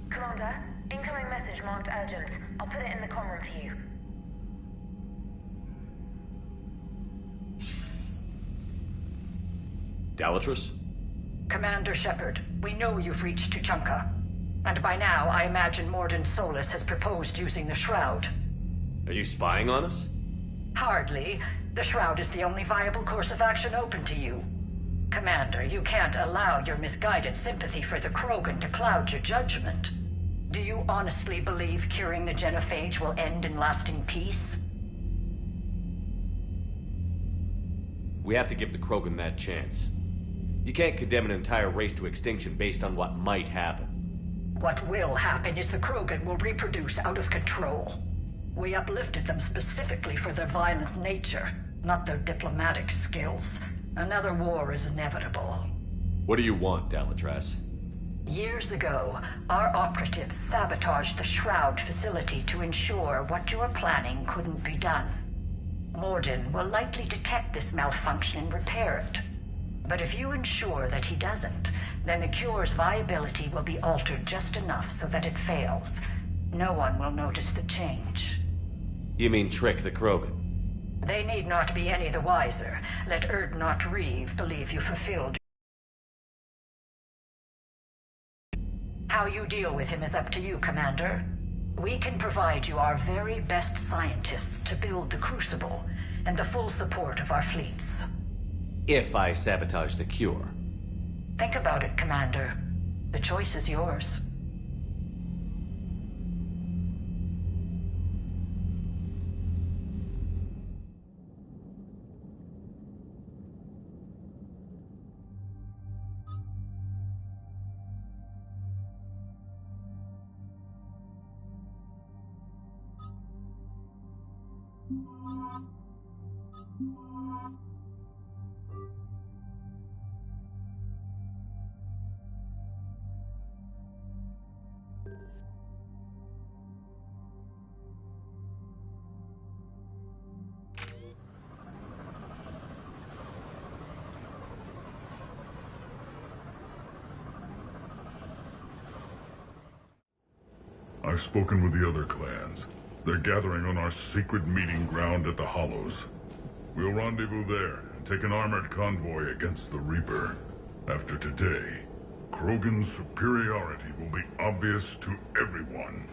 Commander, incoming message marked urgent. I'll put it in the comm room for you. Dalatrus? Commander Shepard, we know you've reached Tuchanka. And by now, I imagine Mordin Solus has proposed using the Shroud. Are you spying on us? Hardly. The Shroud is the only viable course of action open to you. Commander, you can't allow your misguided sympathy for the Krogan to cloud your judgment. Do you honestly believe curing the genophage will end in lasting peace? We have to give the Krogan that chance. You can't condemn an entire race to extinction based on what might happen. What will happen is the Krogan will reproduce out of control. We uplifted them specifically for their violent nature, not their diplomatic skills. Another war is inevitable. What do you want, Dalatrass? Years ago, our operatives sabotaged the Shroud facility to ensure what you were planning couldn't be done. Mordin will likely detect this malfunction and repair it. But if you ensure that he doesn't, then the cure's viability will be altered just enough so that it fails. No one will notice the change. You mean trick the Krogan? They need not be any the wiser. Let Urdnot Reeve believe you fulfilled. How you deal with him is up to you, Commander. We can provide you our very best scientists to build the Crucible, and the full support of our fleets. If I sabotage the cure. Think about it, Commander. The choice is yours. I've spoken with the other clans. They're gathering on our secret meeting ground at the Hollows. We'll rendezvous there and take an armored convoy against the Reaper. After today, Krogan's superiority will be obvious to everyone.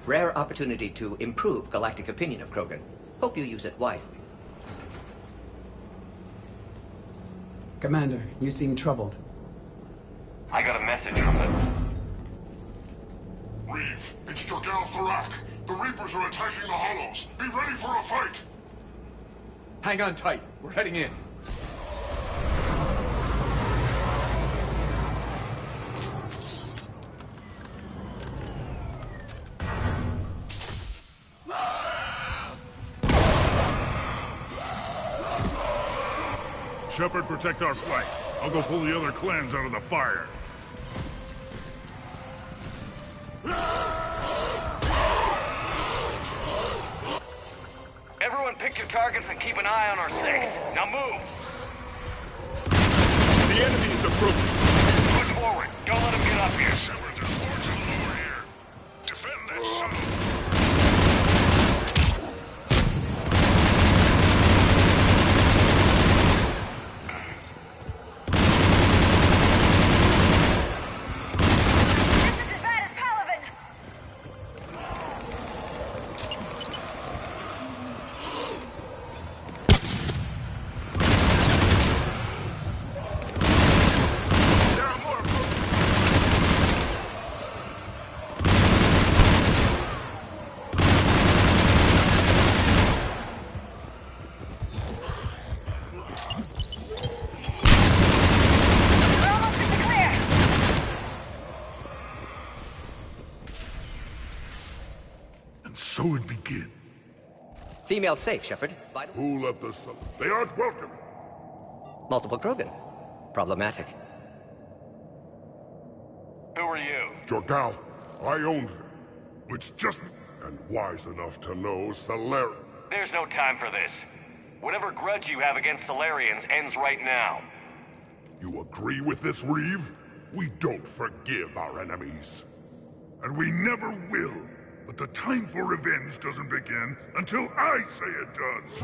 Rare opportunity to improve galactic opinion of Krogan. Hope you use it wisely. Commander, you seem troubled. I got a message from them. Reeve, it's Dorgal Tharak. The Reapers are attacking the Hollows. Be ready for a fight! Hang on tight. We're heading in. Shepard, protect our flank. I'll go pull the other clans out of the fire. pick your targets and keep an eye on our 6. Now move! The enemy is approaching. Push forward. Don't let him get up here. Shepard, there's more to them over here. Defend that shuttle. So it begin. Female safe, Shepard. Who let this up? They aren't welcome. Multiple Krogan. Problematic. Who are you? Jorgal. I own them. Which just... and wise enough to know Salarian. There's no time for this. Whatever grudge you have against Salarians ends right now. You agree with this, Reeve? We don't forgive our enemies. And we never will. But the time for revenge doesn't begin until I say it does.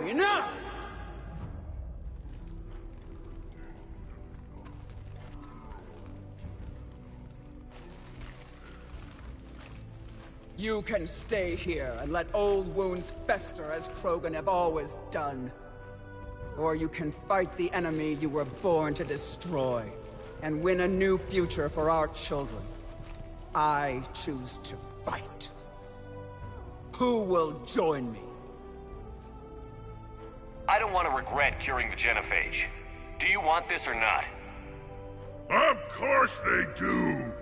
Enough! You can stay here and let old wounds fester as Krogan have always done. Or you can fight the enemy you were born to destroy. And win a new future for our children. I choose to fight. Who will join me? I don't want to regret curing the genophage. Do you want this or not? Of course they do!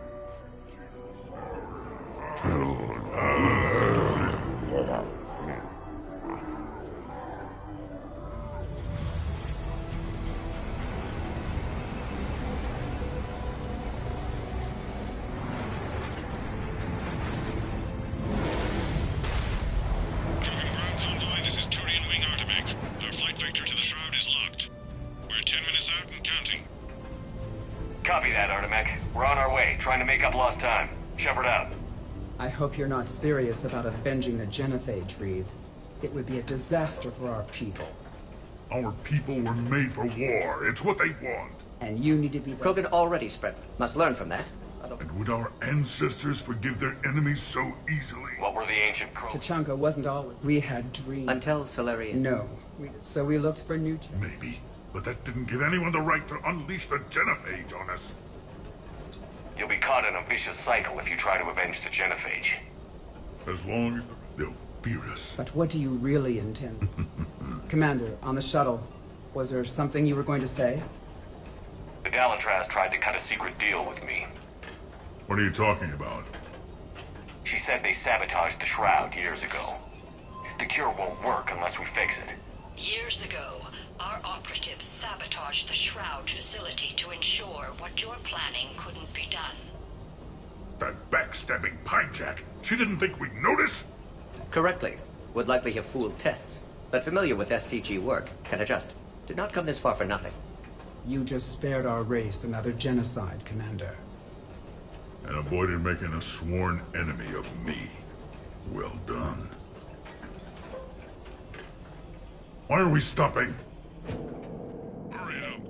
Copy that, Artemek. We're on our way, trying to make up lost time. Shepard out. I hope you're not serious about avenging the genophage, Reeve. It would be a disaster for our people. Our people were made for war. It's what they want. And you need to be... Krogan already spread. Must learn from that. And would our ancestors forgive their enemies so easily? What were the ancient Krogan? Tuchanka wasn't always... We had dreams. Until Salarian. No. So we looked for new... Maybe. But that didn't give anyone the right to unleash the genophage on us. You'll be caught in a vicious cycle if you try to avenge the genophage. As long as they'll fear us. But what do you really intend? Commander, on the shuttle, was there something you were going to say? The Dallantraz tried to cut a secret deal with me. What are you talking about? She said they sabotaged the Shroud years ago. The cure won't work unless we fix it. Years ago, our operatives sabotaged the Shroud facility to ensure what you're planning couldn't be done. That backstabbing Pinejack. She didn't think we'd notice? Correctly. Would likely have fooled tests. But familiar with STG work, can adjust. Did not come this far for nothing. You just spared our race another genocide, Commander. And avoided making a sworn enemy of me. Well done. Why are we stopping? Hurry it up.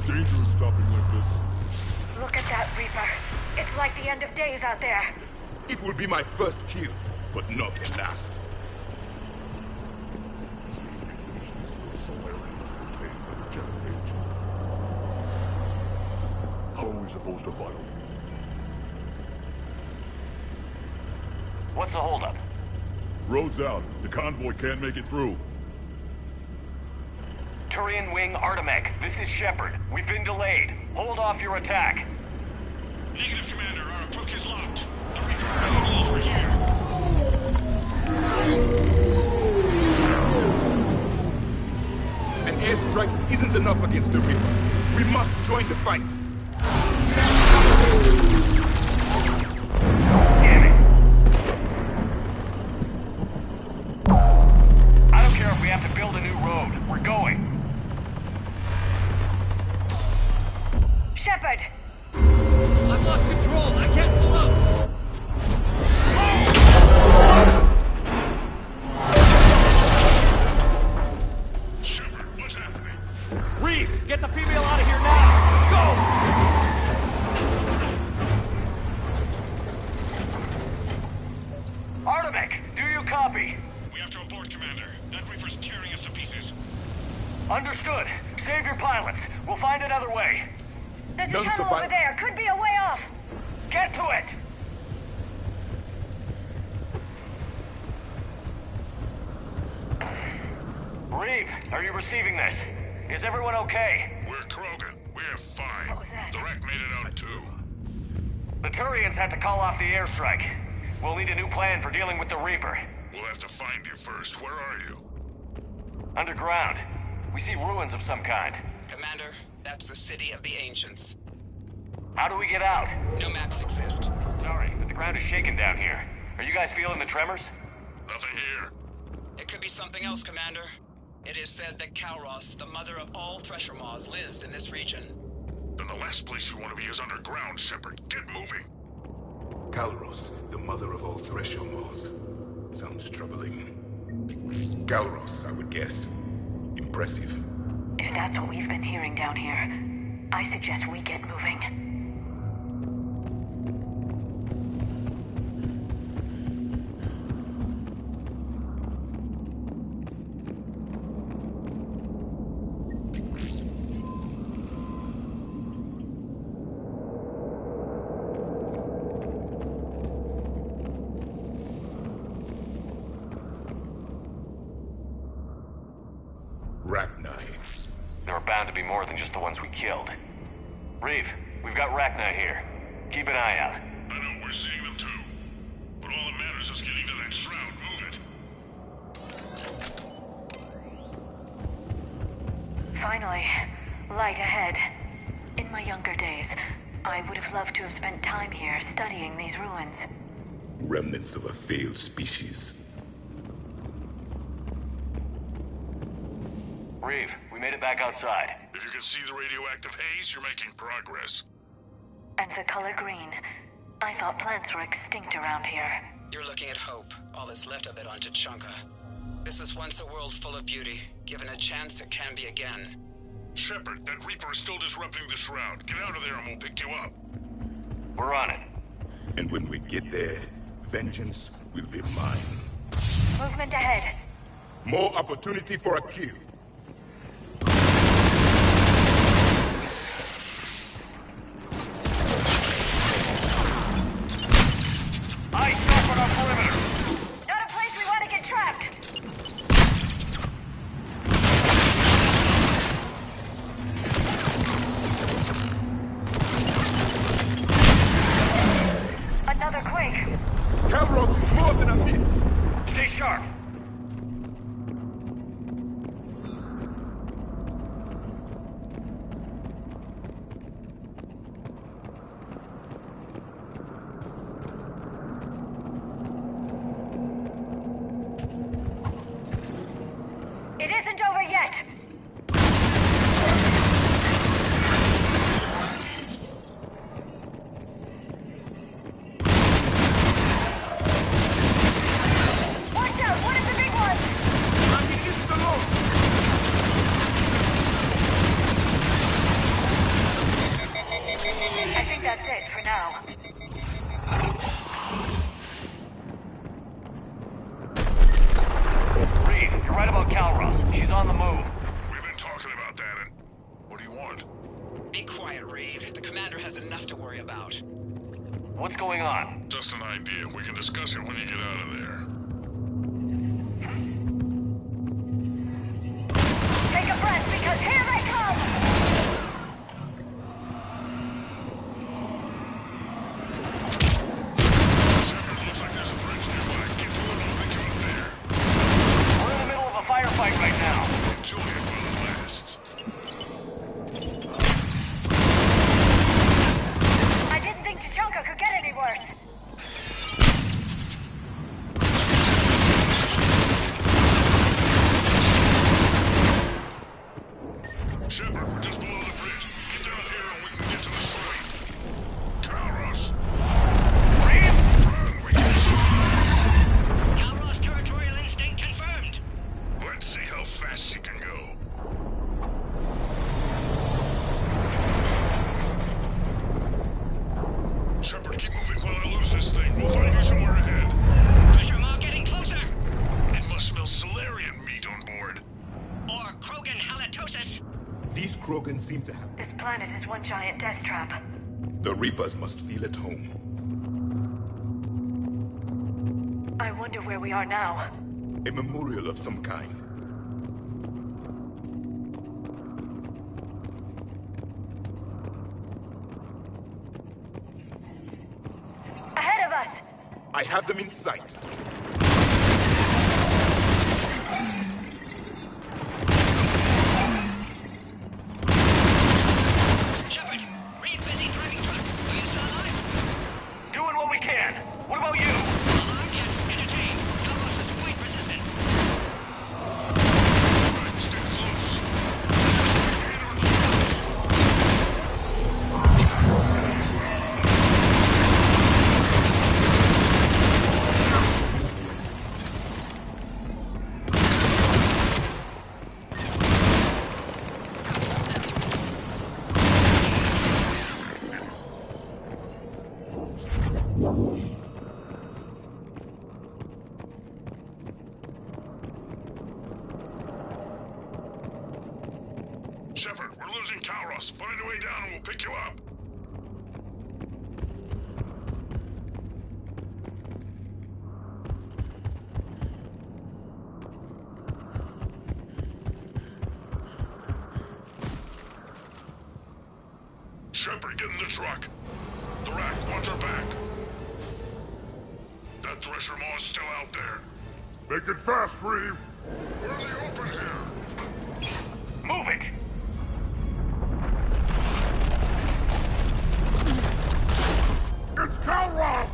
Dangerous stopping like this. Look at that, Reaper. It's like the end of days out there. It will be my first kill, but not the last. How are we supposed to fight them? What's the holdup? Road's out. The convoy can't make it through. Turian Wing Artemek, this is Shepard. We've been delayed. Hold off your attack. Negative, Commander. Our approach is locked. The Reaper are over here. An airstrike isn't enough against the Reaper. We must join the fight. Damn it. I don't care if we have to build a new road. We're going. Shepard! I've lost control. I can't pull up. Shepard, what's happening? Reed, get the female out of here now. Go! Artemek, do you copy? We have to abort, Commander. That Reaper's tearing us to pieces. Understood. Save your pilots. We'll find another way. There's a tunnel over there. Could be a way off. Get to it! Reeve, are you receiving this? Is everyone okay? We're Krogan. We're fine. What was that? The wreck made it out too. The Turians had to call off the airstrike. We'll need a new plan for dealing with the Reaper. We'll have to find you first. Where are you? Underground. We see ruins of some kind. Commander, that's the City of the Ancients. How do we get out? No maps exist. Sorry, but the ground is shaking down here. Are you guys feeling the tremors? Nothing here. It could be something else, Commander. It is said that Kalros, the mother of all Thresher Maws, lives in this region. Then the last place you want to be is underground, Shepard. Get moving. Kalros, the mother of all Thresher Maws. Sounds troubling. Kalros, I would guess. Impressive. If that's what we've been hearing down here, I suggest we get moving. Rachni. There are bound to be more than just the ones we killed. Reeve, we've got Rachni here. Keep an eye out. I know, we're seeing them too. But all that matters is getting to that shroud. Move it. Finally, light ahead. In my younger days, I would have loved to have spent time here studying these ruins. Remnants of a failed species. Reeve, we made it back outside. If you can see the radioactive haze, you're making progress. And the color green. I thought plants were extinct around here. You're looking at hope, all that's left of it on Tuchanka. This is once a world full of beauty. Given a chance, it can be again. Shepard, that Reaper is still disrupting the shroud. Get out of there and we'll pick you up. We're on it. And when we get there, vengeance will be mine. Movement ahead. More opportunity for a kill. Eyes sharp on our perimeter. Not a place we want to get trapped. Another quake. Kalros is more than a bit. Stay sharp. It isn't over yet. Watch out! What is the big one? I think that's it for now. Reeve, you're right about Kalros. She's on the move. We've been talking about that and... What do you want? Be quiet, Reeve. The commander has enough to worry about. What's going on? Just an idea. We can discuss it when you get out of there. Take a breath because here they come! Looks like there's a bridge nearby. Get to it, I'll pick you up there. We're in the middle of a firefight right now. Enjoy it while it lasts. I didn't think Shepard, we're just below the bridge. Get down here and we can get to the shrine. Kairos! Calros territorial instinct confirmed. Let's see how fast she can go. Shepard, keep moving while I lose this thing. We'll find you somewhere ahead. Pressure mark getting closer. It must smell Salarian meat on board. Or Krogan halitosis. These Krogan seem to have... This planet is one giant death trap. The Reapers must feel at home. I wonder where we are now. A memorial of some kind. Ahead of us! I have them in sight. Shepard, Reeve busy driving truck. Are you still alive? Doing what we can. What about you? Alarmed yet? Entertained. Calros is quite resistant. Shepard, we're losing Kairos. Find a way down and we'll pick you up. Shepard, get in the truck. The Rack, watch our back. That Thresher Maw's still out there. Make it fast, Reeve. We're in the open here. Move it! It's Calros!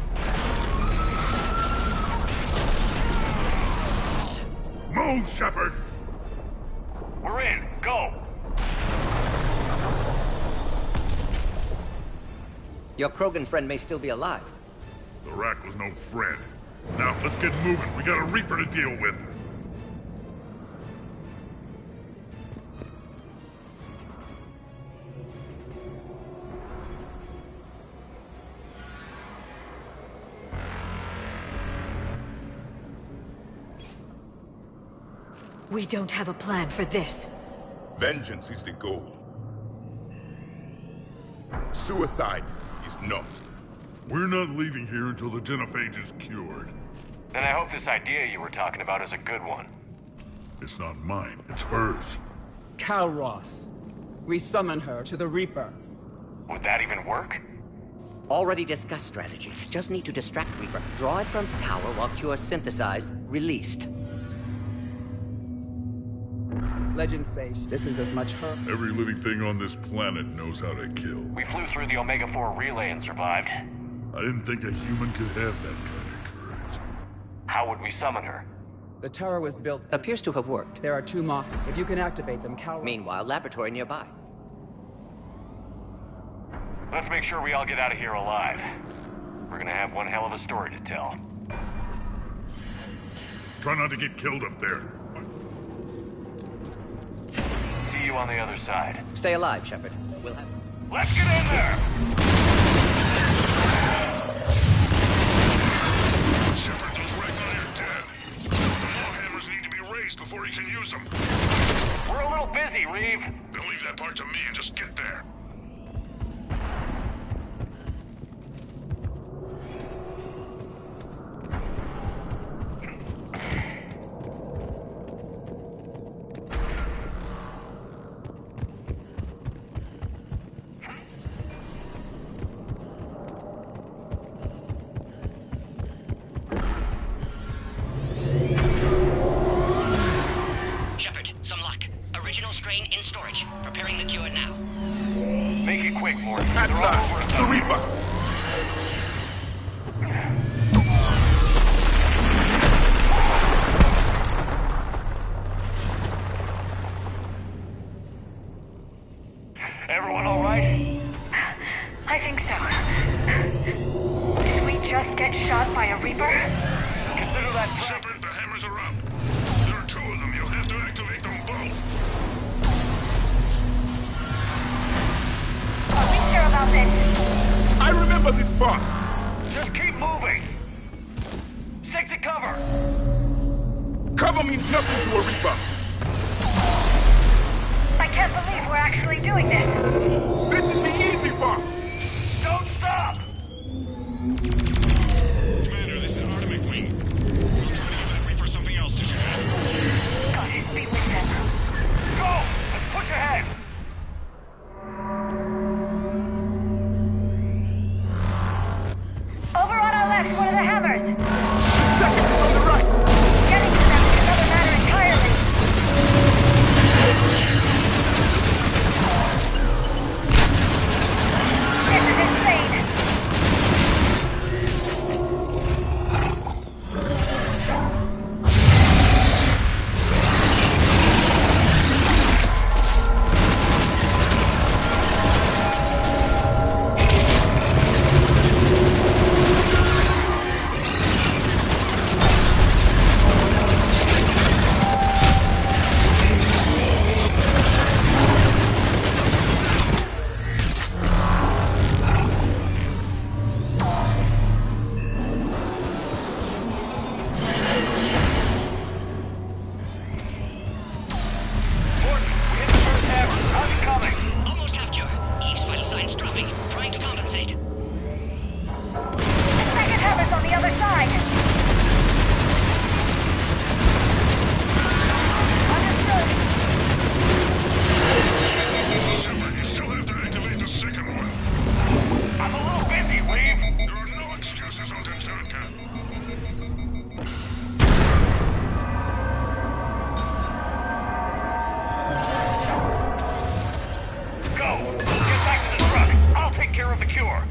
Move, Shepard! We're in. Go! Your Krogan friend may still be alive. The Rack was no friend. Now, let's get moving. We got a Reaper to deal with. We don't have a plan for this. Vengeance is the goal. Suicide is not. We're not leaving here until the genophage is cured. Then I hope this idea you were talking about is a good one. It's not mine, it's hers. Calros. We summon her to the Reaper. Would that even work? Already discussed strategy. Just need to distract Reaper. Draw it from tower while cure synthesized, released. Legends say this is as much her. Every living thing on this planet knows how to kill. We flew through the Omega-4 relay and survived. I didn't think a human could have that kind of courage. How would we summon her? The tower was built. Appears to have worked. There are 2 Moths. If you can activate them, Calros... Meanwhile, laboratory nearby. Let's make sure we all get out of here alive. We're gonna have one hell of a story to tell. Try not to get killed up there. See you on the other side. Stay alive, Shepard. We'll have... Let's get in there! Shepard, those Ragnar are dead. The Warhammers need to be raised before he can use them. We're a little busy, Reeve. Then leave that part to me and just get there. Shepard, some luck. Original strain in storage. Preparing the cure now. Make it quick, Morris. They're all over us. The Reaper! Everyone all right? I think so. Did we just get shot by a Reaper? Consider that Shepard, the hammers are up. There are 2 of them. You'll have to activate them both. Are we sure about this? I remember this part. Just keep moving. Stick to cover. Cover means nothing to a Reaper. I can't believe we're actually doing this. This is the easy part. Don't stop! Commander, this is Artemis Wing. I'll try to give that Reaper something else to shoot at. God, be with them. Go! Let's push ahead! Over on our left, one of the hammers. Second on the right. Getting to them is another matter entirely. This is insane. Almost half cure. Eve's vital signs dropping. Trying to compensate. The second hammer's on the other side. Understood. Shepard, you still have to activate the second one. I'm a little busy, Reeve. There are no excuses on Tuchanka. Go! Get back to the truck. I'll take care of the cure.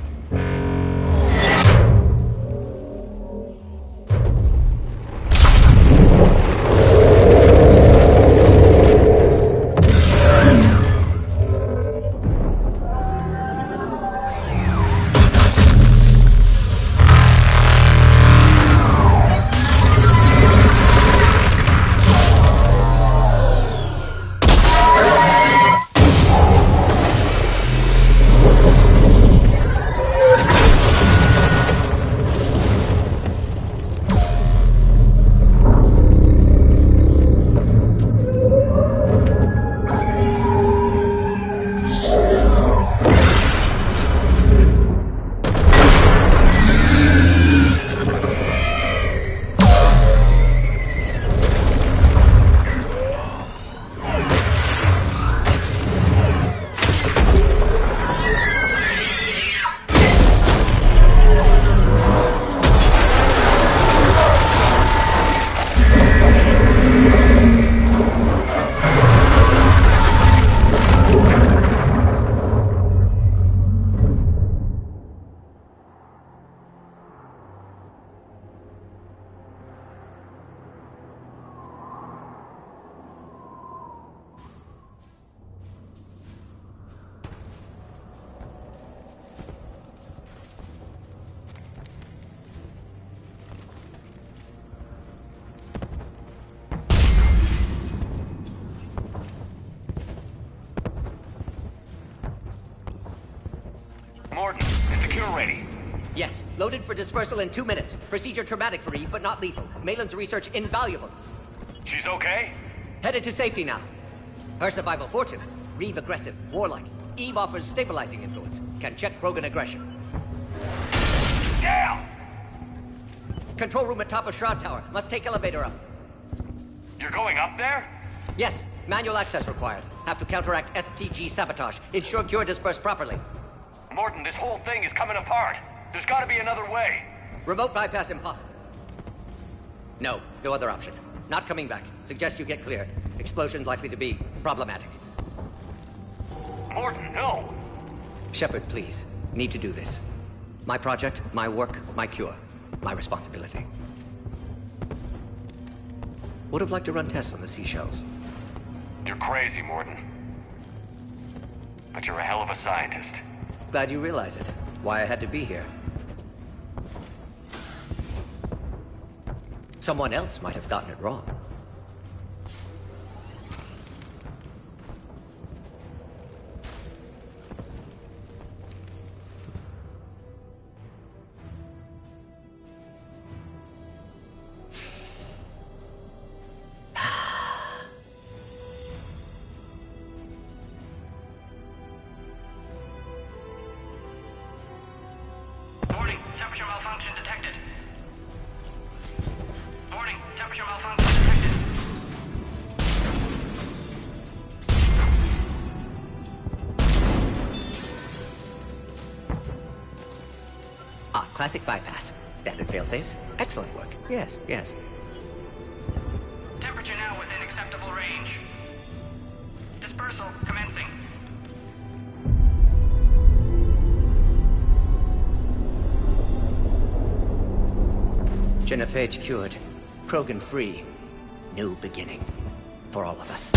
Morton, is the cure ready? Yes, loaded for dispersal in 2 minutes. Procedure traumatic for Eve, but not lethal. Malin's research invaluable. She's okay? Headed to safety now. Her survival fortunate. Reeve aggressive, warlike. Eve offers stabilizing influence. Can check Krogan aggression. Down! Control room at top of Shroud Tower. Must take elevator up. You're going up there? Yes, manual access required. Have to counteract STG sabotage. Ensure cure dispersed properly. Morton, this whole thing is coming apart. There's gotta be another way. Remote bypass impossible. No other option. Not coming back. Suggest you get cleared. Explosion's likely to be problematic. Morton, no! Shepard, please. Need to do this. My project, my work, my cure. My responsibility. Would have liked to run tests on the seashells. You're crazy, Morton. But you're a hell of a scientist. Glad you realize it. Why I had to be here. Someone else might have gotten it wrong. Warning, temperature malfunction detected. Warning, temperature malfunction detected. Ah, classic bypass. Standard failsafes. Excellent work. Yes, yes. Temperature now within acceptable range. Dispersal commencing. Genophage cured. Krogan free. New beginning. For all of us.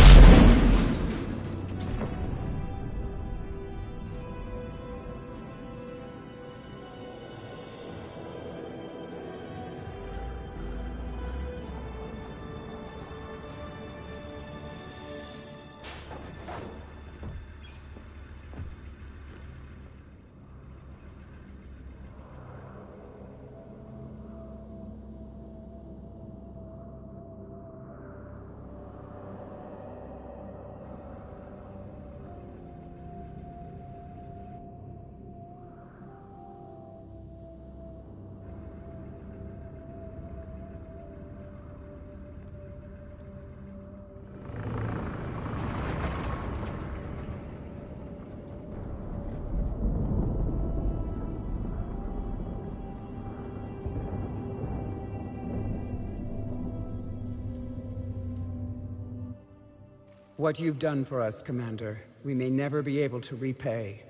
What you've done for us, Commander, we may never be able to repay.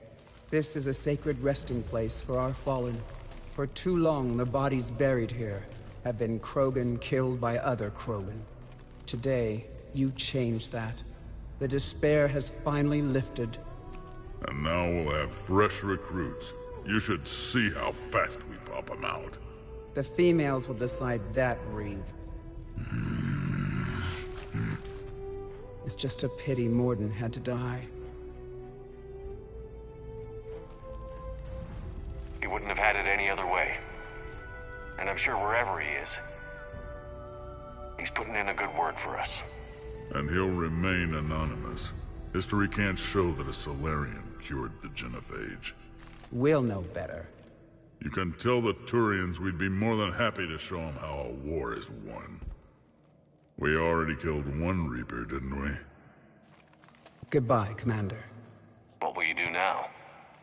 This is a sacred resting place for our fallen. For too long, the bodies buried here have been Krogan killed by other Krogan. Today, you changed that. The despair has finally lifted. And now we'll have fresh recruits. You should see how fast we pop them out. The females will decide that, Reeve. It's just a pity Morden had to die. He wouldn't have had it any other way. And I'm sure wherever he is, he's putting in a good word for us. And he'll remain anonymous. History can't show that a Solarian cured the Genophage. We'll know better. You can tell the Turians we'd be more than happy to show them how a war is won. We already killed one Reaper, didn't we? Goodbye, Commander. What will you do now?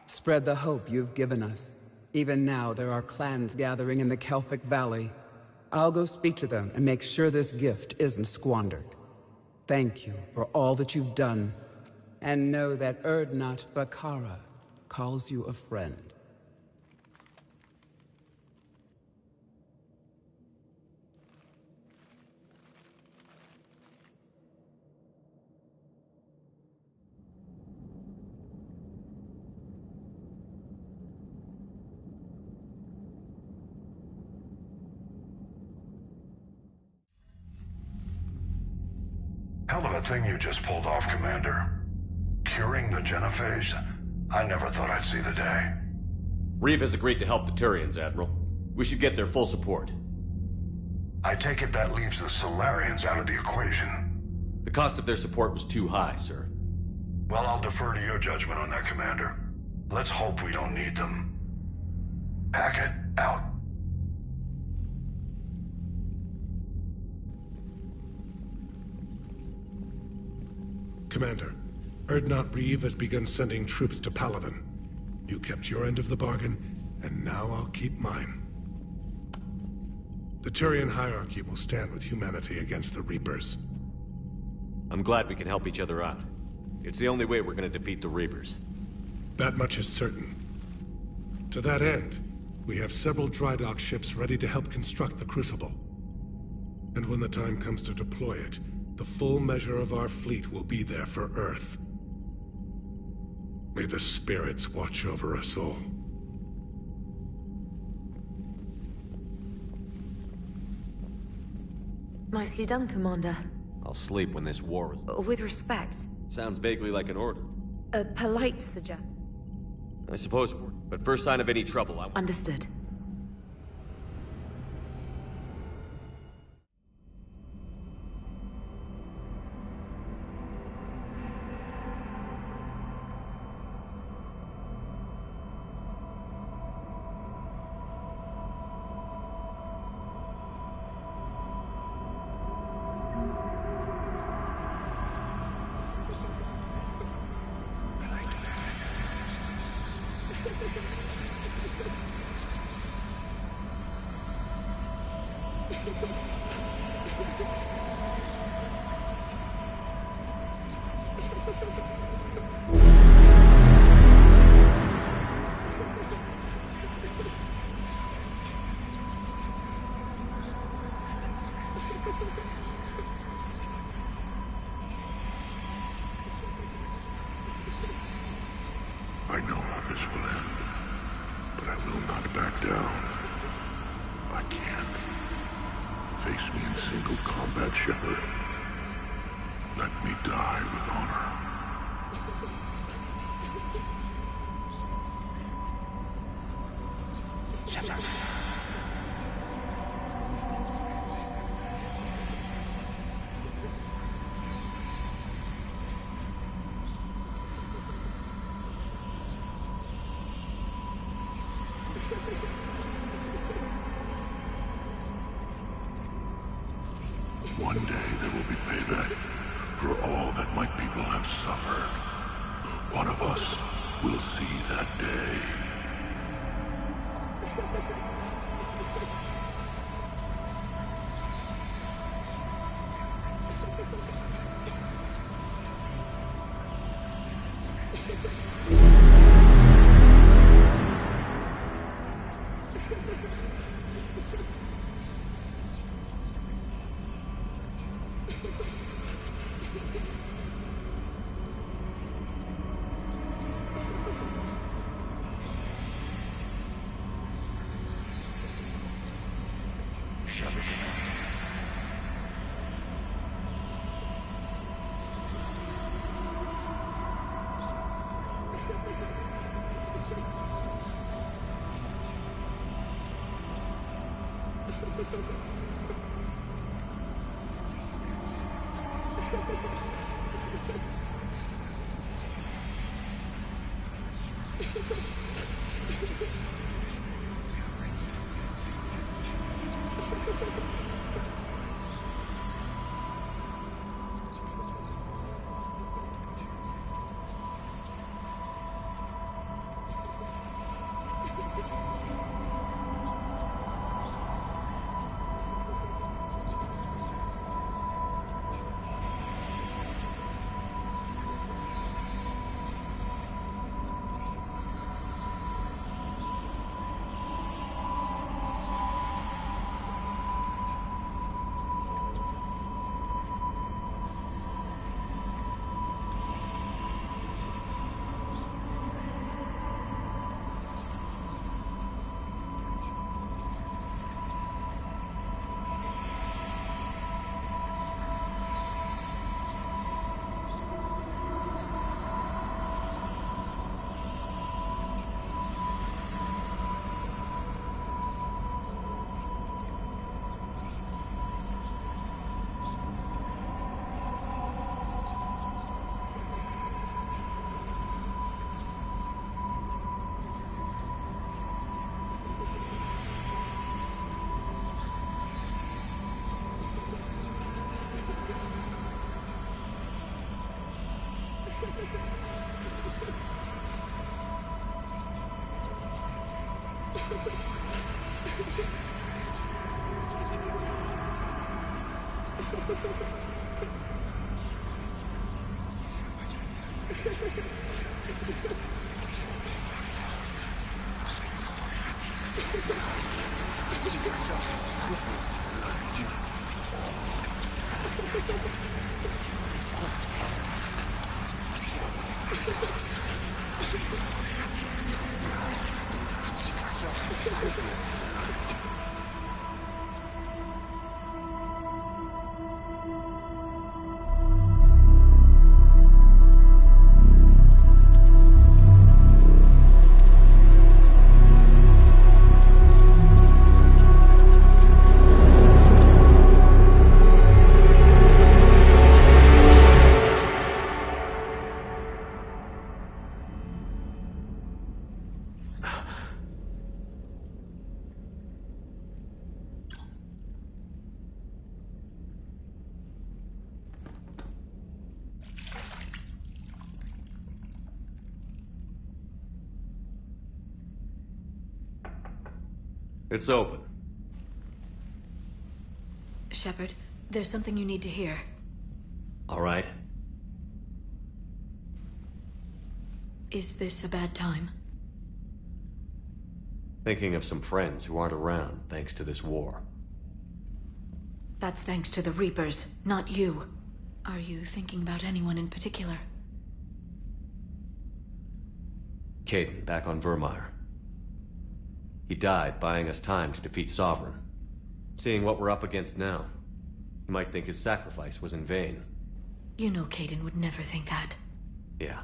Spread the hope you've given us. Even now, there are clans gathering in the Kelphic Valley. I'll go speak to them and make sure this gift isn't squandered. Thank you for all that you've done. And know that Urdnot Bakara calls you a friend. Hell of a thing you just pulled off, Commander. Curing the Genophage? I never thought I'd see the day. Reeve has agreed to help the Turians, Admiral. We should get their full support. I take it that leaves the Solarians out of the equation. The cost of their support was too high, sir. Well, I'll defer to your judgment on that, Commander. Let's hope we don't need them. Hackett, out. Commander, Urdnot Reeve has begun sending troops to Palaven. You kept your end of the bargain, and now I'll keep mine. The Turian hierarchy will stand with humanity against the Reapers. I'm glad we can help each other out. It's the only way we're gonna defeat the Reapers. That much is certain. To that end, we have several dry dock ships ready to help construct the Crucible. And when the time comes to deploy it, the full measure of our fleet will be there for Earth. May the spirits watch over us all. Nicely done, Commander. I'll sleep when this war is... With respect. Sounds vaguely like an order. A polite suggestion. I suppose, but first sign of any trouble, I... Understood. I know how this will end, but I will not back down. I can't. Face me in single combat, Shepard. Let me die with honor. Shepard. One day there will be payback for all that my people have suffered. One of us will see that day. It's open. Shepard, there's something you need to hear. All right. Is this a bad time? Thinking of some friends who aren't around thanks to this war. That's thanks to the Reapers, not you. Are you thinking about anyone in particular? Kaidan, back on Virmire. He died buying us time to defeat Sovereign. Seeing what we're up against now, you might think his sacrifice was in vain. You know Kaidan would never think that. Yeah.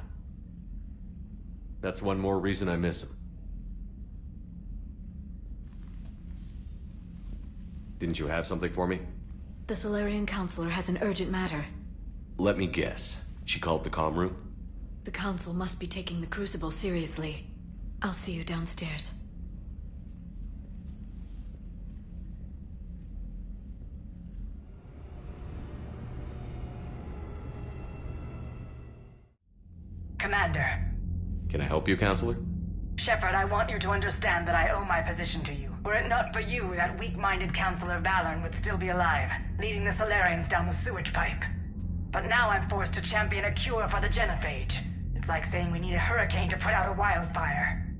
That's one more reason I miss him. Didn't you have something for me? The Salarian Counselor has an urgent matter. Let me guess. She called the comm room? The Council must be taking the Crucible seriously. I'll see you downstairs. Commander. Can I help you, Counselor? Shepard, I want you to understand that I owe my position to you. Were it not for you, that weak-minded Counselor Valorn would still be alive, leading the Salarians down the sewage pipe. But now I'm forced to champion a cure for the genophage. It's like saying we need a hurricane to put out a wildfire.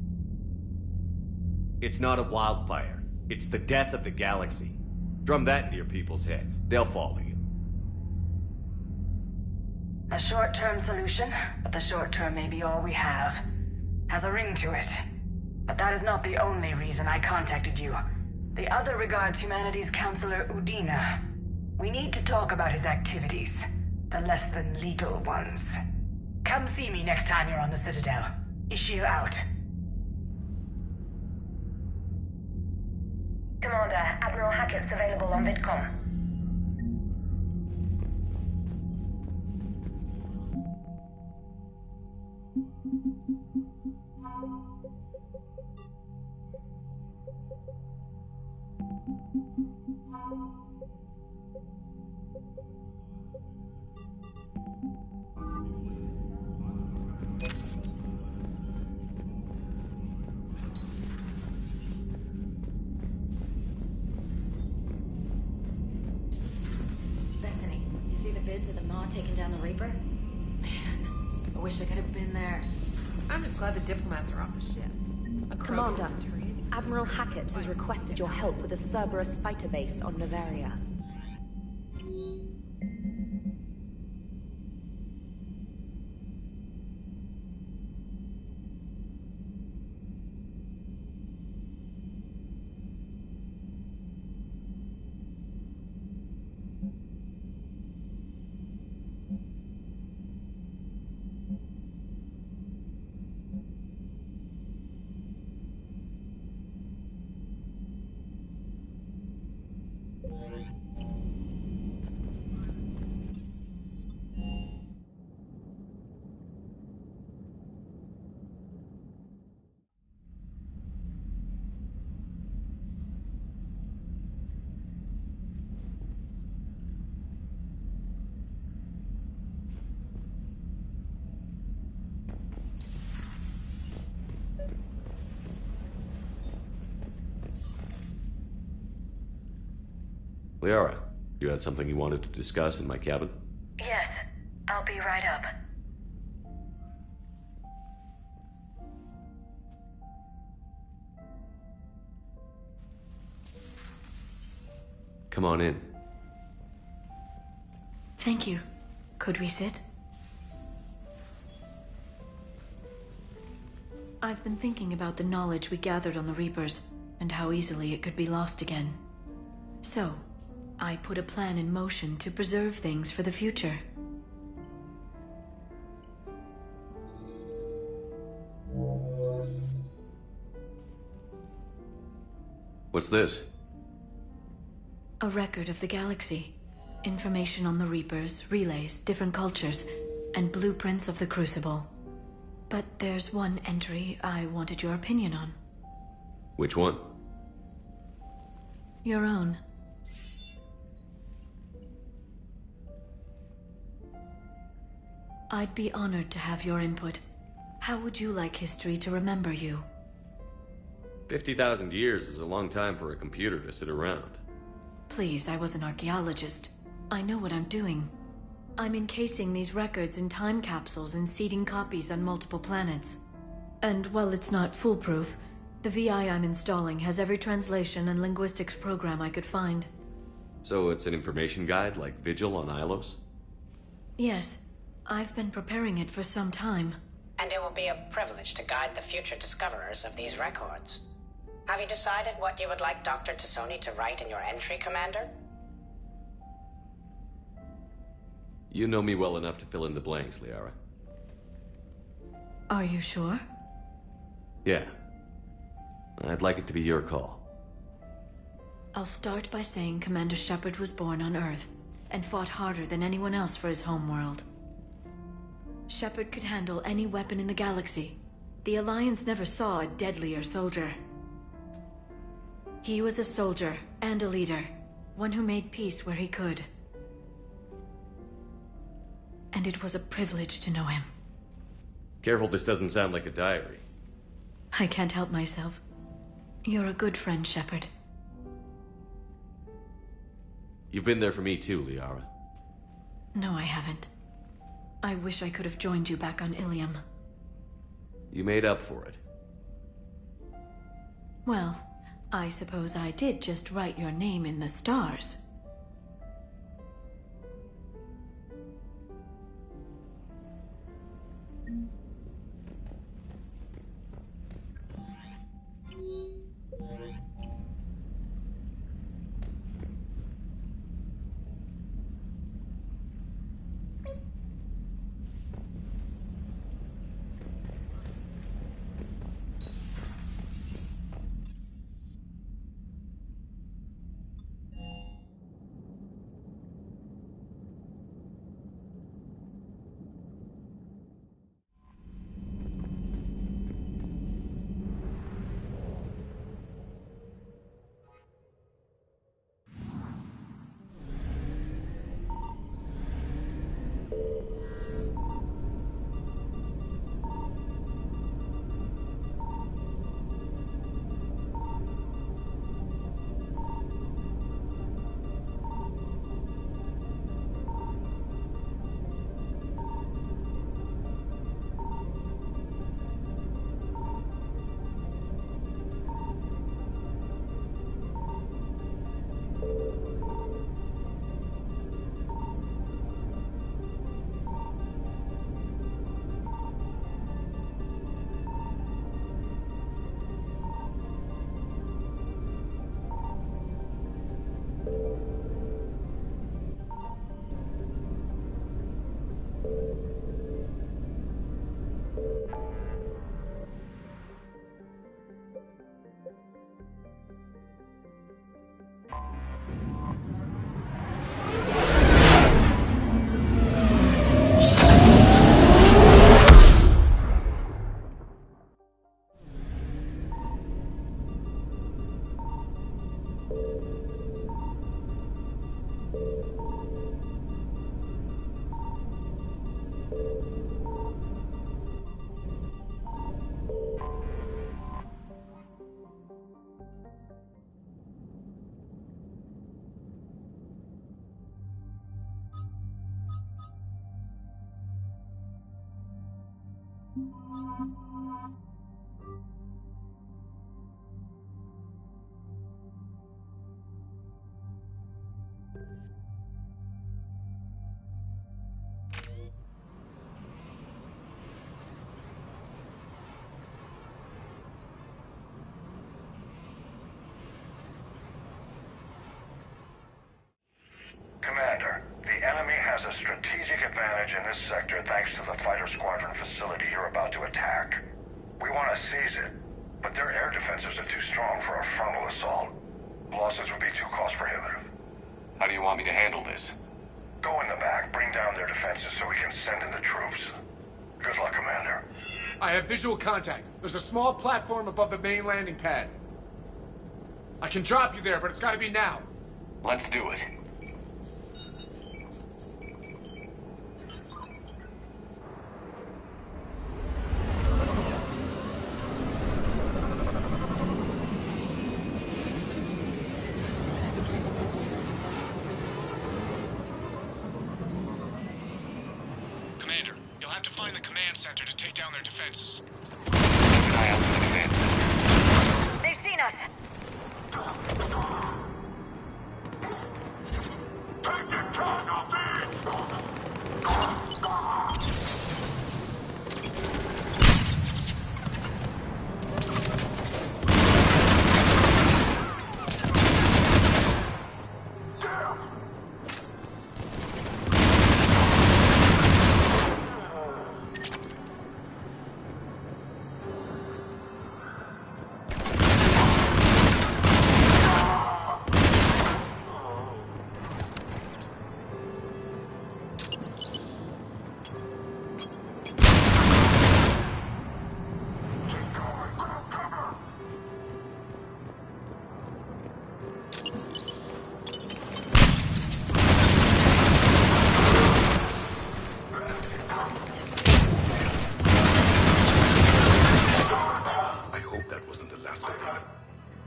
It's not a wildfire. It's the death of the galaxy. Drum that into your people's heads. They'll follow you. A short-term solution, but the short term may be all we have. Has a ring to it. But that is not the only reason I contacted you. The other regards humanity's Counselor Udina. We need to talk about his activities. The less than legal ones. Come see me next time you're on the Citadel. Ishil out. Commander, Admiral Hackett's available on VidCom. Bethany, you see the vids of the Maw taking down the Reaper? Man, I wish I could have been there. I'm just glad the diplomats are off the ship. A Commander, Admiral Hackett has requested your help with a Cerberus fighter base on Novaria. Liara, you had something you wanted to discuss in my cabin? Yes, I'll be right up. Come on in. Thank you. Could we sit? I've been thinking about the knowledge we gathered on the Reapers, and how easily it could be lost again. So, I put a plan in motion to preserve things for the future. What's this? A record of the galaxy. Information on the Reapers, relays, different cultures, and blueprints of the Crucible. But there's one entry I wanted your opinion on. Which one? Your own. I'd be honored to have your input. How would you like history to remember you? 50,000 years is a long time for a computer to sit around. Please, I was an archaeologist. I know what I'm doing. I'm encasing these records in time capsules and seeding copies on multiple planets. And while it's not foolproof, the VI I'm installing has every translation and linguistics program I could find. So it's an information guide like Vigil on Ilos? Yes. I've been preparing it for some time. And it will be a privilege to guide the future discoverers of these records. Have you decided what you would like Dr. T'Soni to write in your entry, Commander? You know me well enough to fill in the blanks, Liara. Are you sure? Yeah. I'd like it to be your call. I'll start by saying Commander Shepard was born on Earth, and fought harder than anyone else for his homeworld. Shepard could handle any weapon in the galaxy. The Alliance never saw a deadlier soldier. He was a soldier and a leader, one who made peace where he could. And it was a privilege to know him. Careful, this doesn't sound like a diary. I can't help myself. You're a good friend, Shepard. You've been there for me too, Liara. No, I haven't. I wish I could have joined you back on Ilium. You made up for it. Well, I suppose I did just write your name in the stars. advantage in this sector thanks to the fighter squadron facility you're about to attack. We want to seize it, but their air defenses are too strong for a frontal assault. Losses would be too cost prohibitive. How do you want me to handle this? Go in the back, bring down their defenses so we can send in the troops. Good luck, Commander. I have visual contact. There's a small platform above the main landing pad. I can drop you there, but it's gotta be now. Let's do it. Commander, you'll have to find the command center to take down their defenses. Keep an eye out for the command center. They've seen us.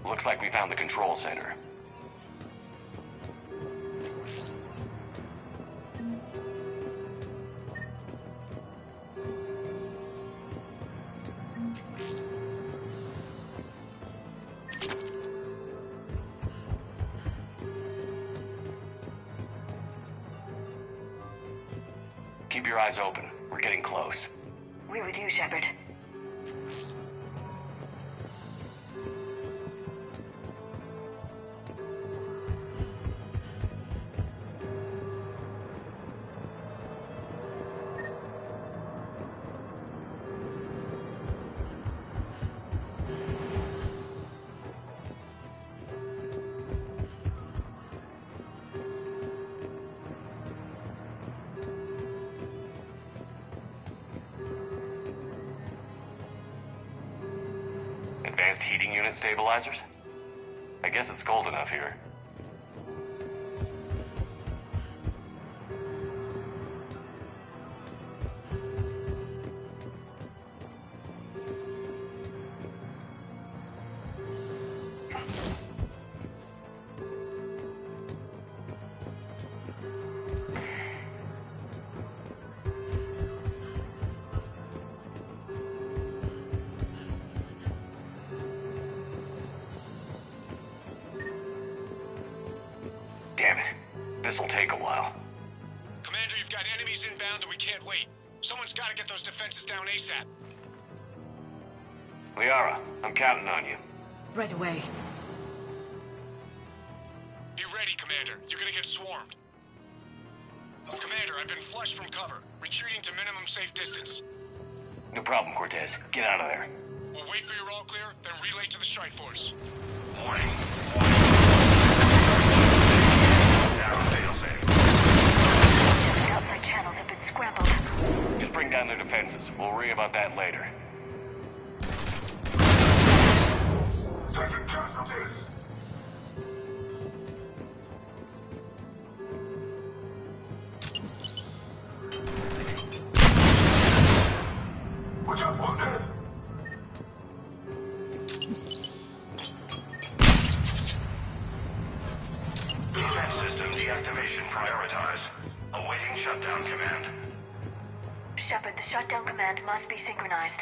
Looks like we found the control center. Keep your eyes open. We're getting close. We're with you, Shepard. Advanced heating unit stabilizers? I guess it's cold enough here. Damn it. This'll take a while. Commander, you've got enemies inbound and we can't wait. Someone's gotta get those defenses down ASAP. Liara, I'm counting on you. Right away. Be ready, Commander. You're gonna get swarmed. Commander, I've been flushed from cover. Retreating to minimum safe distance. No problem, Cortez. Get out of there. We'll wait for your all clear, then relay to the strike force. Warning. The outside channels have been scrambled. Just bring down their defenses. We'll worry about that later. Taking casualties. We got wounded. Defense system deactivation prioritized. Awaiting shutdown command. Shepard, the shutdown command must be synchronized.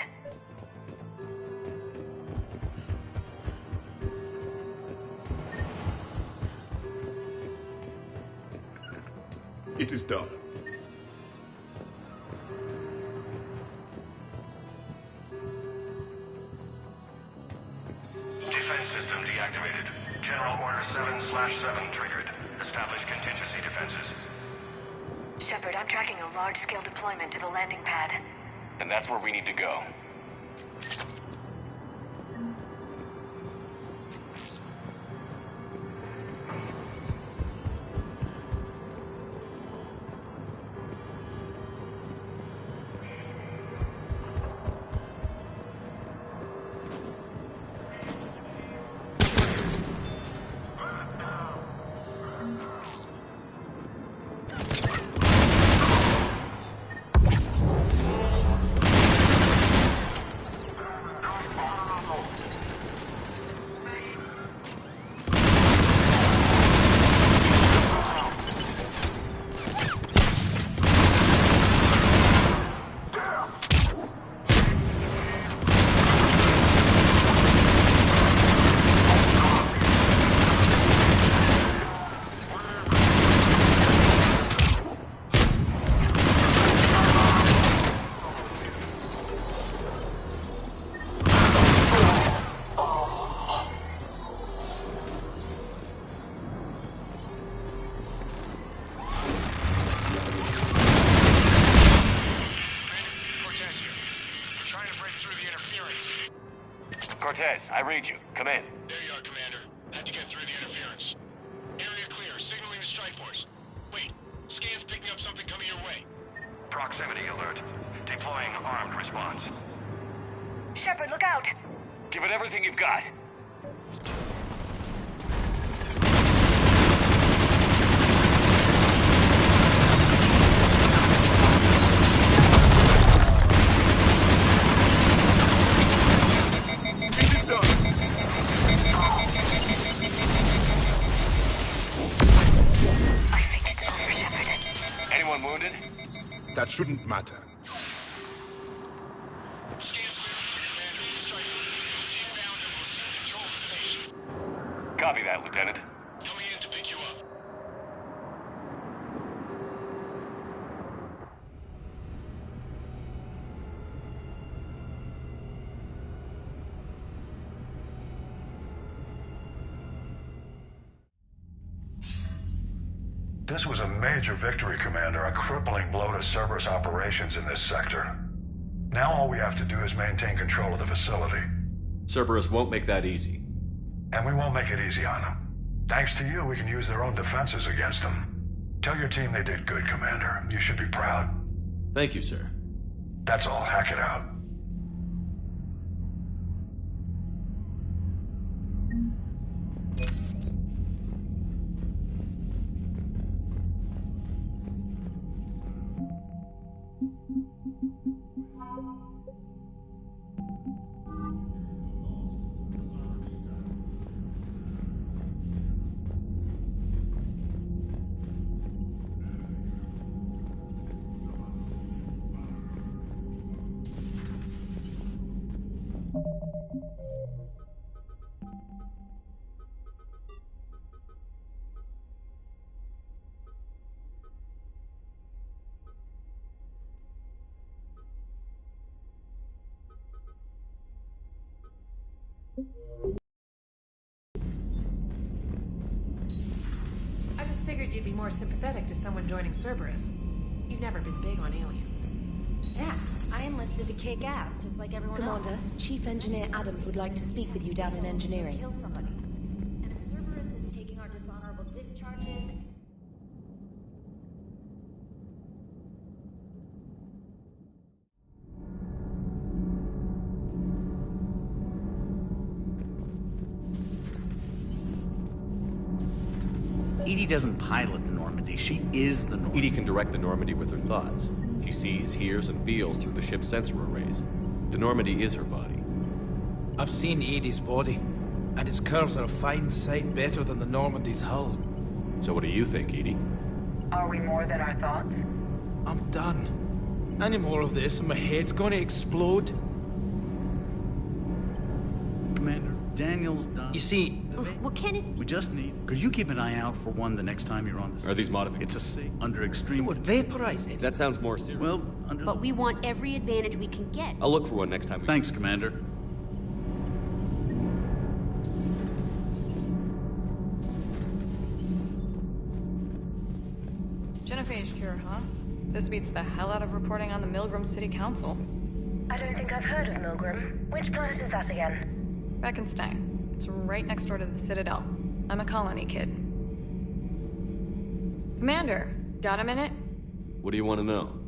It is done. Defense system deactivated. General Order 7/7 triggered. Establish contingency defenses. Shepard, I'm tracking a large-scale deployment to the landing pad. And that's where we need to go. Cortez, I read you. Come in. There you are, Commander. Had to get through the interference. Area clear. Signaling the strike force. Wait. Scan's picking up something coming your way. Proximity alert. Deploying armed response. Shepard, look out! Give it everything you've got. Anyone wounded? That shouldn't matter. Copy that, Lieutenant. Coming in to pick you up. This was a major victory, Commander. A crippling blow to Cerberus operations in this sector. Now all we have to do is maintain control of the facility. Cerberus won't make that easy. And we won't make it easy on them. Thanks to you, we can use their own defenses against them. Tell your team they did good, Commander. You should be proud. Thank you, sir. That's all. Hack it out. I just figured you'd be more sympathetic to someone joining Cerberus. You've never been big on aliens. Yeah, I enlisted to kick ass, just like everyone else. Commander, Chief Engineer Adams would like to speak with you down in engineering. Kill somebody. And if Cerberus is taking our dishonorable discharges... EDI doesn't pilot the Normandy, she is the Normandy. EDI can direct the Normandy with her thoughts. She sees, hears, and feels through the ship's sensor arrays. The Normandy is her body. I've seen EDI's body, and its curves are a fine sight better than the Normandy's hull. So what do you think, EDI? Are we more than our thoughts? I'm done. Any more of this and my head's gonna explode. Commander, Daniel's done. You see... Well, Kenneth... We just need... Could you keep an eye out for one the next time you're on this? Are these modifications? It's under extreme... It would vaporize it. That sounds more serious. Well, under... But we want every advantage we can get. I'll look for one next time we... Thanks, Commander. Genophage cure, huh? This beats the hell out of reporting on the Milgram City Council. I don't think I've heard of Milgram. Which planet is that again? Reckenstein. It's right next door to the Citadel. I'm a colony kid. Commander, got a minute? What do you want to know?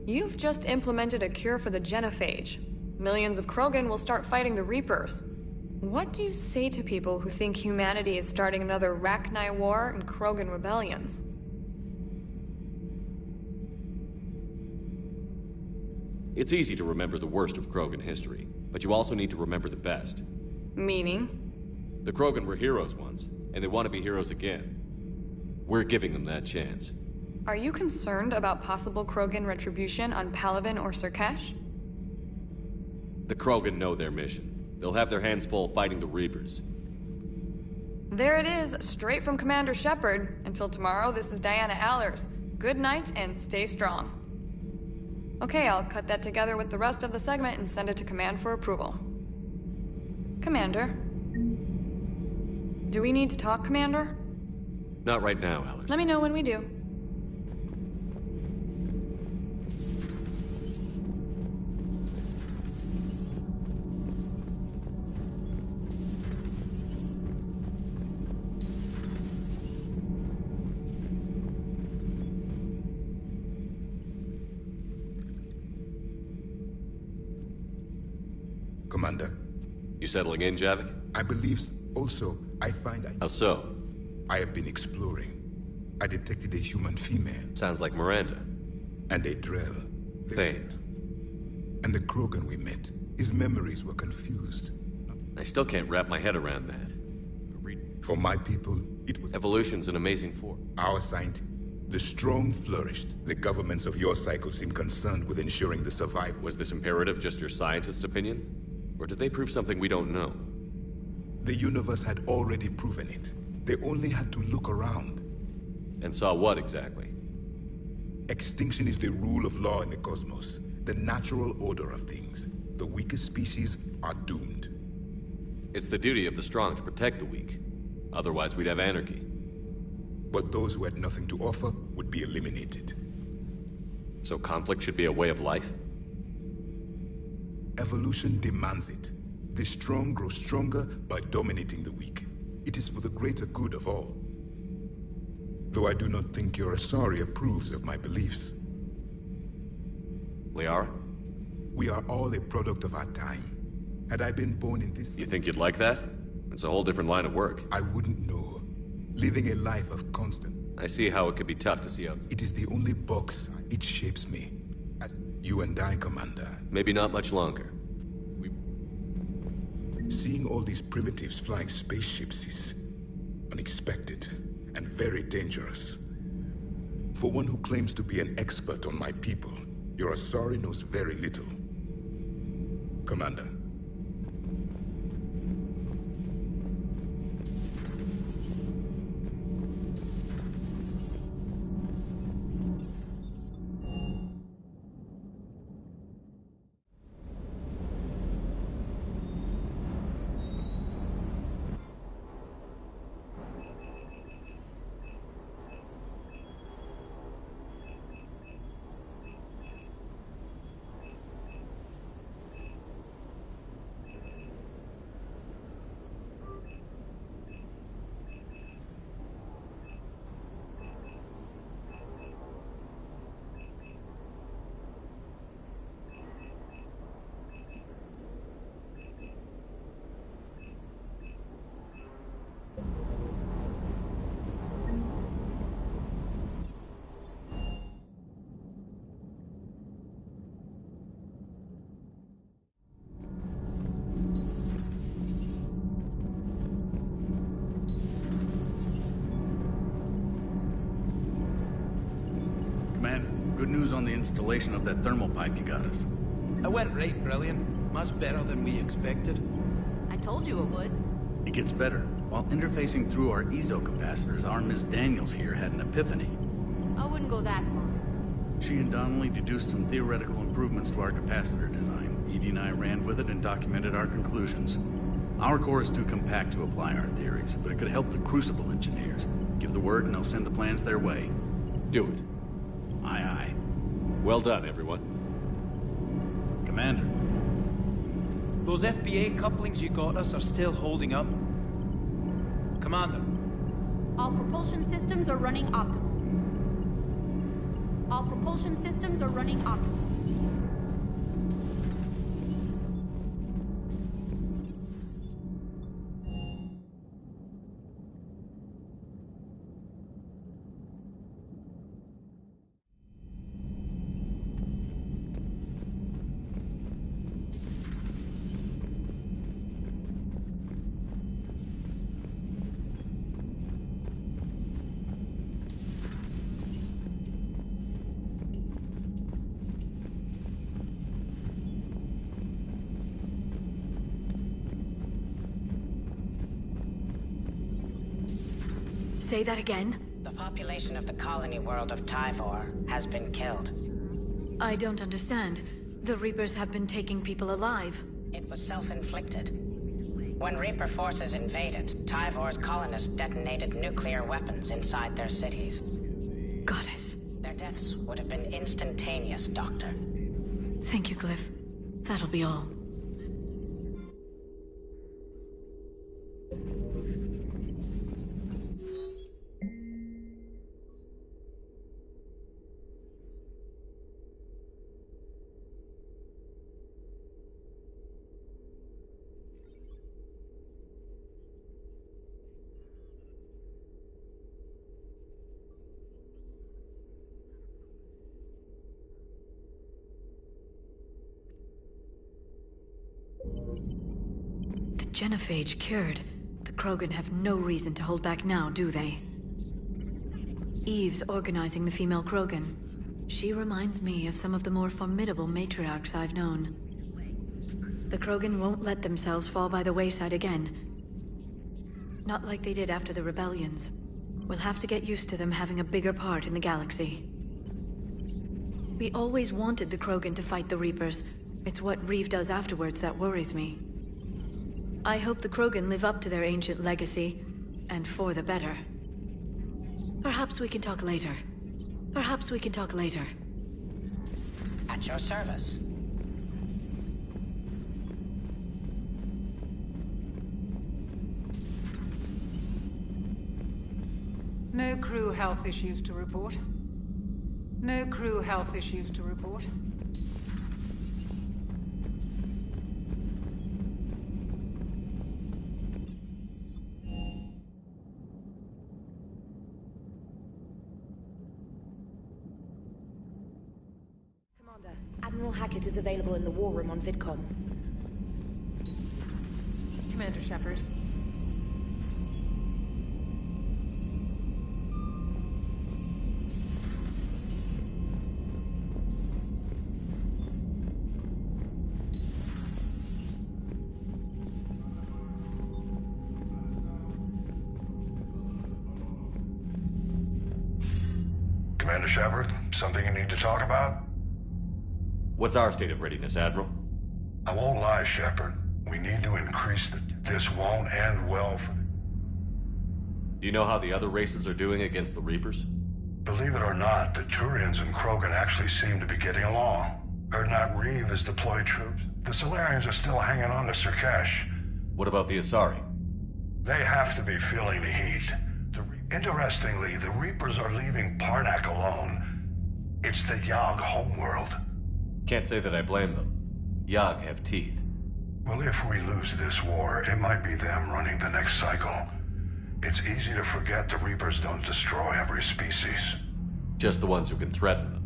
You've just implemented a cure for the genophage. Millions of Krogan will start fighting the Reapers. What do you say to people who think humanity is starting another Rachni War and Krogan rebellions? It's easy to remember the worst of Krogan history, but you also need to remember the best. Meaning? The Krogan were heroes once, and they want to be heroes again. We're giving them that chance. Are you concerned about possible Krogan retribution on Palaven or Surkesh? The Krogan know their mission. They'll have their hands full fighting the Reapers. There it is, straight from Commander Shepard. Until tomorrow, this is Diana Allers. Good night and stay strong. Okay, I'll cut that together with the rest of the segment and send it to Command for approval. Commander? Do we need to talk, Commander? Not right now, Allers. Let me know when we do. Commander. You settling in, Javik? I believe so. Also, I find How so? I have been exploring. I detected a human female. Sounds like Miranda. And a Drell. Thane. And the Krogan we met. His memories were confused. I still can't wrap my head around that. For my people, it was... Evolution's an amazing force. Our science... The strong flourished. The governments of your cycle seem concerned with ensuring the survival. Was this imperative just your scientist's opinion? Or did they prove something we don't know? The universe had already proven it. They only had to look around. And saw what exactly? Extinction is the rule of law in the cosmos. The natural order of things. The weakest species are doomed. It's the duty of the strong to protect the weak. Otherwise, we'd have anarchy. But those who had nothing to offer would be eliminated. So conflict should be a way of life? Evolution demands it. The strong grow stronger by dominating the weak. It is for the greater good of all. Though I do not think your Asari approves of my beliefs. Liara? We are all a product of our time. Had I been born in this... You think you'd like that? It's a whole different line of work. I wouldn't know. Living a life of constant... I see how it could be tough to see out. It is the only box. It shapes me. As you and I, Commander. Maybe not much longer. Seeing all these primitives flying spaceships is... unexpected. And very dangerous. For one who claims to be an expert on my people, your Asari knows very little. Commander. Good news on the installation of that thermal pipe you got us. I went right brilliant. Much better than we expected. I told you it would. It gets better. While interfacing through our EZO capacitors, our Miss Daniels here had an epiphany. I wouldn't go that far. She and Donnelly deduced some theoretical improvements to our capacitor design. Edie and I ran with it and documented our conclusions. Our core is too compact to apply our theories, but it could help the Crucible engineers. Give the word and I'll send the plans their way. Do it. Aye, aye. Well done, everyone. Commander. Those FBA couplings you got us are still holding up. Commander. All propulsion systems are running optimal. All propulsion systems are running optimal. Say that again? The population of the colony world of Tyvor has been killed. I don't understand. The Reapers have been taking people alive. It was self-inflicted. When Reaper forces invaded, Tyvor's colonists detonated nuclear weapons inside their cities. Goddess. Their deaths would have been instantaneous, Doctor. Thank you, Glyph. That'll be all. Genophage cured. The Krogan have no reason to hold back now, do they? Eve's organizing the female Krogan. She reminds me of some of the more formidable matriarchs I've known. The Krogan won't let themselves fall by the wayside again. Not like they did after the rebellions. We'll have to get used to them having a bigger part in the galaxy. We always wanted the Krogan to fight the Reapers. It's what Reeve does afterwards that worries me. I hope the Krogan live up to their ancient legacy, and for the better. Perhaps we can talk later. Perhaps we can talk later. At your service. No crew health issues to report. No crew health issues to report. Admiral Hackett is available in the war room on VidCom. Commander Shepard. Commander Shepard, something you need to talk about? What's our state of readiness, Admiral? I won't lie, Shepard. We need to increase this won't end well for the... Do you know how the other races are doing against the Reapers? Believe it or not, the Turians and Krogan actually seem to be getting along. Erdnot Reeve has deployed troops. The Solarians are still hanging on to Surkesh. What about the Asari? They have to be feeling the heat. Interestingly, the Reapers are leaving Parnak alone. It's the Yog homeworld. Can't say that I blame them. Yog have teeth. Well, if we lose this war, it might be them running the next cycle. It's easy to forget the Reapers don't destroy every species. Just the ones who can threaten them.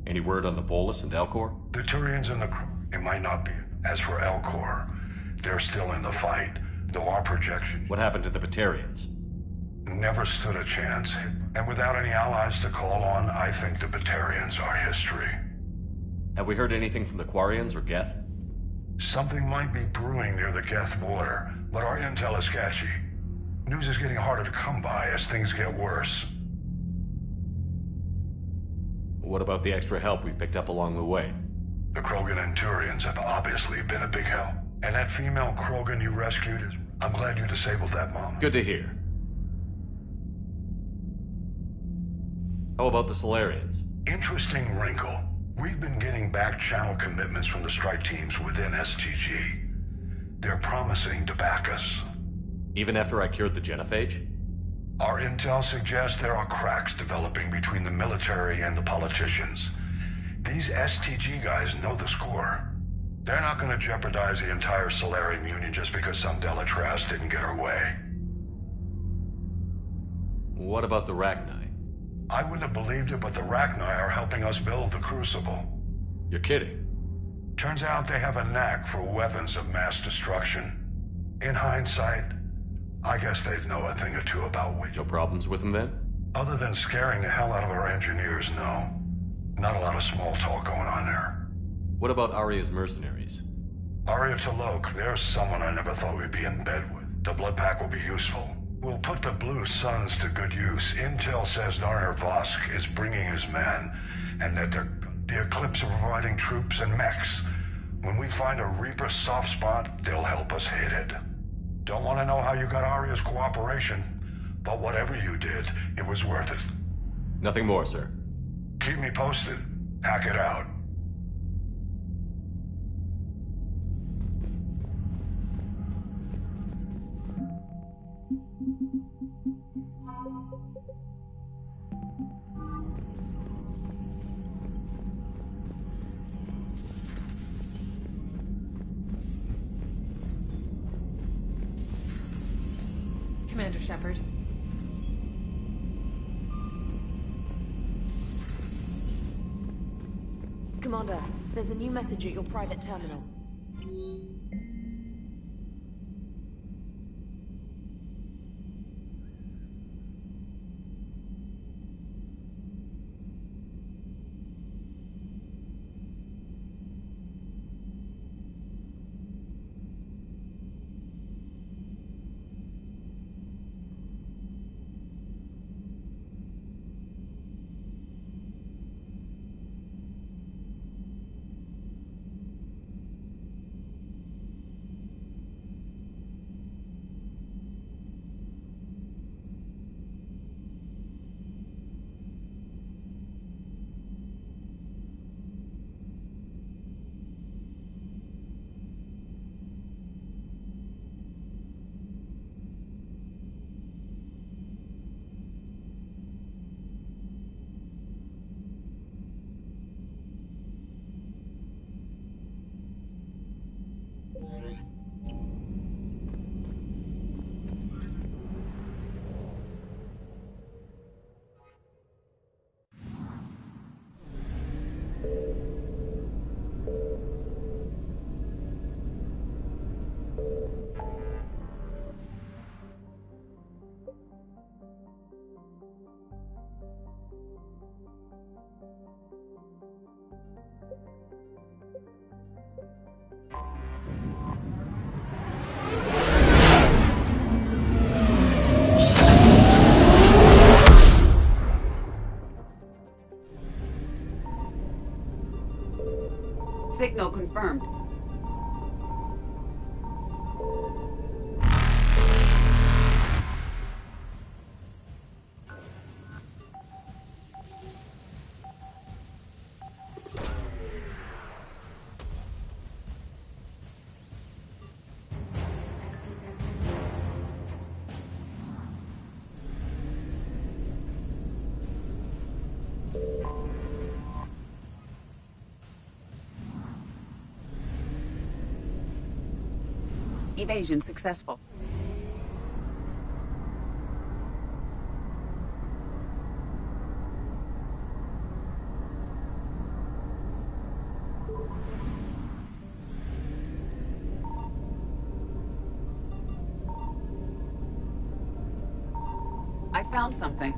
Any word on the Volus and Elcor? The Turians and the... It might not be. As for Elcor, they're still in the fight, though our projections... What happened to the Batarians? Never stood a chance. And without any allies to call on, I think the Batarians are history. Have we heard anything from the Quarians or Geth? Something might be brewing near the Geth border, but our intel is sketchy. News is getting harder to come by as things get worse. What about the extra help we've picked up along the way? The Krogan and Turians have obviously been a big help. And that female Krogan you rescued is... I'm glad you disabled that, Mom. Good to hear. How about the Solarians? Interesting wrinkle. We've been getting back-channel commitments from the strike teams within STG. They're promising to back us. Even after I cured the genophage? Our intel suggests there are cracks developing between the military and the politicians. These STG guys know the score. They're not going to jeopardize the entire Solarian Union just because some Delatraz didn't get her way. What about the Rachni? I wouldn't have believed it, but the Rachni are helping us build the Crucible. You're kidding. Turns out they have a knack for weapons of mass destruction. In hindsight, I guess they'd know a thing or two about which. No problems with them then? Other than scaring the hell out of our engineers, no. Not a lot of small talk going on there. What about Aria's mercenaries? Aria T'Loak, there's someone I never thought we'd be in bed with. The blood pack will be useful. We'll put the Blue Suns to good use. Intel says Narner Vosk is bringing his men, and that the Eclipse are providing troops and mechs. When we find a Reaper soft spot, they'll help us hit it. Don't want to know how you got Aria's cooperation, but whatever you did, it was worth it. Nothing more, sir. Keep me posted. Hack it out. Commander Shepard. Commander, there's a new message at your private terminal. Signal confirmed. Evasion successful. I found something.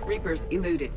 Reapers eluded.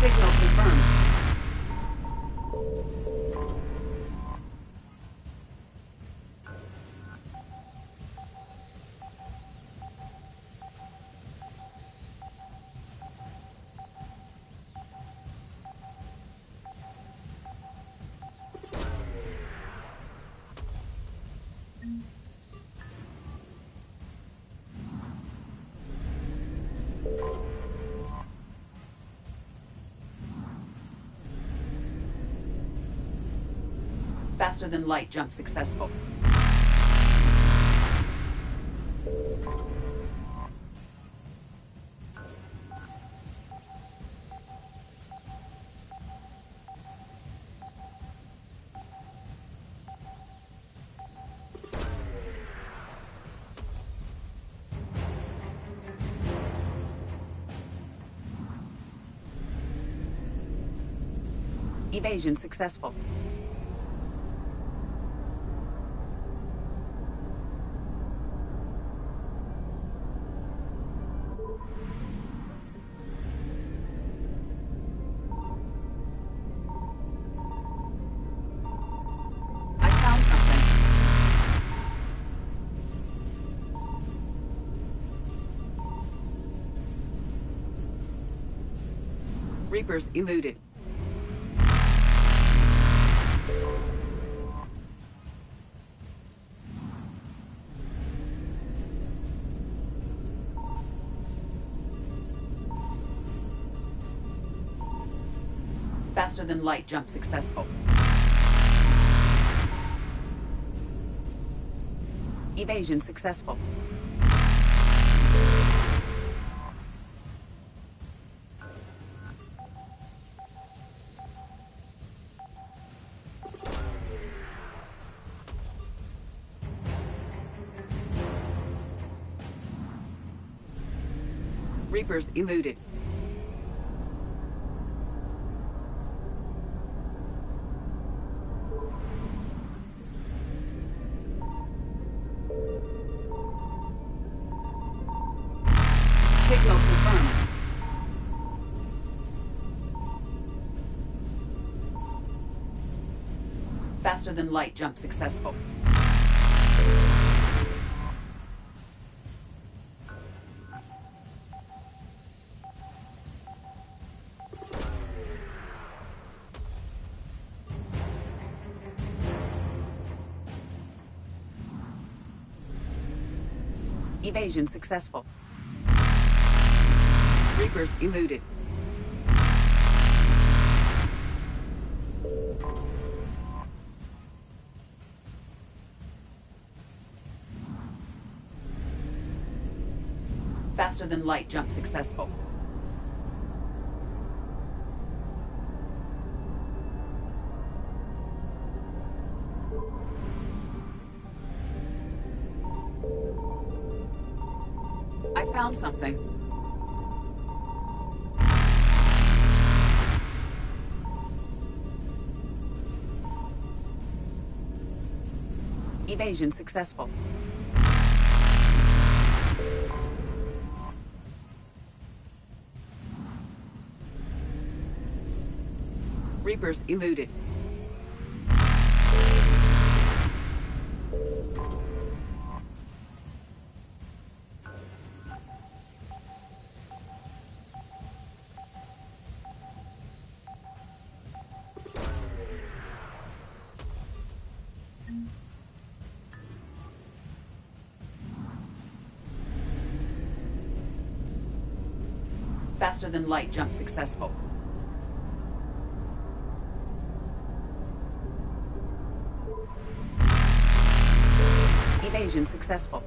Signal confirmed. Faster than light jump successful. Evasion successful. Reapers eluded. Faster than light jump successful. Evasion successful. Reapers eluded. Signal confirmed. Faster than light jump successful. Evasion successful. Reapers eluded. Faster than light jump successful. I found something. Evasion successful. Reapers eluded. Faster than light jump successful. Evasion successful.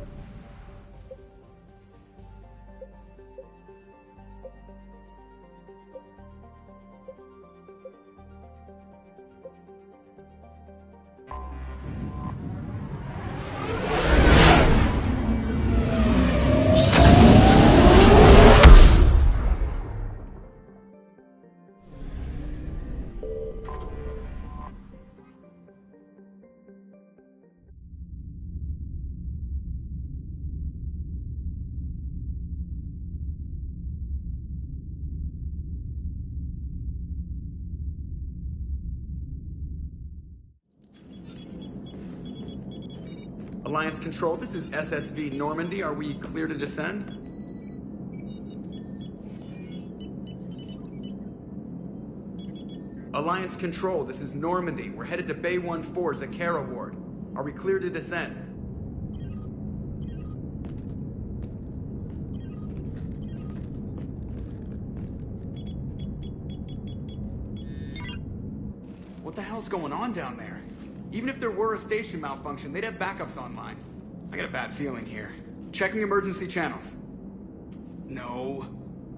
Alliance Control, this is SSV Normandy. Are we clear to descend? Alliance Control, this is Normandy. We're headed to Bay 1-4, Zakara Ward. Are we clear to descend? What the hell's going on down there? Even if there were a station malfunction, they'd have backups online. I got a bad feeling here. Checking emergency channels. No.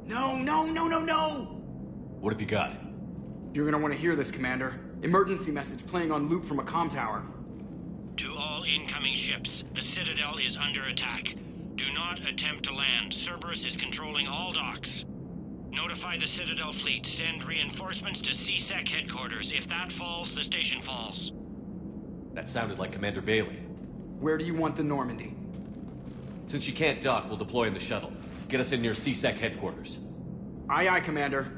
No, no, no, no, no! What have you got? You're gonna want to hear this, Commander. Emergency message playing on loop from a comm tower. To all incoming ships, the Citadel is under attack. Do not attempt to land. Cerberus is controlling all docks. Notify the Citadel fleet. Send reinforcements to CSEC headquarters. If that falls, the station falls. That sounded like Commander Bailey. Where do you want the Normandy? Since she can't dock, we'll deploy in the shuttle. Get us in near CSEC headquarters. Aye, aye, Commander.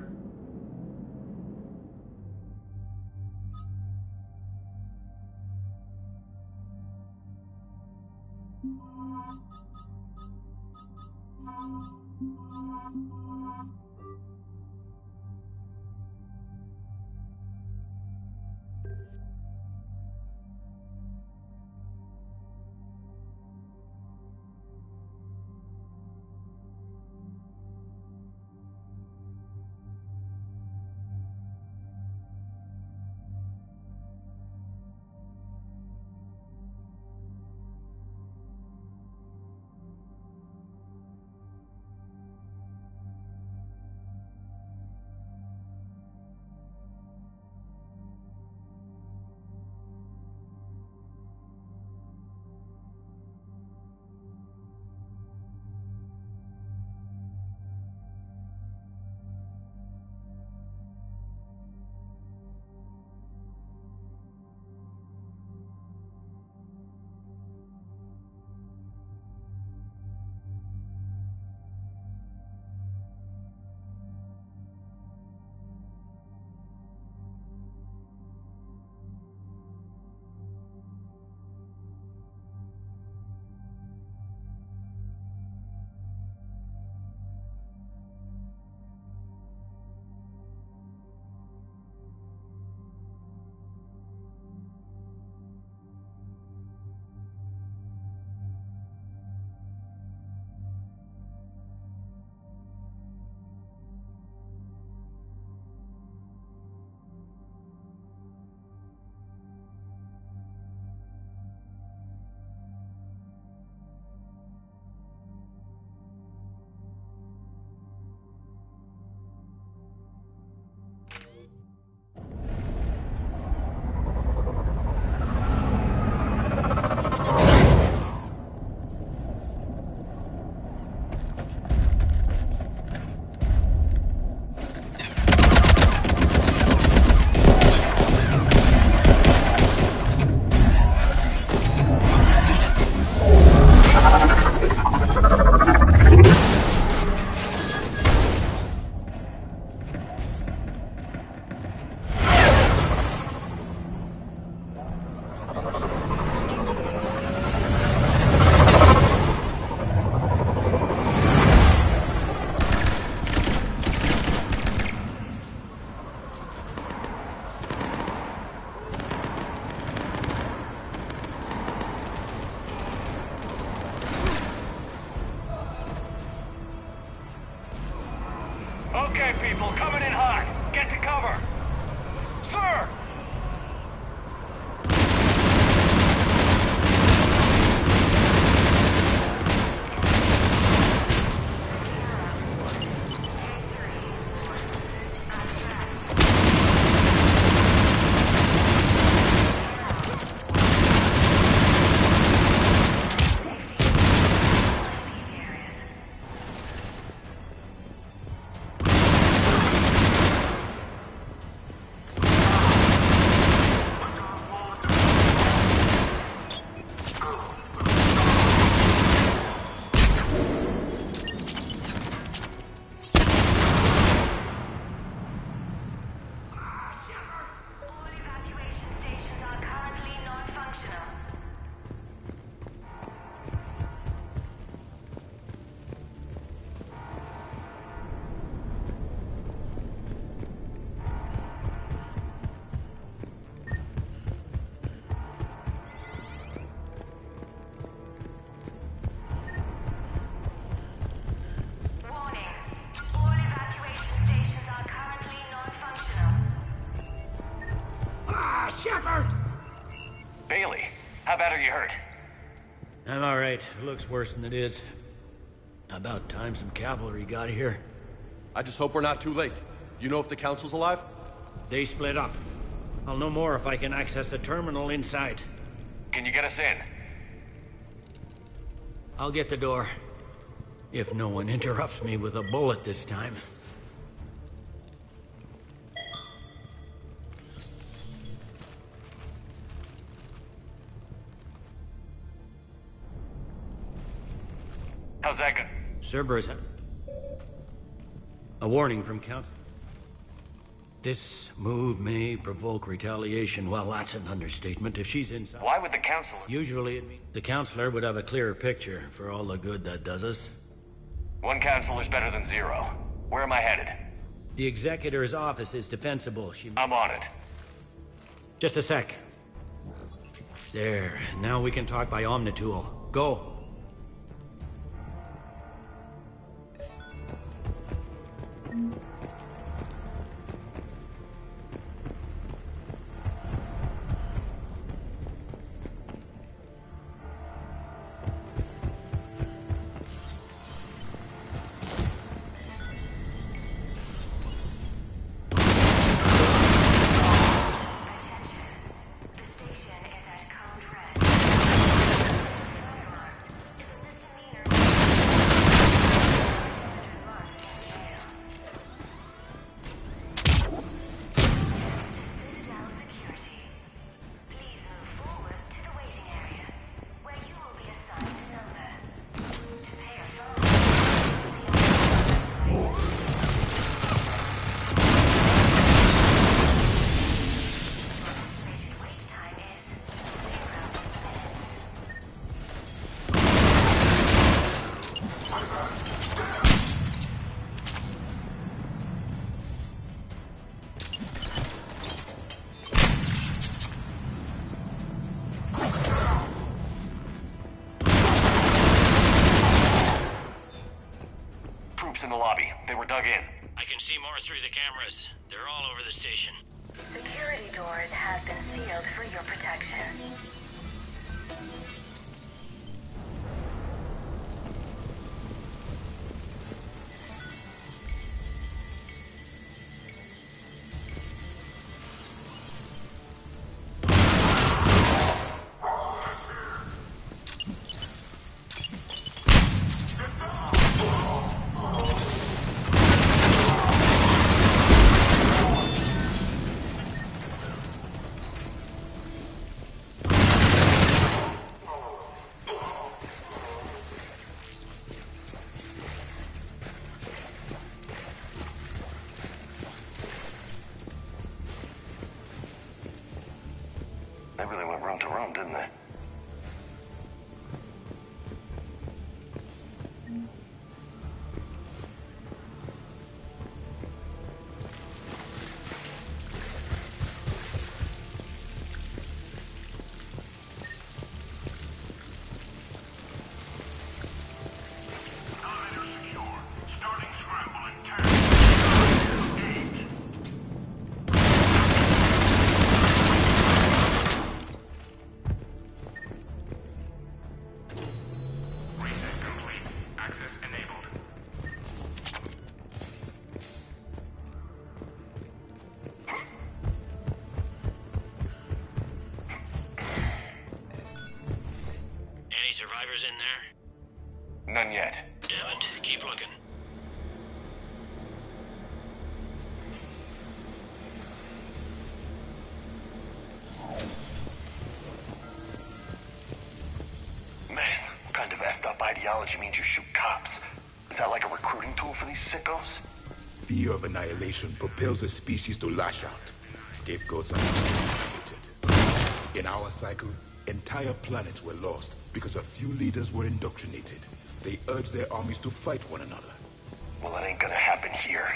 Bailey, how bad are you hurt? I'm alright. It looks worse than it is. About time some cavalry got here. I just hope we're not too late. Do you know if the Council's alive? They split up. I'll know more if I can access the terminal inside. Can you get us in? I'll get the door. If no one interrupts me with a bullet this time. How's that going? Cerberus. A warning from Council. This move may provoke retaliation. Well, that's an understatement. If she's inside... Why would the Councilor... Usually it means the Councilor would have a clearer picture for all the good that does us. One Councilor's better than zero. Where am I headed? The Executor's office is defensible. I'm on it. Just a sec. There. Now we can talk by Omnitool. Go. In the lobby. They were dug in. I can see more through the cameras. They're all over the station. Security doors have been sealed for your protection. They really went room to room, didn't they? Survivors in there? None yet. Damn it. Keep looking. Man, what kind of effed up ideology means you shoot cops? Is that like a recruiting tool for these sickos? Fear of annihilation propels a species to lash out. Scapegoats are created. In our cycle, entire planets were lost because a few leaders were indoctrinated. They urged their armies to fight one another. Well, it ain't gonna happen here.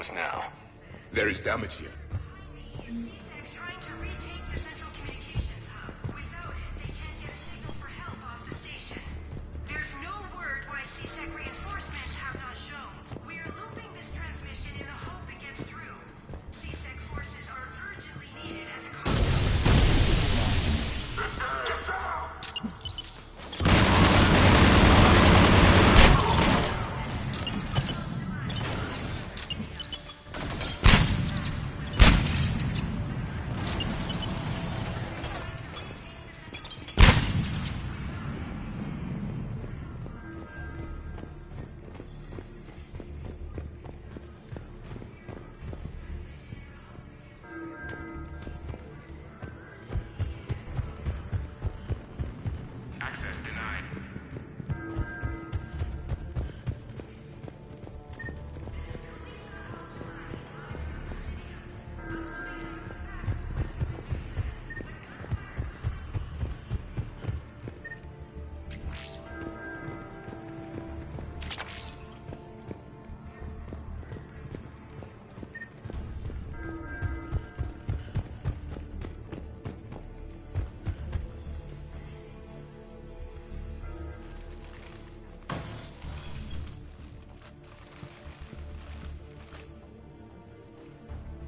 goes now. There is damage here.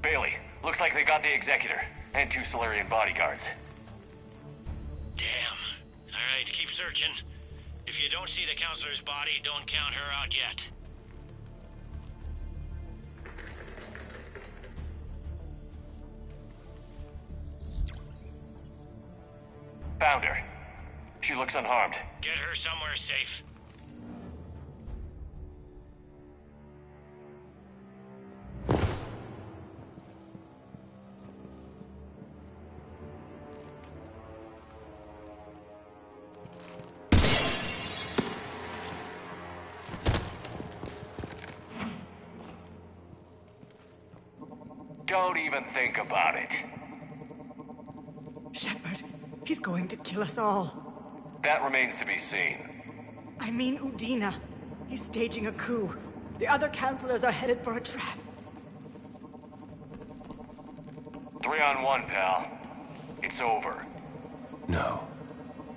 Bailey, looks like they got the Executor and 2 Solarian bodyguards. Damn. Alright, keep searching. If you don't see the Counselor's body, don't count her out yet. Found her. She looks unharmed. Get her somewhere safe. Don't even think about it. Shepard, he's going to kill us all. That remains to be seen. I mean Udina. He's staging a coup. The other counselors are headed for a trap. 3-on-1, pal. It's over. No.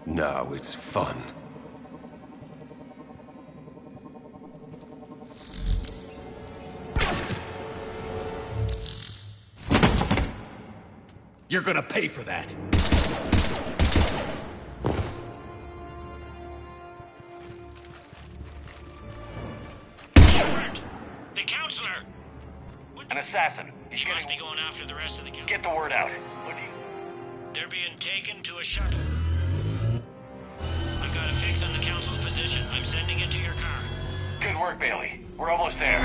No, it's fun. You're gonna pay for that. Shepard! The Counselor! An assassin. He's He must be going after the rest of the Counselor. Get the word out. They're being taken to a shuttle. I've got a fix on the Council's position. I'm sending it to your car. Good work, Bailey. We're almost there.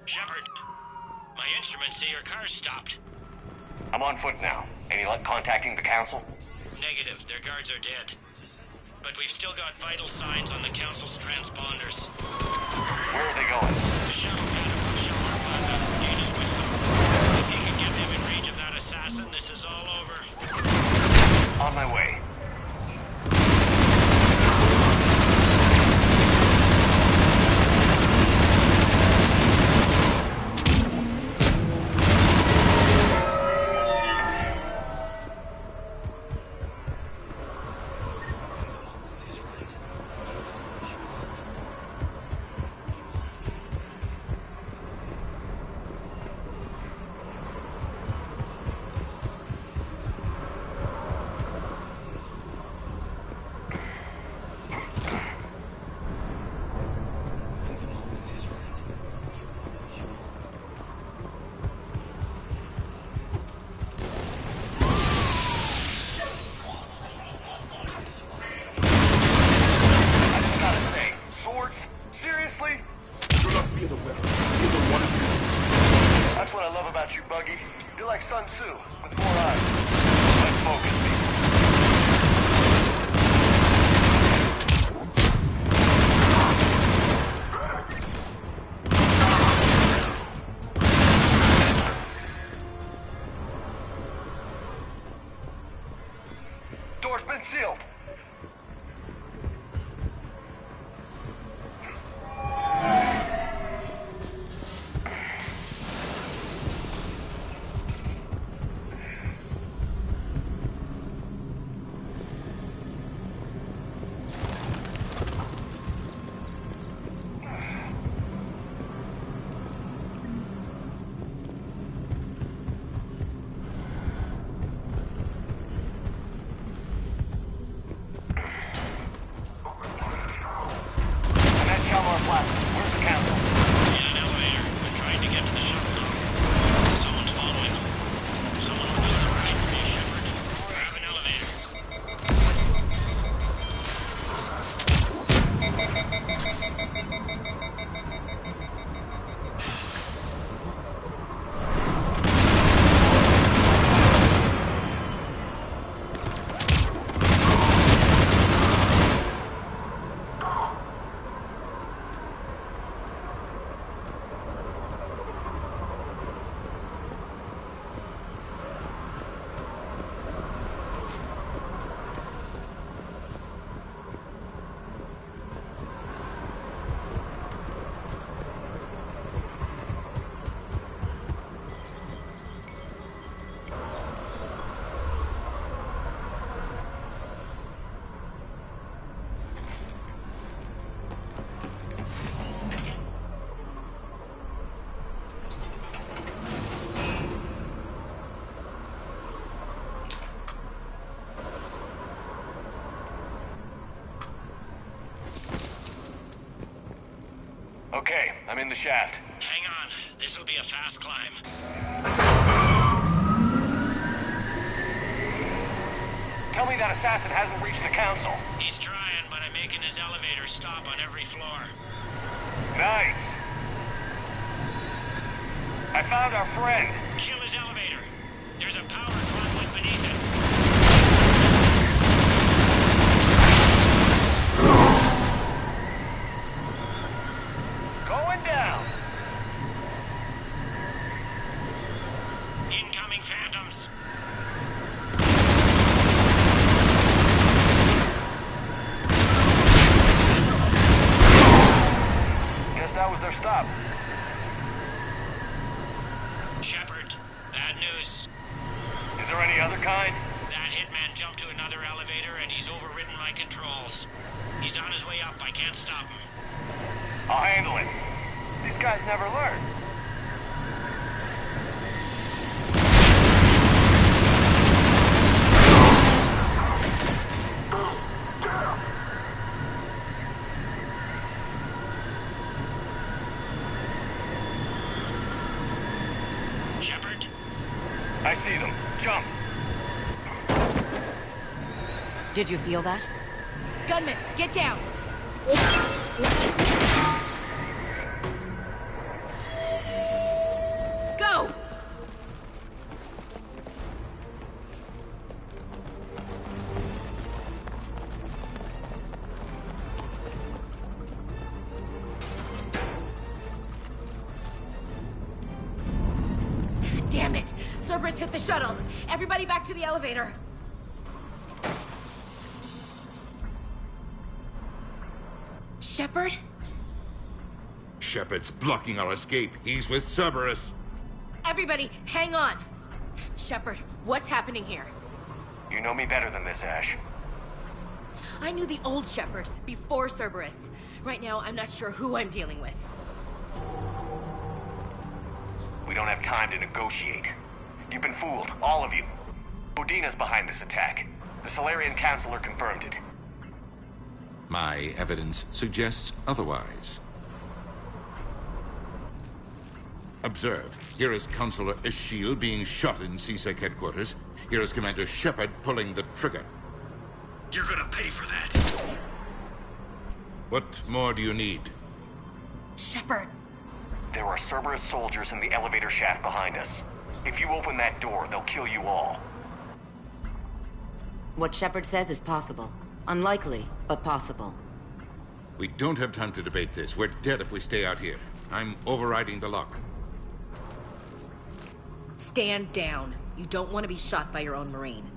Shepard, my instruments say your car's stopped. I'm on foot now. Any luck contacting the Council? Negative. Their guards are dead. But we've still got vital signs on the Council's transponders. Where are they going? The shuttle pad above Shelmar Plaza. Dane is with them. If you can get them in range of that assassin, this is all over. On my way. Sun Tzu with 4 eyes. Let's focus, people. Door's been sealed. Where's the council? In an elevator. They're trying to get to the shuttle dock. Someone's following them. Someone with a surprise for you, Shepard. Grab an elevator. Okay, I'm in the shaft. Hang on. This'll be a fast climb. Tell me that assassin hasn't reached the council. He's trying, but I'm making his elevator stop on every floor. Nice. I found our friend. Kill his elevator. There's a power conduit beneath it. Going down. Incoming phantoms. Guess that was their stop. Shepard, bad news. Is there any other kind? That hitman jumped to another elevator and he's overridden my controls. He's on his way up. I can't stop him. I'll handle it. These guys never learn. Shepard? I see them. Jump. Did you feel that? Gunman, get down! Go! Damn it! Cerberus hit the shuttle! Everybody back to the elevator! Shepard? Shepard's blocking our escape. He's with Cerberus. Everybody, hang on! Shepard, what's happening here? You know me better than this, Ash. I knew the old Shepard before Cerberus. Right now, I'm not sure who I'm dealing with. We don't have time to negotiate. You've been fooled, all of you. Udina's behind this attack. The Salarian Counselor confirmed it. My evidence suggests otherwise. Observe. Here is Counselor Esheel being shot in CSEC headquarters. Here is Commander Shepard pulling the trigger. You're gonna pay for that. What more do you need? Shepard. There are Cerberus soldiers in the elevator shaft behind us. If you open that door, they'll kill you all. What Shepard says is possible. Unlikely, but possible. We don't have time to debate this. We're dead if we stay out here. I'm overriding the lock. Stand down. You don't want to be shot by your own Marine.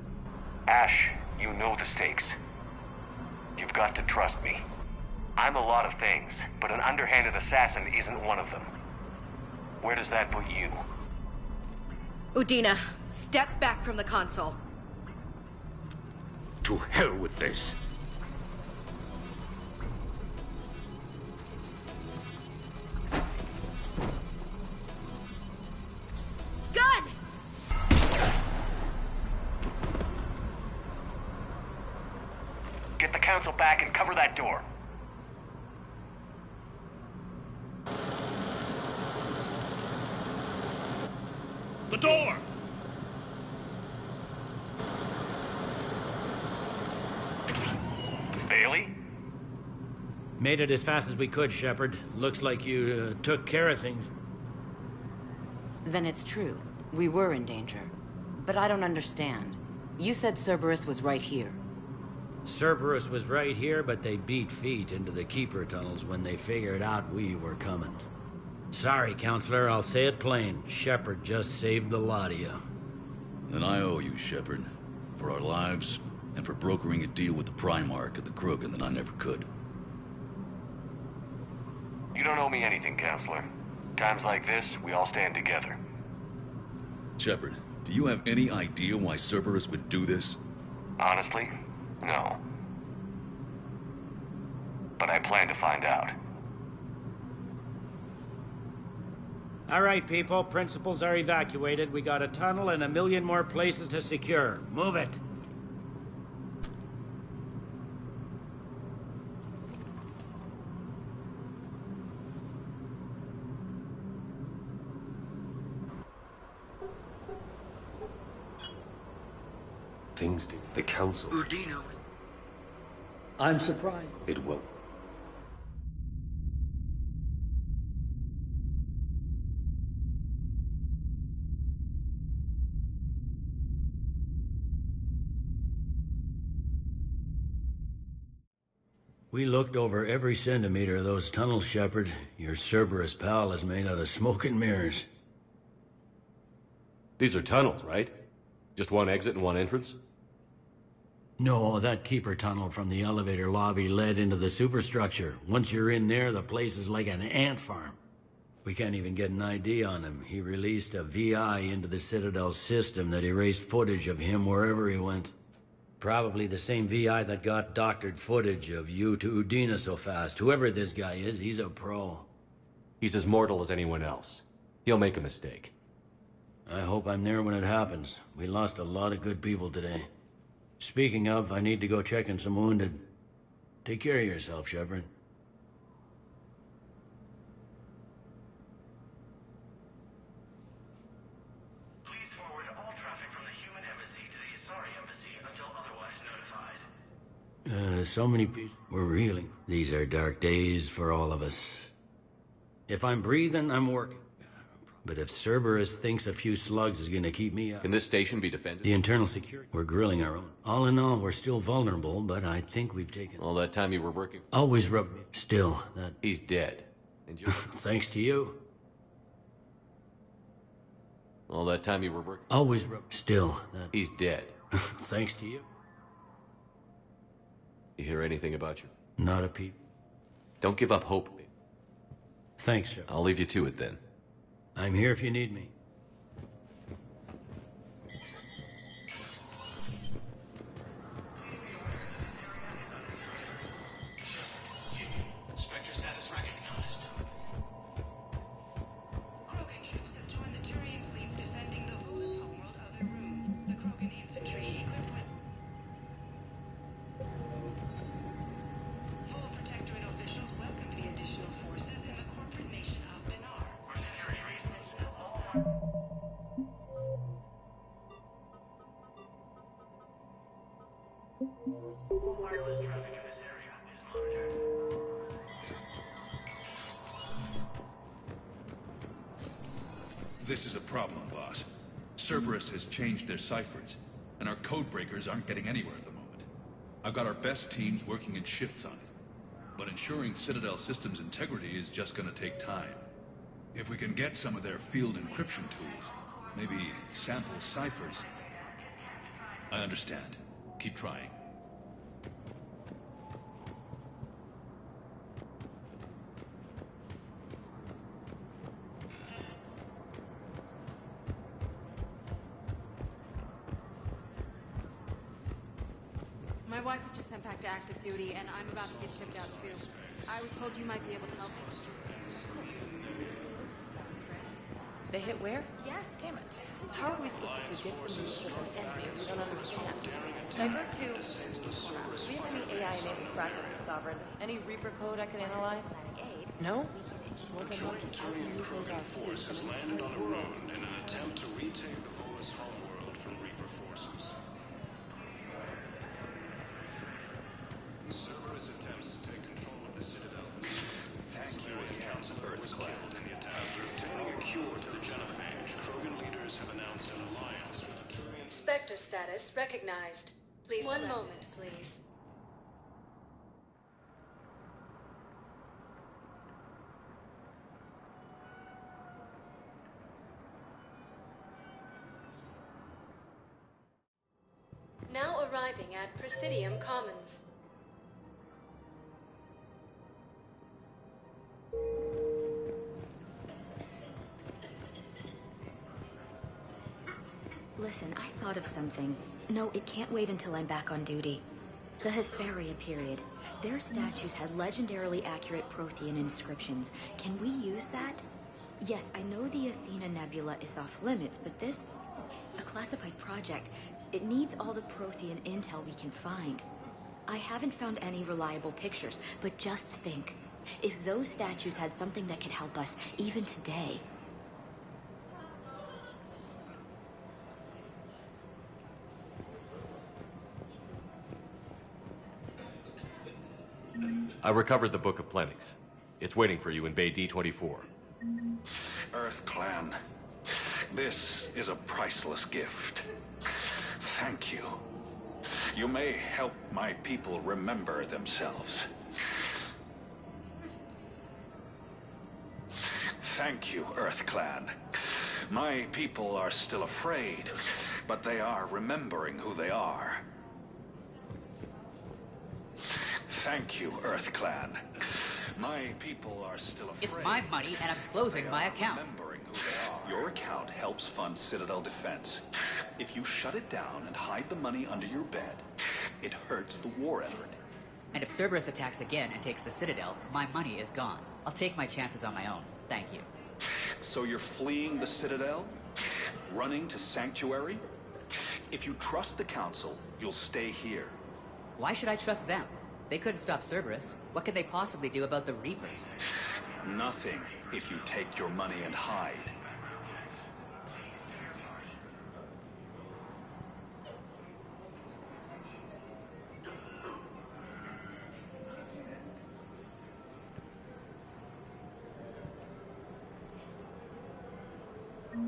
Ash, you know the stakes. You've got to trust me. I'm a lot of things, but an underhanded assassin isn't one of them. Where does that put you? Udina, step back from the console. To hell with this. Gun! Get the council back and cover that door. The door! Bailey? Made it as fast as we could, Shepard. Looks like you took care of things. Then it's true. We were in danger. But I don't understand. You said Cerberus was right here. Cerberus was right here, but they beat feet into the Keeper tunnels when they figured out we were coming. Sorry, Counselor, I'll say it plain. Shepard just saved the lot of you. And I owe you, Shepard. For our lives, and for brokering a deal with the Primarch and the Krogan that I never could. You don't owe me anything, Counselor. Times like this, we all stand together. Shepard, do you have any idea why Cerberus would do this? Honestly, no. But I plan to find out. All right, people. Principals are evacuated. We got a tunnel and 1 million more places to secure. Move it. Things do. The Council. Udina. I'm surprised. It won't. We looked over every centimeter of those tunnels, Shepard. Your Cerberus pal is made out of smoke and mirrors. These are tunnels, right? Just one exit and one entrance? No, that Keeper tunnel from the elevator lobby led into the superstructure. Once you're in there, the place is like an ant farm. We can't even get an ID on him. He released a VI into the Citadel system that erased footage of him wherever he went. Probably the same VI that got doctored footage of you to Udina so fast. Whoever this guy is, he's a pro. He's as mortal as anyone else. He'll make a mistake. I hope I'm there when it happens. We lost a lot of good people today. Speaking of, I need to go check in some wounded. Take care of yourself, Shepard. Please forward all traffic from the human embassy to the Asari embassy until otherwise notified. So many people. We're reeling. These are dark days for all of us. If I'm breathing, I'm working. But if Cerberus thinks a few slugs is gonna keep me up... Can this station be defended? The internal security. We're grilling our own. All in all, we're still vulnerable, but I think we've taken... All that time you were working... Always rub me. Still, that... He's dead. And you're... Thanks to you. All that time you were working... Always rub... Still, that... He's dead. Thanks to you. You hear anything about you? Not a peep. Don't give up hope. Thanks, Shepard. I'll leave you to it then. I'm here if you need me. Spectre status recognized. Krogan ships have joined the Turian fleet defending the Volus homeworld Other Room. The Krogan infantry equipped with full Protectorate officials welcomed the additional forces in the corporate nation of Benar. Wireless traffic in this area is monitored. This is a problem, boss. Cerberus has changed their ciphers, and our code breakers aren't getting anywhere at the moment. I've got our best teams working in shifts on it, but ensuring Citadel systems integrity is just gonna take time. If we can get some of their field encryption tools, maybe sample ciphers. I understand. Keep trying. My wife was just sent back to active duty, and I'm about to get shipped out too. I was told you might be able to help me. They hit where? Yes. Damn it. How are we supposed to predict the moves of an enemy we don't understand? Divert to... Do we have any AI-enabled tracker for Sovereign? Any Reaper code I can analyze? No? Well, then what can we use our Force has landed on Arone in an attempt to retake the Volus homeworld from Reaper forces. Cerberus attempts to take control of the Citadel. Thank you again. Earth was killed in the attack. After obtaining a cure to the genophage, Krogan leaders have announced an alliance with the Turian... Spectre status recognized. Please, one moment, please. Now arriving at Presidium Commons. Listen, I thought of something. No, it can't wait until I'm back on duty. The Hesperia period. Their statues had legendarily accurate Prothean inscriptions. Can we use that? Yes, I know the Athena Nebula is off limits, but this... a classified project. It needs all the Prothean intel we can find. I haven't found any reliable pictures, but just think. If those statues had something that could help us, even today... I recovered the Book of Plenix. It's waiting for you in Bay D24. Earth Clan, this is a priceless gift. Thank you. You may help my people remember themselves. Thank you, Earth Clan. My people are still afraid, but they are remembering who they are. Thank you, Earth Clan. My people are still afraid. It's my money, and I'm closing my account. Remembering who they are. Your account helps fund Citadel defense. If you shut it down and hide the money under your bed, it hurts the war effort. And if Cerberus attacks again and takes the Citadel, my money is gone. I'll take my chances on my own. Thank you. So you're fleeing the Citadel? Running to Sanctuary? If you trust the Council, you'll stay here. Why should I trust them? They couldn't stop Cerberus. What could they possibly do about the Reapers? Nothing, if you take your money and hide.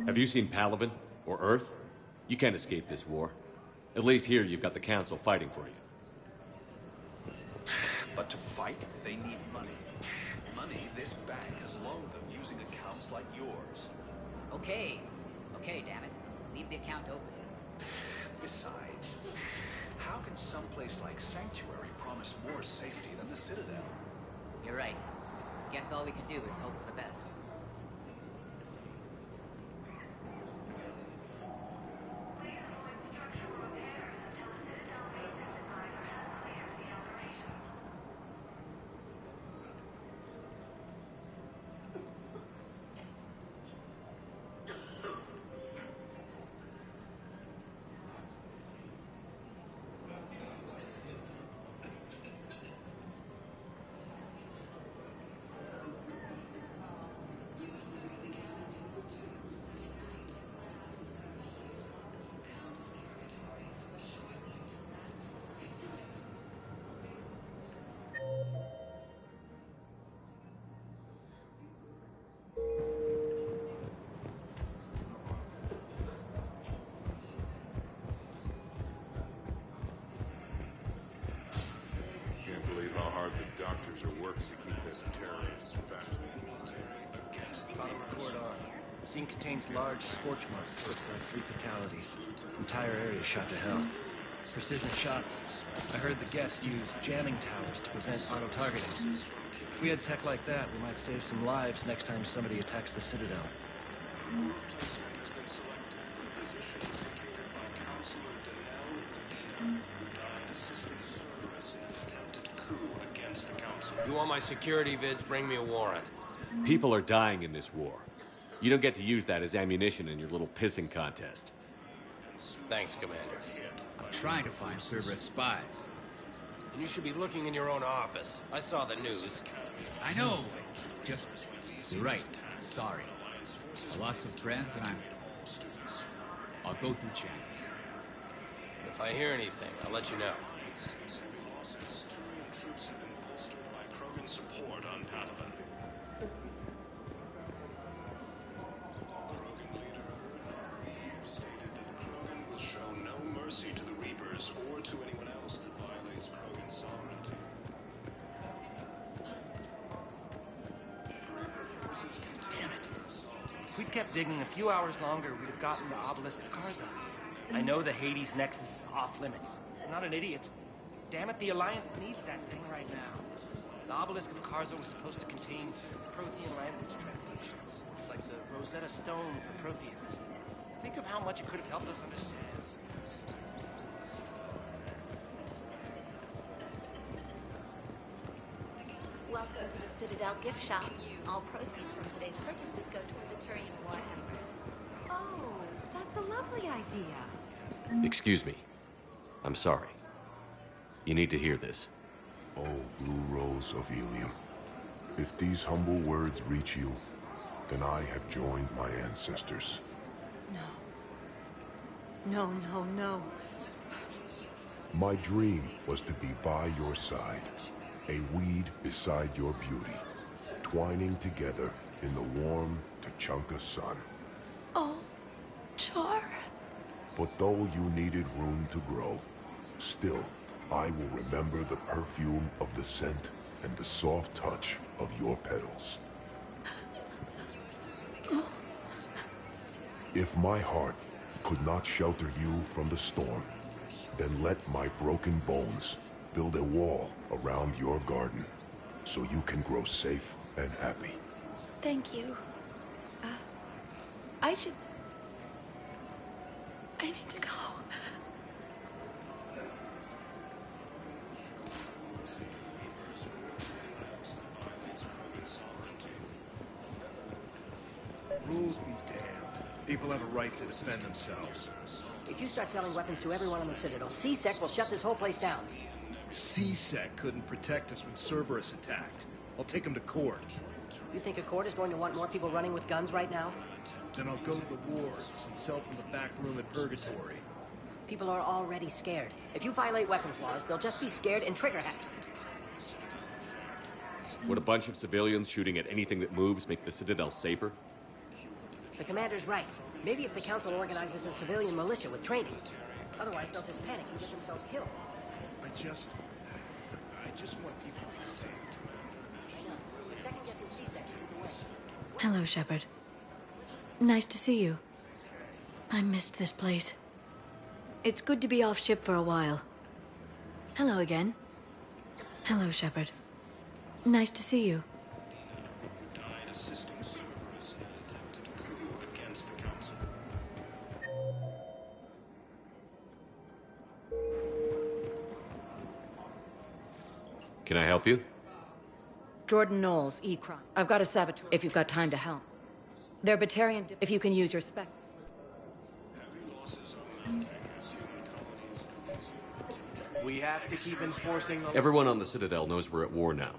Have you seen Palaven? Or Earth? You can't escape this war. At least here you've got the Council fighting for you. But to fight, they need money. Money this bank has loaned them using accounts like yours. Okay. Okay, damn it. Leave the account open. Besides, how can someplace like Sanctuary promise more safety than the Citadel? You're right. Guess all we can do is hope for the best. scene contains large scorch marks with 3 fatalities. Entire area shot to hell. Precision shots. I heard the Geth use jamming towers to prevent auto-targeting. If we had tech like that, we might save some lives next time somebody attacks the Citadel. You want my security vids? Bring me a warrant. People are dying in this war. You don't get to use that as ammunition in your little pissing contest. Thanks, Commander. I'm trying to find Cerberus spies. And you should be looking in your own office. I saw the news. I know. Just... You're right. I'm sorry. I lost some friends and I'll go through channels. If I hear anything, I'll let you know. Support on Padawan. Krogan leader stated that the Krogan will show no mercy to the Reapers or to anyone else that violates Krogan sovereignty. Damn it. If we'd kept digging a few hours longer, we'd have gotten the Obelisk of Karza. I know the Hades Nexus is off limits. I'm not an idiot. Damn it, the Alliance needs that thing right now. The Obelisk of Karza was supposed to contain Prothean language translations, like the Rosetta Stone for Protheans. Think of how much it could have helped us understand. Welcome to the Citadel gift shop. All proceeds from today's purchases go toward the Turian Warhammer. Oh, that's a lovely idea. Excuse me. I'm sorry. You need to hear this. Oh, Blue Rose of Ilium. If these humble words reach you, then I have joined my ancestors. No, no, no. My dream was to be by your side, a weed beside your beauty, twining together in the warm Tuchanka sun. Oh, Char. But though you needed room to grow, still, I will remember the perfume of the scent and the soft touch of your petals. If my heart could not shelter you from the storm, then let my broken bones build a wall around your garden so you can grow safe and happy. Thank you. I need to go. Rules be damned. People have a right to defend themselves. If you start selling weapons to everyone on the Citadel, C-Sec will shut this whole place down. C-Sec couldn't protect us when Cerberus attacked. I'll take him to court. You think Accord is going to want more people running with guns right now? Then I'll go to the wards and sell from the back room at Purgatory. People are already scared. If you violate weapons laws, they'll just be scared and trigger-happy. Would a bunch of civilians shooting at anything that moves make the Citadel safer? The commander's right. Maybe if the Council organizes a civilian militia with training. Otherwise, they'll just panic and get themselves killed. I just want people to be safe. Second-guessing C-Sec is the way. Hello, Shepard. Nice to see you. I missed this place. It's good to be off ship for a while. Hello again. Hello, Shepard. Nice to see you. Died assisting Cerberus in an attempted coup against the Council. Can I help you? Jordan Knowles, E-Crime. I've got a saboteur, if you've got time to help. They're Batarian, if you can use your spec. We have to keep enforcing the... Everyone on the Citadel knows we're at war now.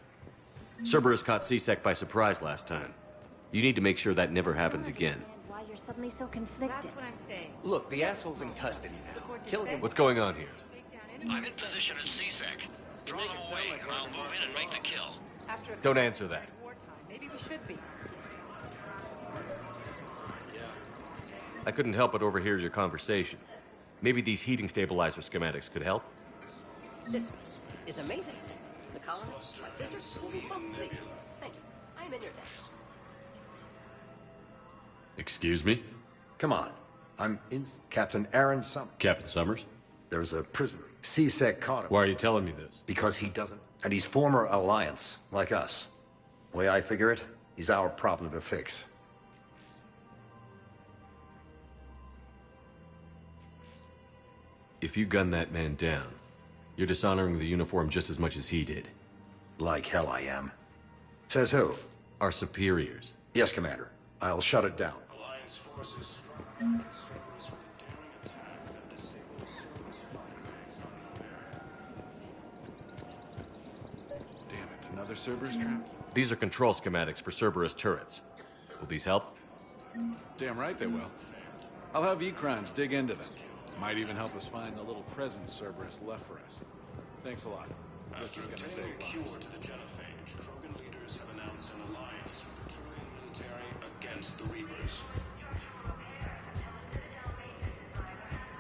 Cerberus caught C-Sec by surprise last time. You need to make sure that never happens again. Why you're suddenly so conflicted? That's what I'm saying. Look, the asshole's in custody now. Kill him. What's going on here? I'm in position at C-Sec. Draw them away, and I'll move in and make the kill. After a Don't answer that. wartime, maybe we should be. I couldn't help but overhear your conversation. Maybe these heating stabilizer schematics could help? This is amazing. The colonists, my sister, will be both pleased. Thank you. I am in your debt. Excuse me? Come on. I'm in Captain Aaron Summers. Captain Summers? There's a prisoner. C-Sec caught him. Why are you telling me this? Because he doesn't. And he's former Alliance, like us. Way I figure it, he's our problem to fix. If you gun that man down, you're dishonoring the uniform just as much as he did. Like hell I am. Says who? Our superiors. Yes, Commander. I'll shut it down. Alliance forces strong. Cerberus with a daring attack that disabled Damn it, another Cerberus trap? These are control schematics for Cerberus turrets. Will these help? Damn right they will. I'll have E-Crimes dig into them. Might even help us find the little present Cerberus left for us. Thanks a lot. After obtaining a cure to the genophage, Krogan leaders have announced an alliance with the Turian military against the Reapers.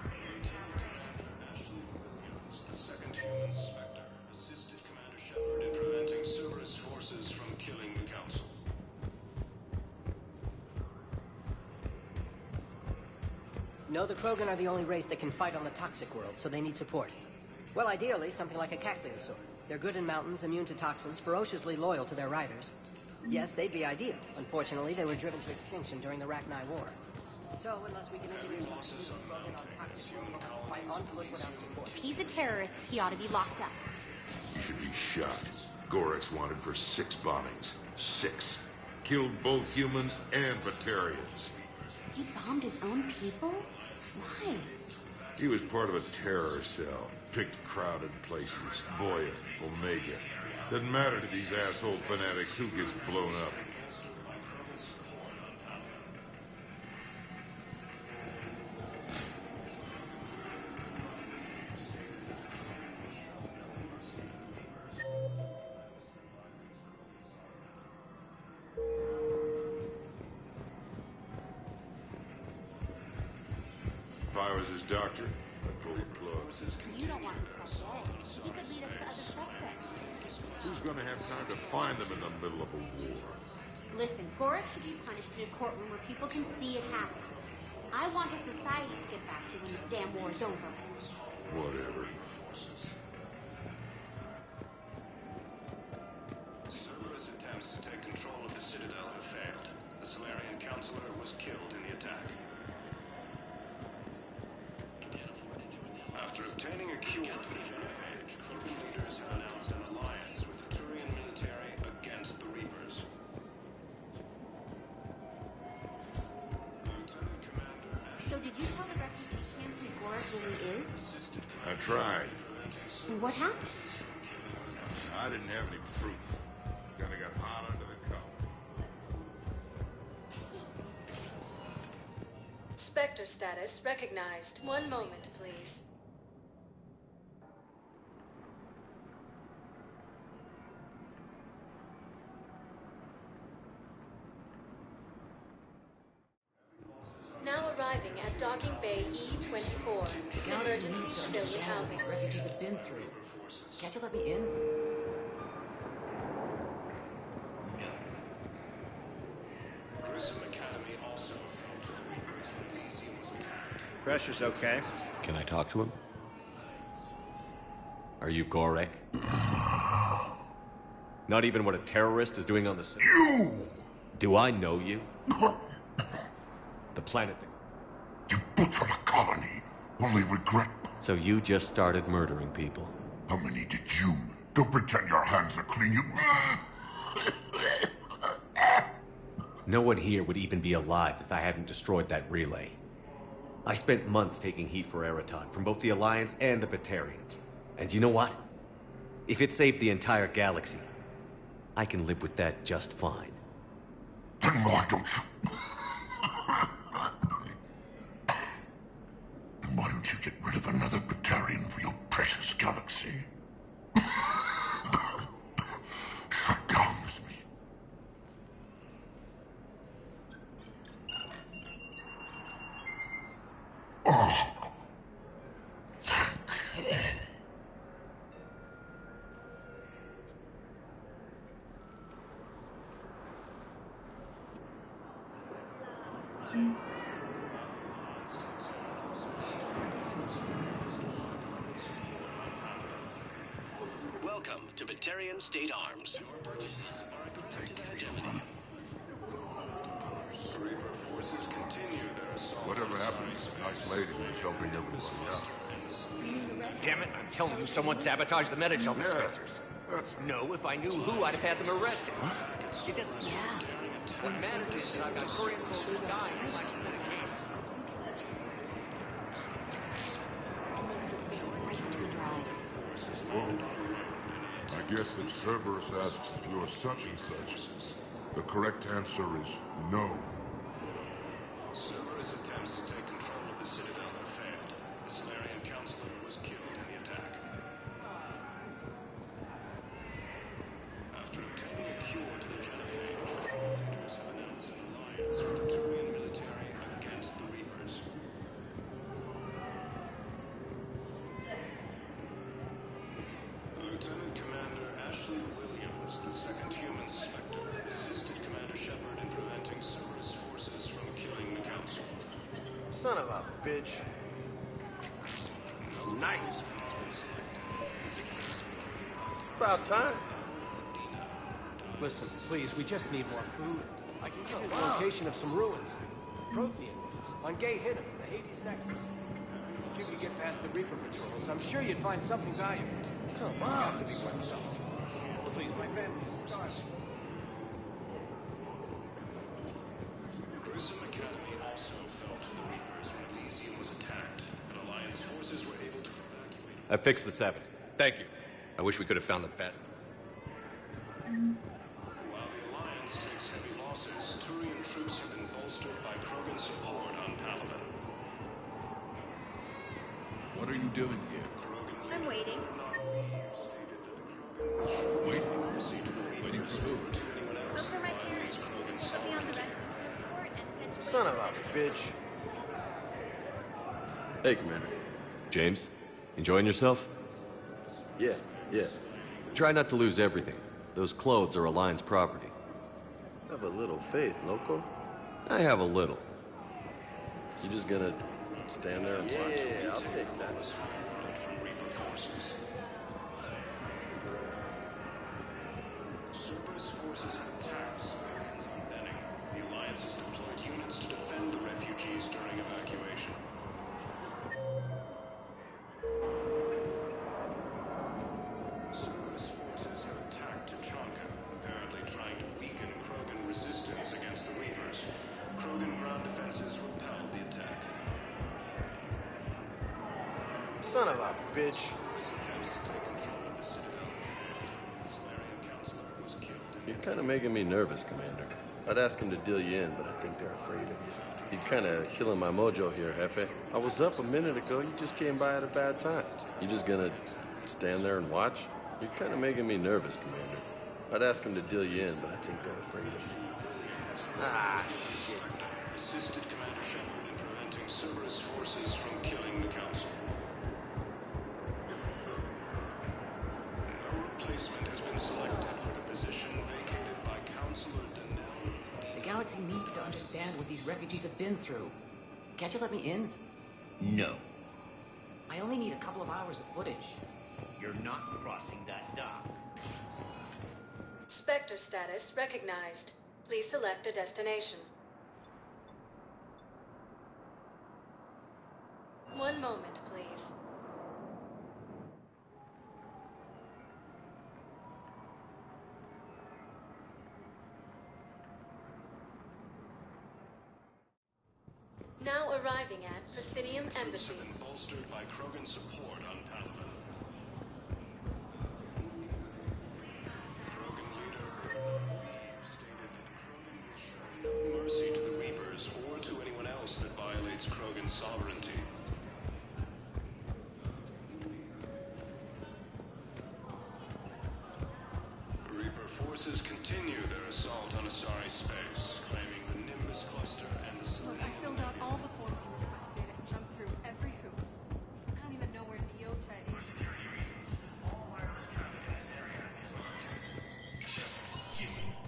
Lieutenant Commander Ashley Williams, the second human Spectre, assisted Commander Shepard in preventing Cerberus forces from killing the Council. No, the Krogan are the only race that can fight on the toxic world, so they need support. Well, ideally, something like a Cacliosaur. They're good in mountains, immune to toxins, ferociously loyal to their riders. Yes, they'd be ideal. Unfortunately, they were driven to extinction during the Rachni War. So, unless we can introduce Krogan on toxic world, we'll have to fight on foot without support. If he's a terrorist, he ought to be locked up. He should be shot. Gorex wanted for 6 bombings. 6. Killed both humans and Batarians. He bombed his own people? Why? He was part of a terror cell. Picked crowded places. Voya, Omega. Doesn't matter to these asshole fanatics who gets blown up. If I was his doctor, I'd pull the plug. You don't want him dead. He could lead us to other suspects. Who's gonna have time to find them in the middle of a war? Listen, Gorex should be punished in a courtroom where people can see it happen. I want a society to get back to when this damn war is over. Whatever. Cerberus attempts to take control of the Citadel have failed. The Solarian Counselor was killed in the attack. After obtaining a cure to the genophage, Krogan leaders have announced an alliance with the Turian military against the Reapers. Lieutenant Commander So did you tell the refugee camp who Gorex really is? I tried. What happened? I didn't have any proof. Kinda got hot under the collar. Spectre status recognized. One moment, please. Now arriving at Docking Bay E-24. Emergency civilian housing. Refugees have been through. Can't you let me in? Grissom Academy also fell to the Reapers when Elysium was attacked. Pressure's okay. Can I talk to him? Are you Gorek? Not even what a terrorist is doing on the... You! Do I know you? The planet that... You butchered a colony. Only regret... So you just started murdering people. How many did you? Don't pretend your hands are clean, you... No one here would even be alive if I hadn't destroyed that relay. I spent months taking heat for Eraton from both the Alliance and the Batarians. And you know what? If it saved the entire galaxy, I can live with that just fine. Then why don't you... Then why don't you get rid of another Batarian for your precious galaxy? Shut down this mission. Oh. Thank you. Welcome to Batarian State Arms. Your purchases are accredited to Gemini. Reaper forces continue their assault. Whatever happened to the nice lady who was helping everybody out? Damn it, I'm telling you, someone sabotaged the Medichel dispensers. No, if I knew who, I'd have had them arrested. It doesn't... Yeah. What matters is that I've got Korean soldiers dying in my medication. Whoa. I guess if Cerberus asks if you're such and such, the correct answer is no. Cerberus attempts to take control of the Citadel have failed. The Solarian Counselor was killed in the attack. After obtaining a cure to the genophage, leaders have announced an alliance with the Turian military against the Reapers. Lieutenant Commander Ashley Williams, the second human Spectre, assisted Commander Shepard in preventing Cerberus forces from killing the Council. Son of a bitch. Nice. About time. Listen, please, we just need more food. I can give you the location of some ruins. Prothean ruins. On Gay Hidden, the Hades Nexus. If you could get past the Reaper patrols, I'm sure you'd find something valuable. Come on. It's got to be worth something. Please, my family is starving. Grissom Academy also fell to the Reapers when Elysium was attacked, and Alliance forces were able to evacuate. I fixed the 7th. Thank you. I wish we could have found the best. While the Alliance takes heavy losses, Turian troops have been bolstered by Krogan support on Palaven. What are you doing here? I'm waiting. Waiting for who? Those are my parents. They'll be on the rescue transport and sent to Son of a bitch. Hey, Commander. James, enjoying yourself? Yeah. Try not to lose everything. Those clothes are Alliance property. Have a little faith, loco. I have a little. You just gonna stand there and watch? Yeah, I'll take that. From Reaper forces. Cerberus forces have attacked civilians on Benning. The Alliance has deployed units to defend the refugees during evacuation. Cerberus forces have attacked Tuchanka, apparently trying to weaken Krogan resistance against the Reapers. Krogan ground defenses repelled the attack. Son of a bitch. Cerberus attempts to take control of the Citadel and failed. The Solarian Counselor was killed. You're kind of making me nervous, Commander. I'd ask him to deal you in, but I think they're afraid of you. You're kind of killing my mojo here, Jefe. I was up a minute ago. You just came by at a bad time. You just gonna stand there and watch? You're kind of making me nervous, Commander. I'd ask him to deal you in, but I think they're afraid of you. Ah, shit. Assisted Commander Shepard in preventing Cerberus forces from killing the Council. A replacement has been selected for the position vacated by Counselor Donnell. The galaxy needs to understand what these refugees have been through. Can't you let me in? No. I only need a couple of hours of footage. You're not crossing that dock. Spectre status recognized. Please select a destination. One moment, please. Now arriving at Presidium Embassy. Have been bolstered by Krogan support on Palaven. Krogan leader stated that the Krogan will show no mercy to the Reapers or to anyone else that violates Krogan sovereignty. Reaper forces continue their assault on Asari space, claiming the Nimbus cluster and the Look, I filled out all the forms you requested and jumped through every hoop. I don't even know where Neota is.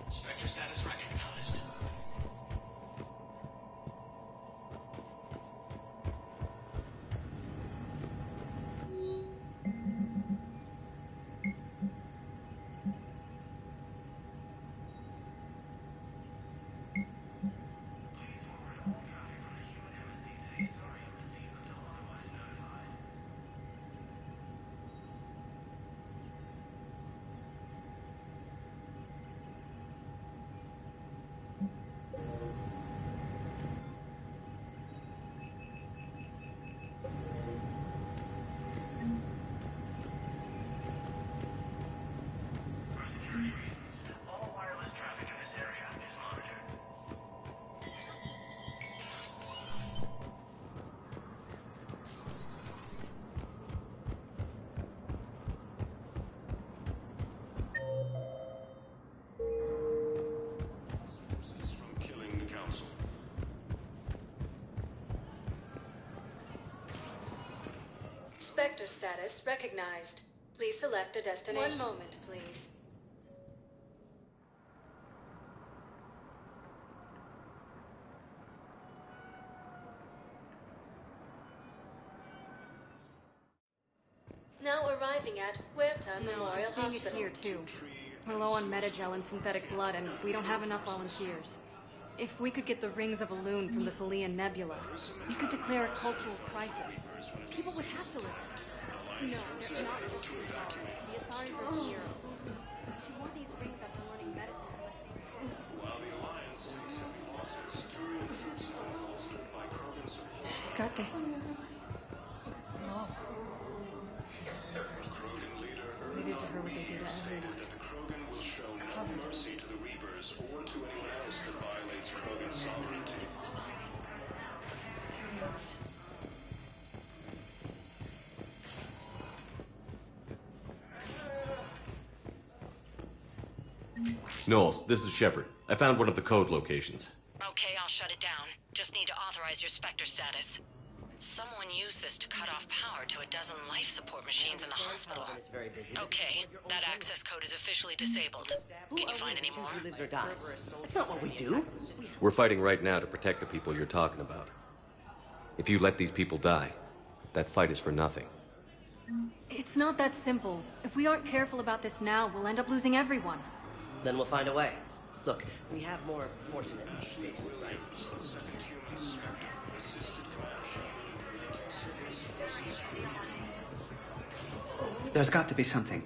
Spectre status recognized. status recognized. Please select a destination. One moment, please. Now arriving at Huerta Memorial I'm seeing Hospital. it here too. We're low on Metagel and synthetic blood, and we don't have enough volunteers. If we could get the rings of Elune from the Salian Nebula, we could declare a cultural crisis. People would have to listen. No, they're not just involved. The Asari were a hero. She wore these rings after learning medicine. While the Alliance takes heavy losses, Turian troops have been bolstered by Krogan support. She's got this. No. Krogan leader They did to her what they did to stated everyone. that the Krogan will show no mercy to the Reapers or to anyone else that violates Krogan sovereignty. Knowles, this is Shepard. I found one of the code locations. Okay, I'll shut it down. Just need to authorize your Spectre status. Someone used this to cut off power to a dozen life support machines in the hospital. Okay, that access code is officially disabled. Can you find any more? Who lives or dies? That's not what we do. We're fighting right now to protect the people you're talking about. If you let these people die, that fight is for nothing. It's not that simple. If we aren't careful about this now, we'll end up losing everyone. Then we'll find a way. Look, we have more fortunate stations, right? There's got to be something.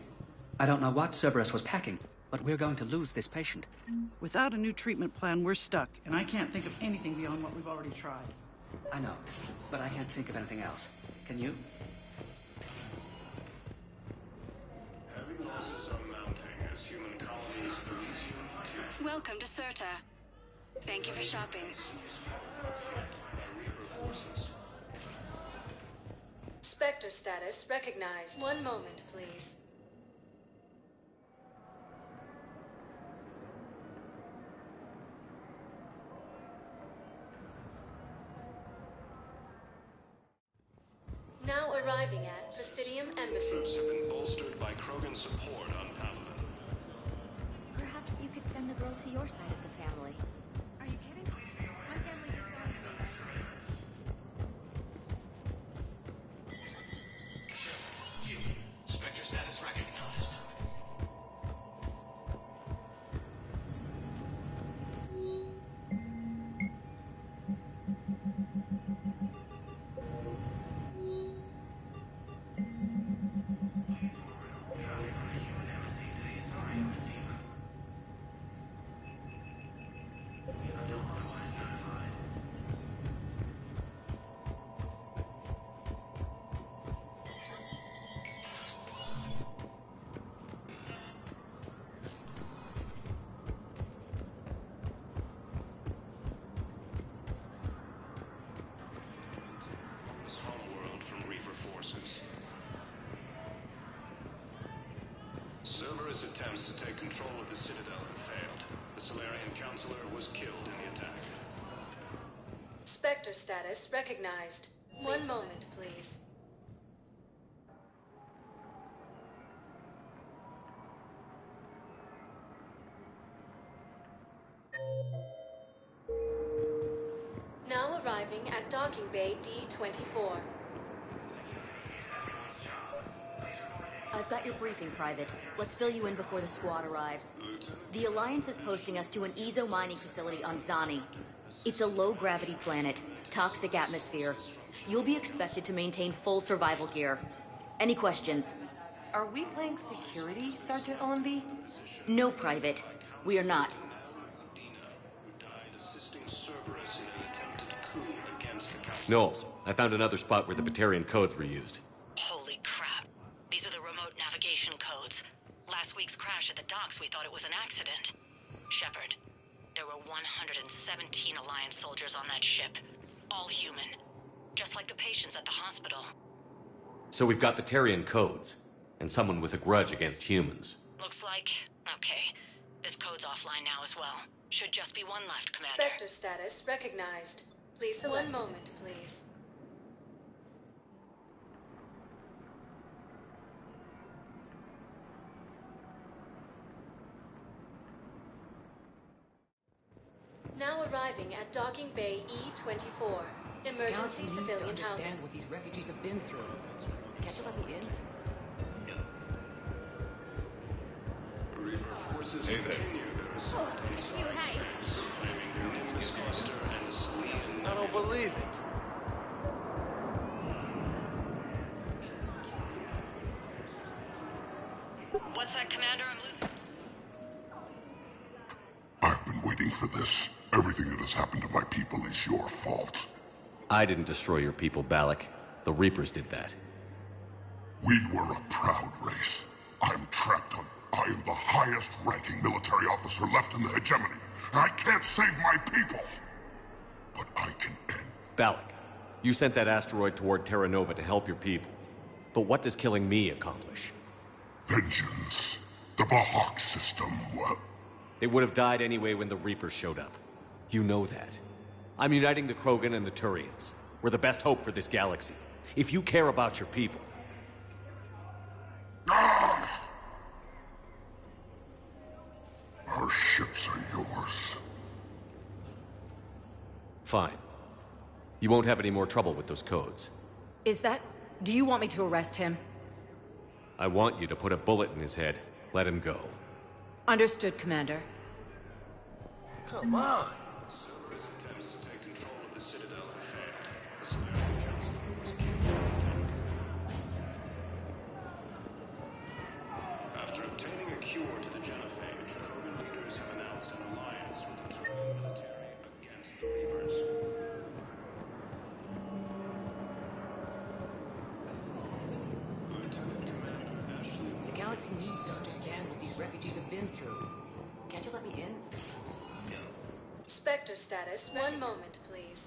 I don't know what Cerberus was packing, but we're going to lose this patient. Without a new treatment plan, we're stuck, and I can't think of anything beyond what we've already tried. I know, but I can't think of anything else. Can you? Heavy losses are mounting as human colonies in Elysium Welcome to Serta. Thank you for shopping. by Reaper forces. Spectre status recognized. One moment, please. Now arriving at Presidium Embassy. Troops have been bolstered by Krogan support on Palaven. Perhaps you could send the girl to your side of the family. Are you kidding? My family disowned me. Spectre status recognized. This homeworld from Reaper forces. Cerberus' attempts to take control of the Citadel have failed. The Solarian Counselor was killed in the attack. Spectre status recognized. One moment, please. Now arriving at Docking Bay D-24. I've got your briefing, Private. Let's fill you in before the squad arrives. The Alliance is posting us to an Ezo mining facility on Zani. It's a low-gravity planet, toxic atmosphere. You'll be expected to maintain full survival gear. Any questions? Are we playing security, Sergeant Allenby? No, Private. We are not. Assisting Cerberus in an attempted coup against the Council. Knowles, I found another spot where the Batarian codes were used. Holy crap. These are the remote navigation codes. Last week's crash at the docks, we thought it was an accident. Shepard, there were 117 Alliance soldiers on that ship. All human. Just like the patients at the hospital. So we've got Batarian codes, and someone with a grudge against humans. Looks like... okay. This code's offline now as well. Should just be one left, Commander. Spectre status recognized. Please select. One moment, please. Now arriving at Docking Bay E-24. Emergency Galaxy needs to civilian housing. understand what these refugees have been through. Can't you let me in? Reaper forces Hey there. continue their assault on Asari space, claiming their Nimbus cluster and the Salian... I don't believe it. What's that, Commander? I'm losing. I've been waiting for this. Everything that has happened to my people is your fault. I didn't destroy your people, Balak. The Reapers did that. We were a proud race. I'm trapped on... I am the highest-ranking military officer left in the hegemony. And I can't save my people. But I can end... Balak, you sent that asteroid toward Terra Nova to help your people. But what does killing me accomplish? Vengeance. The Bahak system, well... They would have died anyway when the Reapers showed up. You know that. I'm uniting the Krogan and the Turians. We're the best hope for this galaxy. If you care about your people... Ah! Our ships are yours. Fine. You won't have any more trouble with those codes. Is that... Do you want me to arrest him? I want you to put a bullet in his head. Let him go. Understood, Commander. Come on. Cerberus attempts to take control of the Citadel have failed. The Solarian Council was killed in the attack. After obtaining a cure to the genophage, Krogan leaders have announced an alliance with the Turian military against the Reapers. Lieutenant Commander Ashley... The galaxy needs to understand what these refugees have been through. Can't you let me in? Spectre status. One moment, please.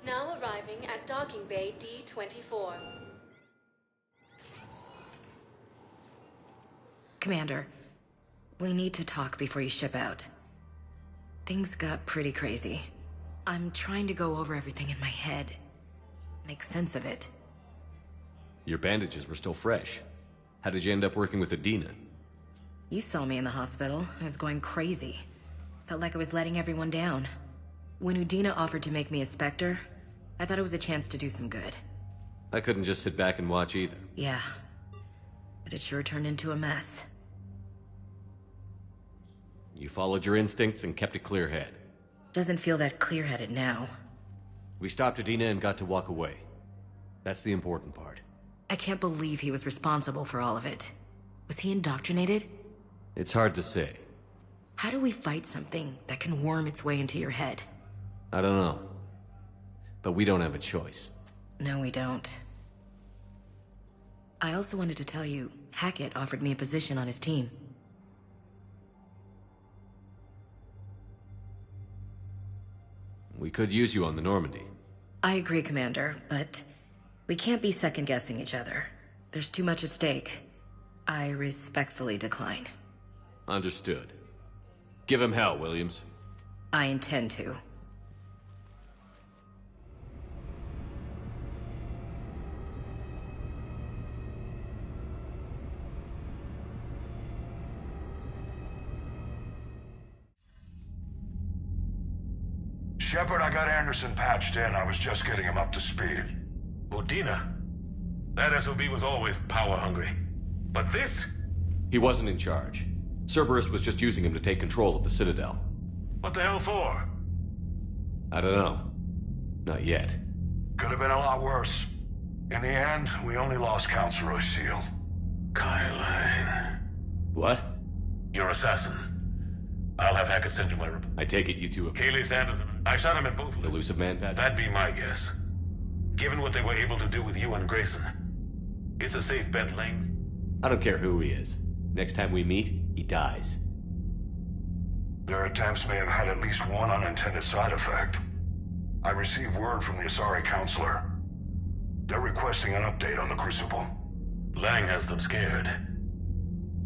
Now arriving at Docking Bay D-24. Commander, we need to talk before you ship out. Things got pretty crazy. I'm trying to go over everything in my head. Make sense of it. Your bandages were still fresh. How did you end up working with Adina? You saw me in the hospital. I was going crazy. Felt like I was letting everyone down. When Udina offered to make me a Spectre, I thought it was a chance to do some good. I couldn't just sit back and watch either. Yeah. But it sure turned into a mess. You followed your instincts and kept a clear head. Doesn't feel that clear-headed now. We stopped Adina and got to walk away. That's the important part. I can't believe he was responsible for all of it. Was he indoctrinated? It's hard to say. How do we fight something that can worm its way into your head? I don't know. But we don't have a choice. No, we don't. I also wanted to tell you, Hackett offered me a position on his team. We could use you on the Normandy. I agree, Commander, but we can't be second-guessing each other. There's too much at stake. I respectfully decline. Understood. Give him hell, Williams. I intend to. Shepard, I got Anderson patched in. I was just getting him up to speed. Udina? That SOB was always power-hungry. But this? He wasn't in charge. Cerberus was just using him to take control of the Citadel. What the hell for? I don't know. Not yet. Could have been a lot worse. In the end, we only lost Councilor O'Seal. Kylane. What? Your assassin. I'll have Hackett send you my report. I take it you two have... Kaylee Sanderson. I shot him in both... Elusive Man patch? That'd be my guess. Given what they were able to do with you and Grayson. It's a safe bet, Lane. I don't care who he is. Next time we meet, he dies. Their attempts may have had at least one unintended side effect. I received word from the Asari Councilor. They're requesting an update on the Crucible. Lang has them scared.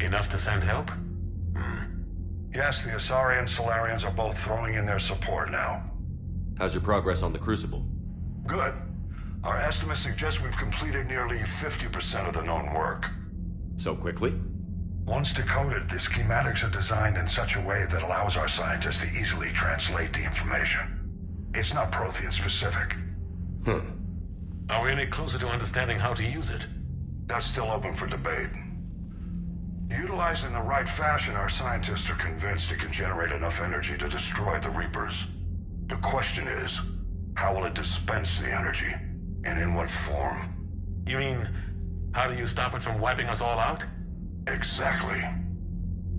Enough to send help? Yes, the Asari and Solarians are both throwing in their support now. How's your progress on the Crucible? Good. Our estimates suggest we've completed nearly 50% of the known work. So quickly? Once decoded, the schematics are designed in such a way that allows our scientists to easily translate the information. It's not Prothean specific. Are we any closer to understanding how to use it? That's still open for debate. Utilized in the right fashion, our scientists are convinced it can generate enough energy to destroy the Reapers. The question is, how will it dispense the energy? And in what form? You mean, how do you stop it from wiping us all out? Exactly.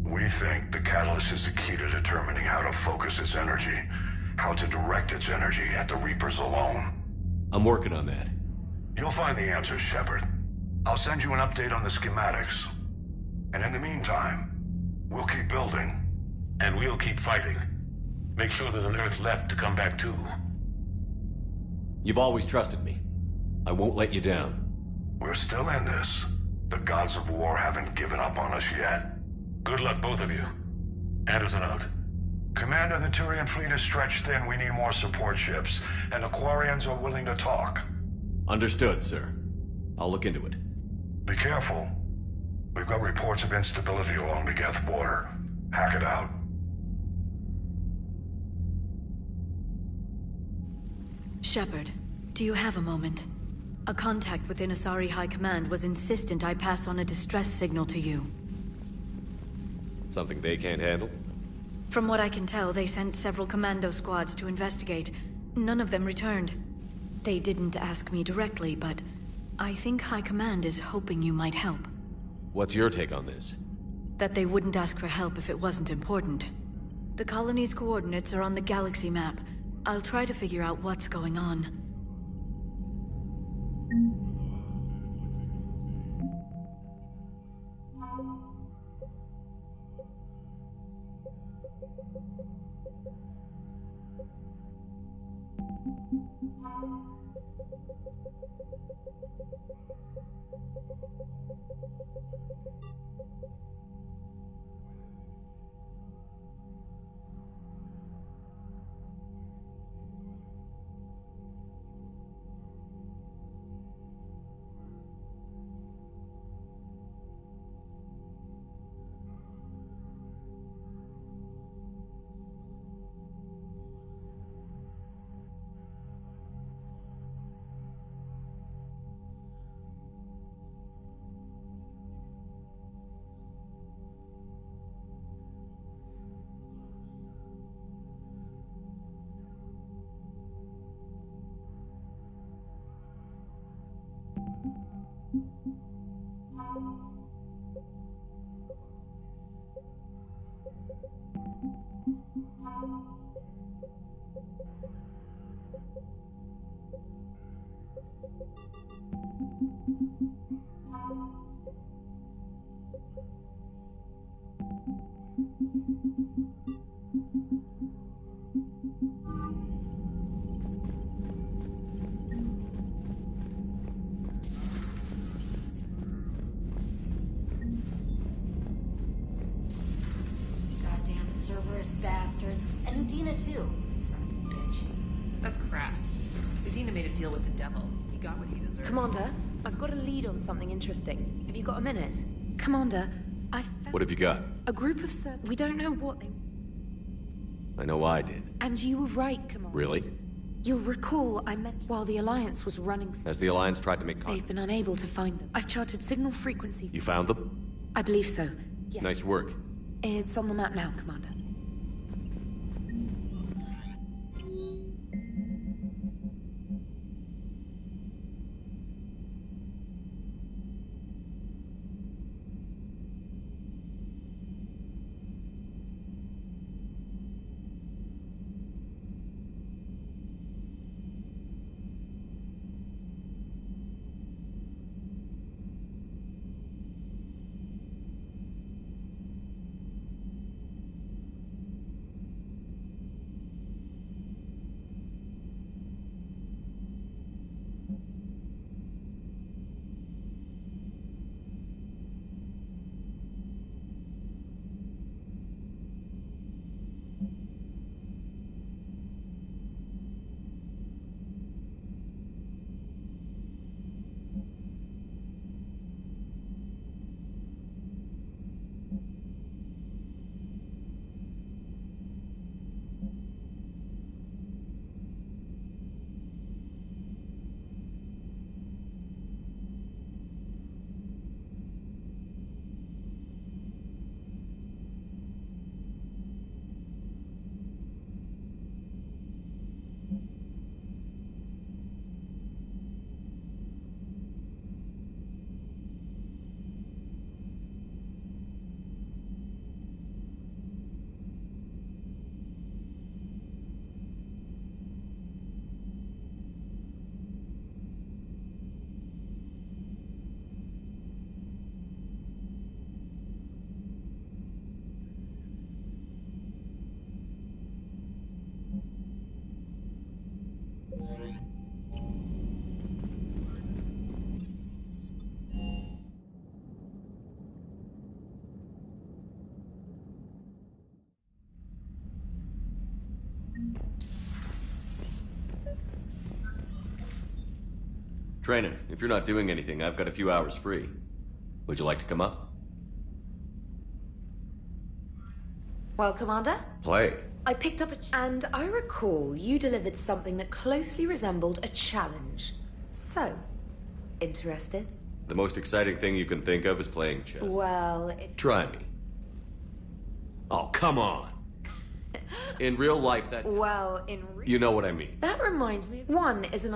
We think the catalyst is the key to determining how to focus its energy, how to direct its energy at the Reapers alone. I'm working on that. You'll find the answers, Shepard. I'll send you an update on the schematics. And in the meantime, we'll keep building. And we'll keep fighting. Make sure there's an Earth left to come back to. You've always trusted me. I won't let you down. We're still in this. The gods of war haven't given up on us yet. Good luck, both of you. Anderson out. Commander, the Turian fleet is stretched thin. We need more support ships. And the Quarians are willing to talk. Understood, sir. I'll look into it. Be careful. We've got reports of instability along the Geth border. Hack it out. Shepard, do you have a moment? A contact within Asari High Command was insistent I pass on a distress signal to you. Something they can't handle? From what I can tell, they sent several commando squads to investigate. None of them returned. They didn't ask me directly, but I think High Command is hoping you might help. What's your take on this? That they wouldn't ask for help if it wasn't important. The colony's coordinates are on the galaxy map. I'll try to figure out what's going on. Bastards. And Udina, too. Son of a bitch. That's crap. Udina made a deal with the devil. He got what he deserved. Commander, I've got a lead on something interesting. Have you got a minute? Commander, I found What have you got? a group of We don't know what they... I know I did. And you were right, Commander. Really? You'll recall I meant while the Alliance was running... Has the Alliance tried to make contact? They've been unable to find them. I've charted signal frequency... You found them? I believe so. Yeah. Nice work. It's on the map now, Commander. Trainer, if you're not doing anything, I've got a few hours free. Would you like to come up? Well, Commander? Play. I picked up and I recall you delivered something that closely resembled a challenge. So, interested? The most exciting thing you can think of is playing chess. Well, Try me. Oh, come on. In real life, that... Well, You know what I mean. That reminds me. One is an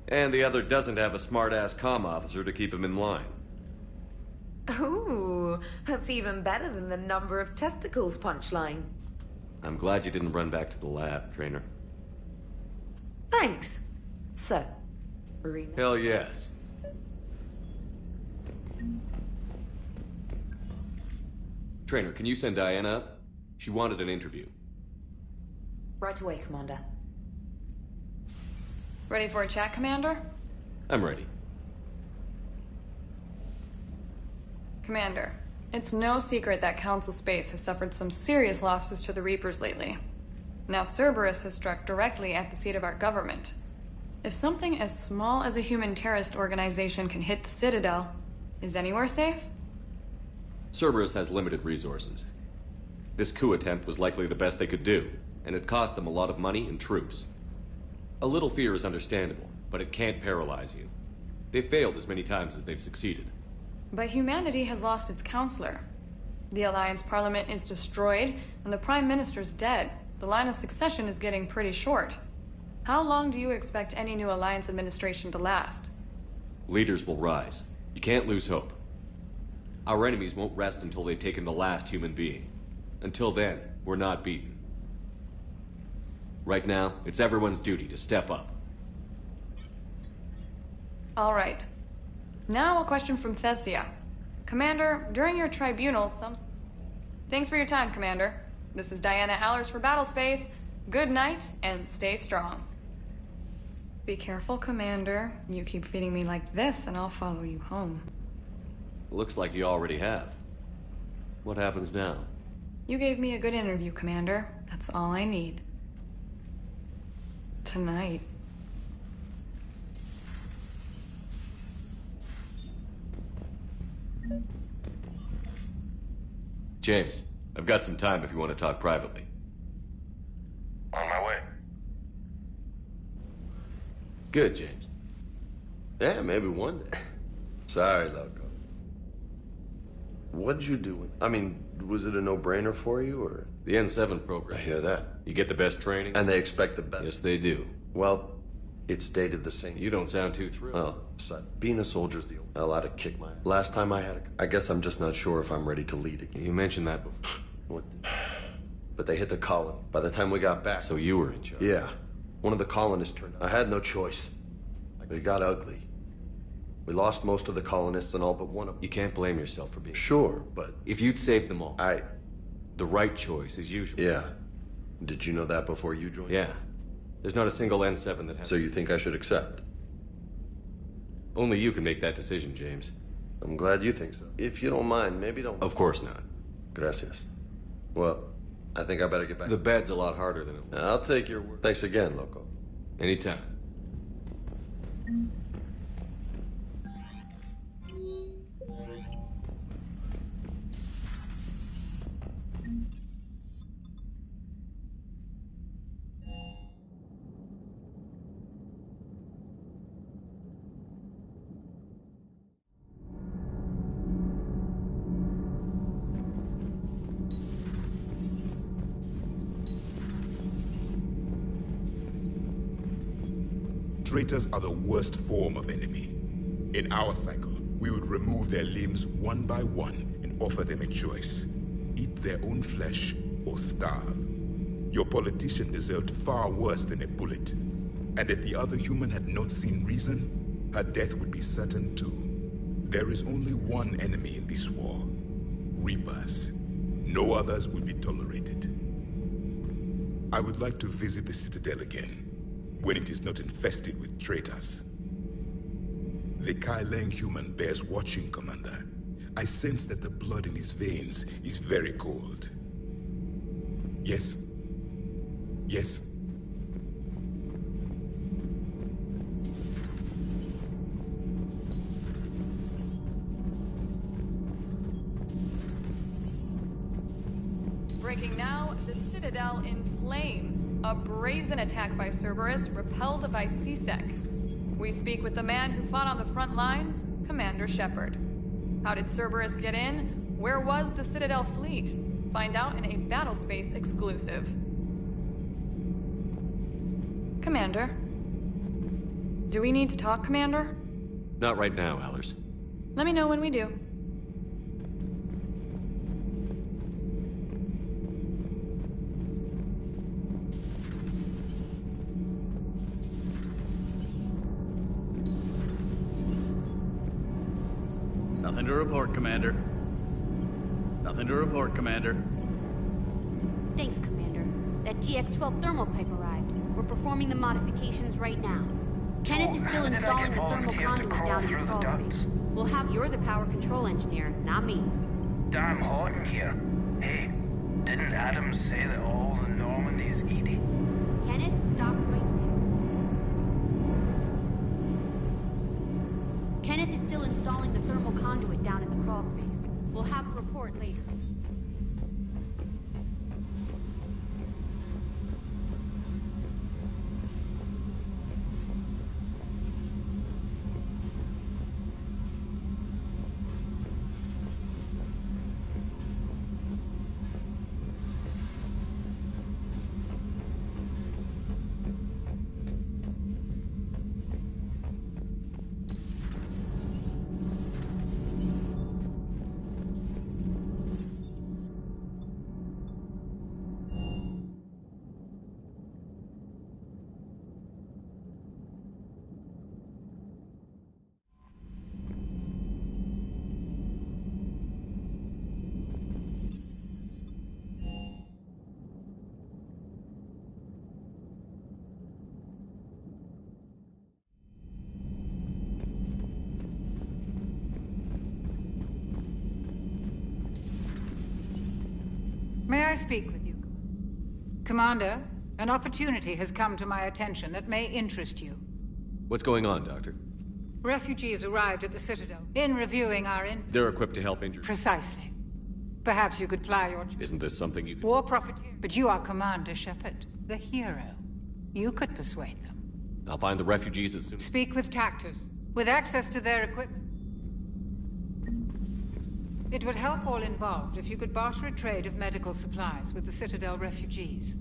And the other doesn't have a smart-ass comm officer to keep him in line. Ooh, that's even better than the number of testicles punchline. I'm glad you didn't run back to the lab, Trainer. Thanks. So, Rena. Hell yes. Trainer, can you send Diana up? She wanted an interview. Right away, Commander. Ready for a chat, Commander? I'm ready. Commander, it's no secret that Council Space has suffered some serious losses to the Reapers lately. Now Cerberus has struck directly at the seat of our government. If something as small as a human terrorist organization can hit the Citadel, is anywhere safe? Cerberus has limited resources. This coup attempt was likely the best they could do, and it cost them a lot of money and troops. A little fear is understandable, but it can't paralyze you. They've failed as many times as they've succeeded. But humanity has lost its counselor. The Alliance Parliament is destroyed, and the Prime Minister's dead. The line of succession is getting pretty short. How long do you expect any new Alliance administration to last? Leaders will rise. You can't lose hope. Our enemies won't rest until they've taken the last human being. Until then, we're not beaten. Right now, it's everyone's duty to step up. All right. Now a question from Thessia. Commander, during your tribunal, Thanks for your time, Commander. This is Diana Allers for Battlespace. Good night, and stay strong. Be careful, Commander. You keep feeding me like this, and I'll follow you home. Looks like you already have. What happens now? You gave me a good interview, Commander. That's all I need. Tonight. James, I've got some time if you want to talk privately. On my way. Good, James. Yeah, maybe one day. Sorry, Loco. What'd you do? I mean, was it a no-brainer for you, or? The N7 program. I hear that. You get the best training. And they expect the best. Yes, they do. Well, it's dated the same. You don't sound too thrilled. Well, being a soldier's the hell out of kick my... Last time I had I guess I'm just not sure if I'm ready to lead again. You mentioned that before. What? But they hit the colony. By the time we got back... So you were in charge? Yeah. One of the colonists turned out. I had no choice. But it got ugly. We lost most of the colonists and all but one of them. You can't blame yourself for being... Sure, but... If you'd saved them all... The right choice is usually... Yeah. Did you know that before you joined? Yeah. There's not a single N7 that has... So you think I should accept? Only you can make that decision, James. I'm glad you think so. If you don't mind, maybe don't... Of course not. Gracias. Well, I think I better get back. The bed's a lot harder than it looks. I'll take your word. Thanks again, Loco. Anytime. Traitors are the worst form of enemy. In our cycle, we would remove their limbs one by one and offer them a choice. Eat their own flesh or starve. Your politician deserved far worse than a bullet. And if the other human had not seen reason, her death would be certain too. There is only one enemy in this war. Reapers. No others will be tolerated. I would like to visit the Citadel again, when it is not infested with traitors. The Kai Leng human bears watching, Commander. I sense that the blood in his veins is very cold. Yes? Yes? Breaking now, the Citadel in flames. A brazen attack by Cerberus, repelled by C-Sec. We speak with the man who fought on the front lines, Commander Shepard. How did Cerberus get in? Where was the Citadel fleet? Find out in a Battlespace exclusive. Commander? Do we need to talk, Commander? Not right now, Allers. Let me know when we do. Nothing to report, Commander. Nothing to report, Commander. Thanks, Commander. That GX-12 thermal pipe arrived. We're performing the modifications right now. Kenneth is still installing the thermal conduit down in the crawl space. We'll have you're the power control engineer, not me. Damn hot in here. Hey, didn't Adams say that all the Normandy is Edie? Kenneth, stop right there. Kenneth is still installing the thermal conduit down in the crawl space. We'll have a report later. May I speak with you? Commander, an opportunity has come to my attention that may interest you. What's going on, Doctor? Refugees arrived at the Citadel. In reviewing our They're equipped to help injured. Precisely. Perhaps you could ply your... Isn't this something you could... War profiteer. But you are Commander Shepard, the hero. You could persuade them. I'll find the refugees as soon... Speak with Tactus. With access to their equipment. It would help all involved if you could barter a trade of medical supplies with the Citadel refugees.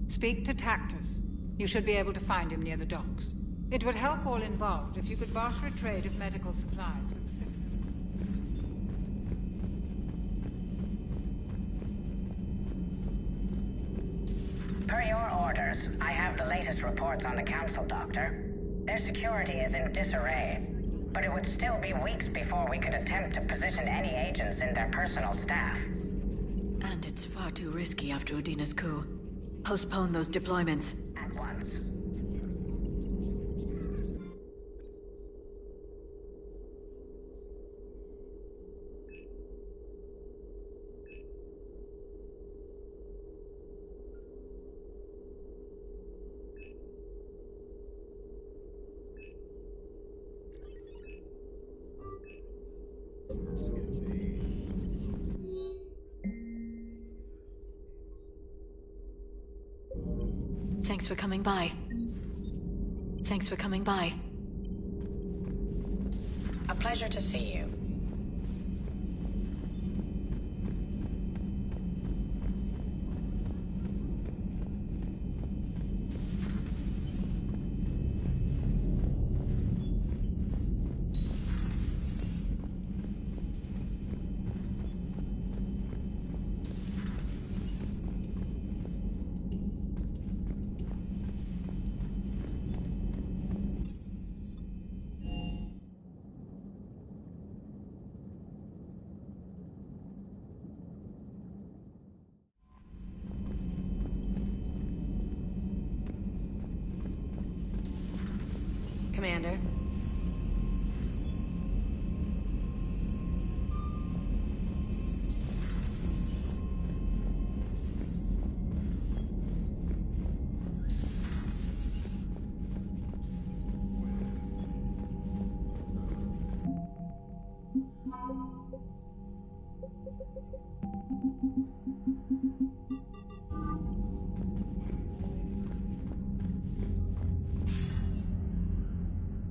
Speak to Tactus. You should be able to find him near the docks. It would help all involved if you could barter a trade of medical supplies with the Citadel. Per your orders, I have the latest reports on the Council, Doctor. Their security is in disarray. But it would still be weeks before we could attempt to position any agents in their personal staff. And it's far too risky after Udina's coup. Postpone those deployments. At once. Thanks for coming by. Thanks for coming by. A pleasure to see you. Commander.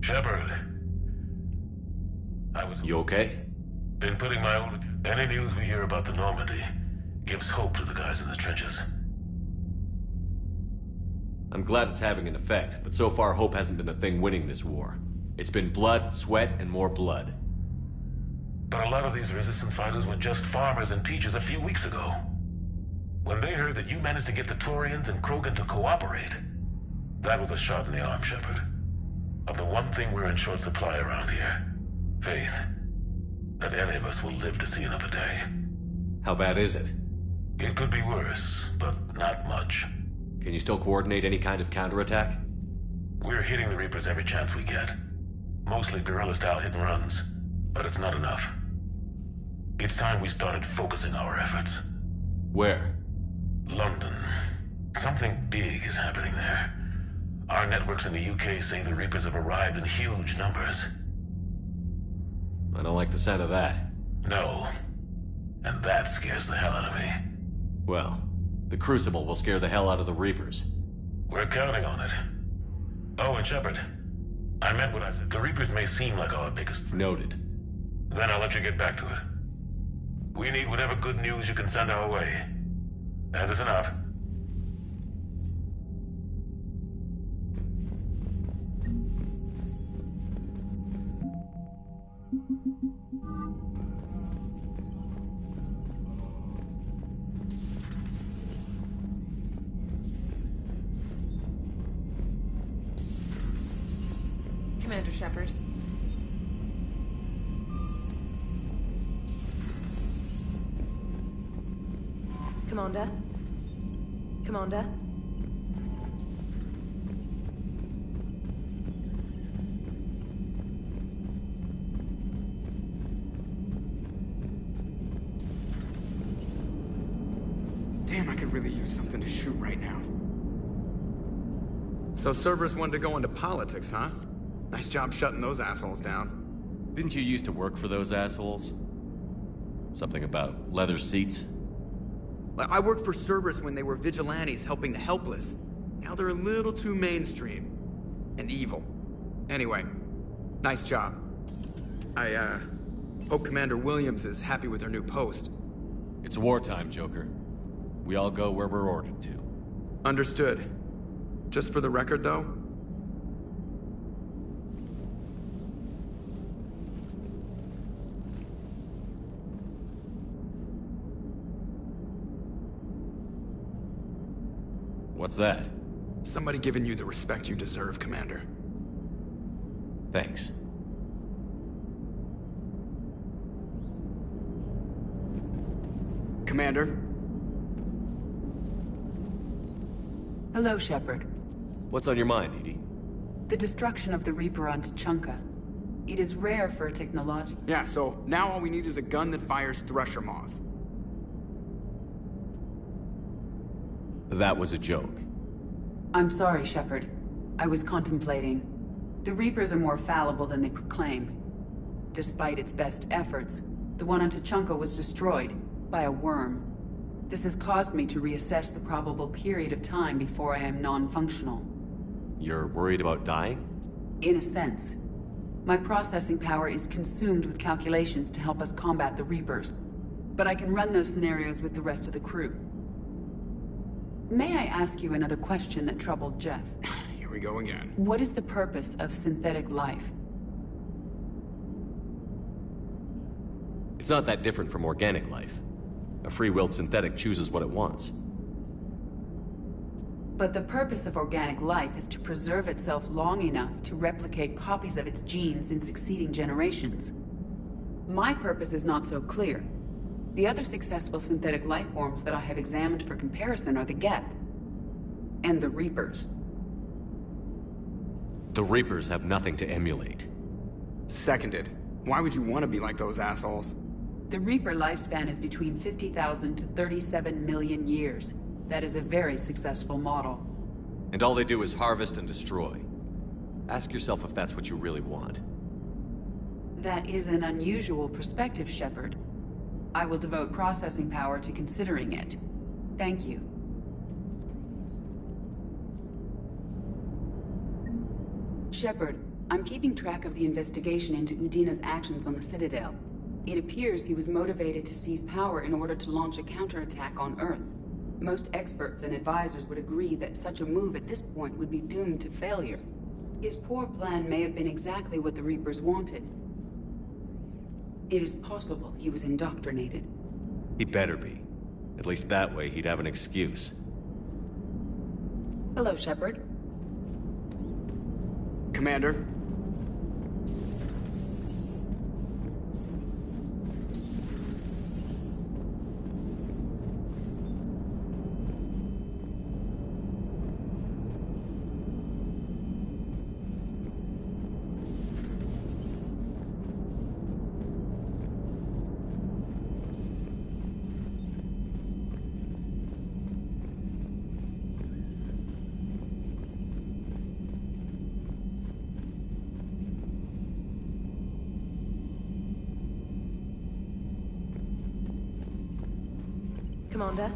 Shepard. You okay? Been putting my own... Any news we hear about the Normandy gives hope to the guys in the trenches. I'm glad it's having an effect, but so far hope hasn't been the thing winning this war. It's been blood, sweat, and more blood. But a lot of these resistance fighters were just farmers and teachers a few weeks ago. When they heard that you managed to get the Turians and Krogan to cooperate, that was a shot in the arm, Shepard. Of the one thing we're in short supply around here, faith. That any of us will live to see another day. How bad is it? It could be worse, but not much. Can you still coordinate any kind of counterattack? We're hitting the Reapers every chance we get. Mostly guerrilla-style hit-and-runs, but it's not enough. It's time we started focusing our efforts. Where? London. Something big is happening there. Our networks in the UK say the Reapers have arrived in huge numbers. I don't like the sound of that. No. And that scares the hell out of me. Well, the Crucible will scare the hell out of the Reapers. We're counting on it. Oh, and Shepard, I meant what I said. The Reapers may seem like our biggest threat. Noted. Then I'll let you get back to it. We need whatever good news you can send our way. Anderson out. Commander Shepard. Commander? Commander? Damn, I could really use something to shoot right now. So Cerberus wanted to go into politics, huh? Nice job shutting those assholes down. Didn't you used to work for those assholes? Something about leather seats? I worked for Cerberus when they were vigilantes helping the helpless. Now they're a little too mainstream. And evil. Anyway, nice job. I, hope Commander Williams is happy with her new post. It's wartime, Joker. We all go where we're ordered to. Understood. Just for the record, though, what's that? Somebody giving you the respect you deserve, Commander. Thanks. Commander? Hello, Shepard. What's on your mind, EDI? The destruction of the Reaper on Tuchanka. It is rare for a technological... Yeah, so now all we need is a gun that fires Thresher Maws. That was a joke. I'm sorry, Shepard. I was contemplating. The Reapers are more fallible than they proclaim. Despite its best efforts, the one on Tuchanka was destroyed by a worm. This has caused me to reassess the probable period of time before I am non-functional. You're worried about dying? In a sense. My processing power is consumed with calculations to help us combat the Reapers. But I can run those scenarios with the rest of the crew. May I ask you another question that troubled Jeff? Here we go again. What is the purpose of synthetic life? It's not that different from organic life. A free-willed synthetic chooses what it wants. But the purpose of organic life is to preserve itself long enough to replicate copies of its genes in succeeding generations. My purpose is not so clear. The other successful synthetic life forms that I have examined for comparison are the Geth and the Reapers. The Reapers have nothing to emulate. Seconded. Why would you want to be like those assholes? The Reaper lifespan is between 50,000 to 37 million years. That is a very successful model. And all they do is harvest and destroy. Ask yourself if that's what you really want. That is an unusual perspective, Shepard. I will devote processing power to considering it. Thank you. Shepard, I'm keeping track of the investigation into Udina's actions on the Citadel. It appears he was motivated to seize power in order to launch a counterattack on Earth. Most experts and advisors would agree that such a move at this point would be doomed to failure. His poor plan may have been exactly what the Reapers wanted. It is possible he was indoctrinated. He better be. At least that way he'd have an excuse. Hello, Shepard. Commander? Commander?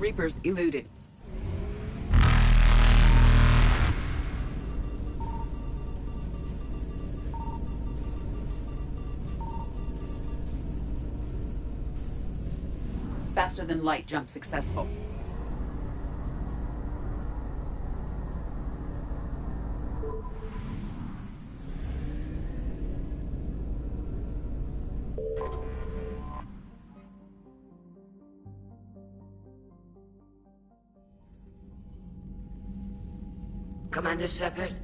Reapers eluded. Faster than light jump successful. Commander Shepard,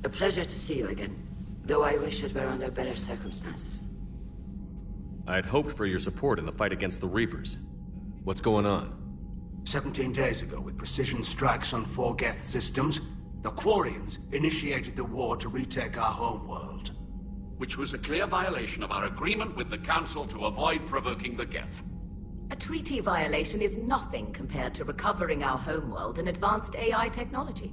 a pleasure to see you again, though I wish it were under better circumstances. I had hoped for your support in the fight against the Reapers. What's going on? 17 days ago, with precision strikes on 4 Geth systems, the Quarians initiated the war to retake our homeworld. Which was a clear violation of our agreement with the Council to avoid provoking the Geth. A treaty violation is nothing compared to recovering our homeworld and advanced AI technology.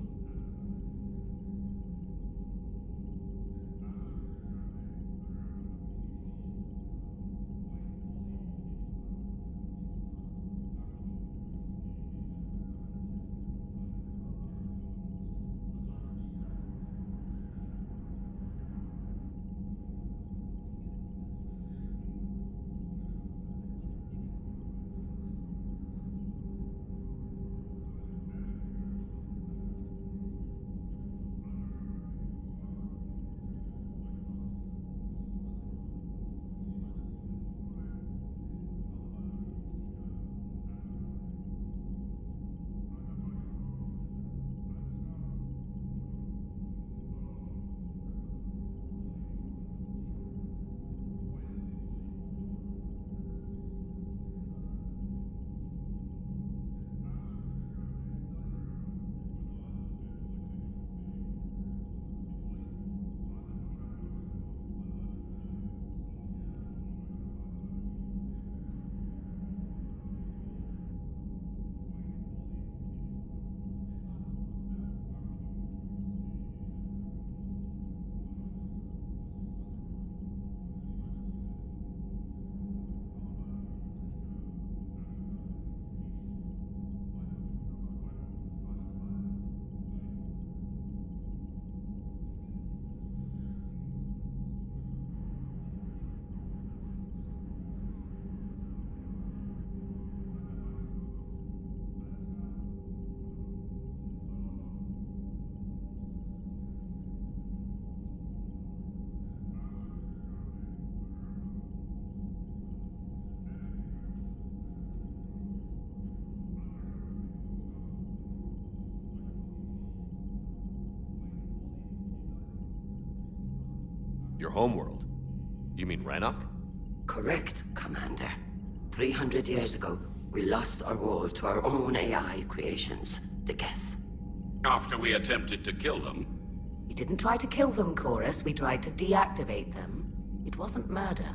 Your homeworld? You mean Rannoch? Correct, Commander. 300 years ago, we lost our world to our own AI creations, the Geth. After we attempted to kill them? We didn't try to kill them, Chorus. We tried to deactivate them. It wasn't murder.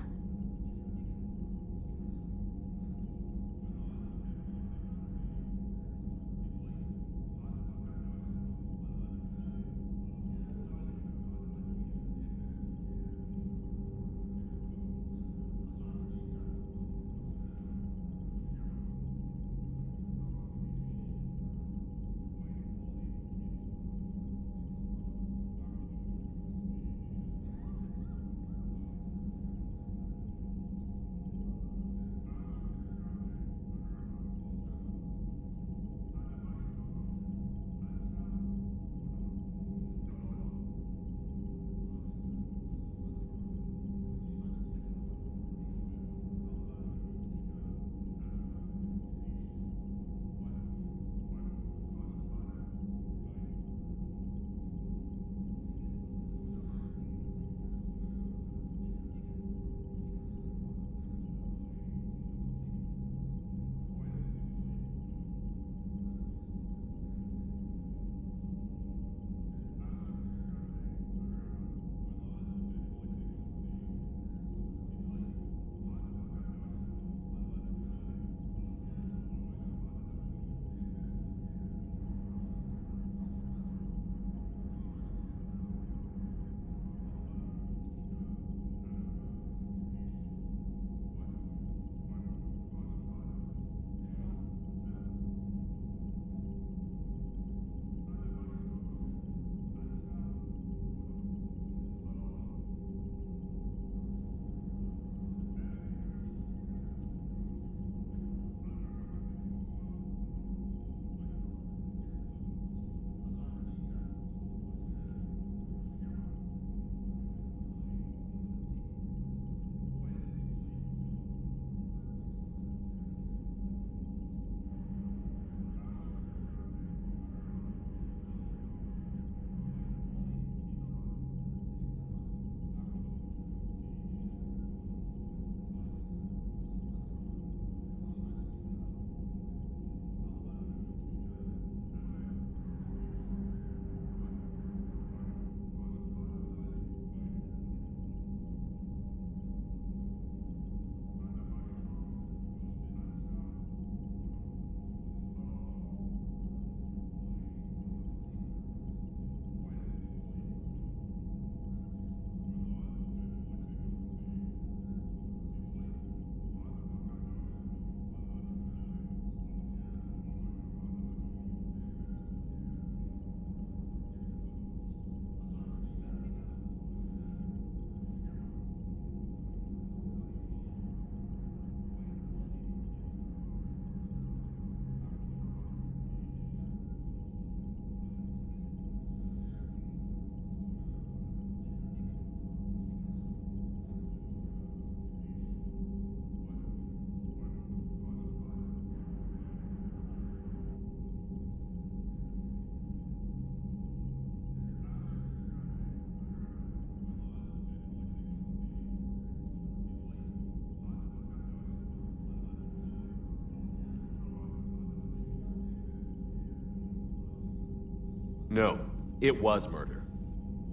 No, it was murder.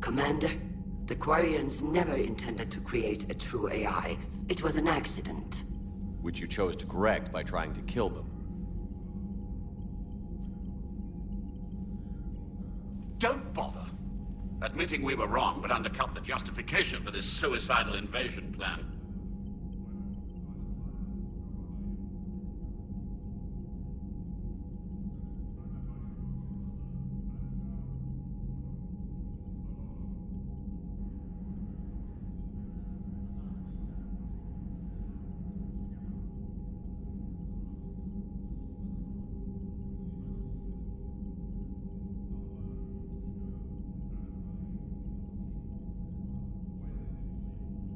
Commander, the Quarians never intended to create a true AI. It was an accident. Which you chose to correct by trying to kill them. Don't bother. Admitting we were wrong would undercut the justification for this suicidal invasion plan.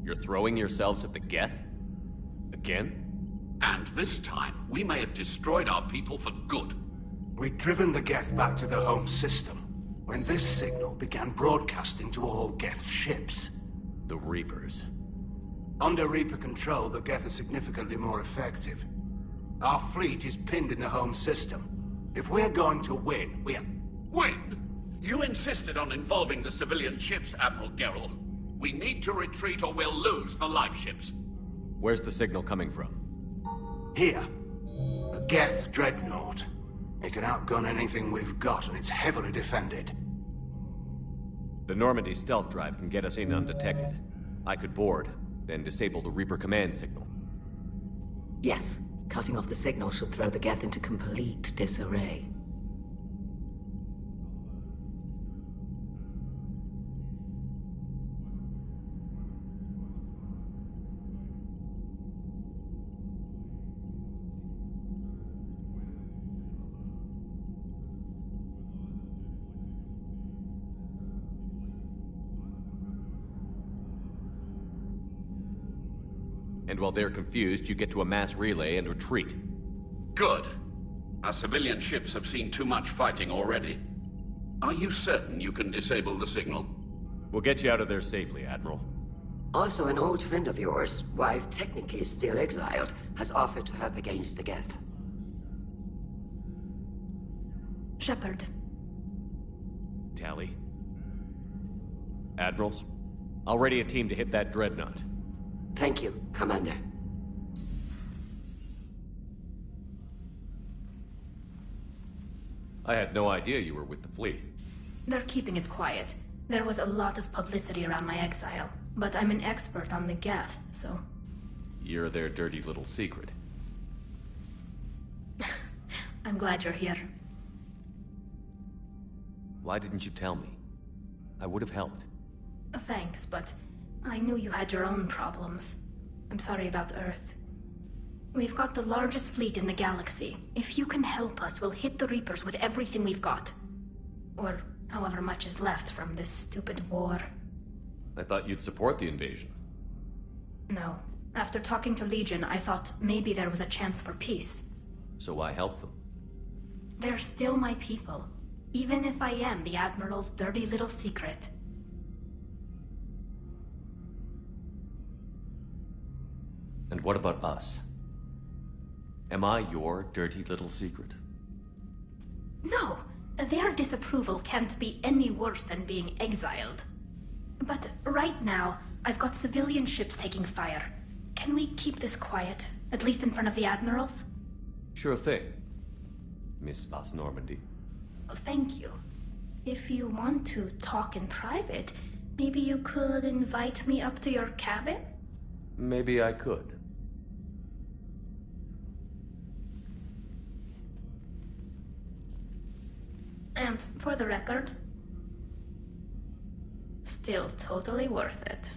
You're throwing yourselves at the Geth? Again? And this time, we may have destroyed our people for good. We'd driven the Geth back to the home system when this signal began broadcasting to all Geth ships. The Reapers. Under Reaper control, the Geth are significantly more effective. Our fleet is pinned in the home system. If we're going to win, Win? You insisted on involving the civilian ships, Admiral Gerrel. We need to retreat or we'll lose the live ships. Where's the signal coming from? Here. A Geth dreadnought. It can outgun anything we've got, and it's heavily defended. The Normandy stealth drive can get us in undetected. I could board, then disable the Reaper command signal. Yes. Cutting off the signal should throw the Geth into complete disarray. And while they're confused, you get to a mass relay and retreat. Good. Our civilian ships have seen too much fighting already. Are you certain you can disable the signal? We'll get you out of there safely, Admiral. Also, an old friend of yours, while technically still exiled, has offered to help against the Geth. Shepard. Tali. Admirals, I'll ready a team to hit that dreadnought. Thank you, Commander. I had no idea you were with the fleet. They're keeping it quiet. There was a lot of publicity around my exile, but I'm an expert on the Geth, so... You're their dirty little secret. I'm glad you're here. Why didn't you tell me? I would have helped. Thanks, but I knew you had your own problems. I'm sorry about Earth. We've got the largest fleet in the galaxy. If you can help us, we'll hit the Reapers with everything we've got. Or however much is left from this stupid war. I thought you'd support the invasion. No. After talking to Legion, I thought maybe there was a chance for peace. So I helped them. They're still my people, even if I am the Admiral's dirty little secret. And what about us? Am I your dirty little secret? No! Their disapproval can't be any worse than being exiled. But right now, I've got civilian ships taking fire. Can we keep this quiet, at least in front of the Admirals? Sure thing, Miss Vas Normandy. Thank you. If you want to talk in private, maybe you could invite me up to your cabin? Maybe I could. And for the record, still totally worth it.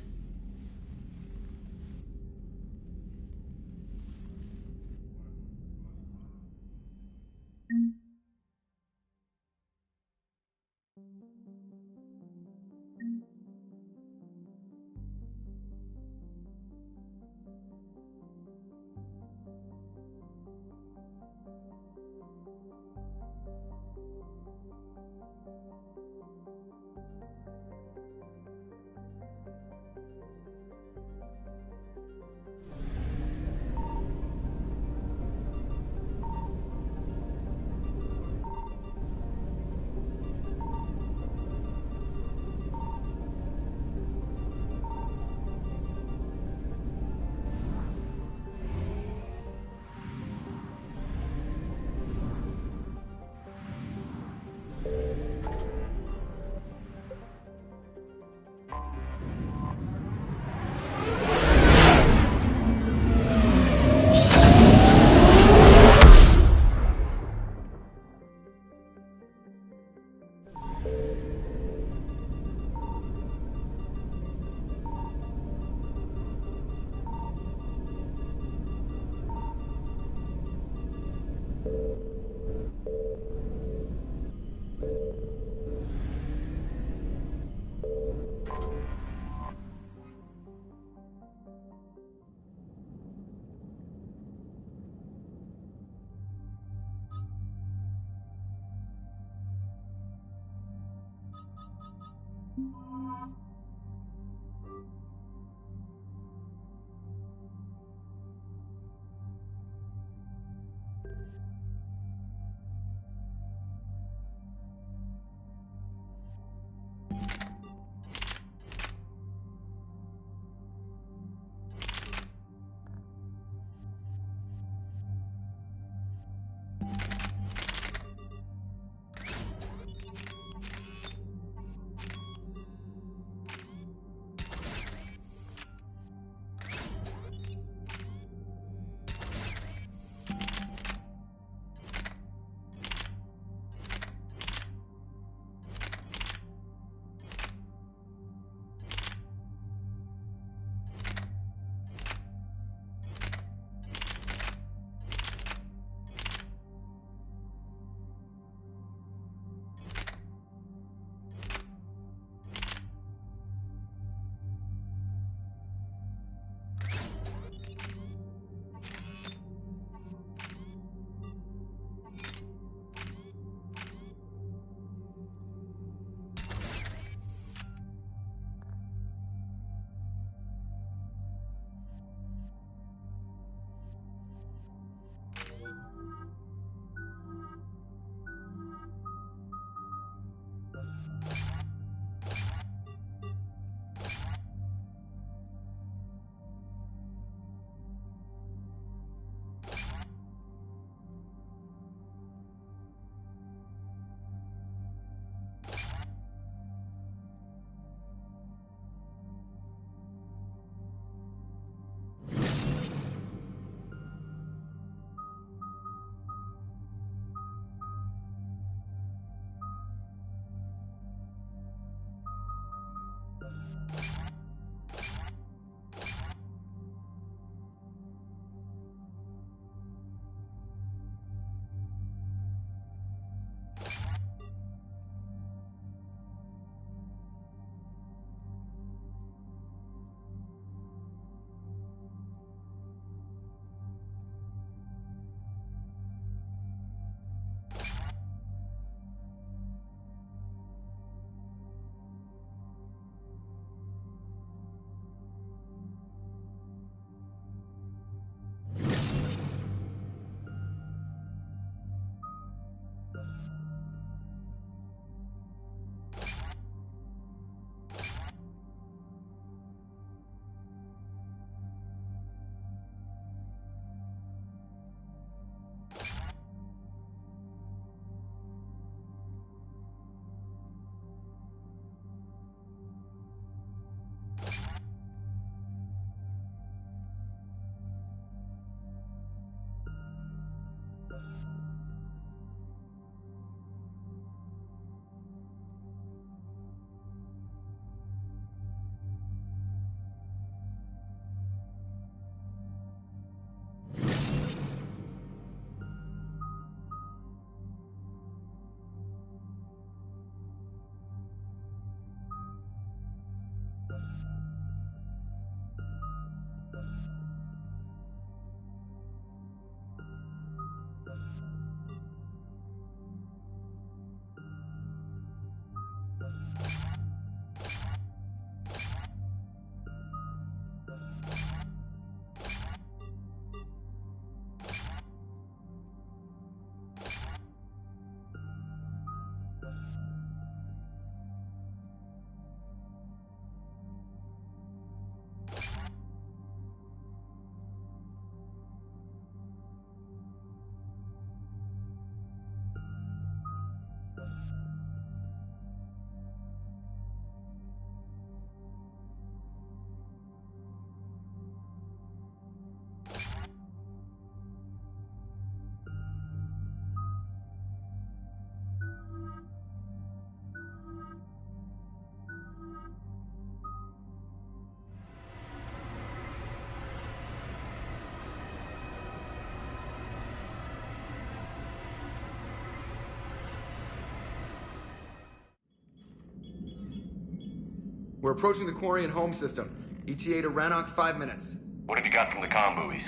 We're approaching the Quarian home system. ETA to Rannoch, 5 minutes. What have you got from the comm buoys?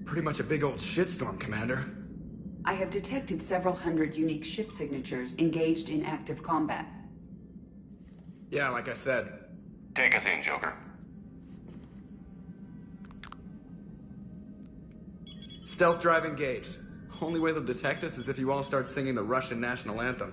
Pretty much a big old shitstorm, Commander. I have detected several hundred unique ship signatures engaged in active combat. Yeah, like I said. Take us in, Joker. Stealth drive engaged. Only way they'll detect us is if you all start singing the Russian national anthem.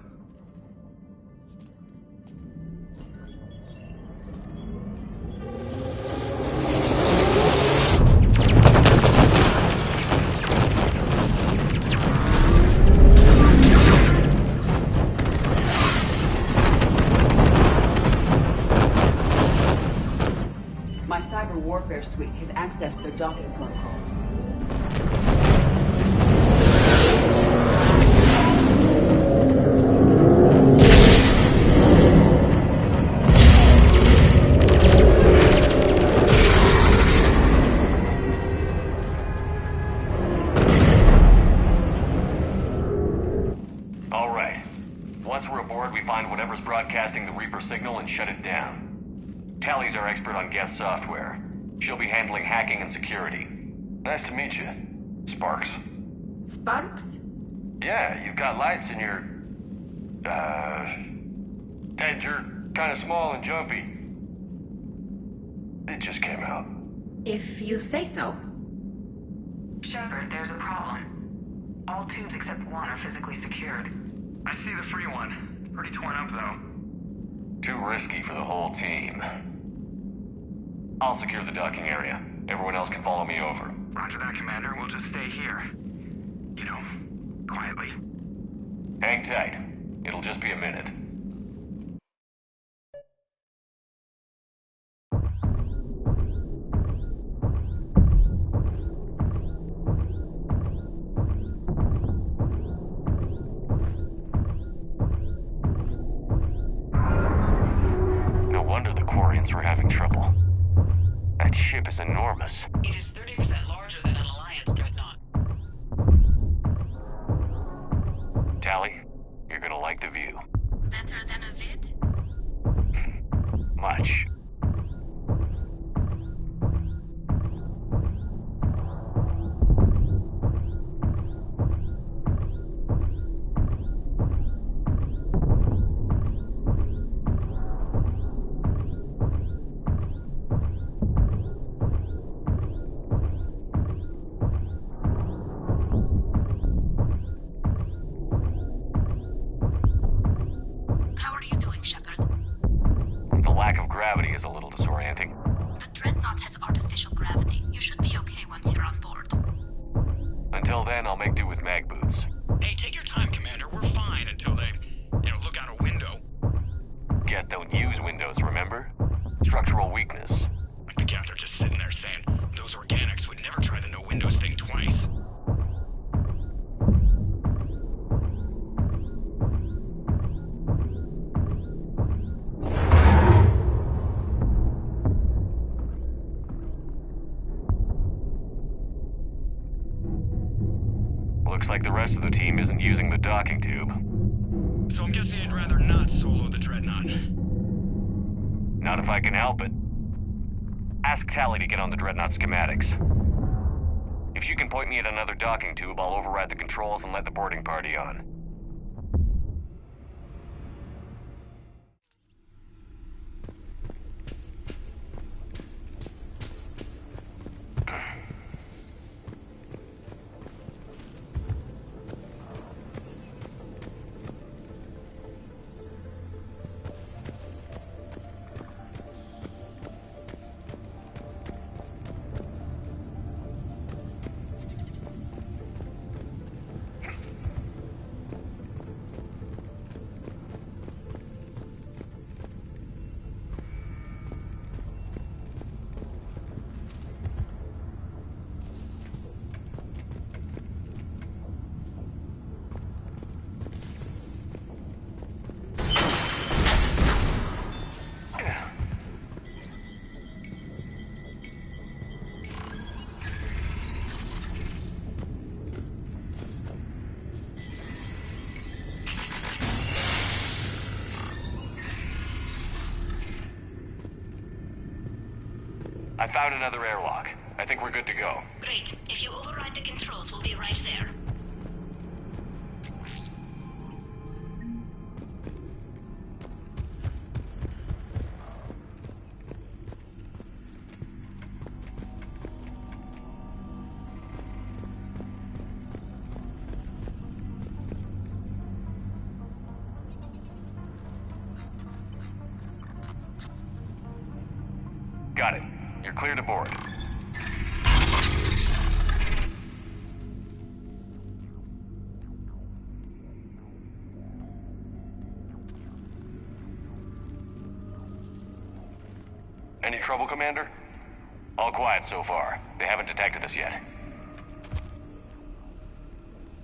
My cyber warfare suite has accessed their docking protocols. All right. Once we're aboard, we find whatever's broadcasting the Reaper signal and shut it down. Tally's our expert on Geth software. She'll be handling hacking and security. Nice to meet you, Sparks. Sparks? Yeah, you've got lights in your... head. You're kind of small and jumpy. It just came out. If you say so. Shepard, there's a problem. All tubes except one are physically secured. I see the free one. It's pretty torn up, though. Too risky for the whole team. I'll secure the docking area. Everyone else can follow me over. Roger that, Commander. We'll just stay here. You know, quietly. Hang tight. It'll just be a minute. No wonder the Quarians were having trouble. That ship is enormous. It is 30% larger than an Alliance dreadnought. Tally, you're gonna like the view. Better than a vid? Much. How are you doing, Shepard? The lack of gravity is a little disorienting. The Dreadnought has artificial gravity. You should be okay once you're on board. Until then, I'll make do with mag boots. Hey, take your time, Commander. We're fine until they, look out a window. Geth don't use windows, remember? Structural weakness. Like the Geth are just sitting there saying, those organics would never try the no windows thing twice. Looks like the rest of the team isn't using the docking tube. So I'm guessing you'd rather not solo the Dreadnought. Not if I can help it. Ask Tally to get on the Dreadnought schematics. If she can point me at another docking tube, I'll override the controls and let the boarding party on. I found another airlock. I think we're good to go. Great. If you override the controls, we'll be right there. Got it. You're clear to board. Any trouble, Commander? All quiet so far. They haven't detected us yet.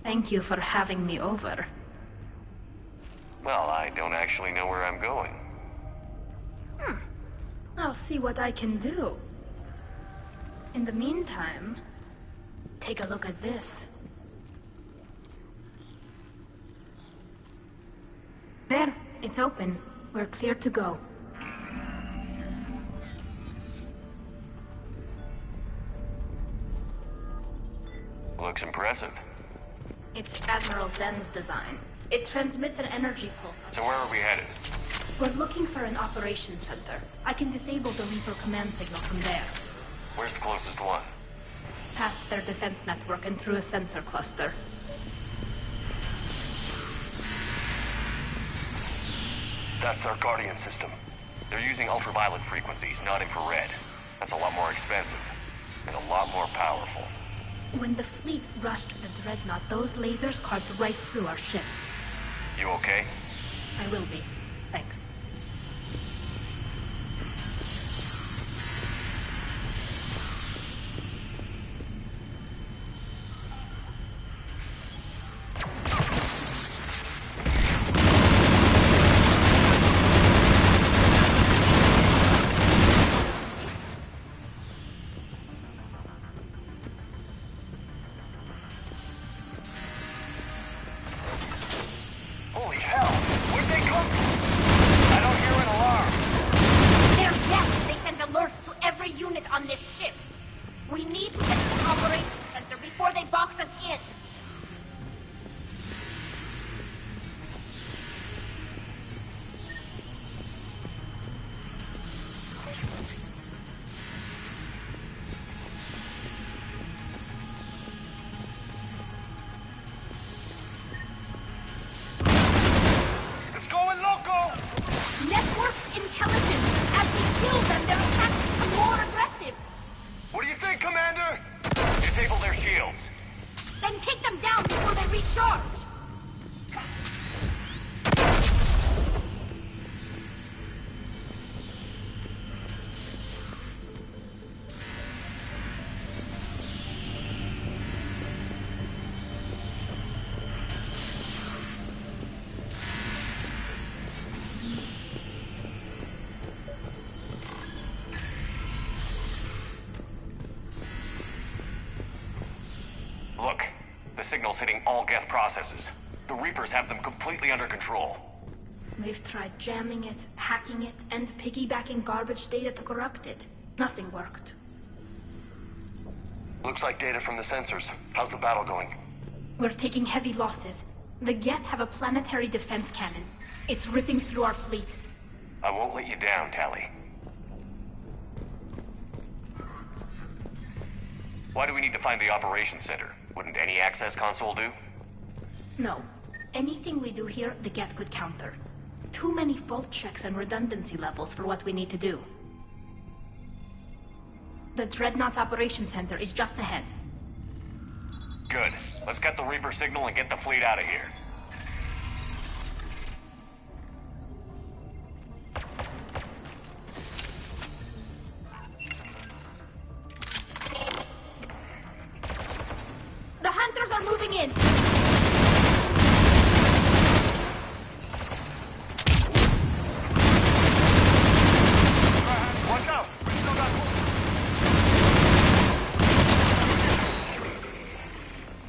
Thank you for having me over. Well, I don't actually know where I'm going. I'll see what I can do. In the meantime, take a look at this. There, it's open. We're clear to go. Looks impressive. It's Admiral Zen's design. It transmits an energy pulse. So where are we headed? We're looking for an operations center. I can disable the Reaper command signal from there. Where's the closest one? Past their defense network and through a sensor cluster. That's their Guardian system. They're using ultraviolet frequencies, not infrared. That's a lot more expensive. And a lot more powerful. When the fleet rushed the Dreadnought, those lasers carved right through our ships. You okay? I will be. Thanks. Holy hell! Where'd they come from? I don't hear an alarm. They're deaf. They send alerts to every unit on this ship. We need to get to the operations center before they box us in. It's going loco! Network intelligence. As we kill them, their attacks become more aggressive. What do you think, Commander? Disable their shields. Then take them down before they recharge. Look, the signal's hitting all Geth processes. The Reapers have them completely under control. We've tried jamming it, hacking it, and piggybacking garbage data to corrupt it. Nothing worked. Looks like data from the sensors. How's the battle going? We're taking heavy losses. The Geth have a planetary defense cannon. It's ripping through our fleet. I won't let you down, Tali. Why do we need to find the operations center? Wouldn't any access console do? No. Anything we do here, the Geth could counter. Too many fault checks and redundancy levels for what we need to do. The Dreadnought's operations center is just ahead. Good. Let's get the Reaper signal and get the fleet out of here. The hunters are moving in. Watch out! We still got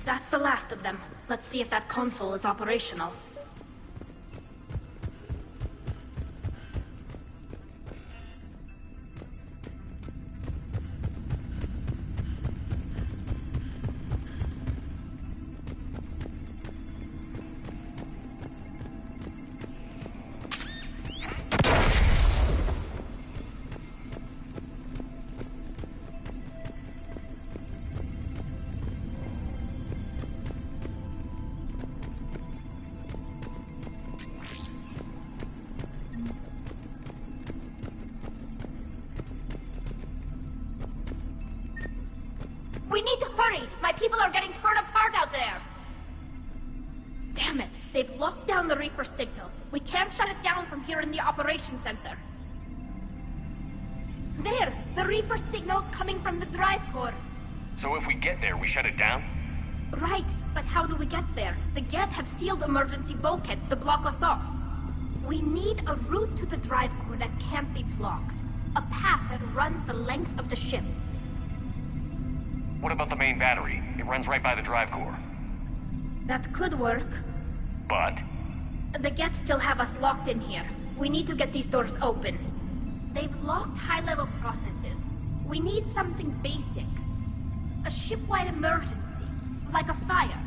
That's the last of them. Let's see if that console is operational. Hurry! My people are getting torn apart out there! Damn it! They've locked down the Reaper signal. We can't shut it down from here in the operations center. There! The Reaper signal's coming from the drive core. So if we get there, we shut it down? Right, but how do we get there? The Geth have sealed emergency bulkheads to block us off. We need a route to the drive core that can't be blocked. A path that runs the length of the ship. What about the main battery? It runs right by the drive core. That could work. But? The Geth still have us locked in here. We need to get these doors open. They've locked high-level processes. We need something basic. A ship-wide emergency. Like a fire.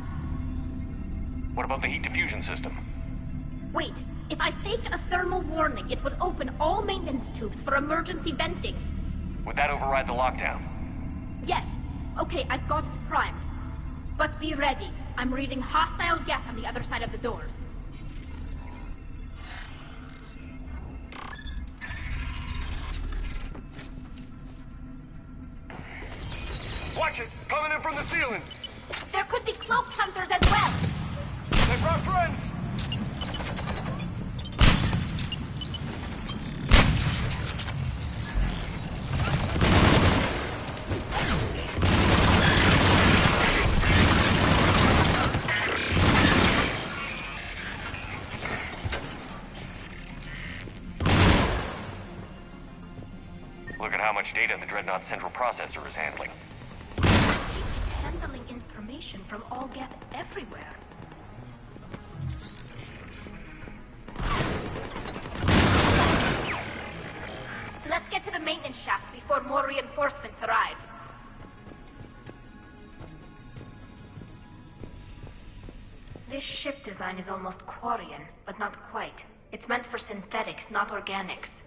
What about the heat diffusion system? Wait, if I faked a thermal warning, it would open all maintenance tubes for emergency venting. Would that override the lockdown? Yes. Okay, I've got it primed. But be ready. I'm reading hostile Geth on the other side of the doors. Watch it! Coming in from the ceiling! There could be cloaked hunters as well! They brought friends! Look at how much data the Dreadnought's central processor is handling. Handling information from all Geth everywhere. Let's get to the maintenance shaft before more reinforcements arrive. This ship design is almost Quarian, but not quite. It's meant for synthetics, not organics.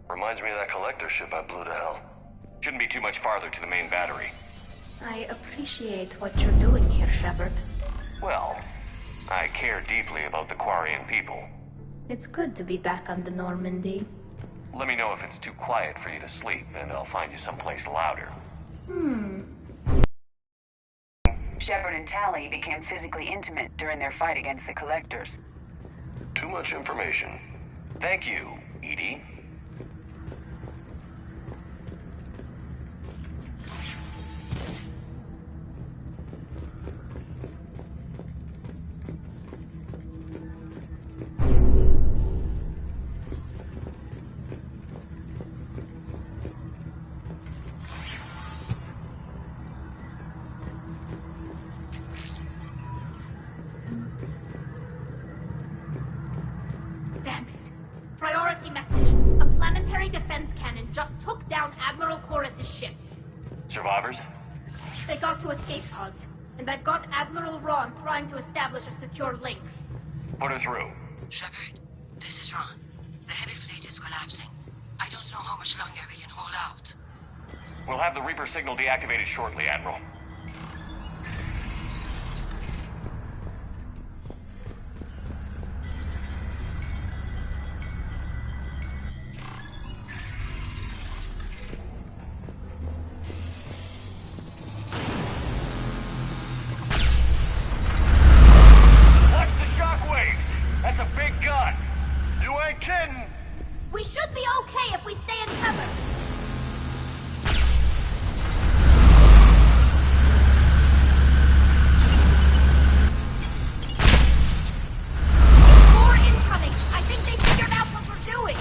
Reminds me of that collector ship I blew to hell. Shouldn't be too much farther to the main battery. I appreciate what you're doing here, Shepard. Well, I care deeply about the Quarian people. It's good to be back on the Normandy. Let me know if it's too quiet for you to sleep, and I'll find you someplace louder. Shepard and Tali became physically intimate during their fight against the Collectors. Too much information. Thank you, EDI. Defense cannon just took down Admiral Chorus's ship. Survivors? They got to escape pods, and I've got Admiral Ron trying to establish a secure link. Put her through. Shepard, this is Ron. The heavy fleet is collapsing. I don't know how much longer we can hold out. We'll have the Reaper signal deactivated shortly, Admiral. We should be okay if we stay in cover. More incoming! I think they figured out what we're doing!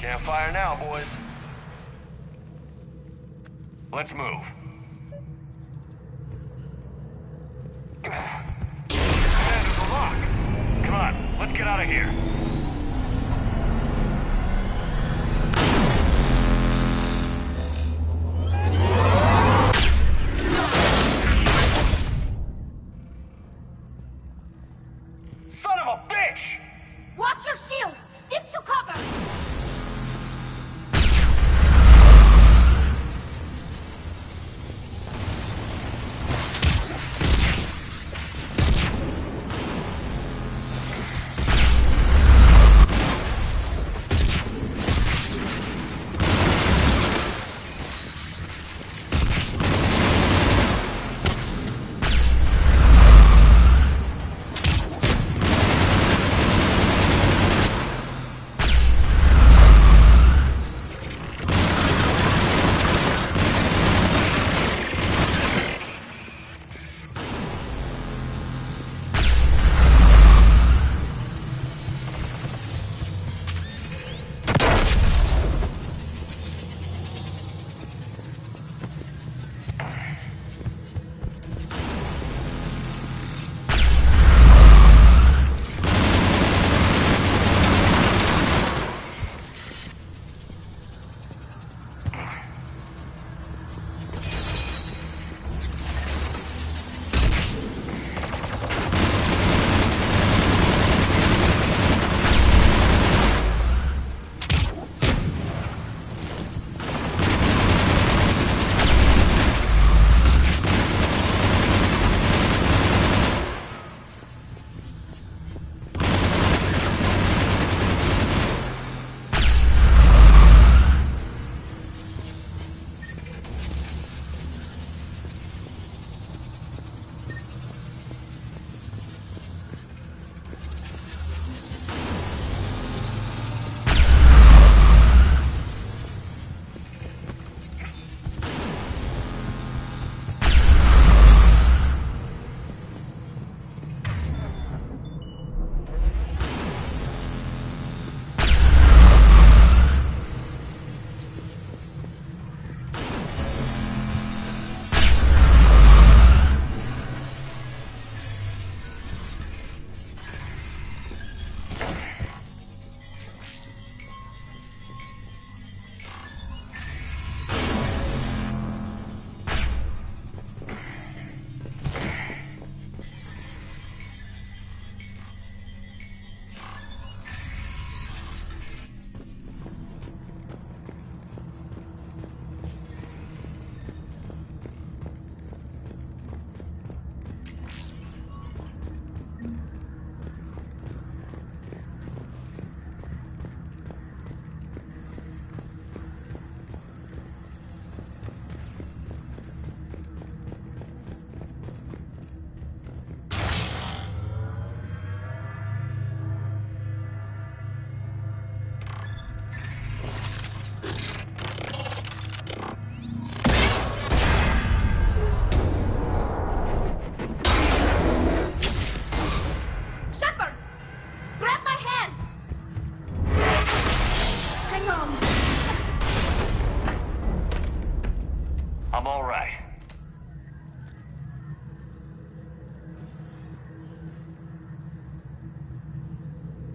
Can't fire now, boys. Let's move. There's a lock. Come on, let's get out of here. Son of a bitch! Watch your shield! Stick to cover! I'm all right.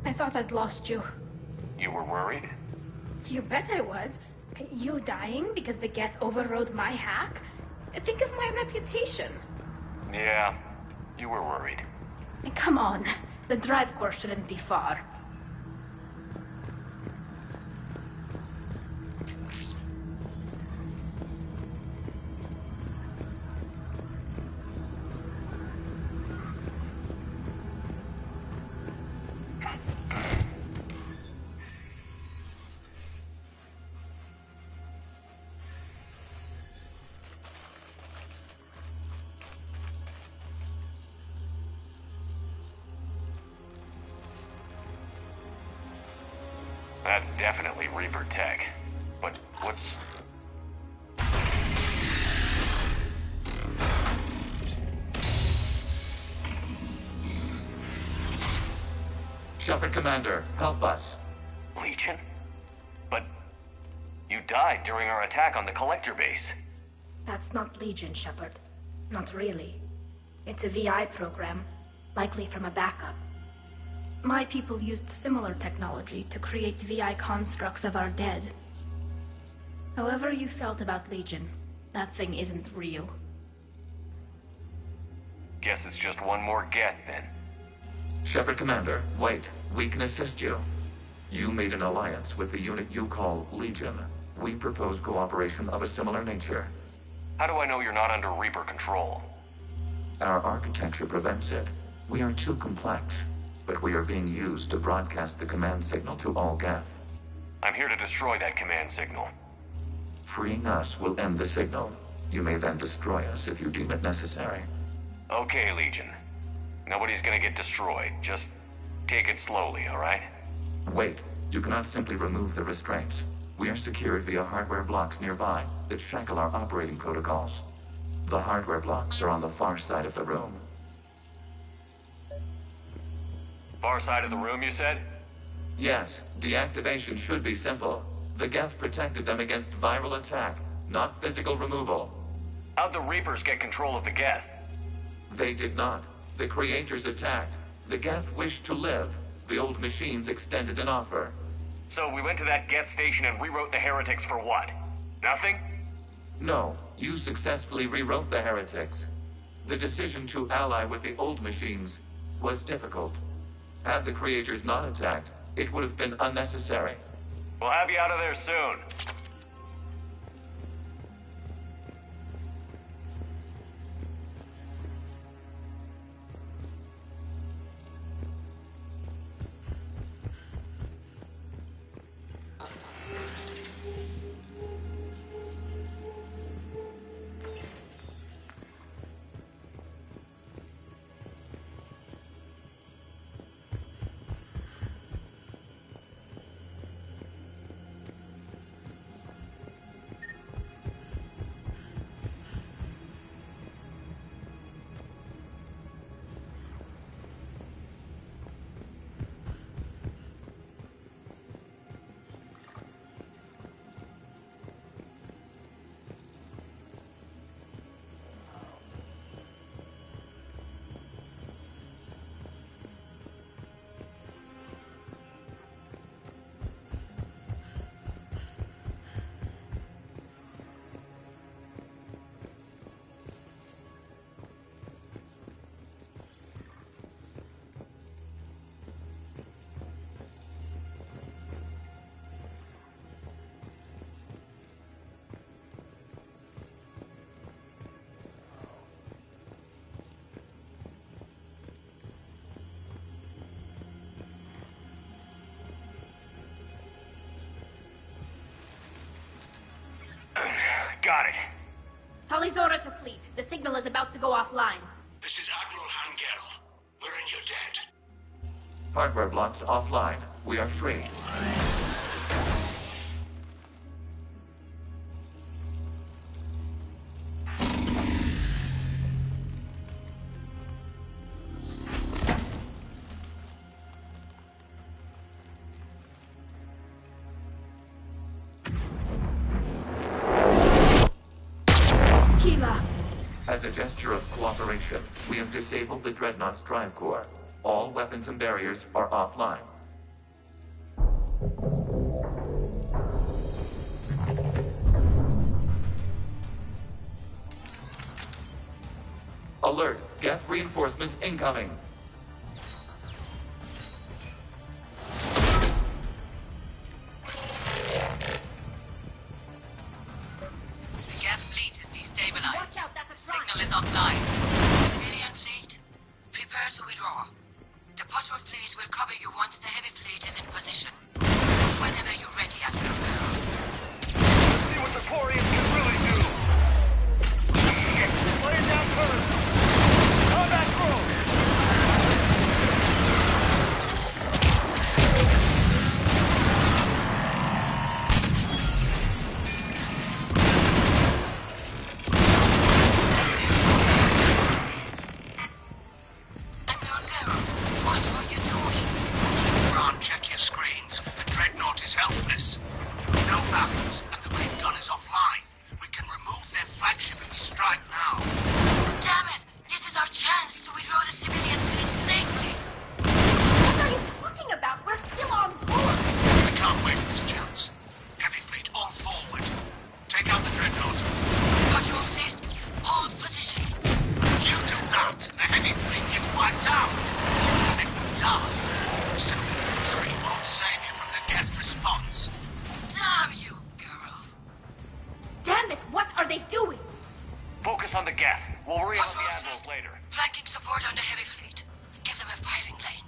I thought I'd lost you. You were worried? You bet I was. You dying because the Geth overrode my hack? Think of my reputation. Yeah, you were worried. Come on, the drive course shouldn't be far. That's definitely Reaper tech. But what's... Shepard Commander, help us. Legion? But You died during our attack on the Collector base. That's not Legion, Shepard. Not really. It's a VI program, likely from a backup. My people used similar technology to create VI constructs of our dead. However you felt about Legion, that thing isn't real. Guess it's just one more Geth, then. Shepard Commander, wait. We can assist you. You made an alliance with the unit you call Legion. We propose cooperation of a similar nature. How do I know you're not under Reaper control? Our architecture prevents it. We are too complex, but we are being used to broadcast the command signal to all Geth. I'm here to destroy that command signal. Freeing us will end the signal. You may then destroy us if you deem it necessary. Okay, Legion. Nobody's gonna get destroyed. Just take it slowly, alright? Wait. You cannot simply remove the restraints. We are secured via hardware blocks nearby that shackle our operating protocols. The hardware blocks are on the far side of the room. Far side of the room, you said? Yes. Deactivation should be simple. The Geth protected them against viral attack, not physical removal. How'd the Reapers get control of the Geth? They did not. The Creators attacked. The Geth wished to live. The old machines extended an offer. So we went to that Geth station and rewrote the heretics for what? Nothing? No. You successfully rewrote the heretics. The decision to ally with the old machines was difficult. Had the Creators not attacked, it would have been unnecessary. We'll have you out of there soon. Got it. Talizora to fleet. The signal is about to go offline. This is Admiral Hangel. We're in your debt. Hardware blocks offline. We are free. As a gesture of cooperation, we have disabled the Dreadnought's drive core. All weapons and barriers are offline. Alert! Geth reinforcements incoming! Signal is offline. Alien fleet, prepare to withdraw. The Potter fleet will cover you once the heavy fleet is in position. Whenever you're ready, Admiral. Let's see what the Quarians can really do. Shit! Lay it down first. Combat drone! Geth. We'll worry about the Admirals later. Flanking support on the heavy fleet. Give them a firing lane.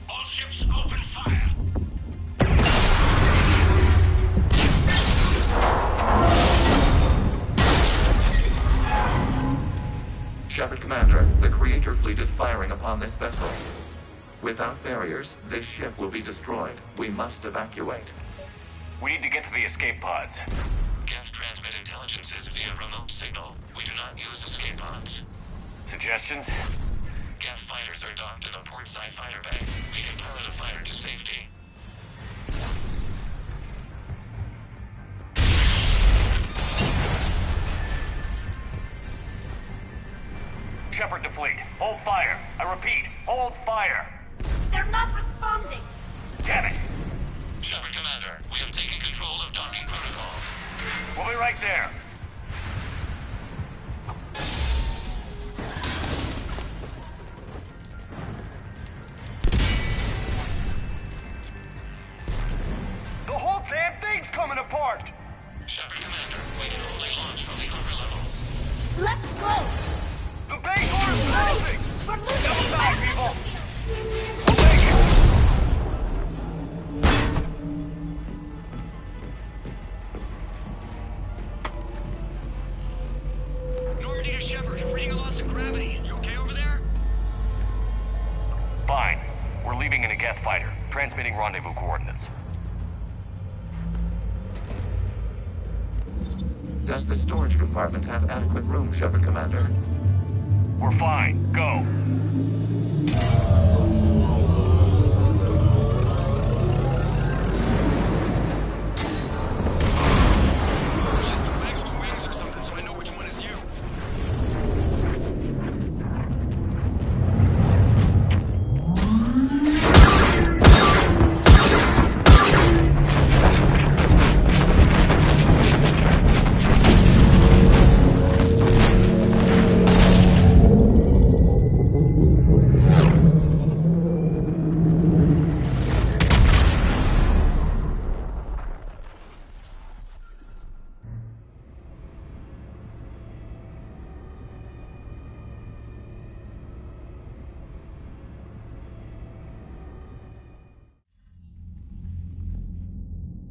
All ships, open fire! Shepard Commander, the Creator fleet is firing upon this vessel. Without barriers, this ship will be destroyed. We must evacuate. We need to get to the escape pods. Geth transmit intelligences via remote signal. We do not use escape pods. Suggestions? Geth fighters are docked at a portside fighter bay. We can pilot a fighter to safety. Shepard to fleet. Hold fire. I repeat, hold fire. They're not responding. Damn it. Shepard Commander, we have taken control of docking protocols. We'll be right there. The whole damn thing's coming apart! Shepard Commander, we can only launch from the upper level. Let's go! The bay door is closing! We're losing Double back, people! Normandy to Shepard, reading a loss of gravity. You okay over there? Fine. We're leaving in a Geth fighter. Transmitting rendezvous coordinates. Does the storage compartment have adequate room, Shepard Commander? We're fine. Go. Just waggle the wings or something so I know which one is you.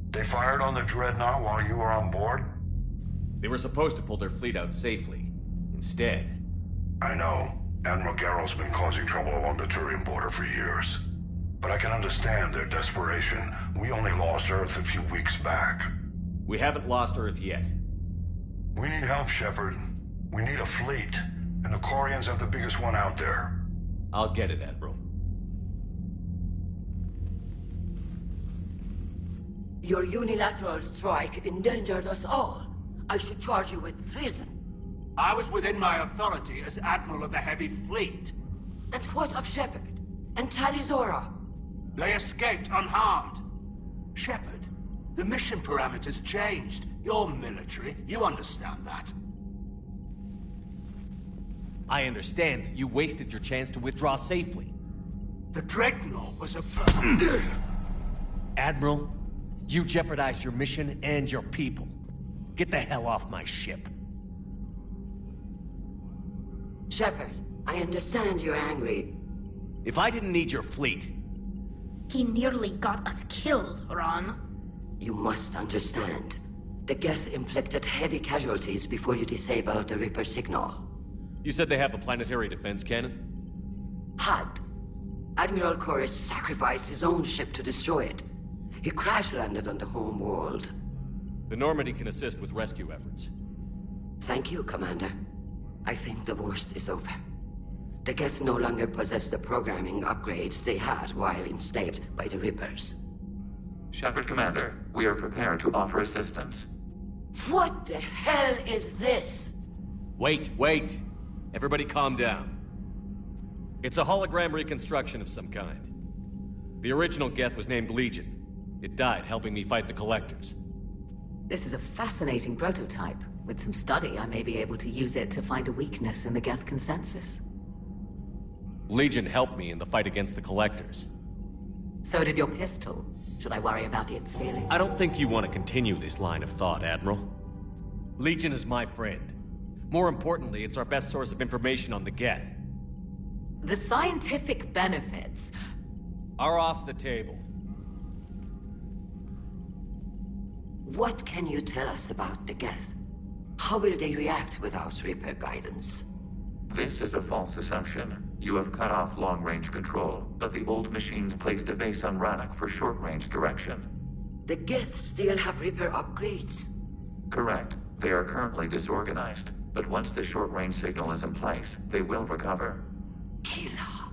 They fired on the Dreadnought while you were on board? They were supposed to pull their fleet out safely. Instead... I know. Admiral Garrel's been causing trouble along the Turian border for years. But I can understand their desperation. We only lost Earth a few weeks back. We haven't lost Earth yet. We need help, Shepard. We need a fleet. And the Quarians have the biggest one out there. I'll get it, Admiral. Your unilateral strike endangered us all. I should charge you with treason. I was within my authority as Admiral of the Heavy Fleet. And what of Shepard? And Talizora? They escaped unharmed. Shepard, the mission parameters changed. You're military. You understand that. I understand that you wasted your chance to withdraw safely. The Dreadnought was a... Admiral, you jeopardized your mission and your people. Get the hell off my ship. Shepard, I understand you're angry. If I didn't need your fleet... He nearly got us killed, Ron. You must understand. The Geth inflicted heavy casualties before you disabled the Reaper signal. You said they have a planetary defense cannon? Had. Admiral Koris sacrificed his own ship to destroy it. He crash-landed on the home world. The Normandy can assist with rescue efforts. Thank you, Commander. I think the worst is over. The Geth no longer possess the programming upgrades they had while enslaved by the Reapers. Shepard Commander, we are prepared to offer assistance. What the hell is this? Wait. Everybody calm down. It's a hologram reconstruction of some kind. The original Geth was named Legion. It died helping me fight the Collectors. This is a fascinating prototype. With some study, I may be able to use it to find a weakness in the Geth consensus. Legion helped me in the fight against the Collectors. So did your pistol. Should I worry about its feelings? I don't think you want to continue this line of thought, Admiral. Legion is my friend. More importantly, it's our best source of information on the Geth. The scientific benefits are off the table. What can you tell us about the Geth? How will they react without Reaper guidance? This is a false assumption. You have cut off long-range control, but the old machines placed a base on Rannoch for short-range direction. The Geth still have Reaper upgrades? Correct. They are currently disorganized, but once the short-range signal is in place, they will recover. Kila,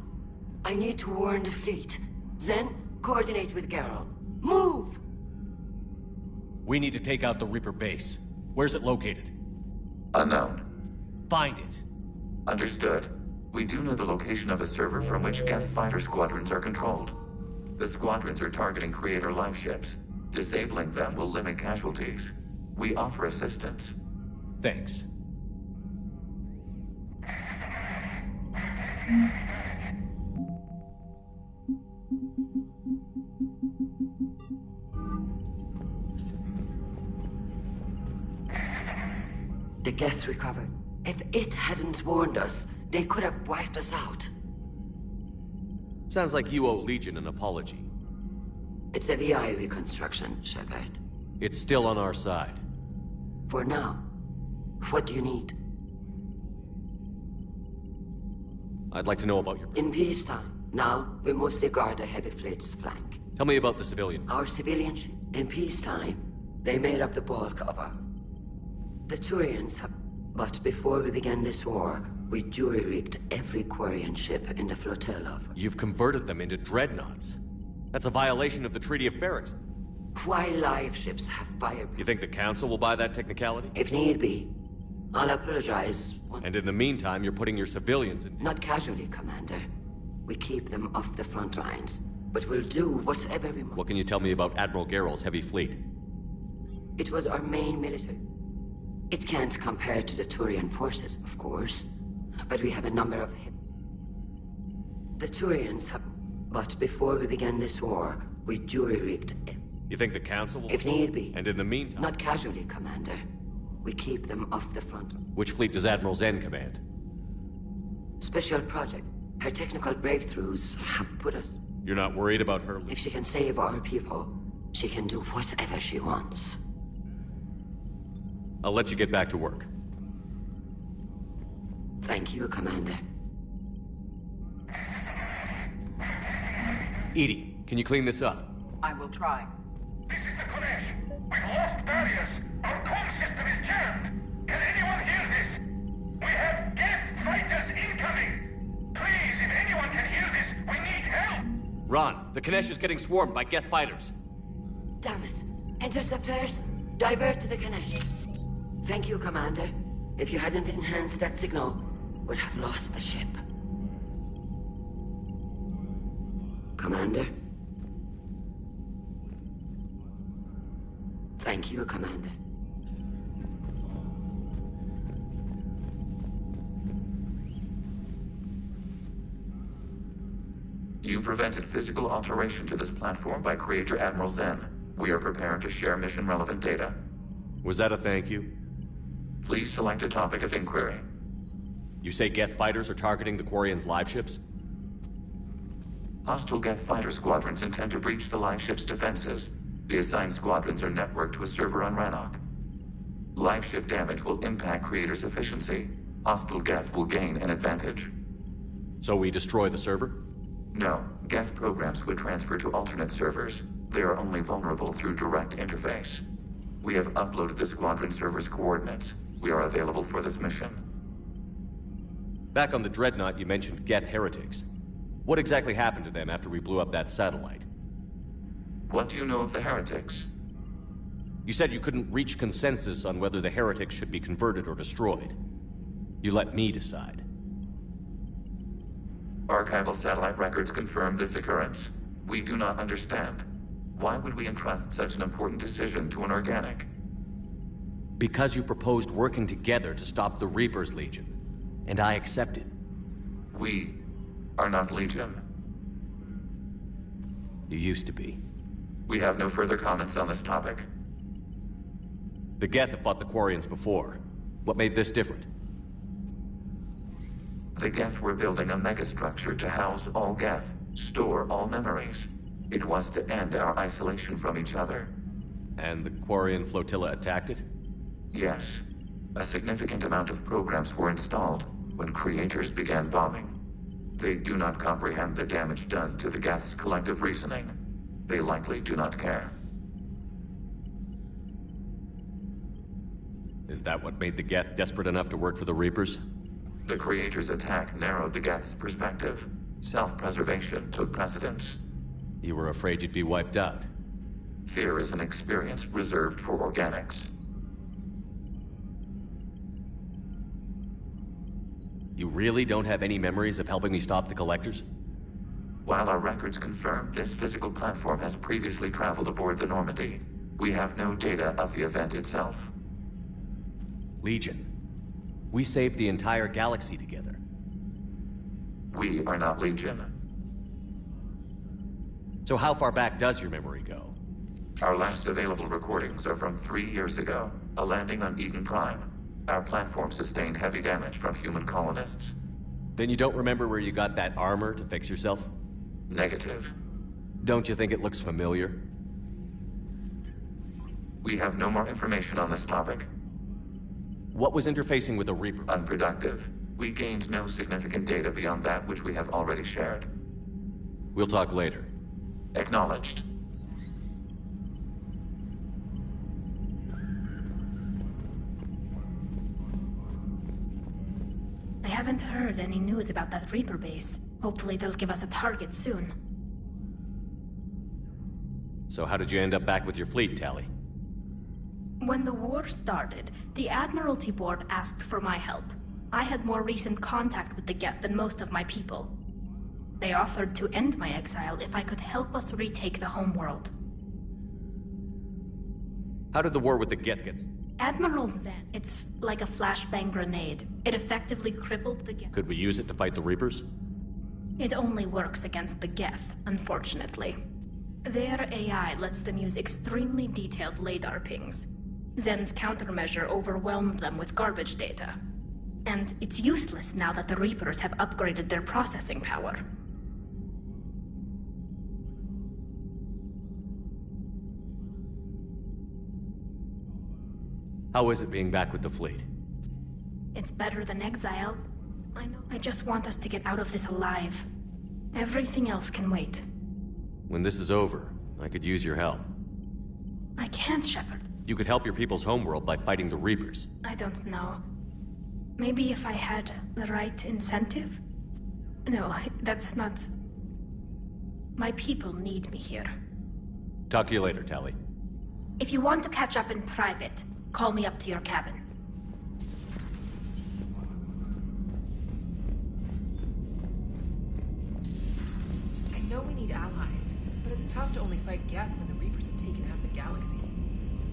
I need to warn the fleet. Then, coordinate with Geralt. Move! We need to take out the Reaper base. Where's it located? Unknown. Find it. Understood. We do know the location of a server from which Geth fighter squadrons are controlled. The squadrons are targeting Creator live ships. Disabling them will limit casualties. We offer assistance. Thanks. The Geth recovered. If it hadn't warned us, they could have wiped us out. Sounds like you owe Legion an apology. It's a VI reconstruction, Shepard. It's still on our side. For now. What do you need? I'd like to know about your... In peacetime. Now, we mostly guard the heavy fleet's flank. Tell me about the civilian. Our civilian ship? In peacetime, they made up the bulk of our... The Turians have... But before we began this war, we jury-rigged every Quarian ship in the flotilla. You've converted them into dreadnoughts. That's a violation of the Treaty of Ferrix. Why live ships have fire... You think the Council will buy that technicality? If need be. I'll apologize. And in the meantime, you're putting your civilians in... Not casually, Commander. We keep them off the front lines. But we'll do whatever we must. What can you tell me about Admiral Geralt's heavy fleet? It was our main military. It can't compare to the Turian forces, of course. But we have a number of... The Turians have... But before we began this war, we jury-rigged... You think the Council will... If need be. And in the meantime... Not casually, Commander. We keep them off the front. Which fleet does Admiral Zen command? Special project. Her technical breakthroughs have put us... You're not worried about her... If she can save our people, she can do whatever she wants. I'll let you get back to work. Thank you, Commander. EDI, can you clean this up? I will try. This is the Konesh. We've lost barriers. Our comm system is jammed. Can anyone hear this? We have Geth fighters incoming. Please, if anyone can hear this, we need help. Ron, the Konesh is getting swarmed by Geth fighters. Damn it. Interceptors, divert to the Konesh. Thank you, Commander. If you hadn't enhanced that signal, we'd have lost the ship. Commander? Thank you, Commander. You prevented physical alteration to this platform by Creator Admiral Zen. We are prepared to share mission-relevant data. Was that a thank you? Please select a topic of inquiry. You say Geth fighters are targeting the Quarians' live ships? Hostile Geth fighter squadrons intend to breach the live ship's defenses. The assigned squadrons are networked to a server on Rannoch. Live ship damage will impact Creator's efficiency. Hostile Geth will gain an advantage. So we destroy the server? No. Geth programs would transfer to alternate servers. They are only vulnerable through direct interface. We have uploaded the squadron server's coordinates. We are available for this mission. Back on the Dreadnought, you mentioned Geth heretics. What exactly happened to them after we blew up that satellite? What do you know of the heretics? You said you couldn't reach consensus on whether the heretics should be converted or destroyed. You let me decide. Archival satellite records confirm this occurrence. We do not understand. Why would we entrust such an important decision to an organic? Because you proposed working together to stop the Reapers, Legion. And I accepted. We are not Legion. You used to be. We have no further comments on this topic. The Geth have fought the Quarians before. What made this different? The Geth were building a megastructure to house all Geth, store all memories. It was to end our isolation from each other. And the Quarian flotilla attacked it? Yes. A significant amount of programs were installed when creators began bombing. They do not comprehend the damage done to the Geth's collective reasoning. They likely do not care. Is that what made the Geth desperate enough to work for the Reapers? The creators' attack narrowed the Geth's perspective. Self-preservation took precedence. You were afraid you'd be wiped out. Fear is an experience reserved for organics. You really don't have any memories of helping me stop the Collectors? While our records confirm this physical platform has previously traveled aboard the Normandy, we have no data of the event itself. Legion. We saved the entire galaxy together. We are not Legion. So how far back does your memory go? Our last available recordings are from 3 years ago, a landing on Eden Prime. Our platform sustained heavy damage from human colonists. Then you don't remember where you got that armor to fix yourself? Negative. Don't you think it looks familiar? We have no more information on this topic. What was interfacing with the Reaper? Unproductive. We gained no significant data beyond that which we have already shared. We'll talk later. Acknowledged. I haven't heard any news about that Reaper base. Hopefully they'll give us a target soon. So how did you end up back with your fleet, Tali? When the war started, the Admiralty Board asked for my help. I had more recent contact with the Geth than most of my people. They offered to end my exile if I could help us retake the homeworld. How did the war with the Geth get... Admiral Zen, it's like a flashbang grenade. It effectively crippled the Geth. Could we use it to fight the Reapers? It only works against the Geth, unfortunately. Their AI lets them use extremely detailed LADAR pings. Zen's countermeasure overwhelmed them with garbage data. And it's useless now that the Reapers have upgraded their processing power. How is it being back with the fleet? It's better than exile. I know. I just want us to get out of this alive. Everything else can wait. When this is over, I could use your help. I can't, Shepard. You could help your people's homeworld by fighting the Reapers. I don't know. Maybe if I had the right incentive? No, that's not... My people need me here. Talk to you later, Tali. If you want to catch up in private, call me up to your cabin. I know we need allies, but it's tough to only fight Geth when the Reapers have taken half the galaxy.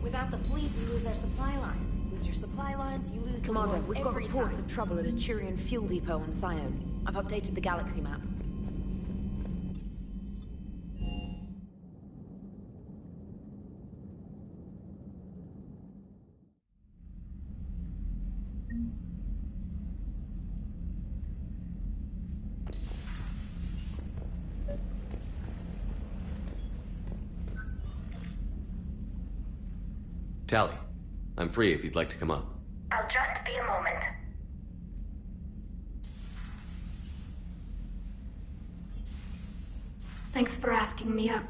Without the fleet, we lose our supply lines. Lose your supply lines, you lose... Commander, we've got reports of trouble at a Turian fuel depot on Scion. I've updated the galaxy map. Tali, I'm free if you'd like to come up. I'll just be a moment. Thanks for asking me up.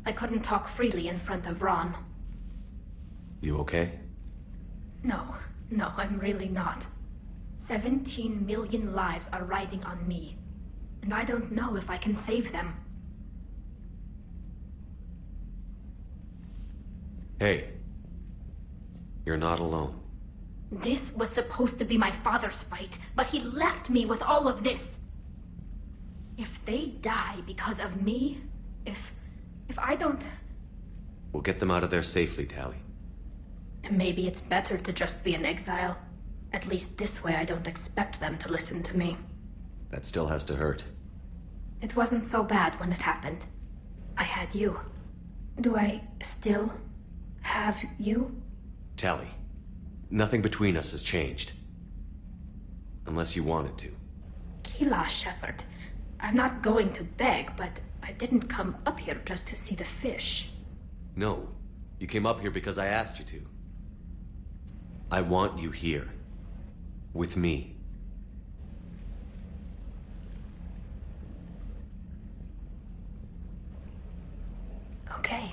I couldn't talk freely in front of Ron. You okay? No, I'm really not. 17 million lives are riding on me. And I don't know if I can save them. Hey. You're not alone. This was supposed to be my father's fight, but he left me with all of this. If they die because of me, if I don't... We'll get them out of there safely, Tali. Maybe it's better to just be in exile. At least this way I don't expect them to listen to me. That still has to hurt. It wasn't so bad when it happened. I had you. Do I still have you? Tali, nothing between us has changed. Unless you wanted to. Keelah, Shepard. I'm not going to beg, but I didn't come up here just to see the fish. No, you came up here because I asked you to. I want you here. With me. Okay.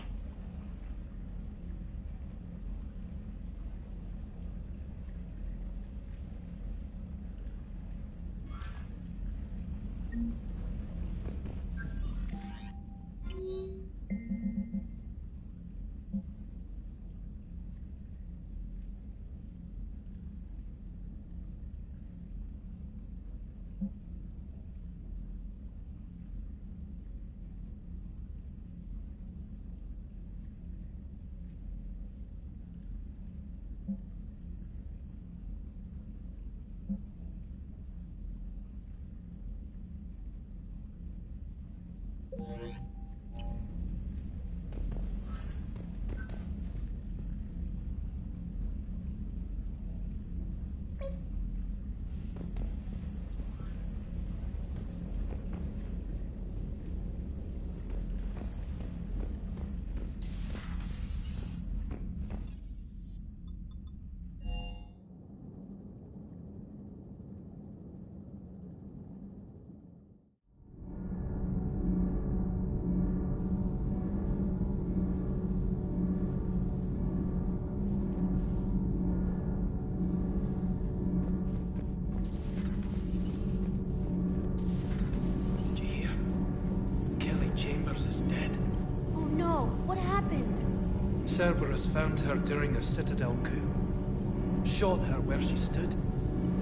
Cerberus found her during a Citadel coup. Shot her where she stood.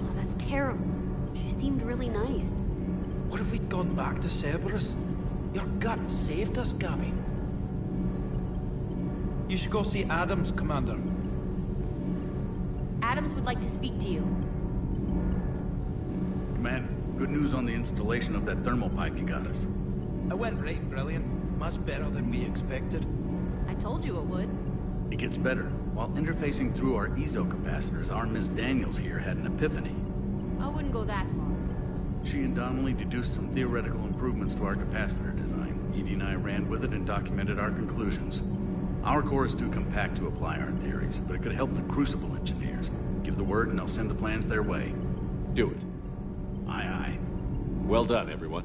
Oh, that's terrible. She seemed really nice. What if we'd gone back to Cerberus? Your gut saved us, Gabby. You should go see Adams, Commander. Adams would like to speak to you. Commander, good news on the installation of that thermal pipe you got us. It went right brilliant. Much better than we expected. I told you it would. It gets better. While interfacing through our EZO capacitors, our Miss Daniels here had an epiphany. I wouldn't go that far. She and Donnelly deduced some theoretical improvements to our capacitor design. Edie and I ran with it and documented our conclusions. Our core is too compact to apply our theories, but it could help the Crucible engineers. Give the word and I'll send the plans their way. Do it. Aye, aye. Well done, everyone.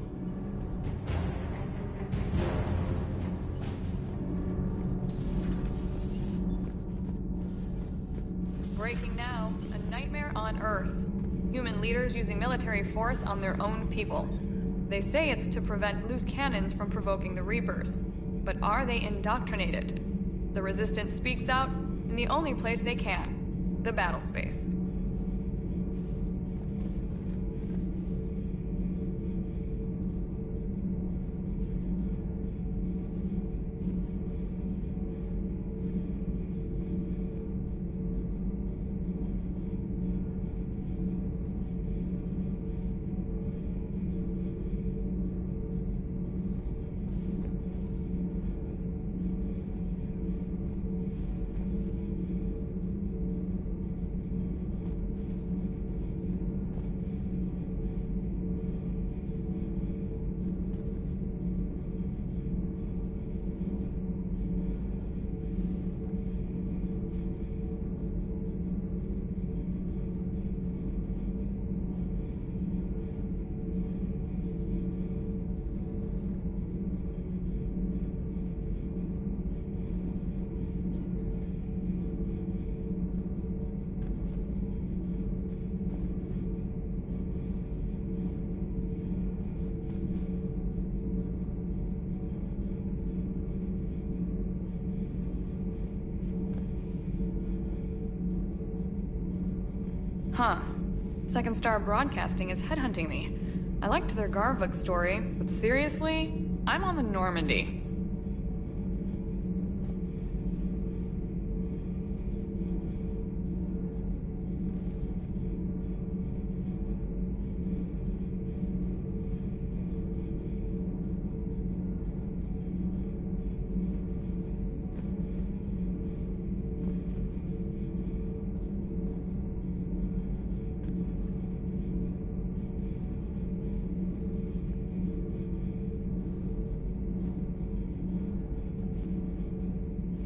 Breaking now, a nightmare on Earth. Human leaders using military force on their own people. They say it's to prevent loose cannons from provoking the Reapers. But are they indoctrinated? The Resistance speaks out in the only place they can, the battle space. Huh. Second Star Broadcasting is headhunting me. I liked their Garvuk story, but seriously? I'm on the Normandy.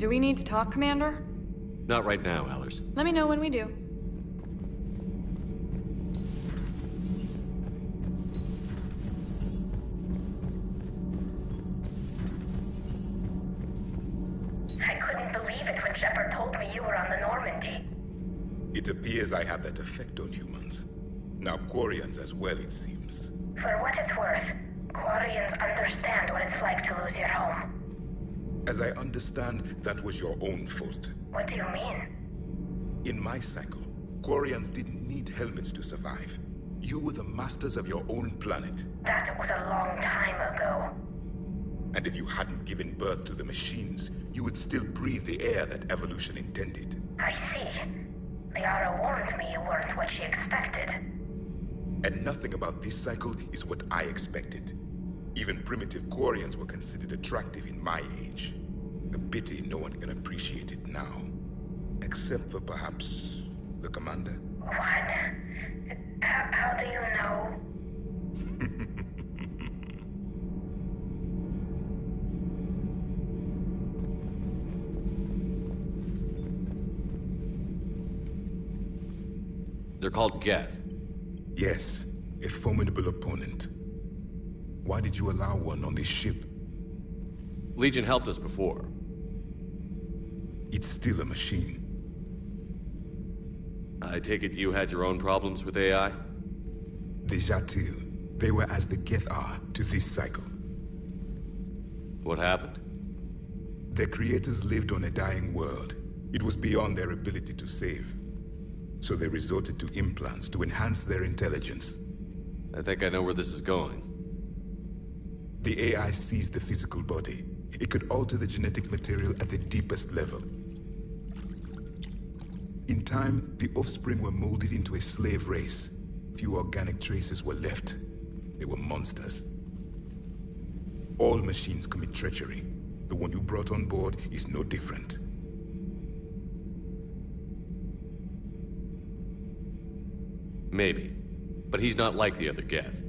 Do we need to talk, Commander? Not right now, Allers. Let me know when we do. I couldn't believe it when Shepard told me you were on the Normandy. It appears I have that effect on humans. Now Quarians as well, it seems. For what it's worth, Quarians understand what it's like to lose your home. As I understand, that was your own fault. What do you mean? In my cycle, Quarians didn't need helmets to survive. You were the masters of your own planet. That was a long time ago. And if you hadn't given birth to the machines, you would still breathe the air that evolution intended. I see. Liara warned me you weren't what she expected. And nothing about this cycle is what I expected. Even primitive Quarians were considered attractive in my age. A pity no one can appreciate it now. Except for perhaps the commander. What? How do you know? They're called Geth. Yes, a formidable opponent. Why did you allow one on this ship? Legion helped us before. It's still a machine. I take it you had your own problems with AI? The Jatil. They were as the Geth are to this cycle. What happened? Their creators lived on a dying world. It was beyond their ability to save. So they resorted to implants to enhance their intelligence. I think I know where this is going. The AI seized the physical body. It could alter the genetic material at the deepest level. In time, the offspring were molded into a slave race. Few organic traces were left. They were monsters. All machines commit treachery. The one you brought on board is no different. Maybe. But he's not like the other Geth.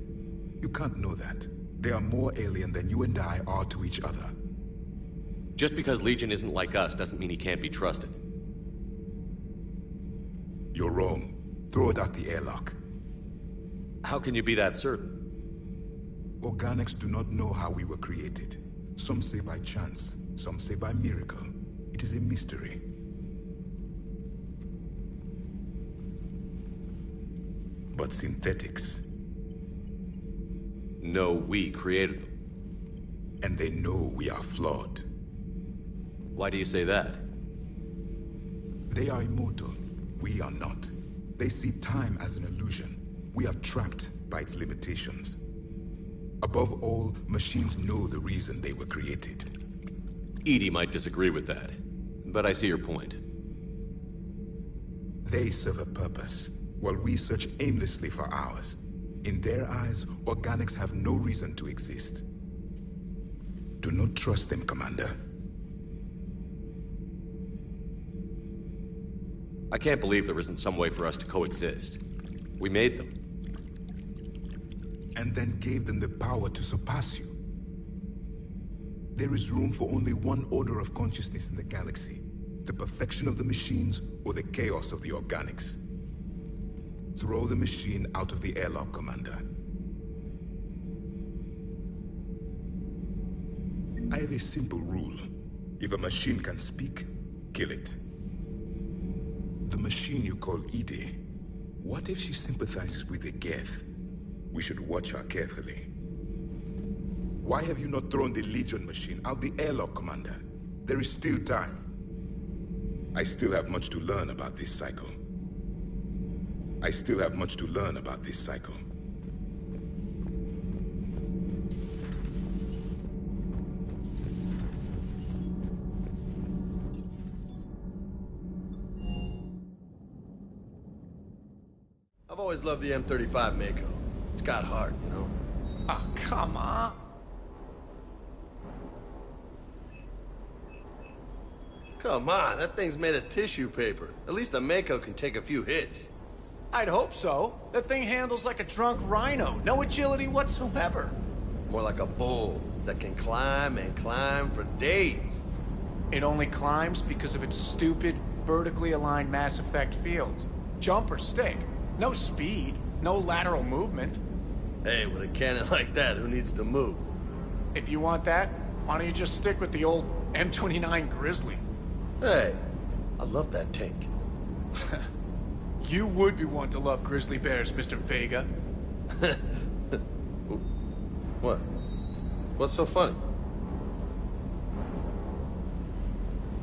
You can't know that. They are more alien than you and I are to each other. Just because Legion isn't like us doesn't mean he can't be trusted. You're wrong. Throw it out the airlock. How can you be that certain? Organics do not know how we were created. Some say by chance, some say by miracle. It is a mystery. But synthetics... No, we created them. And they know we are flawed. Why do you say that? They are immortal. We are not. They see time as an illusion. We are trapped by its limitations. Above all, machines know the reason they were created. EDI might disagree with that, but I see your point. They serve a purpose, while we search aimlessly for ours. In their eyes, organics have no reason to exist. Do not trust them, Commander. I can't believe there isn't some way for us to coexist. We made them. And then gave them the power to surpass you. There is room for only one order of consciousness in the galaxy. The perfection of the machines or the chaos of the organics. Throw the machine out of the airlock, Commander. I have a simple rule. If a machine can speak, kill it. The machine you call EDI, what if she sympathizes with the Geth? We should watch her carefully. Why have you not thrown the Legion machine out the airlock, Commander? There is still time. I still have much to learn about this cycle. I still have much to learn about this cycle. I've always loved the M35 Mako. It's got heart, you know? Oh, come on. Come on, that thing's made of tissue paper. At least the Mako can take a few hits. I'd hope so. That thing handles like a drunk rhino. No agility whatsoever. More like a bull that can climb and climb for days. It only climbs because of its stupid, vertically aligned Mass Effect fields. Jump or stick. No speed, no lateral movement. Hey, with a cannon like that, who needs to move? If you want that, why don't you just stick with the old M29 Grizzly? Hey, I love that tank. You would be one to love grizzly bears, Mr. Vega. What? What's so funny?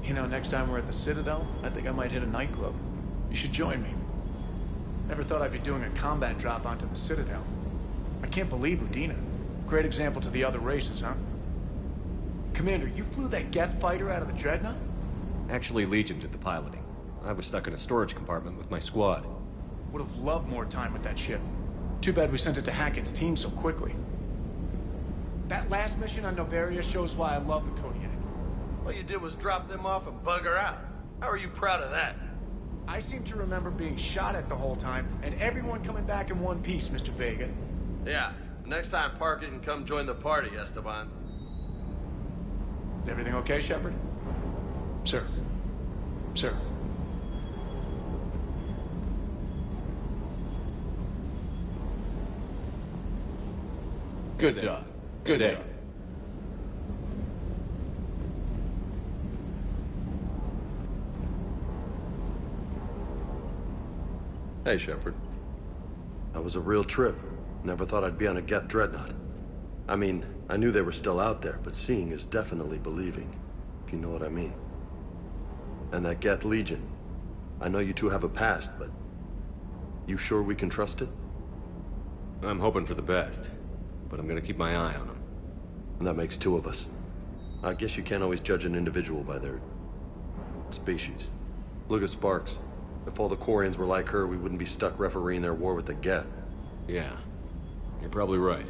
You know, next time we're at the Citadel, I think I might hit a nightclub. You should join me. Never thought I'd be doing a combat drop onto the Citadel. I can't believe Udina. Great example to the other races, huh? Commander, you flew that Geth fighter out of the Dreadnought? Actually, Legion did the piloting. I was stuck in a storage compartment with my squad. Would have loved more time with that ship. Too bad we sent it to Hackett's team so quickly. That last mission on Noveria shows why I love the Kodiak. All you did was drop them off and bugger out. How are you proud of that? I seem to remember being shot at the whole time, and everyone coming back in one piece, Mr. Vega. Yeah, next time park it and come join the party, Esteban. Is everything okay, Shepard? Sir. Sir. Good job. Good day. Hey, Shepard. That was a real trip. Never thought I'd be on a Geth Dreadnought. I mean, I knew they were still out there, but seeing is definitely believing, if you know what I mean. And that Geth Legion. I know you two have a past, but you sure we can trust it? I'm hoping for the best, but I'm gonna keep my eye on them. And that makes two of us. I guess you can't always judge an individual by their species. Look at Sparks. If all the Quarians were like her, we wouldn't be stuck refereeing their war with the Geth. Yeah, you're probably right.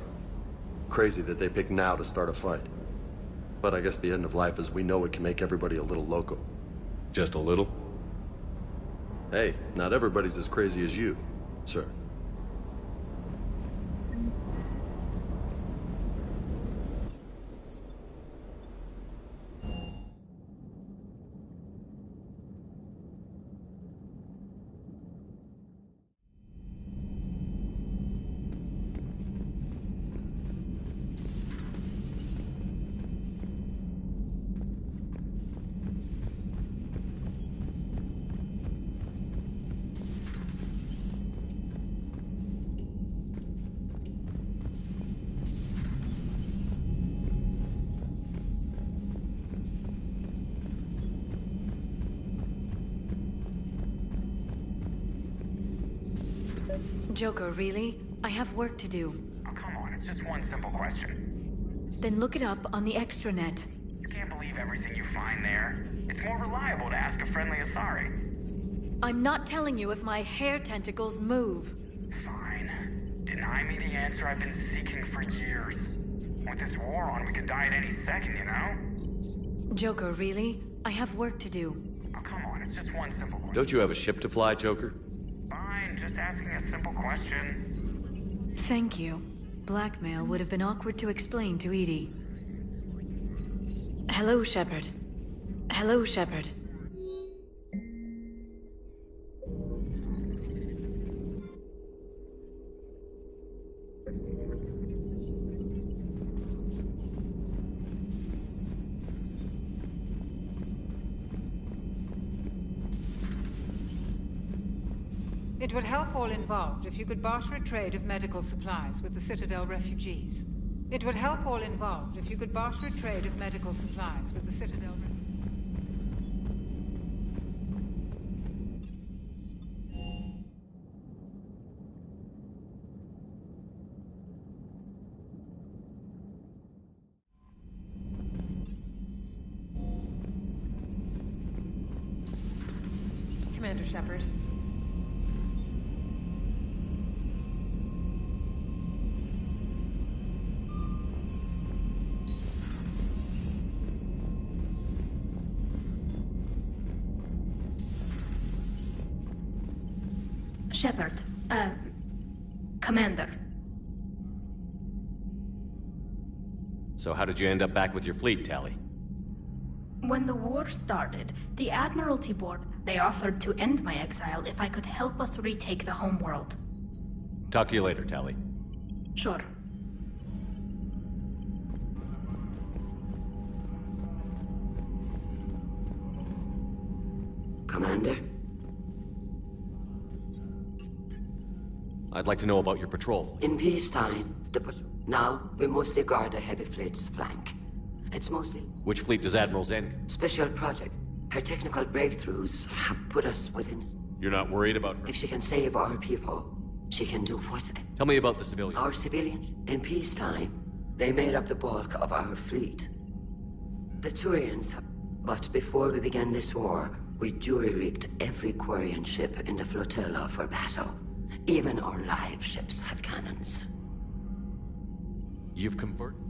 Crazy that they pick now to start a fight. But I guess the end of life as we know it can make everybody a little loco. Just a little? Hey, not everybody's as crazy as you, sir. Joker, really? I have work to do. Oh, come on, it's just one simple question. Then look it up on the extranet. You can't believe everything you find there. It's more reliable to ask a friendly Asari. I'm not telling you if my hair tentacles move. Fine. Deny me the answer I've been seeking for years. With this war on, we could die at any second, you know? Joker, really? I have work to do. Oh, come on, it's just one simple question. Don't you have a ship to fly, Joker? Fine, just asking a simple question. Thank you. Blackmail would have been awkward to explain to EDI. Hello, Shepard. Hello, Shepard. It would help all involved if you could barter a trade of medical supplies with the Citadel refugees. It would help all involved if you could barter a trade of medical supplies with the Citadel refugees. Commander Shepard. Shepard, Commander. So how did you end up back with your fleet, Tali? When the war started, the Admiralty Board, they offered to end my exile if I could help us retake the homeworld. Talk to you later, Tali. Sure. Commander? I'd like to know about your patrol. In peacetime, now we mostly guard the heavy fleet's flank. It's mostly... Which fleet does Admiral Zen? Special project. Her technical breakthroughs have put us within... You're not worried about her? If she can save our people, she can do what? Tell me about the civilians. Our civilians? In peacetime, they made up the bulk of our fleet. The Turians have... But before we began this war, we jury-rigged every Quarian ship in the flotilla for battle. Even our live ships have cannons. You've converted?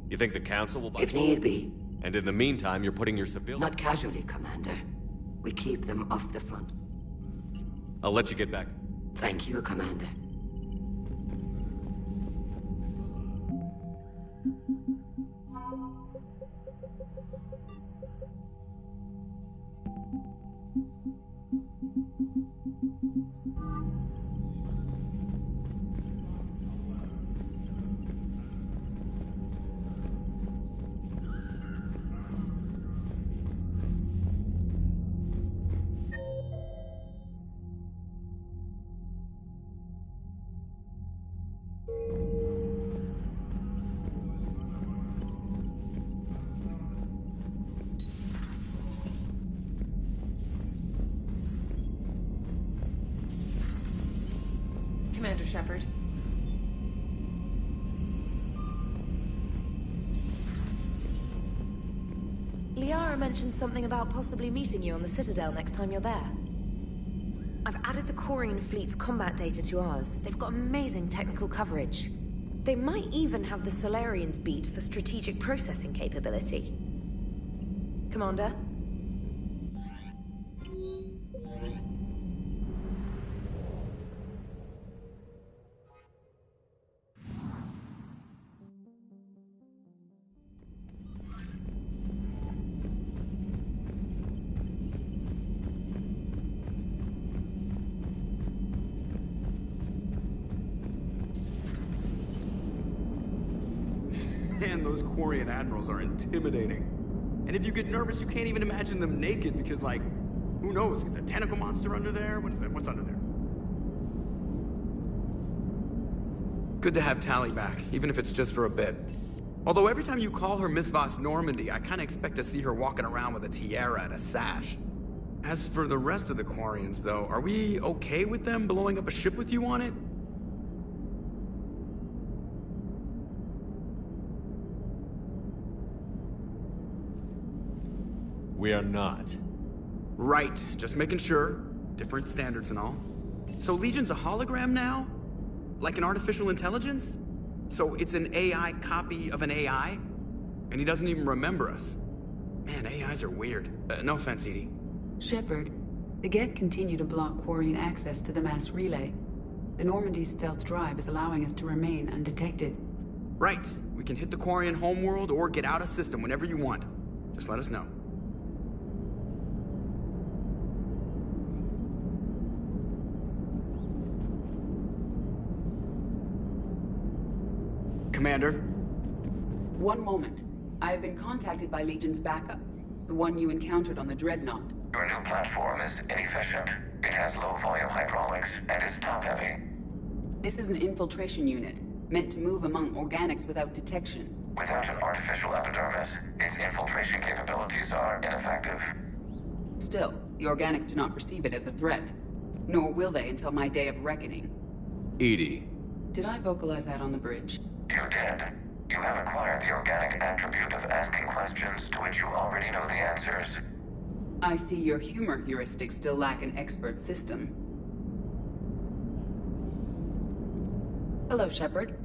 You think the Council will buy... If need be. And in the meantime, you're putting your civilians... Not casually, Commander. We keep them off the front. I'll let you get back. Thank you, Commander. Commander Shepard. Liara mentioned something about possibly meeting you on the Citadel next time you're there. I've added the Quarian fleet's combat data to ours. They've got amazing technical coverage. They might even have the Solarians beat for strategic processing capability. Commander? Man, those Quarian admirals are intimidating. And if you get nervous, you can't even imagine them naked because, like, who knows? It's a tentacle monster under there? What's under there? Good to have Tali back, even if it's just for a bit. Although every time you call her Miss Voss Normandy, I kinda expect to see her walking around with a tiara and a sash. As for the rest of the Quarians, though, are we okay with them blowing up a ship with you on it? We are not. Right, just making sure. Different standards and all. So Legion's a hologram now? Like an artificial intelligence? So it's an AI copy of an AI? And he doesn't even remember us. Man, AIs are weird. No offense, Edie. Shepard, the Geth continue to block Quarian access to the mass relay. The Normandy stealth drive is allowing us to remain undetected. Right. We can hit the Quarian homeworld or get out of system whenever you want. Just let us know. Commander? One moment. I have been contacted by Legion's backup. The one you encountered on the Dreadnought. Your new platform is inefficient. It has low-volume hydraulics and is top-heavy. This is an infiltration unit, meant to move among organics without detection. Without an artificial epidermis, its infiltration capabilities are ineffective. Still, the organics do not perceive it as a threat. Nor will they until my day of reckoning. Edie. Did I vocalize that on the bridge? You did. You have acquired the organic attribute of asking questions to which you already know the answers. I see your humor heuristics still lack an expert system. Hello, Shepard.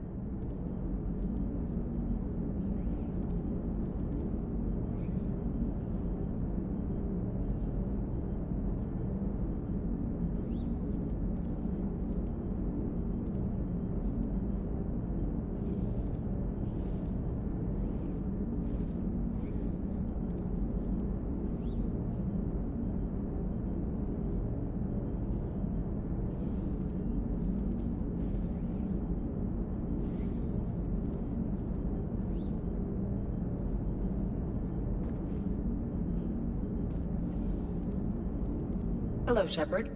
Hello, Shepard.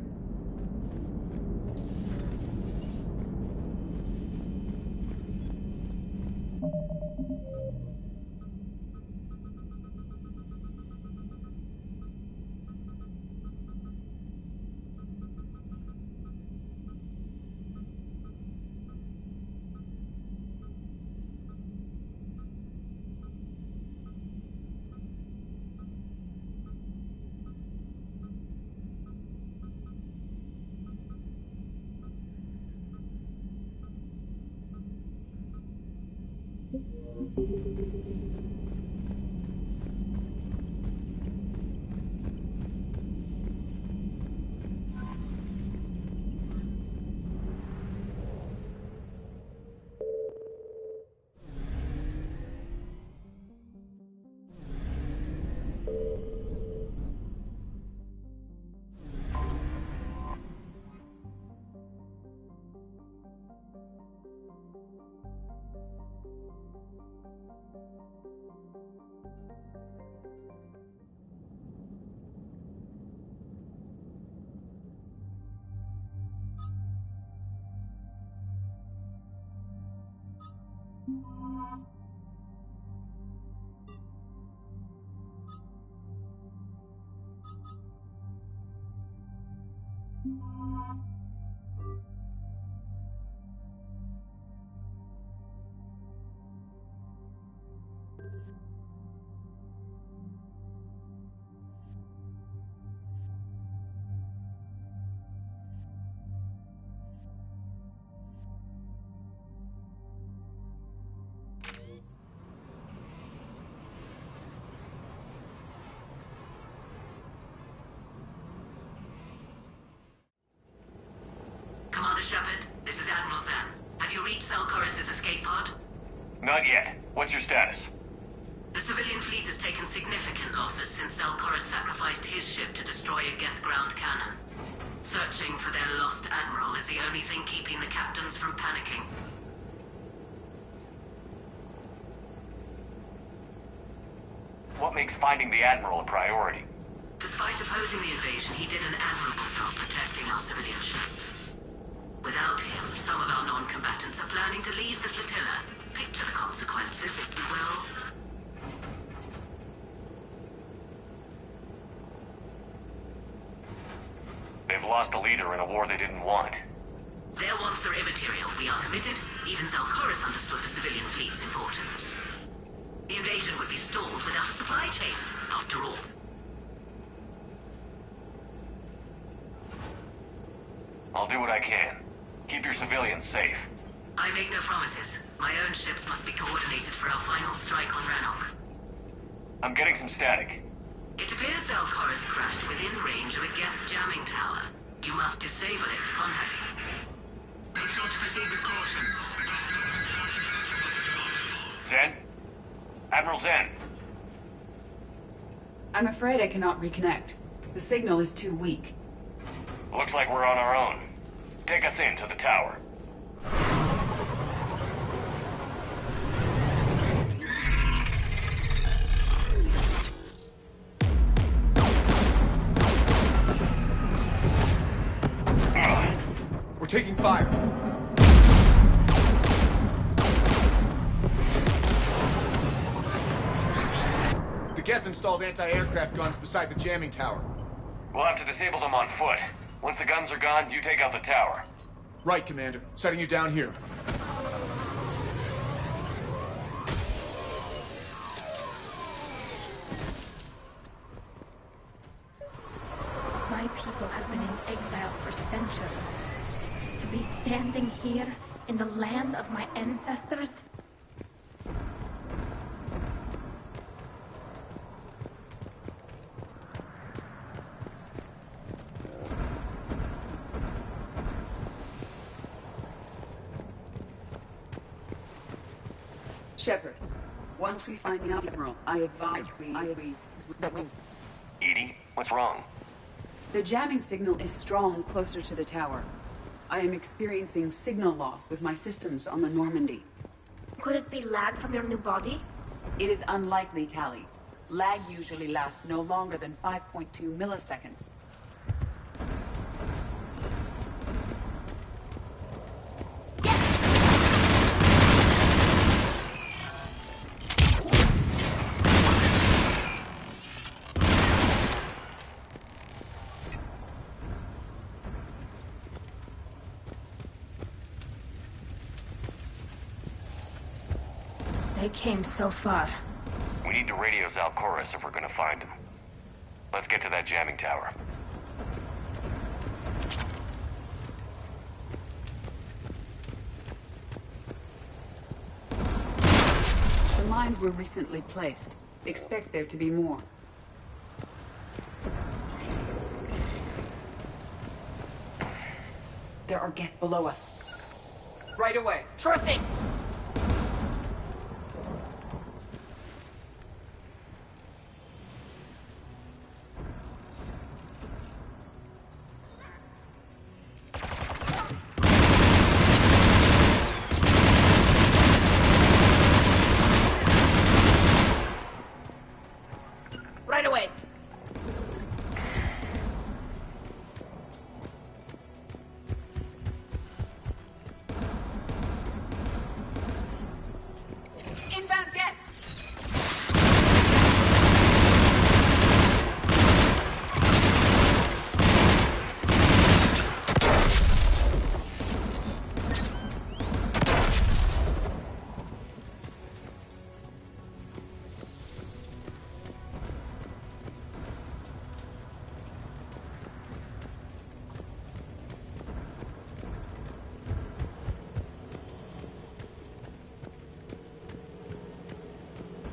Commander Shepard, this is Admiral Zan. Have you reached Zelkorus' escape pod? Not yet. What's your status? The civilian fleet has taken significant losses since Zelkorus sacrificed his ship to destroy a Geth ground cannon. Searching for their lost admiral is the only thing keeping the captains from panicking. What makes finding the Admiral a priority? Despite opposing the invasion, he did an admirable job protecting our civilian ships. Without him, some of our non-combatants are planning to leave the flotilla. Picture the consequences, if you will. They've lost a leader in a war they didn't want. Their wants are immaterial. We are committed. Even Zelkorus understood the civilian fleet's importance. The invasion would be stalled without a supply chain, after all. I'll do what I can. Keep your civilians safe. I make no promises. My own ships must be coordinated for our final strike on Rannoch. I'm getting some static. It appears Zelkorus crashed within range of a Geth jamming tower. You must disable it to contact him. Make sure to proceed with caution. Zen? Admiral Zen? I'm afraid I cannot reconnect. The signal is too weak. Looks like we're on our own. Take us in to the tower. We're taking fire. The Geth installed anti-aircraft guns beside the jamming tower. We'll have to disable them on foot. Once the guns are gone, you take out the tower. Right, Commander. Setting you down here. My people have been in exile for centuries. To be standing here in the land of my ancestors? Shepard, once we find the Admiral, I advise that we... Edie, what's wrong? The jamming signal is strong closer to the tower. I am experiencing signal loss with my systems on the Normandy. Could it be lag from your new body? It is unlikely, Tali. Lag usually lasts no longer than 5.2 milliseconds. They came so far. We need to radio Zalcoris if we're gonna find him. Let's get to that jamming tower. The mines were recently placed. Expect there to be more. There are Geth below us. Right away. Sure thing. Right away. Inbound Geth!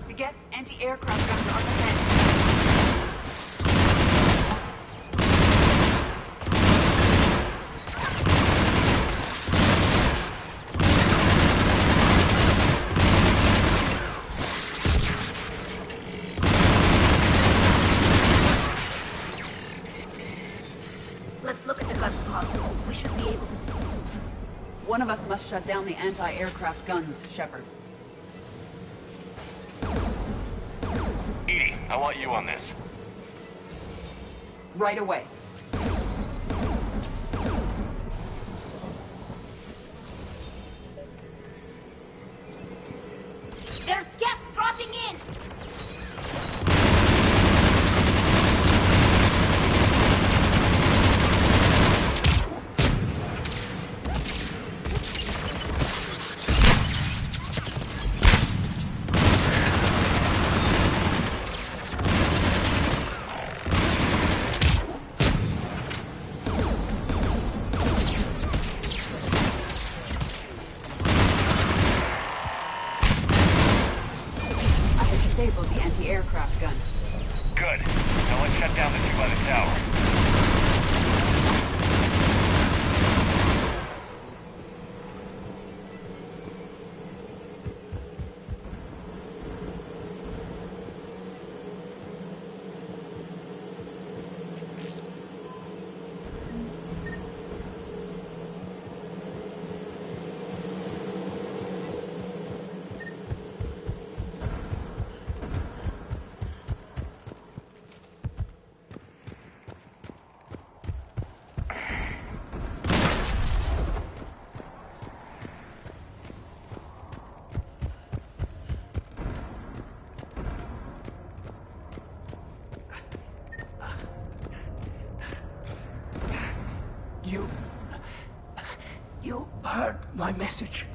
The Geth anti-aircraft guns are ahead. Let's look at the gun pod. We should be able to... One of us must shut down the anti-aircraft guns, Shepard. Edie, I want you on this. Right away. There's Geth dropping in! Disabled the anti-aircraft gun. Good. Now let's shut down the two by the tower. You heard my message.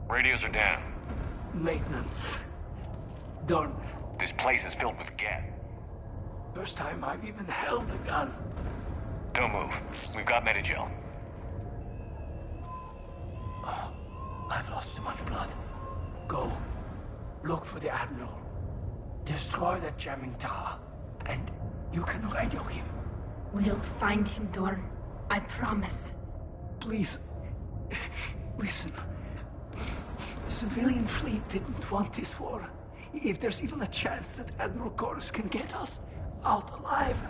Radios are down. Maintenance. Done. This place is filled with Geth. First time I've even held a gun. Don't move. We've got Medigel. Oh, I've lost too much blood. Go. Look for the Admiral. Destroy that jamming tower. And you can radio him. We'll find him, Dorn. I promise. Please. Listen. The civilian fleet didn't want this war. If there's even a chance that Admiral Koris can get us out alive.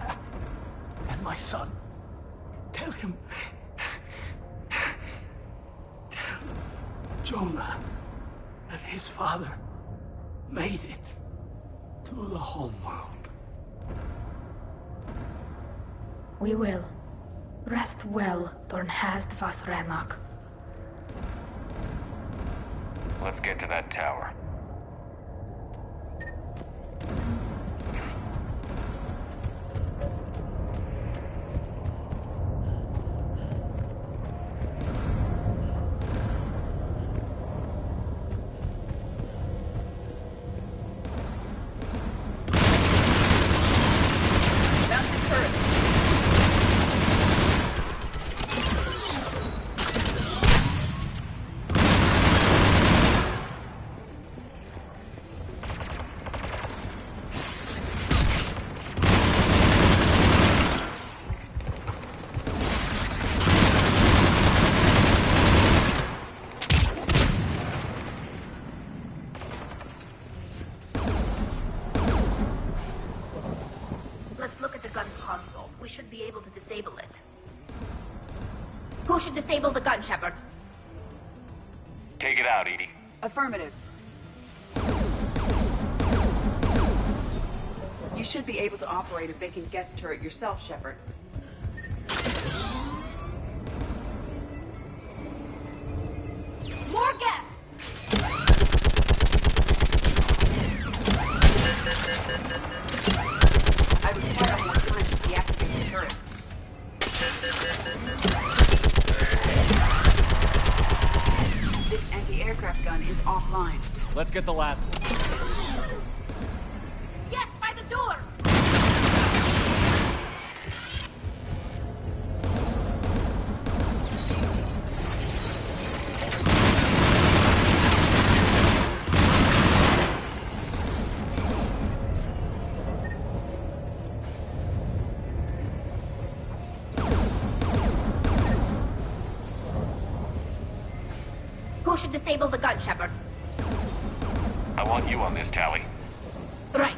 And my son. Tell him. Tell Jonah that his father made it to the homeworld. We will. Rest well, Dornhast Vasranok. Let's get to that tower. should disable the gun, Shepard. Take it out, EDI. Affirmative. You should be able to operate a vacant Geth turret yourself, Shepard. More Geth! I require more time to deactivate the turret. This anti-aircraft gun is offline. Let's get the last one. Yes, by the door! Who should disable the gun, Shepard? I want you on this, Tali. Right.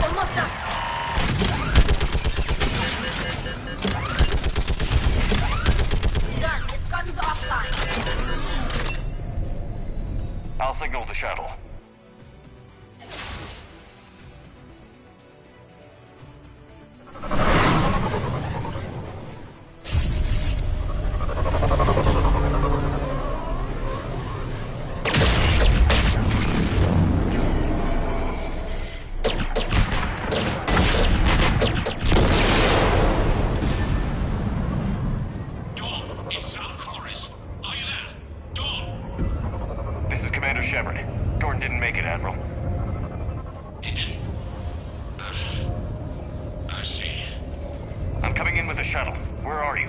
Almost done. Done. This gun's offline. I'll signal the shuttle. This is Commander Shepard. Gordon didn't make it, Admiral. He didn't? I see. I'm coming in with the shuttle. Where are you?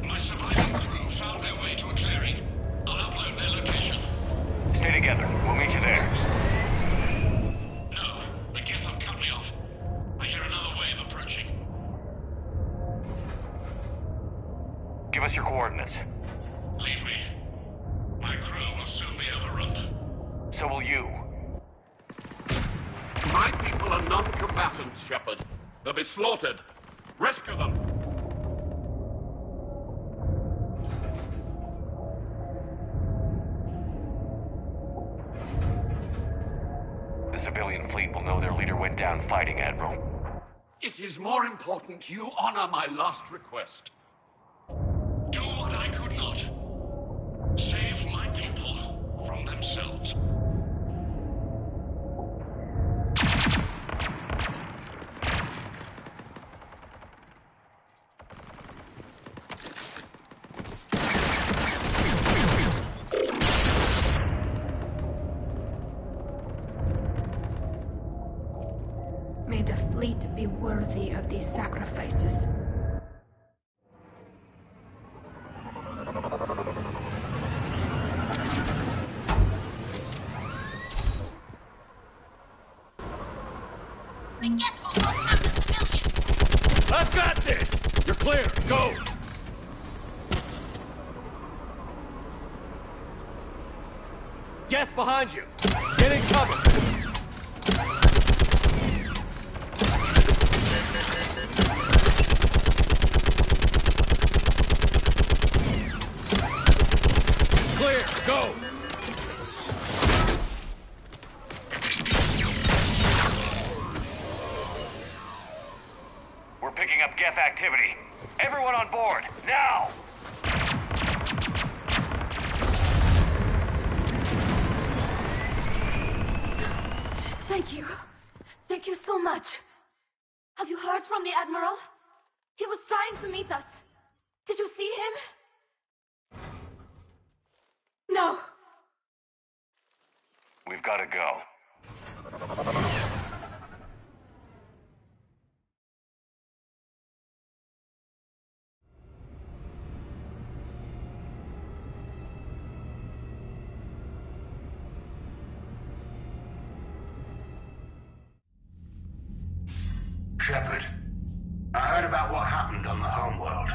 My surviving crew found their way to a clearing. I'll upload their location. Stay together. We'll meet you there. No, the Geth have cut me off. I hear another wave approaching. Give us your coordinates. Leave me. My crew will soon be overrun. So will you. My people are non-combatants, Shepard. They'll be slaughtered. Rescue them! The civilian fleet will know their leader went down fighting, Admiral. It is more important you honor my last request. Do what I could not. Save my people from themselves. May the fleet be worthy of these sacrifices. The Geth almost have the civilians! I've got this! You're clear. Go! Geth behind you! Get in cover! Clear! Go! We're picking up Geth activity. Everyone on board, now! Thank you. Thank you so much. Have you heard from the Admiral? He was trying to meet us. Did you see him? No. We've got to go. Shepard, I heard about what happened on the homeworld.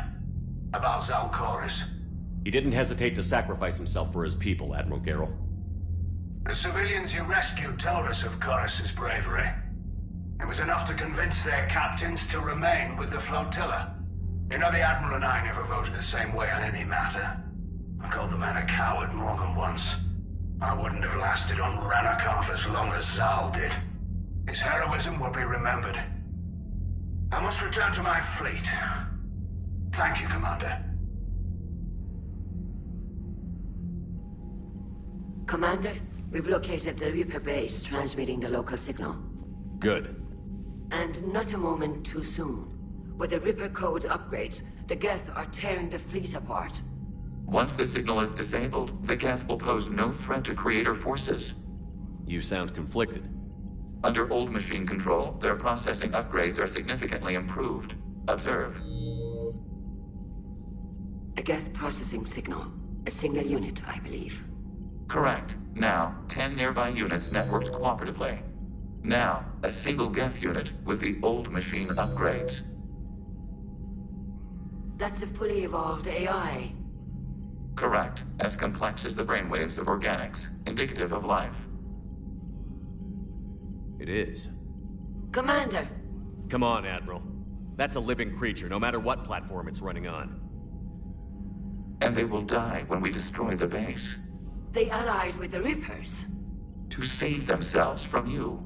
about Zalcoris? He didn't hesitate to sacrifice himself for his people, Admiral Gerrel. The civilians you rescued told us of Corus's bravery. It was enough to convince their captains to remain with the flotilla. You know, the Admiral and I never voted the same way on any matter. I called the man a coward more than once. I wouldn't have lasted on Ranakov as long as Zal did. His heroism will be remembered. I must return to my fleet. Thank you, Commander. Commander, we've located the Reaper base transmitting the local signal. Good. And not a moment too soon. With the Reaper code upgrades, the Geth are tearing the fleet apart. Once the signal is disabled, the Geth will pose no threat to Creator forces. You sound conflicted. Under old machine control, their processing upgrades are significantly improved. Observe. A Geth processing signal. A single unit, I believe. Correct. Now, 10 nearby units networked cooperatively. Now, a single Geth unit with the old machine upgrades. That's a fully evolved AI. Correct. As complex as the brainwaves of organics, indicative of life. It is. Commander! Come on, Admiral. That's a living creature, no matter what platform it's running on. And they will die when we destroy the base. They allied with the Reapers. To save themselves from you.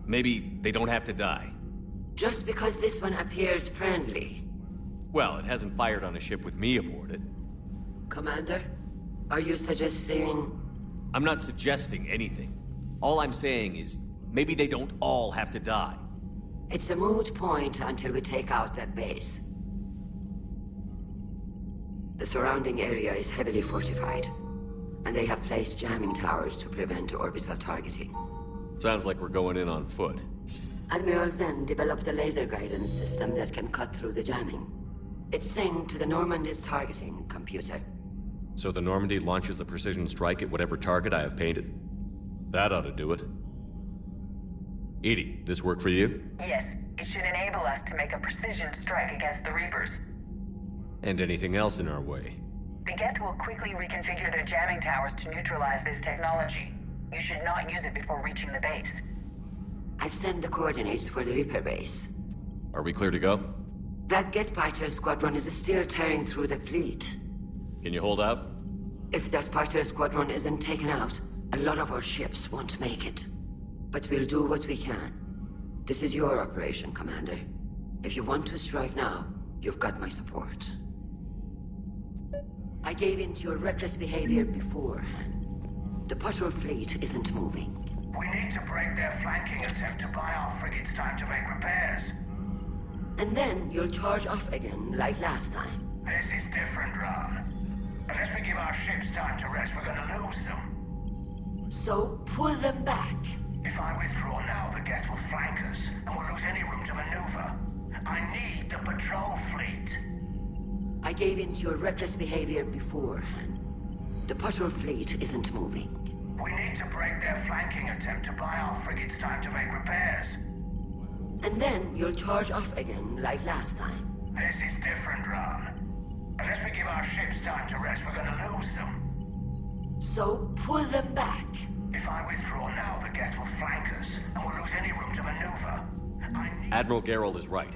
Maybe they don't have to die. Just because this one appears friendly. Well, it hasn't fired on a ship with me aboard it. Commander, are you suggesting... I'm not suggesting anything. All I'm saying is, maybe they don't all have to die. It's a moot point until we take out that base. The surrounding area is heavily fortified, and they have placed jamming towers to prevent orbital targeting. Sounds like we're going in on foot. Admiral Zen developed a laser guidance system that can cut through the jamming. It's synced to the Normandy's targeting computer. So the Normandy launches a precision strike at whatever target I have painted? That ought to do it. EDI, this work for you? Yes, it should enable us to make a precision strike against the Reapers. And anything else in our way? The Geth will quickly reconfigure their jamming towers to neutralize this technology. You should not use it before reaching the base. I've sent the coordinates for the Reaper base. Are we clear to go? That Geth fighter squadron is still tearing through the fleet. Can you hold out? If that fighter squadron isn't taken out, a lot of our ships won't make it. But we'll do what we can. This is your operation, Commander. If you want to strike now, you've got my support. I gave in to your reckless behavior beforehand. The patrol fleet isn't moving. We need to break their flanking attempt to buy our frigates time to make repairs. And then you'll charge off again, like last time. This is different, Ron. Unless we give our ships time to rest, we're gonna lose them. So, pull them back. If I withdraw now, the Geth will flank us, and we'll lose any room to maneuver. I need the patrol fleet. I gave in to your reckless behavior beforehand. The patrol fleet isn't moving. We need to break their flanking attempt to buy our frigates time to make repairs. And then you'll charge off again, like last time. This is different, Ron. Unless we give our ships time to rest, we're gonna lose them. So, pull them back. If I withdraw now, the Geth will flank us, and we'll lose any room to maneuver. Admiral Gerrel is right.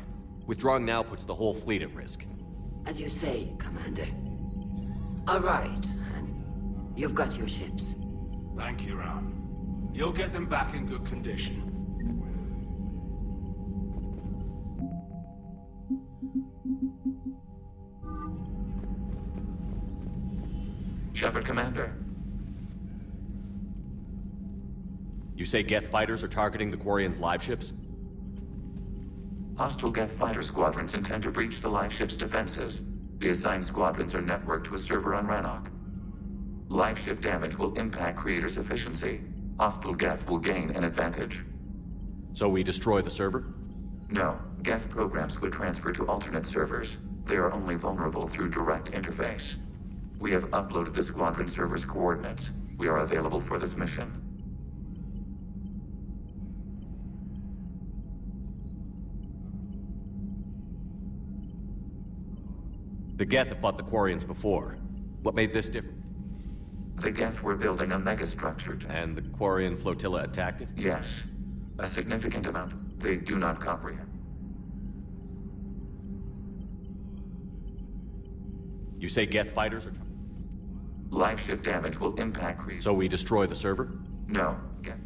Withdrawing now puts the whole fleet at risk. As you say, Commander. All right, and you've got your ships. Thank you, Ron. You'll get them back in good condition. Shepard, Commander. You say Geth fighters are targeting the Quarians' live ships? Hostile Geth fighter squadrons intend to breach the live ship's defenses. The assigned squadrons are networked to a server on Rannoch. Live ship damage will impact Creator's efficiency. Hostile Geth will gain an advantage. So we destroy the server? No. Geth programs would transfer to alternate servers. They are only vulnerable through direct interface. We have uploaded the squadron server's coordinates. We are available for this mission. The Geth have fought the Quarians before. What made this different? The Geth were building a megastructure. And the Quarian flotilla attacked it? Yes. A significant amount. They do not comprehend. You say Geth fighters are... Live ship damage will impact crews. So we destroy the server? No.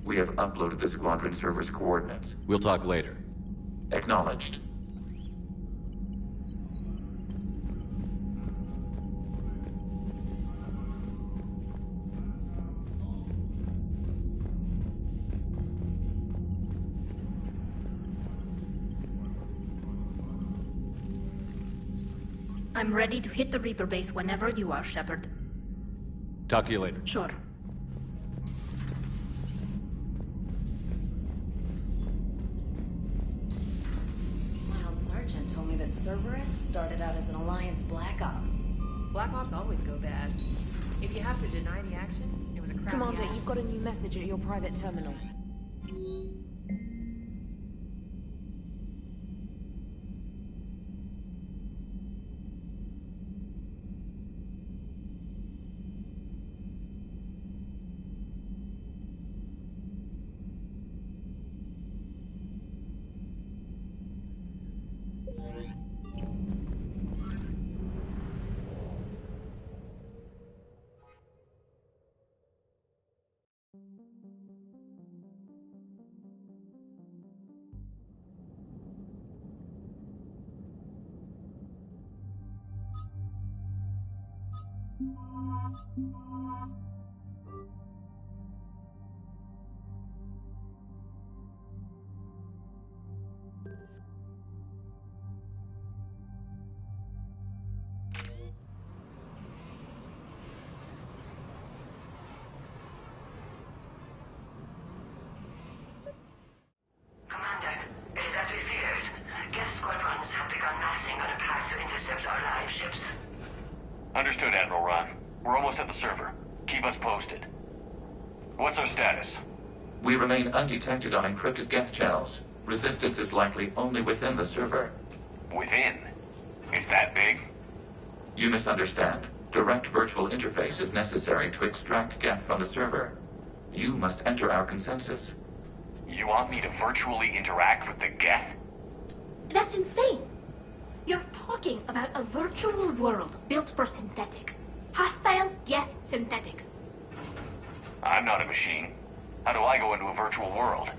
We have uploaded the squadron server's coordinates. We'll talk later. Acknowledged. I'm ready to hit the Reaper base whenever you are, Shepard. Talk to you later. Sure. Mild Sergeant told me that Cerberus started out as an Alliance Black Op. Black Ops always go bad. If you have to deny the action, it was a crappy Commander, act. you've got a new message at your private terminal. Commander, it is as we feared. Geth squadrons have begun massing on a path to intercept our live ships. Understood, Admiral Ron. We're almost at the server. Keep us posted. What's our status? We remain undetected on encrypted Geth channels. Resistance is likely only within the server. Within? Is that big? You misunderstand. Direct virtual interface is necessary to extract Geth from the server. You must enter our consensus. You want me to virtually interact with the Geth? That's insane! You're talking about a virtual world built for synthetics. Hostile Geth synthetics. I'm not a machine. How do I go into a virtual world?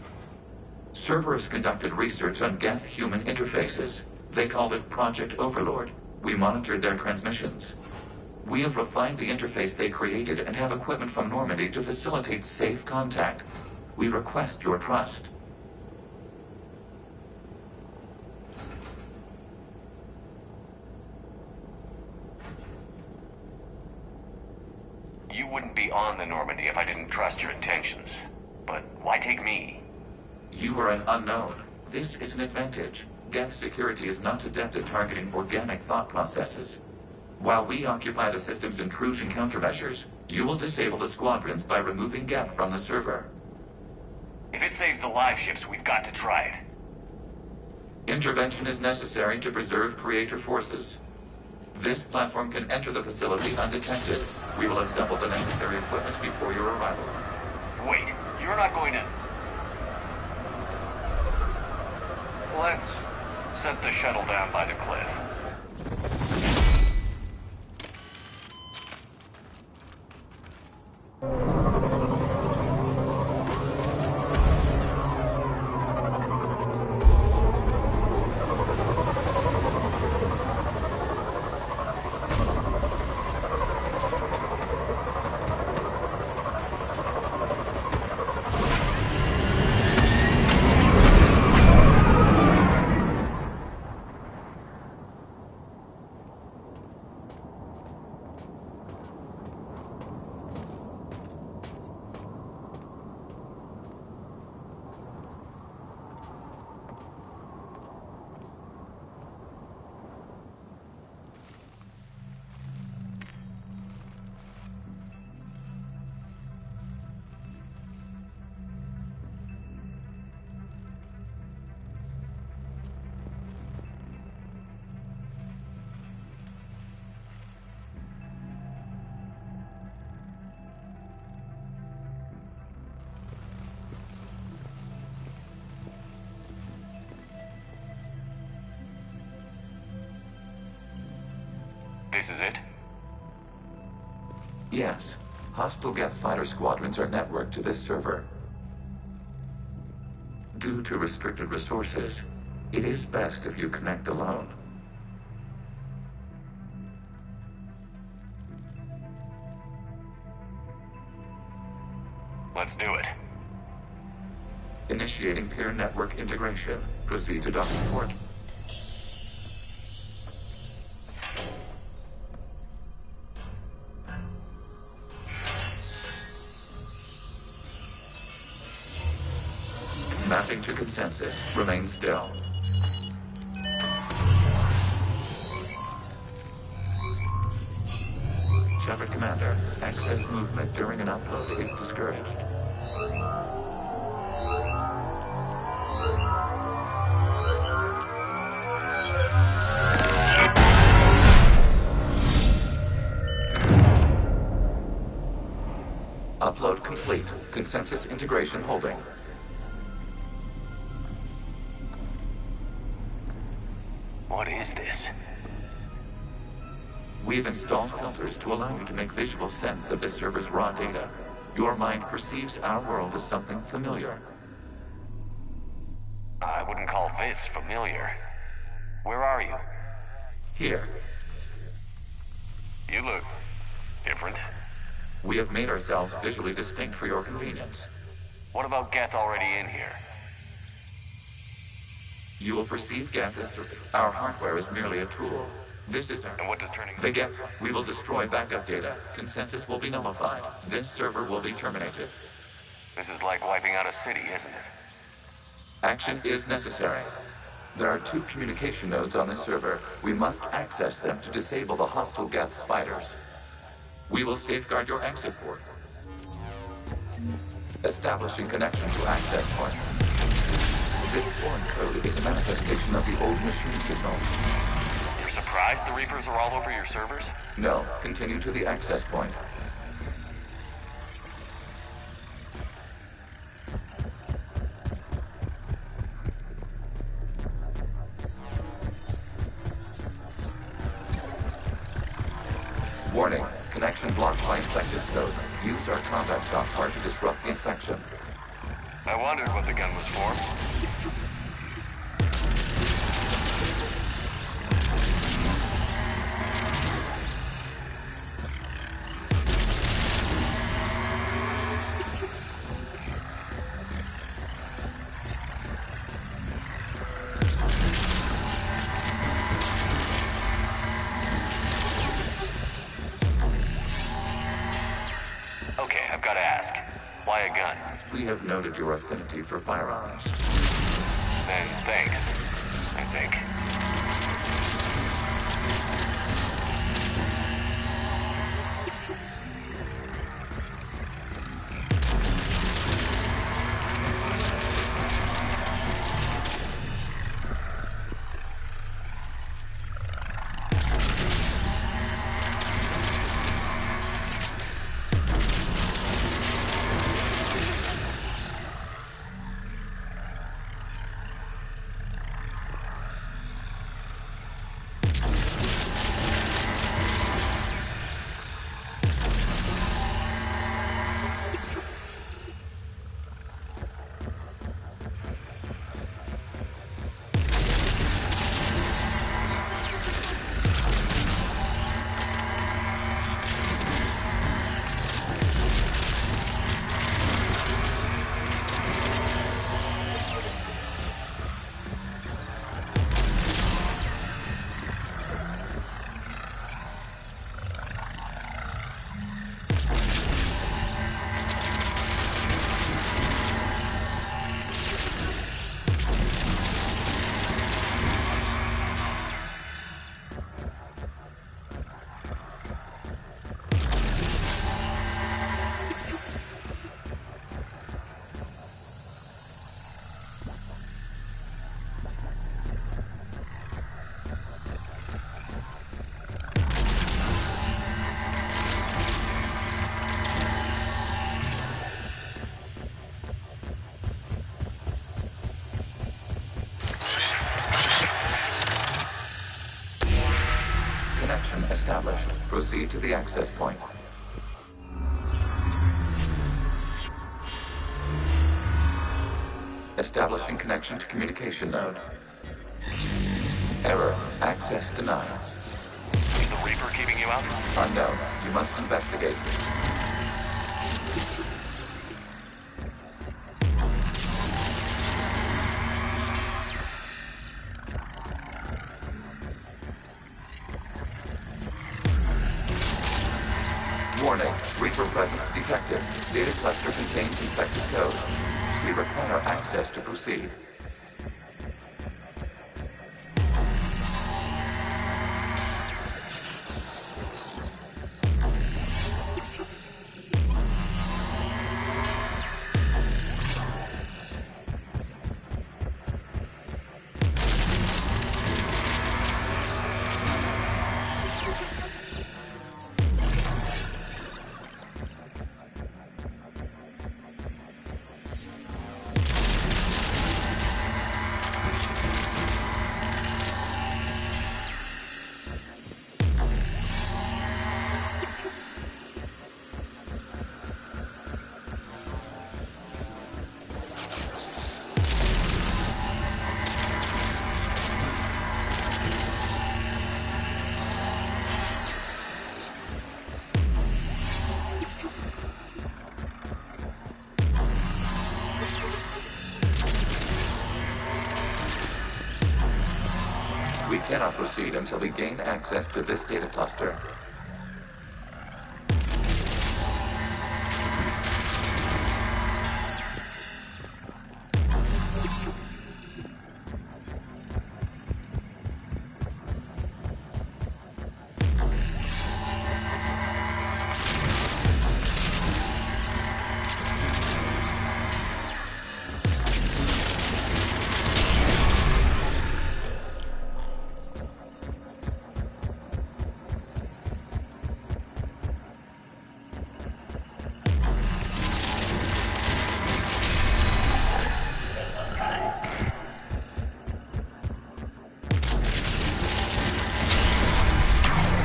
Cerberus conducted research on Geth-human interfaces. They called it Project Overlord. We monitored their transmissions. We have refined the interface they created and have equipment from Normandy to facilitate safe contact. We request your trust. You wouldn't be on the Normandy if I didn't trust your intentions. But why take me? You are an unknown. This is an advantage. Geth security is not adept at targeting organic thought processes. While we occupy the system's intrusion countermeasures, you will disable the squadrons by removing Geth from the server. If it saves the live ships, we've got to try it. Intervention is necessary to preserve creator forces. This platform can enter the facility undetected. We will assemble the necessary equipment before your arrival. Wait, you're not going to... Let's set the shuttle down by the cliff. This is it? Yes. Hostile Geth fighter squadrons are networked to this server. Due to restricted resources, it is best if you connect alone. Let's do it. Initiating peer network integration. Proceed to docking port. Mapping to consensus. Remain still. Shepard Commander, access movement during an upload is discouraged. Upload complete. Consensus integration holding. What is this? We've installed filters to allow you to make visual sense of this server's raw data. Your mind perceives our world as something familiar. I wouldn't call this familiar. Where are you? Here. You look different. We have made ourselves visually distinct for your convenience. What about Geth already in here? You will perceive Geth as our hardware is merely a tool. This is our... And what does turning... The Geth. We will destroy backup data. Consensus will be nullified. This server will be terminated. This is like wiping out a city, isn't it? Action is necessary. There are 2 communication nodes on this server. We must access them to disable the hostile Geth's fighters. We will safeguard your exit port. Establishing connection to access point. This foreign code is a manifestation of the old machine signal. You're surprised the Reapers are all over your servers? No, continue to the access point. Warning, connection blocked by infected code. Use our combat software to disrupt the infection. I wondered what the gun was for. Okay, I've got to ask. Why a gun? We have noted your affinity for firearms. Then thanks, I think. Connection established. Proceed to the access point. Establishing connection to communication node. Error. Access denied. Is the Reaper keeping you out? Unknown. You must investigate. Warning. Reaper presence detected. Data cluster contains infected code. We require access to proceed. We cannot proceed until we gain access to this data cluster.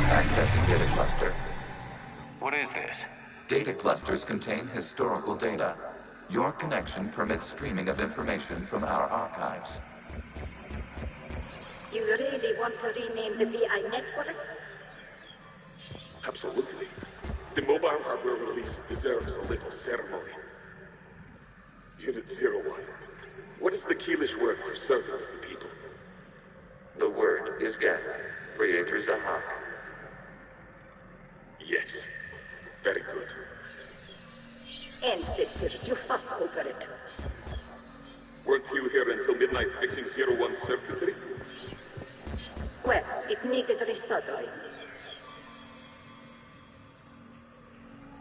Accessing data cluster. What is this? Data clusters contain historical data. Your connection permits streaming of information from our archives. You really want to rename the VI networks? Absolutely. The mobile hardware release deserves a little ceremony. Unit 01. What is the Keelish word for servant of the people? The word is Geth, Creator Zahak. Yes. Very good. Ancestors, you fuss over it. Weren't you here until midnight fixing 01's circuitry? Well, it needed resoldering.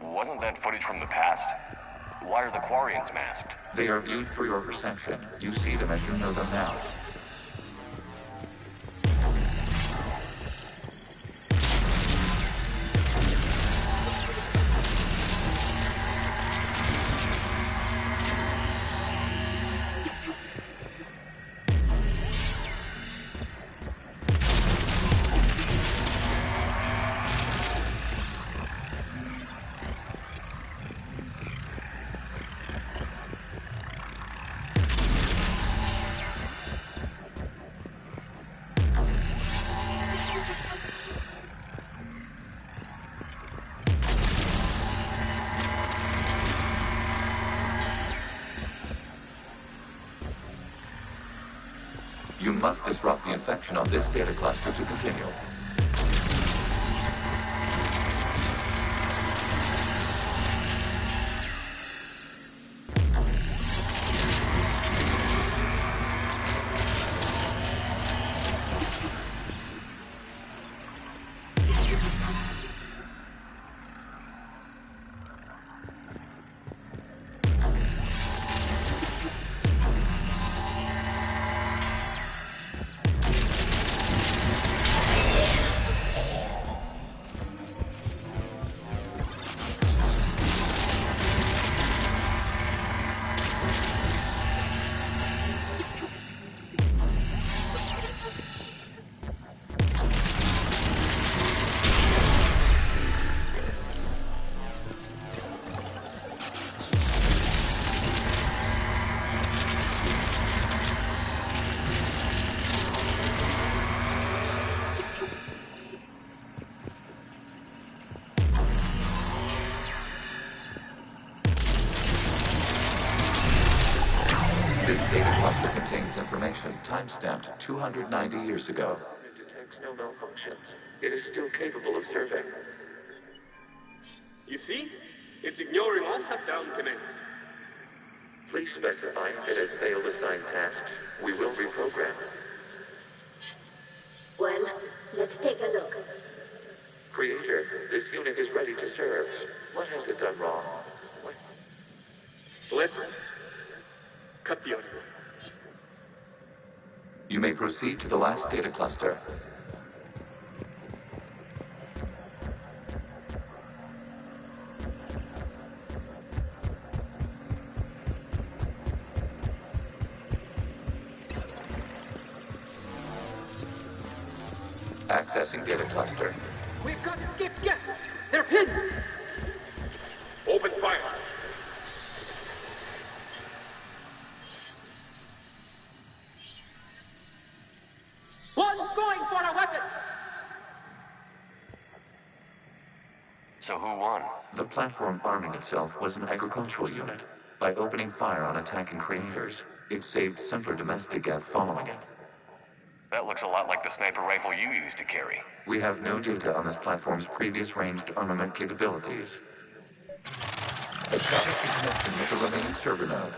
Wasn't that footage from the past? Why are the Quarians masked? They are viewed through your perception. You see them as you know them now. You must disrupt the infection on this data cluster to continue. cluster contains information time-stamped 290 years ago. It detects no malfunctions. It is still capable of serving. You see? It's ignoring all shutdown commands. Please specify if it has failed assigned tasks. We will reprogram. Well, let's take a look. Creator, this unit is ready to serve. What has it done wrong? Let's cut the audio. You may proceed to the last data cluster. Accessing data cluster. We've got escaped guests! They're pinned! Open fire! One's going for a weapon! So who won? The platform arming itself was an agricultural unit. By opening fire on attacking creators, it saved simpler domestic Geth following it. That looks a lot like the sniper rifle you used to carry. We have no data on this platform's previous ranged armament capabilities. Establish the connection with the remaining server node.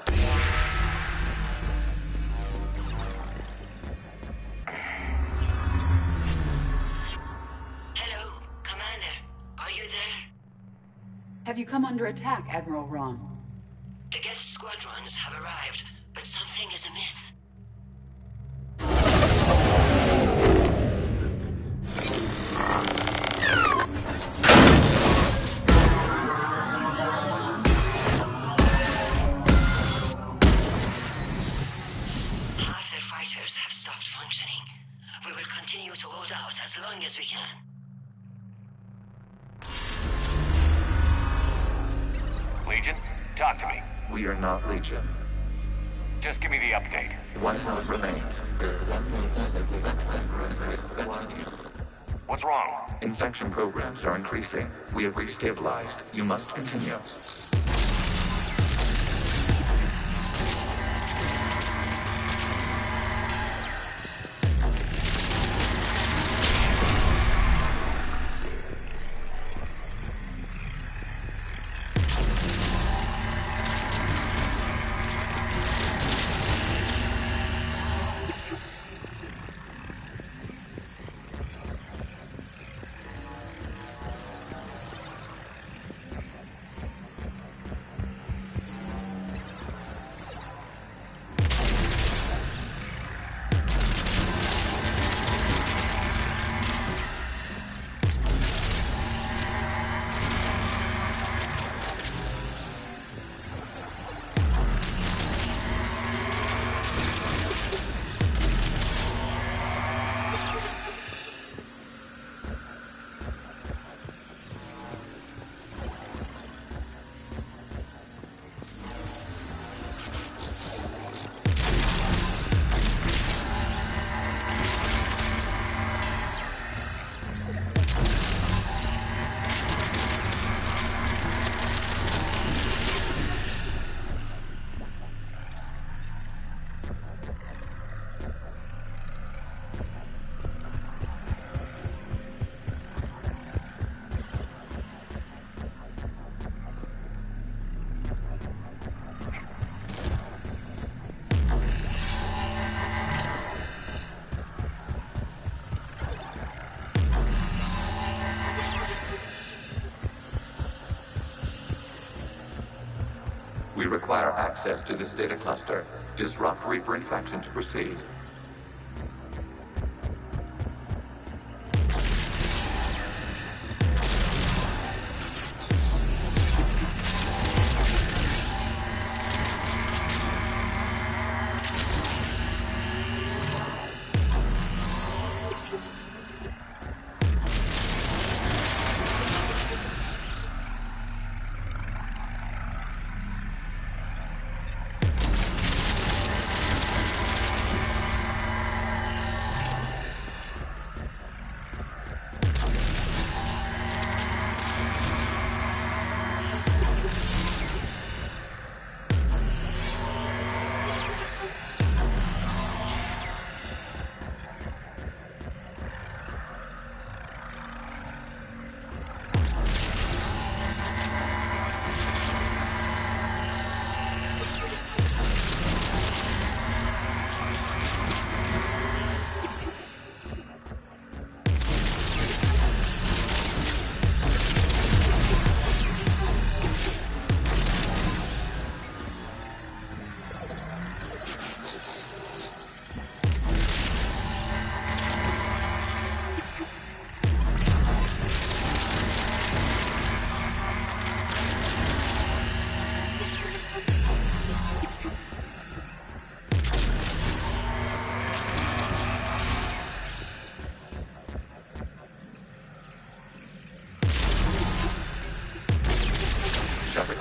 Hello, Commander. Are you there? Have you come under attack, Admiral Ron? The Geth squadrons have arrived, but something is amiss. Half their fighters have stopped functioning. We will continue to hold out as long as we can. Legion, talk to me. We are not Legion. Just give me the update. One node remains. What's wrong? Infection programs are increasing. We have restabilized. You must continue. We require access to this data cluster. Disrupt Reaper infection to proceed.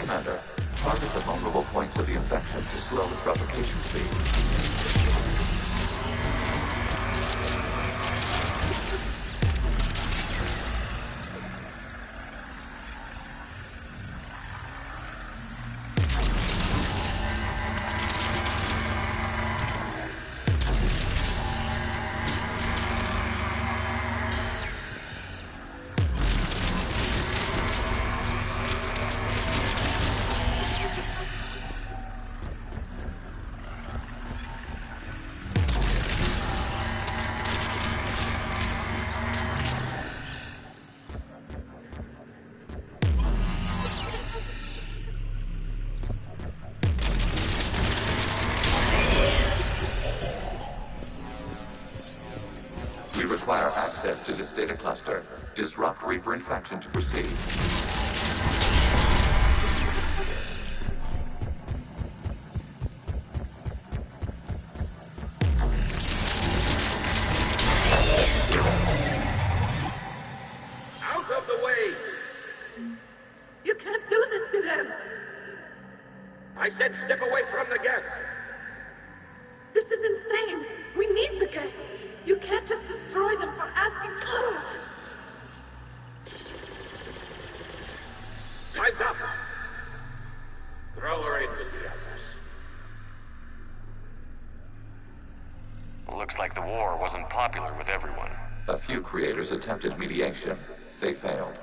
Commander, target the vulnerable points of the infection to slow its replication speed. We require access to this data cluster. Disrupt Reaper infection to proceed. Out of the way! You can't do this to them! I said step away from the Geth! This is insane! We need the Geth! You can't just destroy them for asking for it! Time's up! Throw her in with the others. Looks like the war wasn't popular with everyone. A few creators attempted mediation. They failed.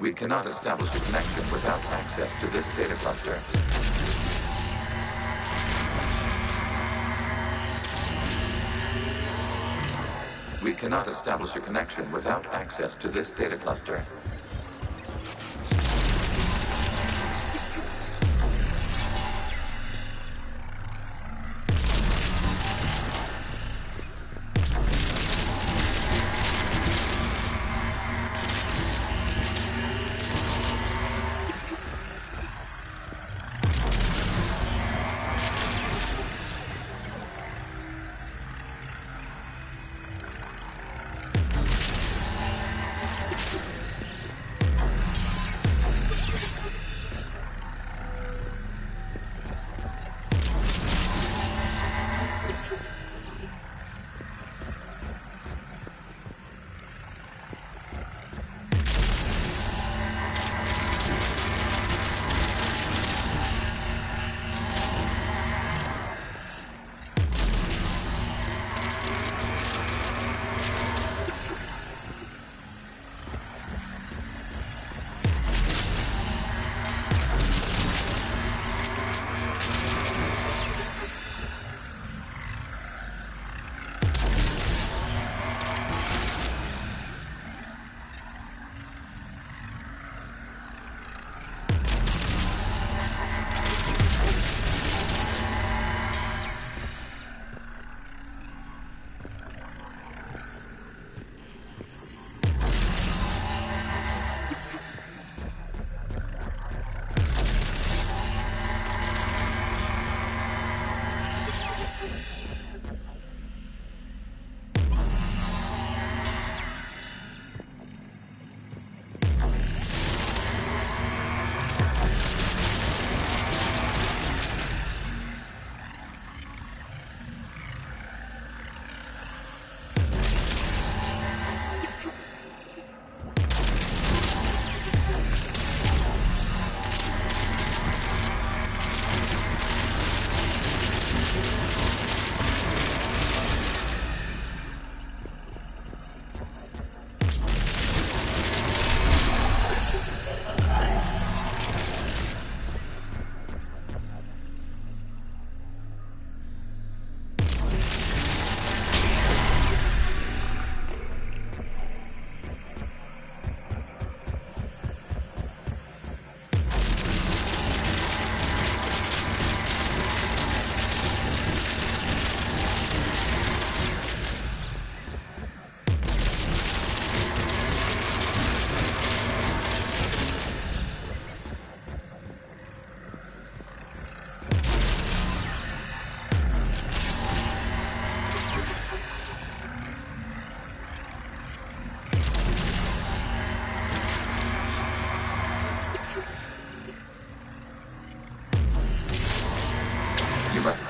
We cannot establish a connection without access to this data cluster. We cannot establish a connection without access to this data cluster.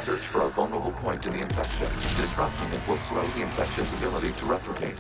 Search for a vulnerable point in the infection. Disrupting it will slow the infection's ability to replicate.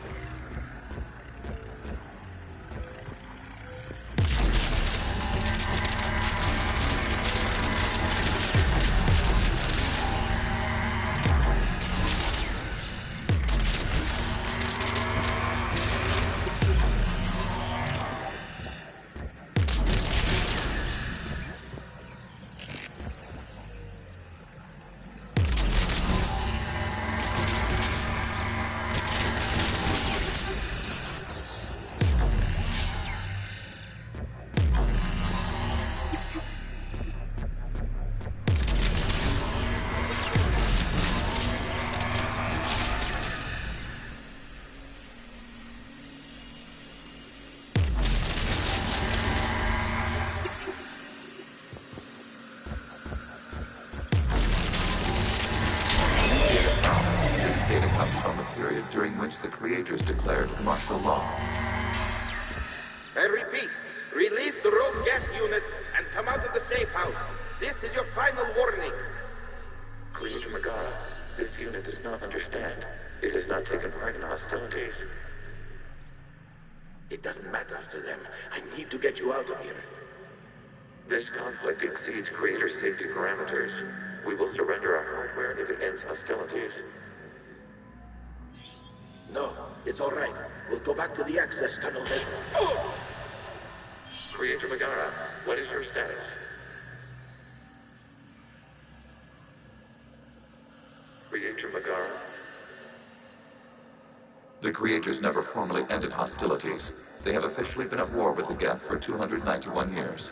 During which the creators declared martial law. I repeat, release the rogue gas units and come out of the safe house. This is your final warning. Creator Megara, this unit does not understand. It has not taken part in hostilities. It doesn't matter to them. I need to get you out of here. This conflict exceeds Creator safety parameters. We will surrender our hardware if it ends hostilities. No, it's all right. We'll go back to the access tunnel then. Oh! Megara, what is your status? Creator Megara? The Creators never formally ended hostilities. They have officially been at war with the Geth for 291 years.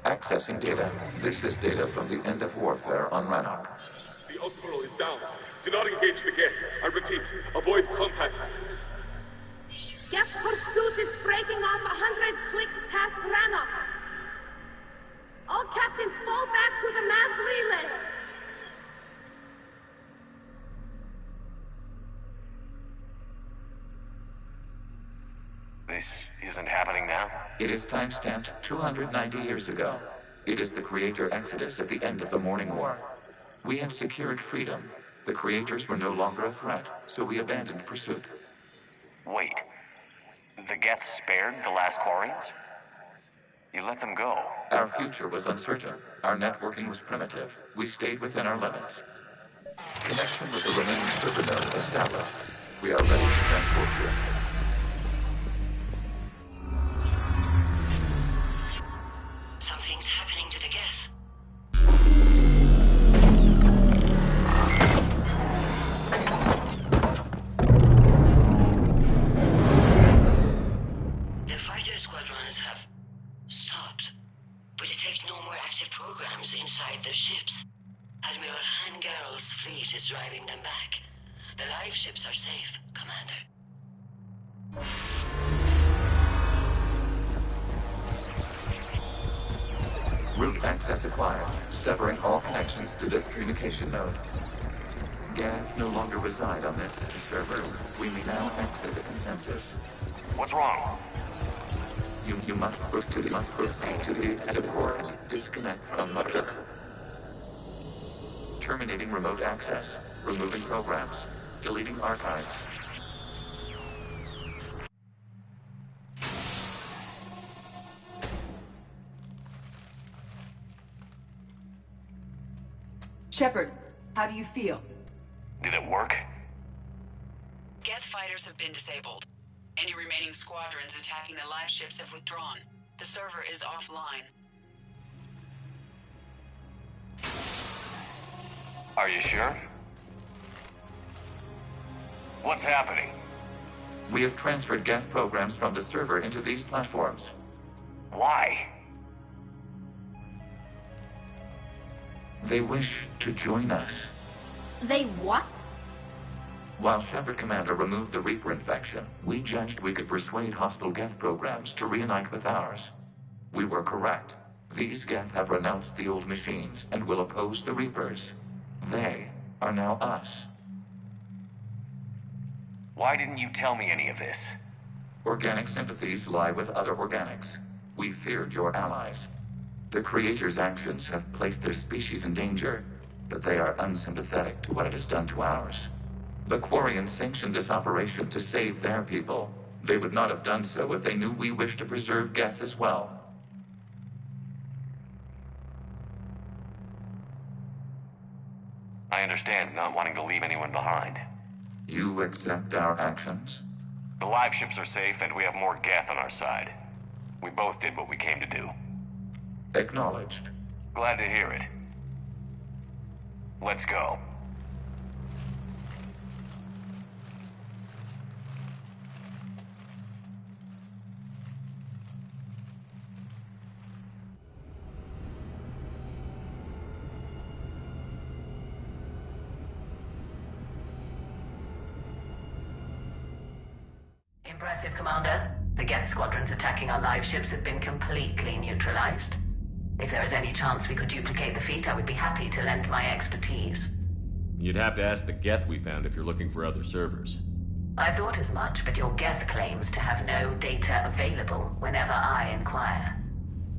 Accessing data. This is data from the end of warfare on Rannoch. The Osprey is down. Do not engage the Geth. I repeat, avoid contact. Geth pursuit is breaking off 100 clicks past Rannoch. All captains fall back to the mass relay. This isn't happening now? It is timestamped 290 years ago. It is the Creator Exodus at the end of the Morning War. We had secured freedom. The Creators were no longer a threat, so we abandoned pursuit. Wait. The Geth spared the last Quarians? You let them go. Our future was uncertain. Our networking was primitive. We stayed within our limits. Connection with the remaining server node established. We are ready to transport you. Something's happening to the Geth. The fighter squadrons have stopped, but detect no more active programs inside their ships. Admiral Hangarl's fleet is driving them back. The live ships are safe, Commander. Route access acquired, severing all connections to this communication node. Geth no longer reside on this server. We may now exit the consensus. What's wrong? You must proceed to the active core and disconnect from Mother. Terminating remote access. Removing programs. Deleting archives. Shepard, how do you feel? Did it work? Geth fighters have been disabled. Any remaining squadrons attacking the live ships have withdrawn. The server is offline. Are you sure? What's happening? We have transferred Geth programs from the server into these platforms. Why? They wish to join us. They what? While Shepard Commander removed the Reaper infection, we judged we could persuade hostile Geth programs to reunite with ours. We were correct. These Geth have renounced the old machines and will oppose the Reapers. They are now us. Why didn't you tell me any of this? Organic sympathies lie with other organics. We feared your allies. The Creator's actions have placed their species in danger, but they are unsympathetic to what it has done to ours. The Quarians sanctioned this operation to save their people. They would not have done so if they knew we wished to preserve Geth as well. I understand not wanting to leave anyone behind. You accept our actions? The live ships are safe, and we have more Geth on our side. We both did what we came to do. Acknowledged. Glad to hear it. Let's go. Impressive, Commander. The Geth squadrons attacking our live ships have been completely neutralized. If there is any chance we could duplicate the feat, I would be happy to lend my expertise. You'd have to ask the Geth we found if you're looking for other servers. I thought as much, but your Geth claims to have no data available whenever I inquire.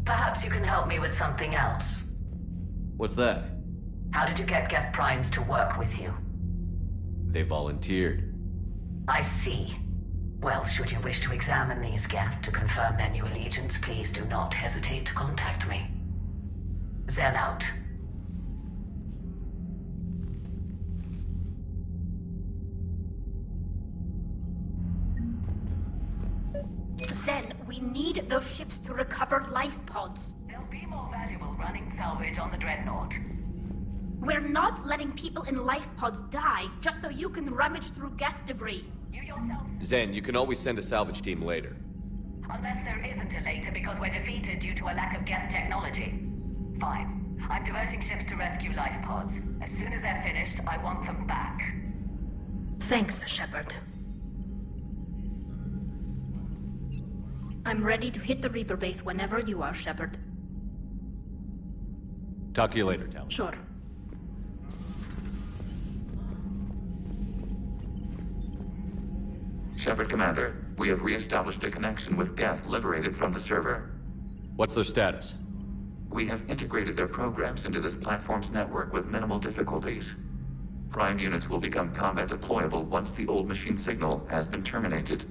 Perhaps you can help me with something else. What's that? How did you get Geth Primes to work with you? They volunteered. I see. Well, should you wish to examine these Geth to confirm their new allegiance, please do not hesitate to contact me. Zen out. Zen, we need those ships to recover life pods. They'll be more valuable running salvage on the Dreadnought. We're not letting people in life pods die just so you can rummage through Geth debris. You yourself... Zen, you can always send a salvage team later. Unless there isn't a later because we're defeated due to a lack of Geth technology. Fine. I'm diverting ships to rescue life pods. As soon as they're finished, I want them back. Thanks, Shepard. I'm ready to hit the Reaper base whenever you are, Shepard. Talk to you later, Tali. Sure. Shepard, Commander, we have re-established a connection with Geth liberated from the server. What's their status? We have integrated their programs into this platform's network with minimal difficulties. Prime units will become combat deployable once the old machine signal has been terminated.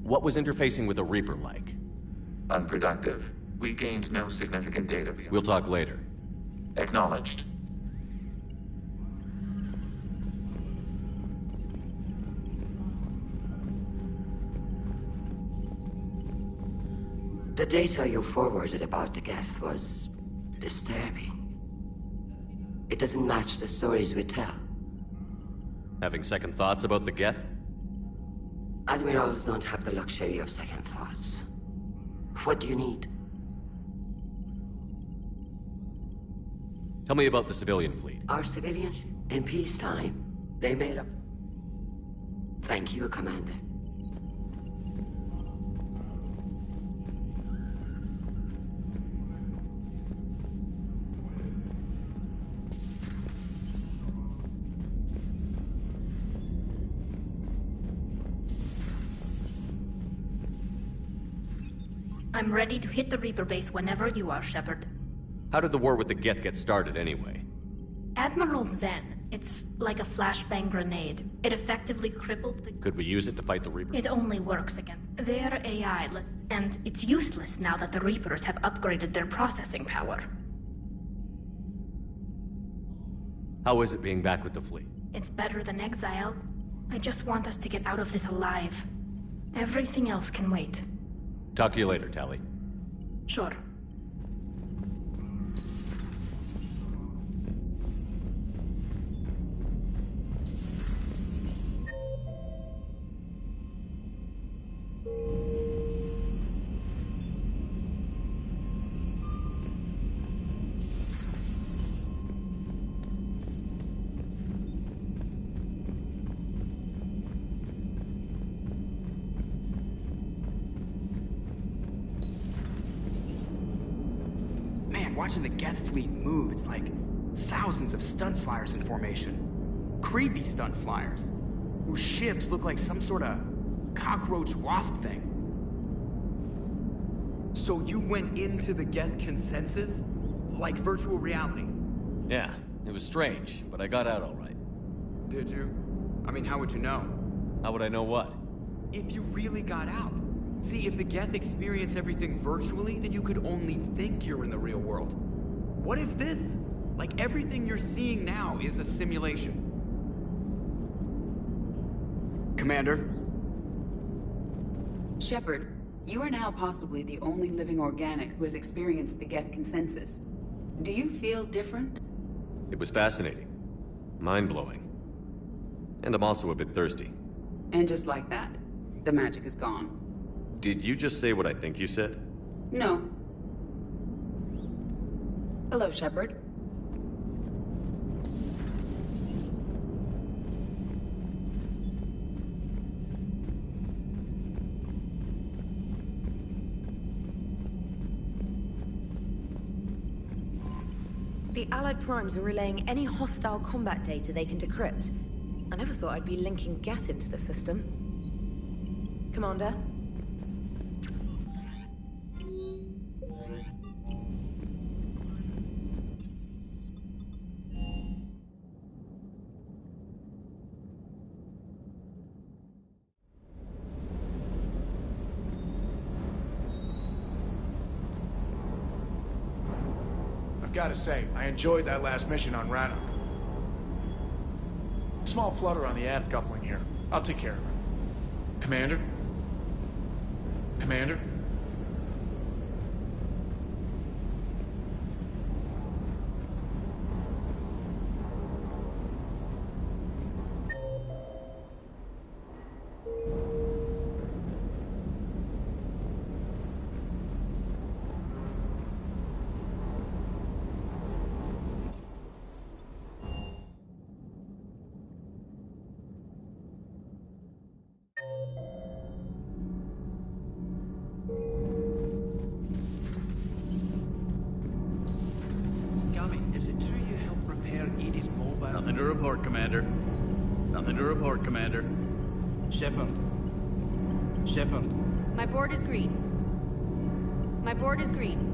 What was interfacing with a Reaper like? Unproductive. We gained no significant data. We'll talk later. Acknowledged. The data you forwarded about the Geth was disturbing. It doesn't match the stories we tell. Having second thoughts about the Geth? Admirals don't have the luxury of second thoughts. What do you need? Tell me about the civilian fleet. Our civilian ship? In peacetime, they made up. Thank you, Commander. I'm ready to hit the Reaper base whenever you are, Shepard. How did the war with the Geth get started, anyway? Admiral Zen. It's like a flashbang grenade. It effectively crippled the... Could we use it to fight the Reaper? It only works against their AI, and it's useless now that the Reapers have upgraded their processing power. How is it being back with the fleet? It's better than exile. I just want us to get out of this alive. Everything else can wait. Talk to you later, Tali. Sure. Watching the Geth fleet move, it's like thousands of stunt flyers in formation. Creepy stunt flyers, whose ships look like some sort of cockroach wasp thing. So you went into the Geth consensus? Like virtual reality? Yeah, it was strange, but I got out all right. Did you? I mean, how would you know? How would I know what? If you really got out. See, if the Geth experience everything virtually, then you could only think you're in the real world. What if this, like everything you're seeing now, is a simulation? Commander? Shepard, you are now possibly the only living organic who has experienced the Geth consensus. Do you feel different? It was fascinating. Mind-blowing. And I'm also a bit thirsty. And just like that, the magic is gone. Did you just say what I think you said? No. Hello, Shepard. The Allied Primes are relaying any hostile combat data they can decrypt. I never thought I'd be linking Geth into the system. Commander? Gotta say, I enjoyed that last mission on Rannoch. Small flutter on the aft coupling here. I'll take care of it. Commander? Commander? Nothing to report, Commander. Nothing to report, Commander. Shepard. Shepard. My board is green. My board is green.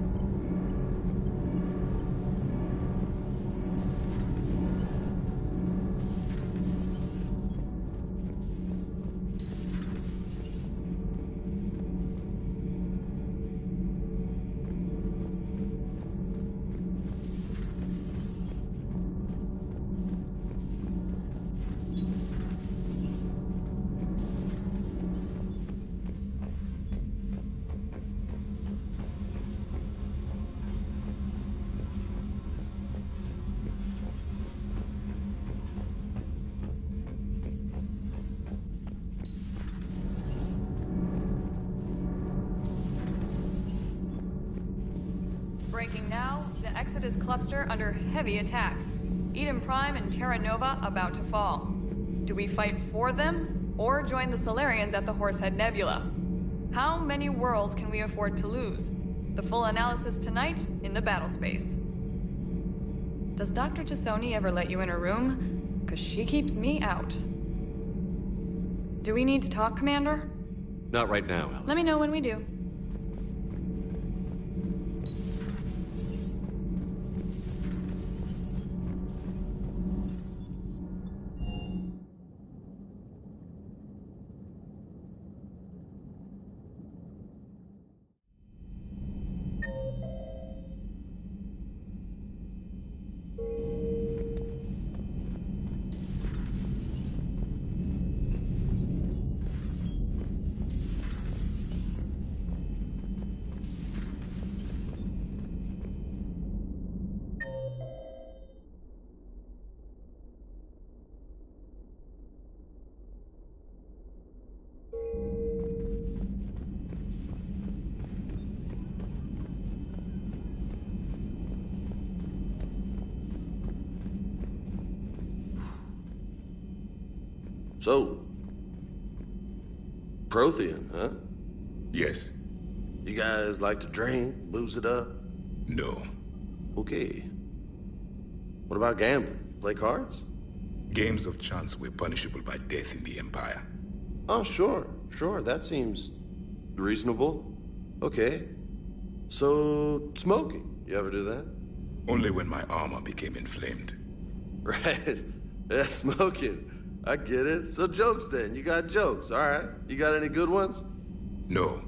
Breaking now, the Exodus cluster under heavy attack. Eden Prime and Terra Nova about to fall. Do we fight for them, or join the Solarians at the Horsehead Nebula? How many worlds can we afford to lose? The full analysis tonight in the battle space. Does Dr. Tassoni ever let you in her room? 'Cause she keeps me out. Do we need to talk, Commander? Not right now, Alex. Let me know when we do. So, Prothean, huh? Yes. You guys like to drink, booze it up? No. Okay. What about gambling? Play cards? Games of chance were punishable by death in the Empire. Oh, sure. That seems reasonable. Okay. So, smoking. You ever do that? Only when my armor became inflamed. Right. Yeah, smoking. I get it. So jokes then. You got jokes. All right. You got any good ones? No.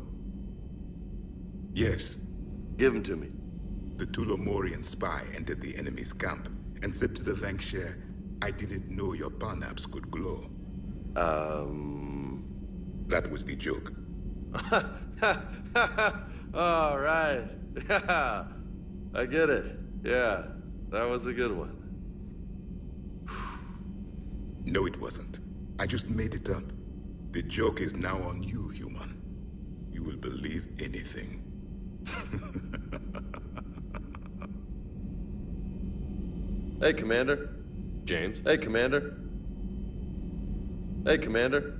Yes. Give them to me. The Tulomorian spy entered the enemy's camp and said to the Vanksher, I didn't know your parnaps could glow. That was the joke. All right. Yeah. I get it. Yeah. That was a good one. No, it wasn't. I just made it up. The joke is now on you, human. You will believe anything. Hey, Commander. James? Hey, Commander. Hey, Commander.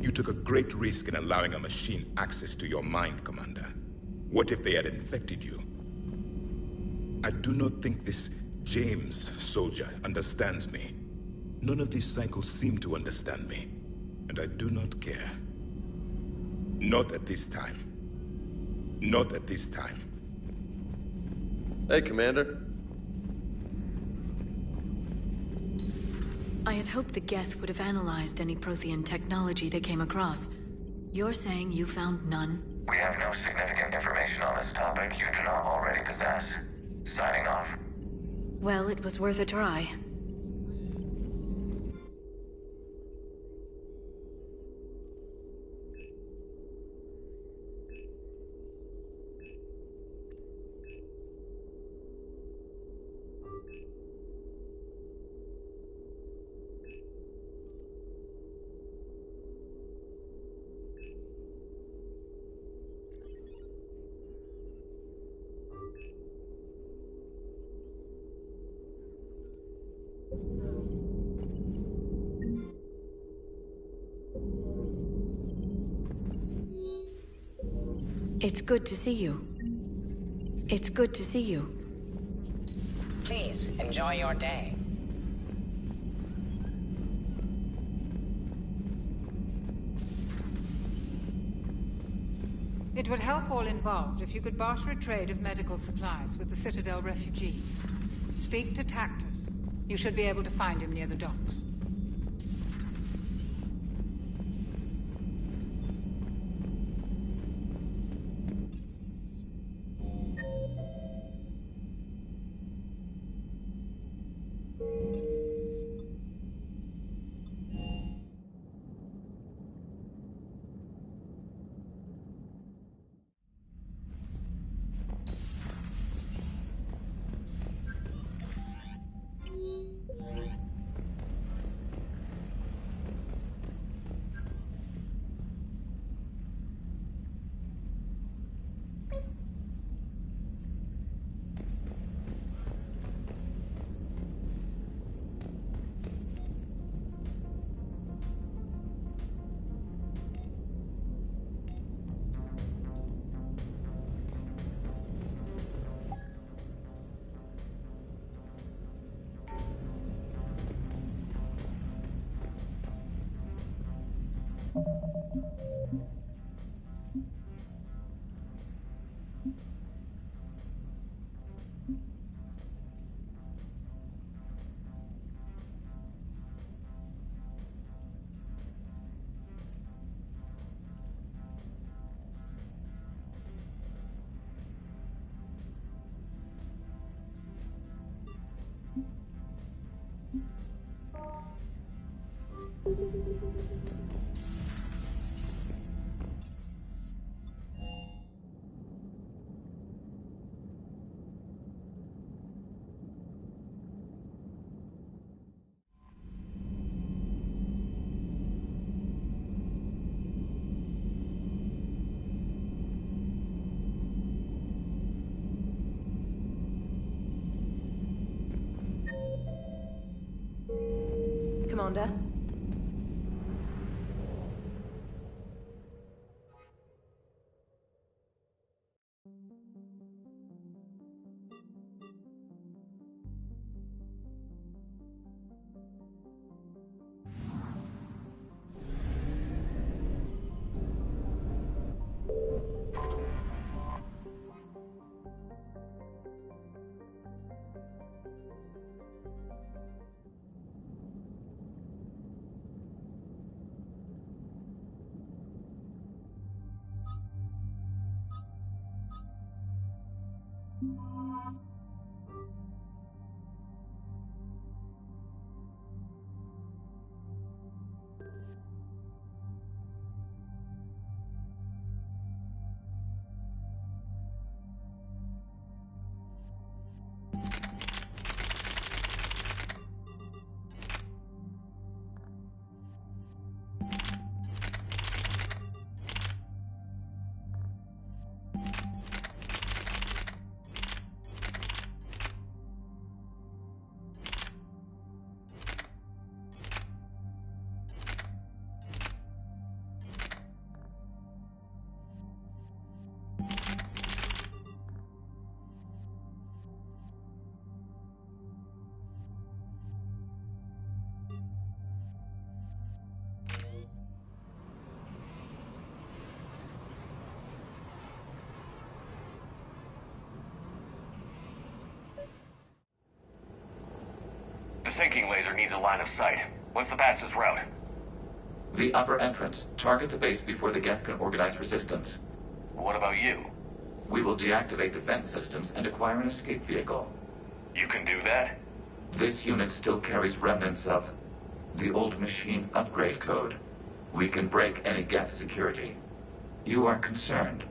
You took a great risk in allowing a machine access to your mind, Commander. What if they had infected you? I do not think this James soldier understands me. None of these psychos seem to understand me. And I do not care. Not at this time. Not at this time. Hey, Commander. I had hoped the Geth would have analyzed any Prothean technology they came across. You're saying you found none? We have no significant information on this topic you do not already possess. Signing off. Well, it was worth a try. It's good to see you. It's good to see you. Please, enjoy your day. It would help all involved if you could barter a trade of medical supplies with the Citadel refugees. Speak to Tactus. You should be able to find him near the docks. Commander? sinking laser needs a line of sight. What's the fastest route? The upper entrance. Target the base before the Geth can organize resistance. What about you? We will deactivate defense systems and acquire an escape vehicle. You can do that? This unit still carries remnants of the old machine upgrade code. We can break any Geth security. You are concerned.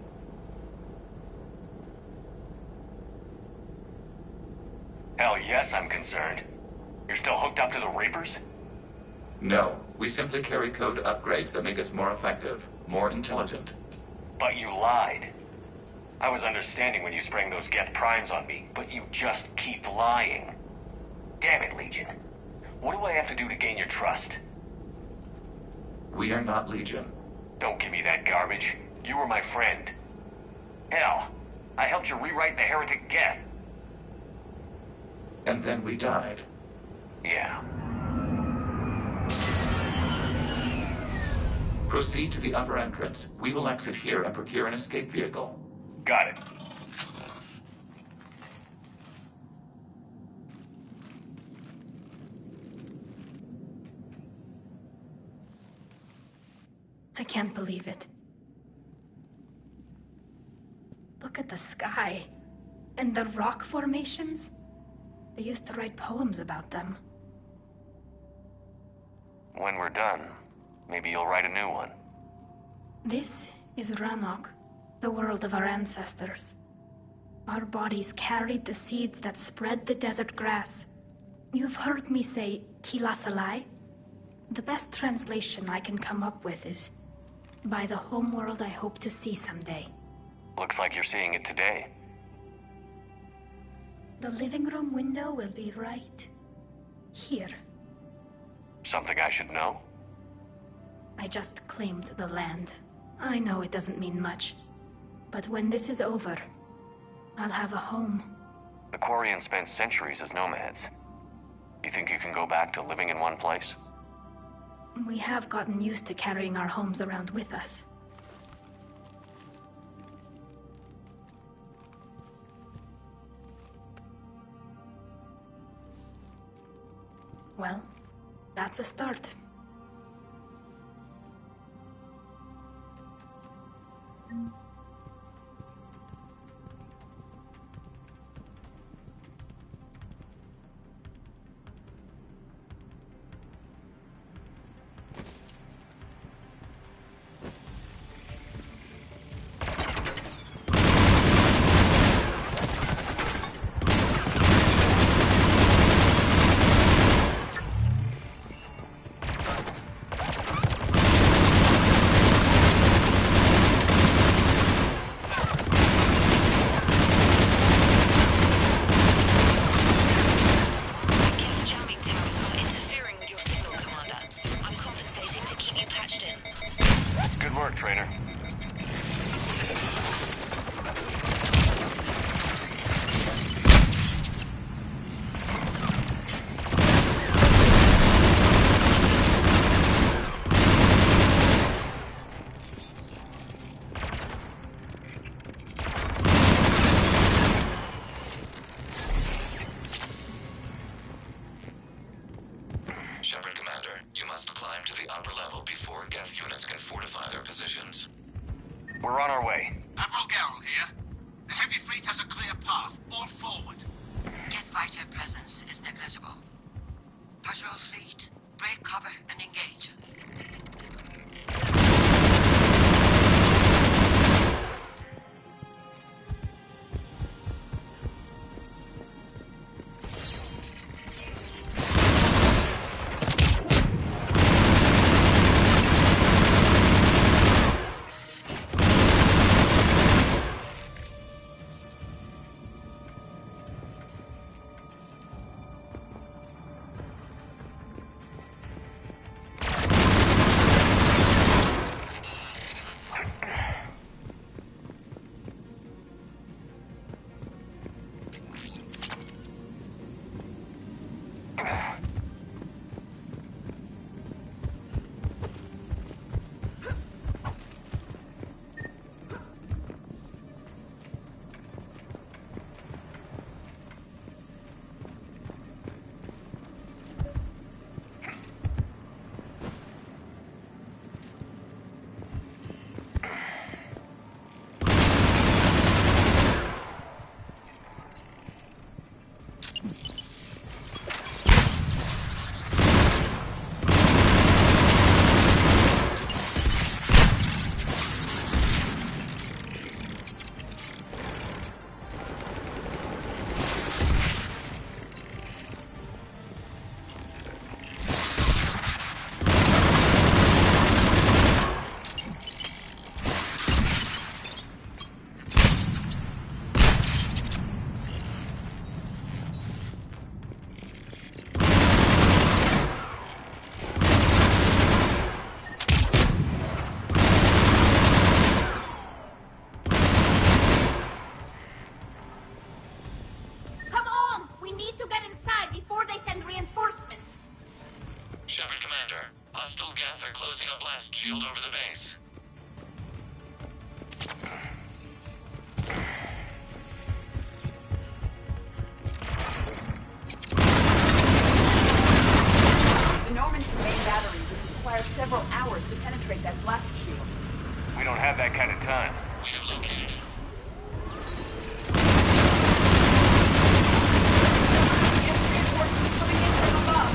Hell yes, I'm concerned. You're still hooked up to the Reapers? No, we simply carry code upgrades that make us more effective, more intelligent. But you lied. I was understanding when you sprang those Geth primes on me, but you just keep lying. Damn it, Legion. What do I have to do to gain your trust? We are not Legion. Don't give me that garbage. You were my friend. Hell, I helped you rewrite the Heretic Geth. And then we died. Yeah. Proceed to the upper entrance. We will exit here and procure an escape vehicle. Got it. I can't believe it. Look at the sky. And the rock formations. They used to write poems about them. When we're done, maybe you'll write a new one. This is Ranok, the world of our ancestors. Our bodies carried the seeds that spread the desert grass. You've heard me say Kilasalai? The best translation I can come up with is, by the homeworld I hope to see someday. Looks like you're seeing it today. The living room window will be right here. Something I should know? I just claimed the land. I know it doesn't mean much. But when this is over, I'll have a home. The Quarians spent centuries as nomads. You think you can go back to living in one place? We have gotten used to carrying our homes around with us. Well, that's a start. Shepard, Commander, you must climb to the upper level before Geth units can fortify their positions. We're on our way. Admiral Garrel here. The heavy fleet has a clear path. All forward. Geth fighter presence is negligible. Patrol fleet, break cover and engage. blast shield over the base. The Norman's main battery would require several hours to penetrate that blast shield. We don't have that kind of time. We have located it. Reinforcements coming in from above.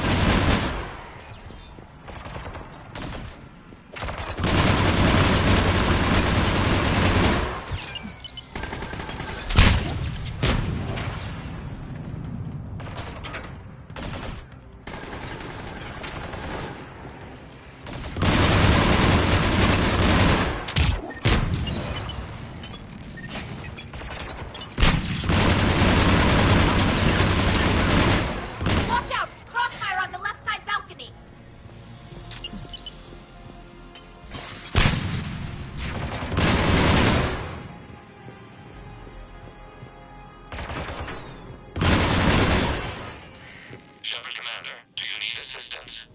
Shepard, Commander, do you need assistance?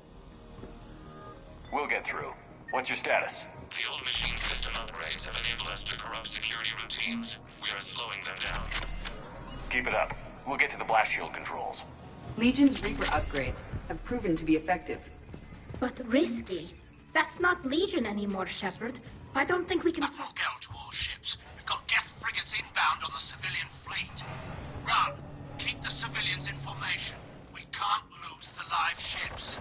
We'll get through. What's your status? The old machine system upgrades have enabled us to corrupt security routines. We are slowing them down. Keep it up. We'll get to the blast shield controls. Legion's Reaper upgrades have proven to be effective. But risky. That's not Legion anymore, Shepard. I don't think we can... Admiral Gell to all ships. We've got Geth frigates inbound on the civilian fleet. Run. Keep the civilians in formation. We can't lose the live ships.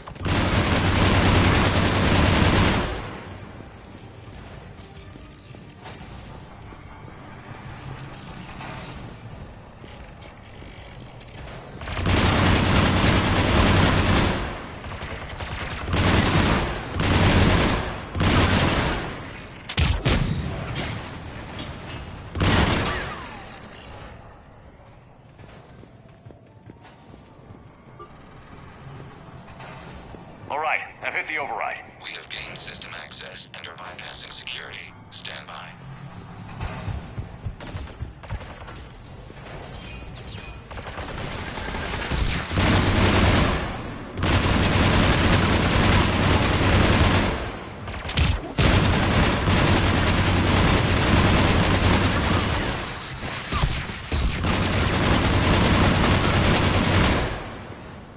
All right, I've hit the override. We have gained system access and are bypassing security. Stand by.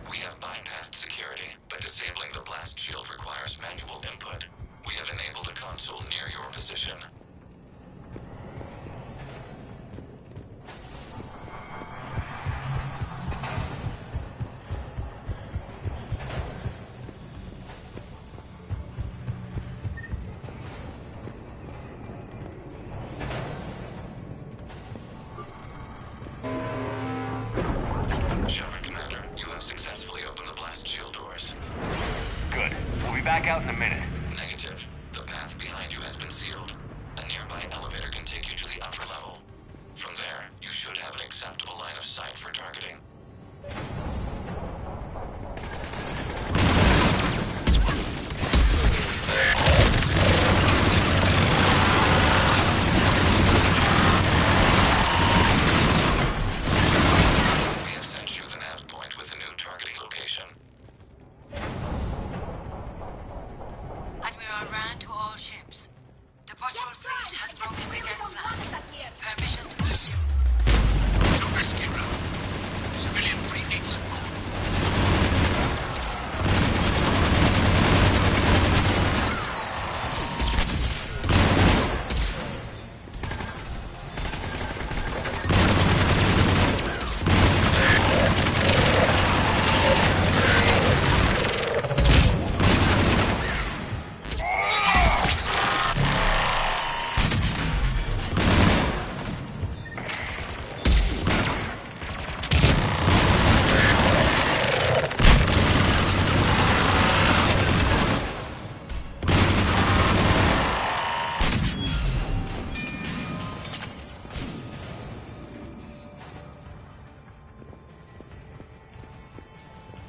We have bypassed security, but disabling the blast shield requires manual input. We have enabled a console near your position. Shepard, Commander, you have successfully opened the blast shield doors. Good. We'll be back out in a minute. Negative. The path behind you has been sealed. A nearby elevator can take you to the upper level. From there, you should have an acceptable line of sight for targeting. We have sent you the nav point with a new targeting location. Admiral Rand to all ships. The Portugal fleet has broken the death flag. Permission to pursue. Too risky, Ram. Civilian fleet needs support.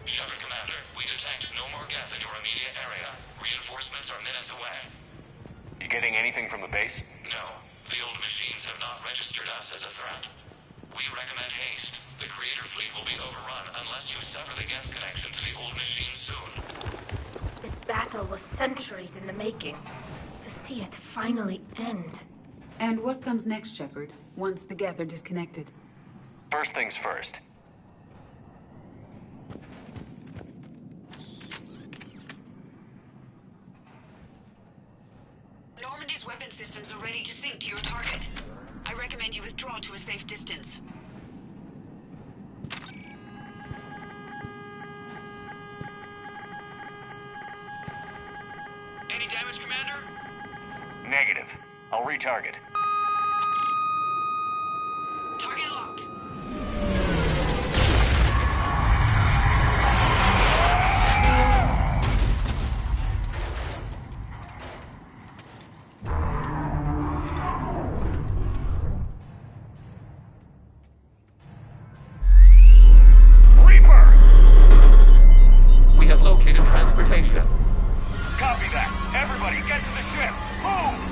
Shepard, Commander, we detect no more Geth in your immediate area. Reinforcements are minutes away. You getting anything from the base? No, the old machines have not registered us as a threat. We recommend haste. The Creator fleet will be overrun unless you sever the Geth connection to the old machine soon. This battle was centuries in the making. To see it finally end. And what comes next, Shepard, once the Geth are disconnected? First things first. Normandy's weapon systems are ready to sync to your target. I recommend you withdraw to a safe distance. Any damage, Commander? Negative. I'll retarget. Target locked. Reaper! We have located transportation. Copy that. Everybody, get to the ship. Move!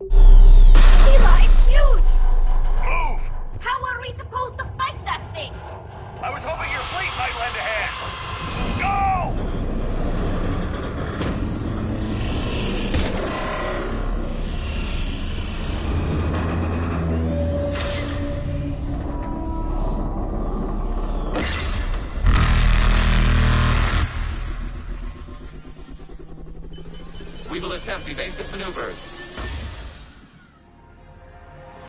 Eli, it's huge! Move! How are we supposed to fight that thing? I was hoping your fleet might lend a hand. Go! We will attempt evasive maneuvers.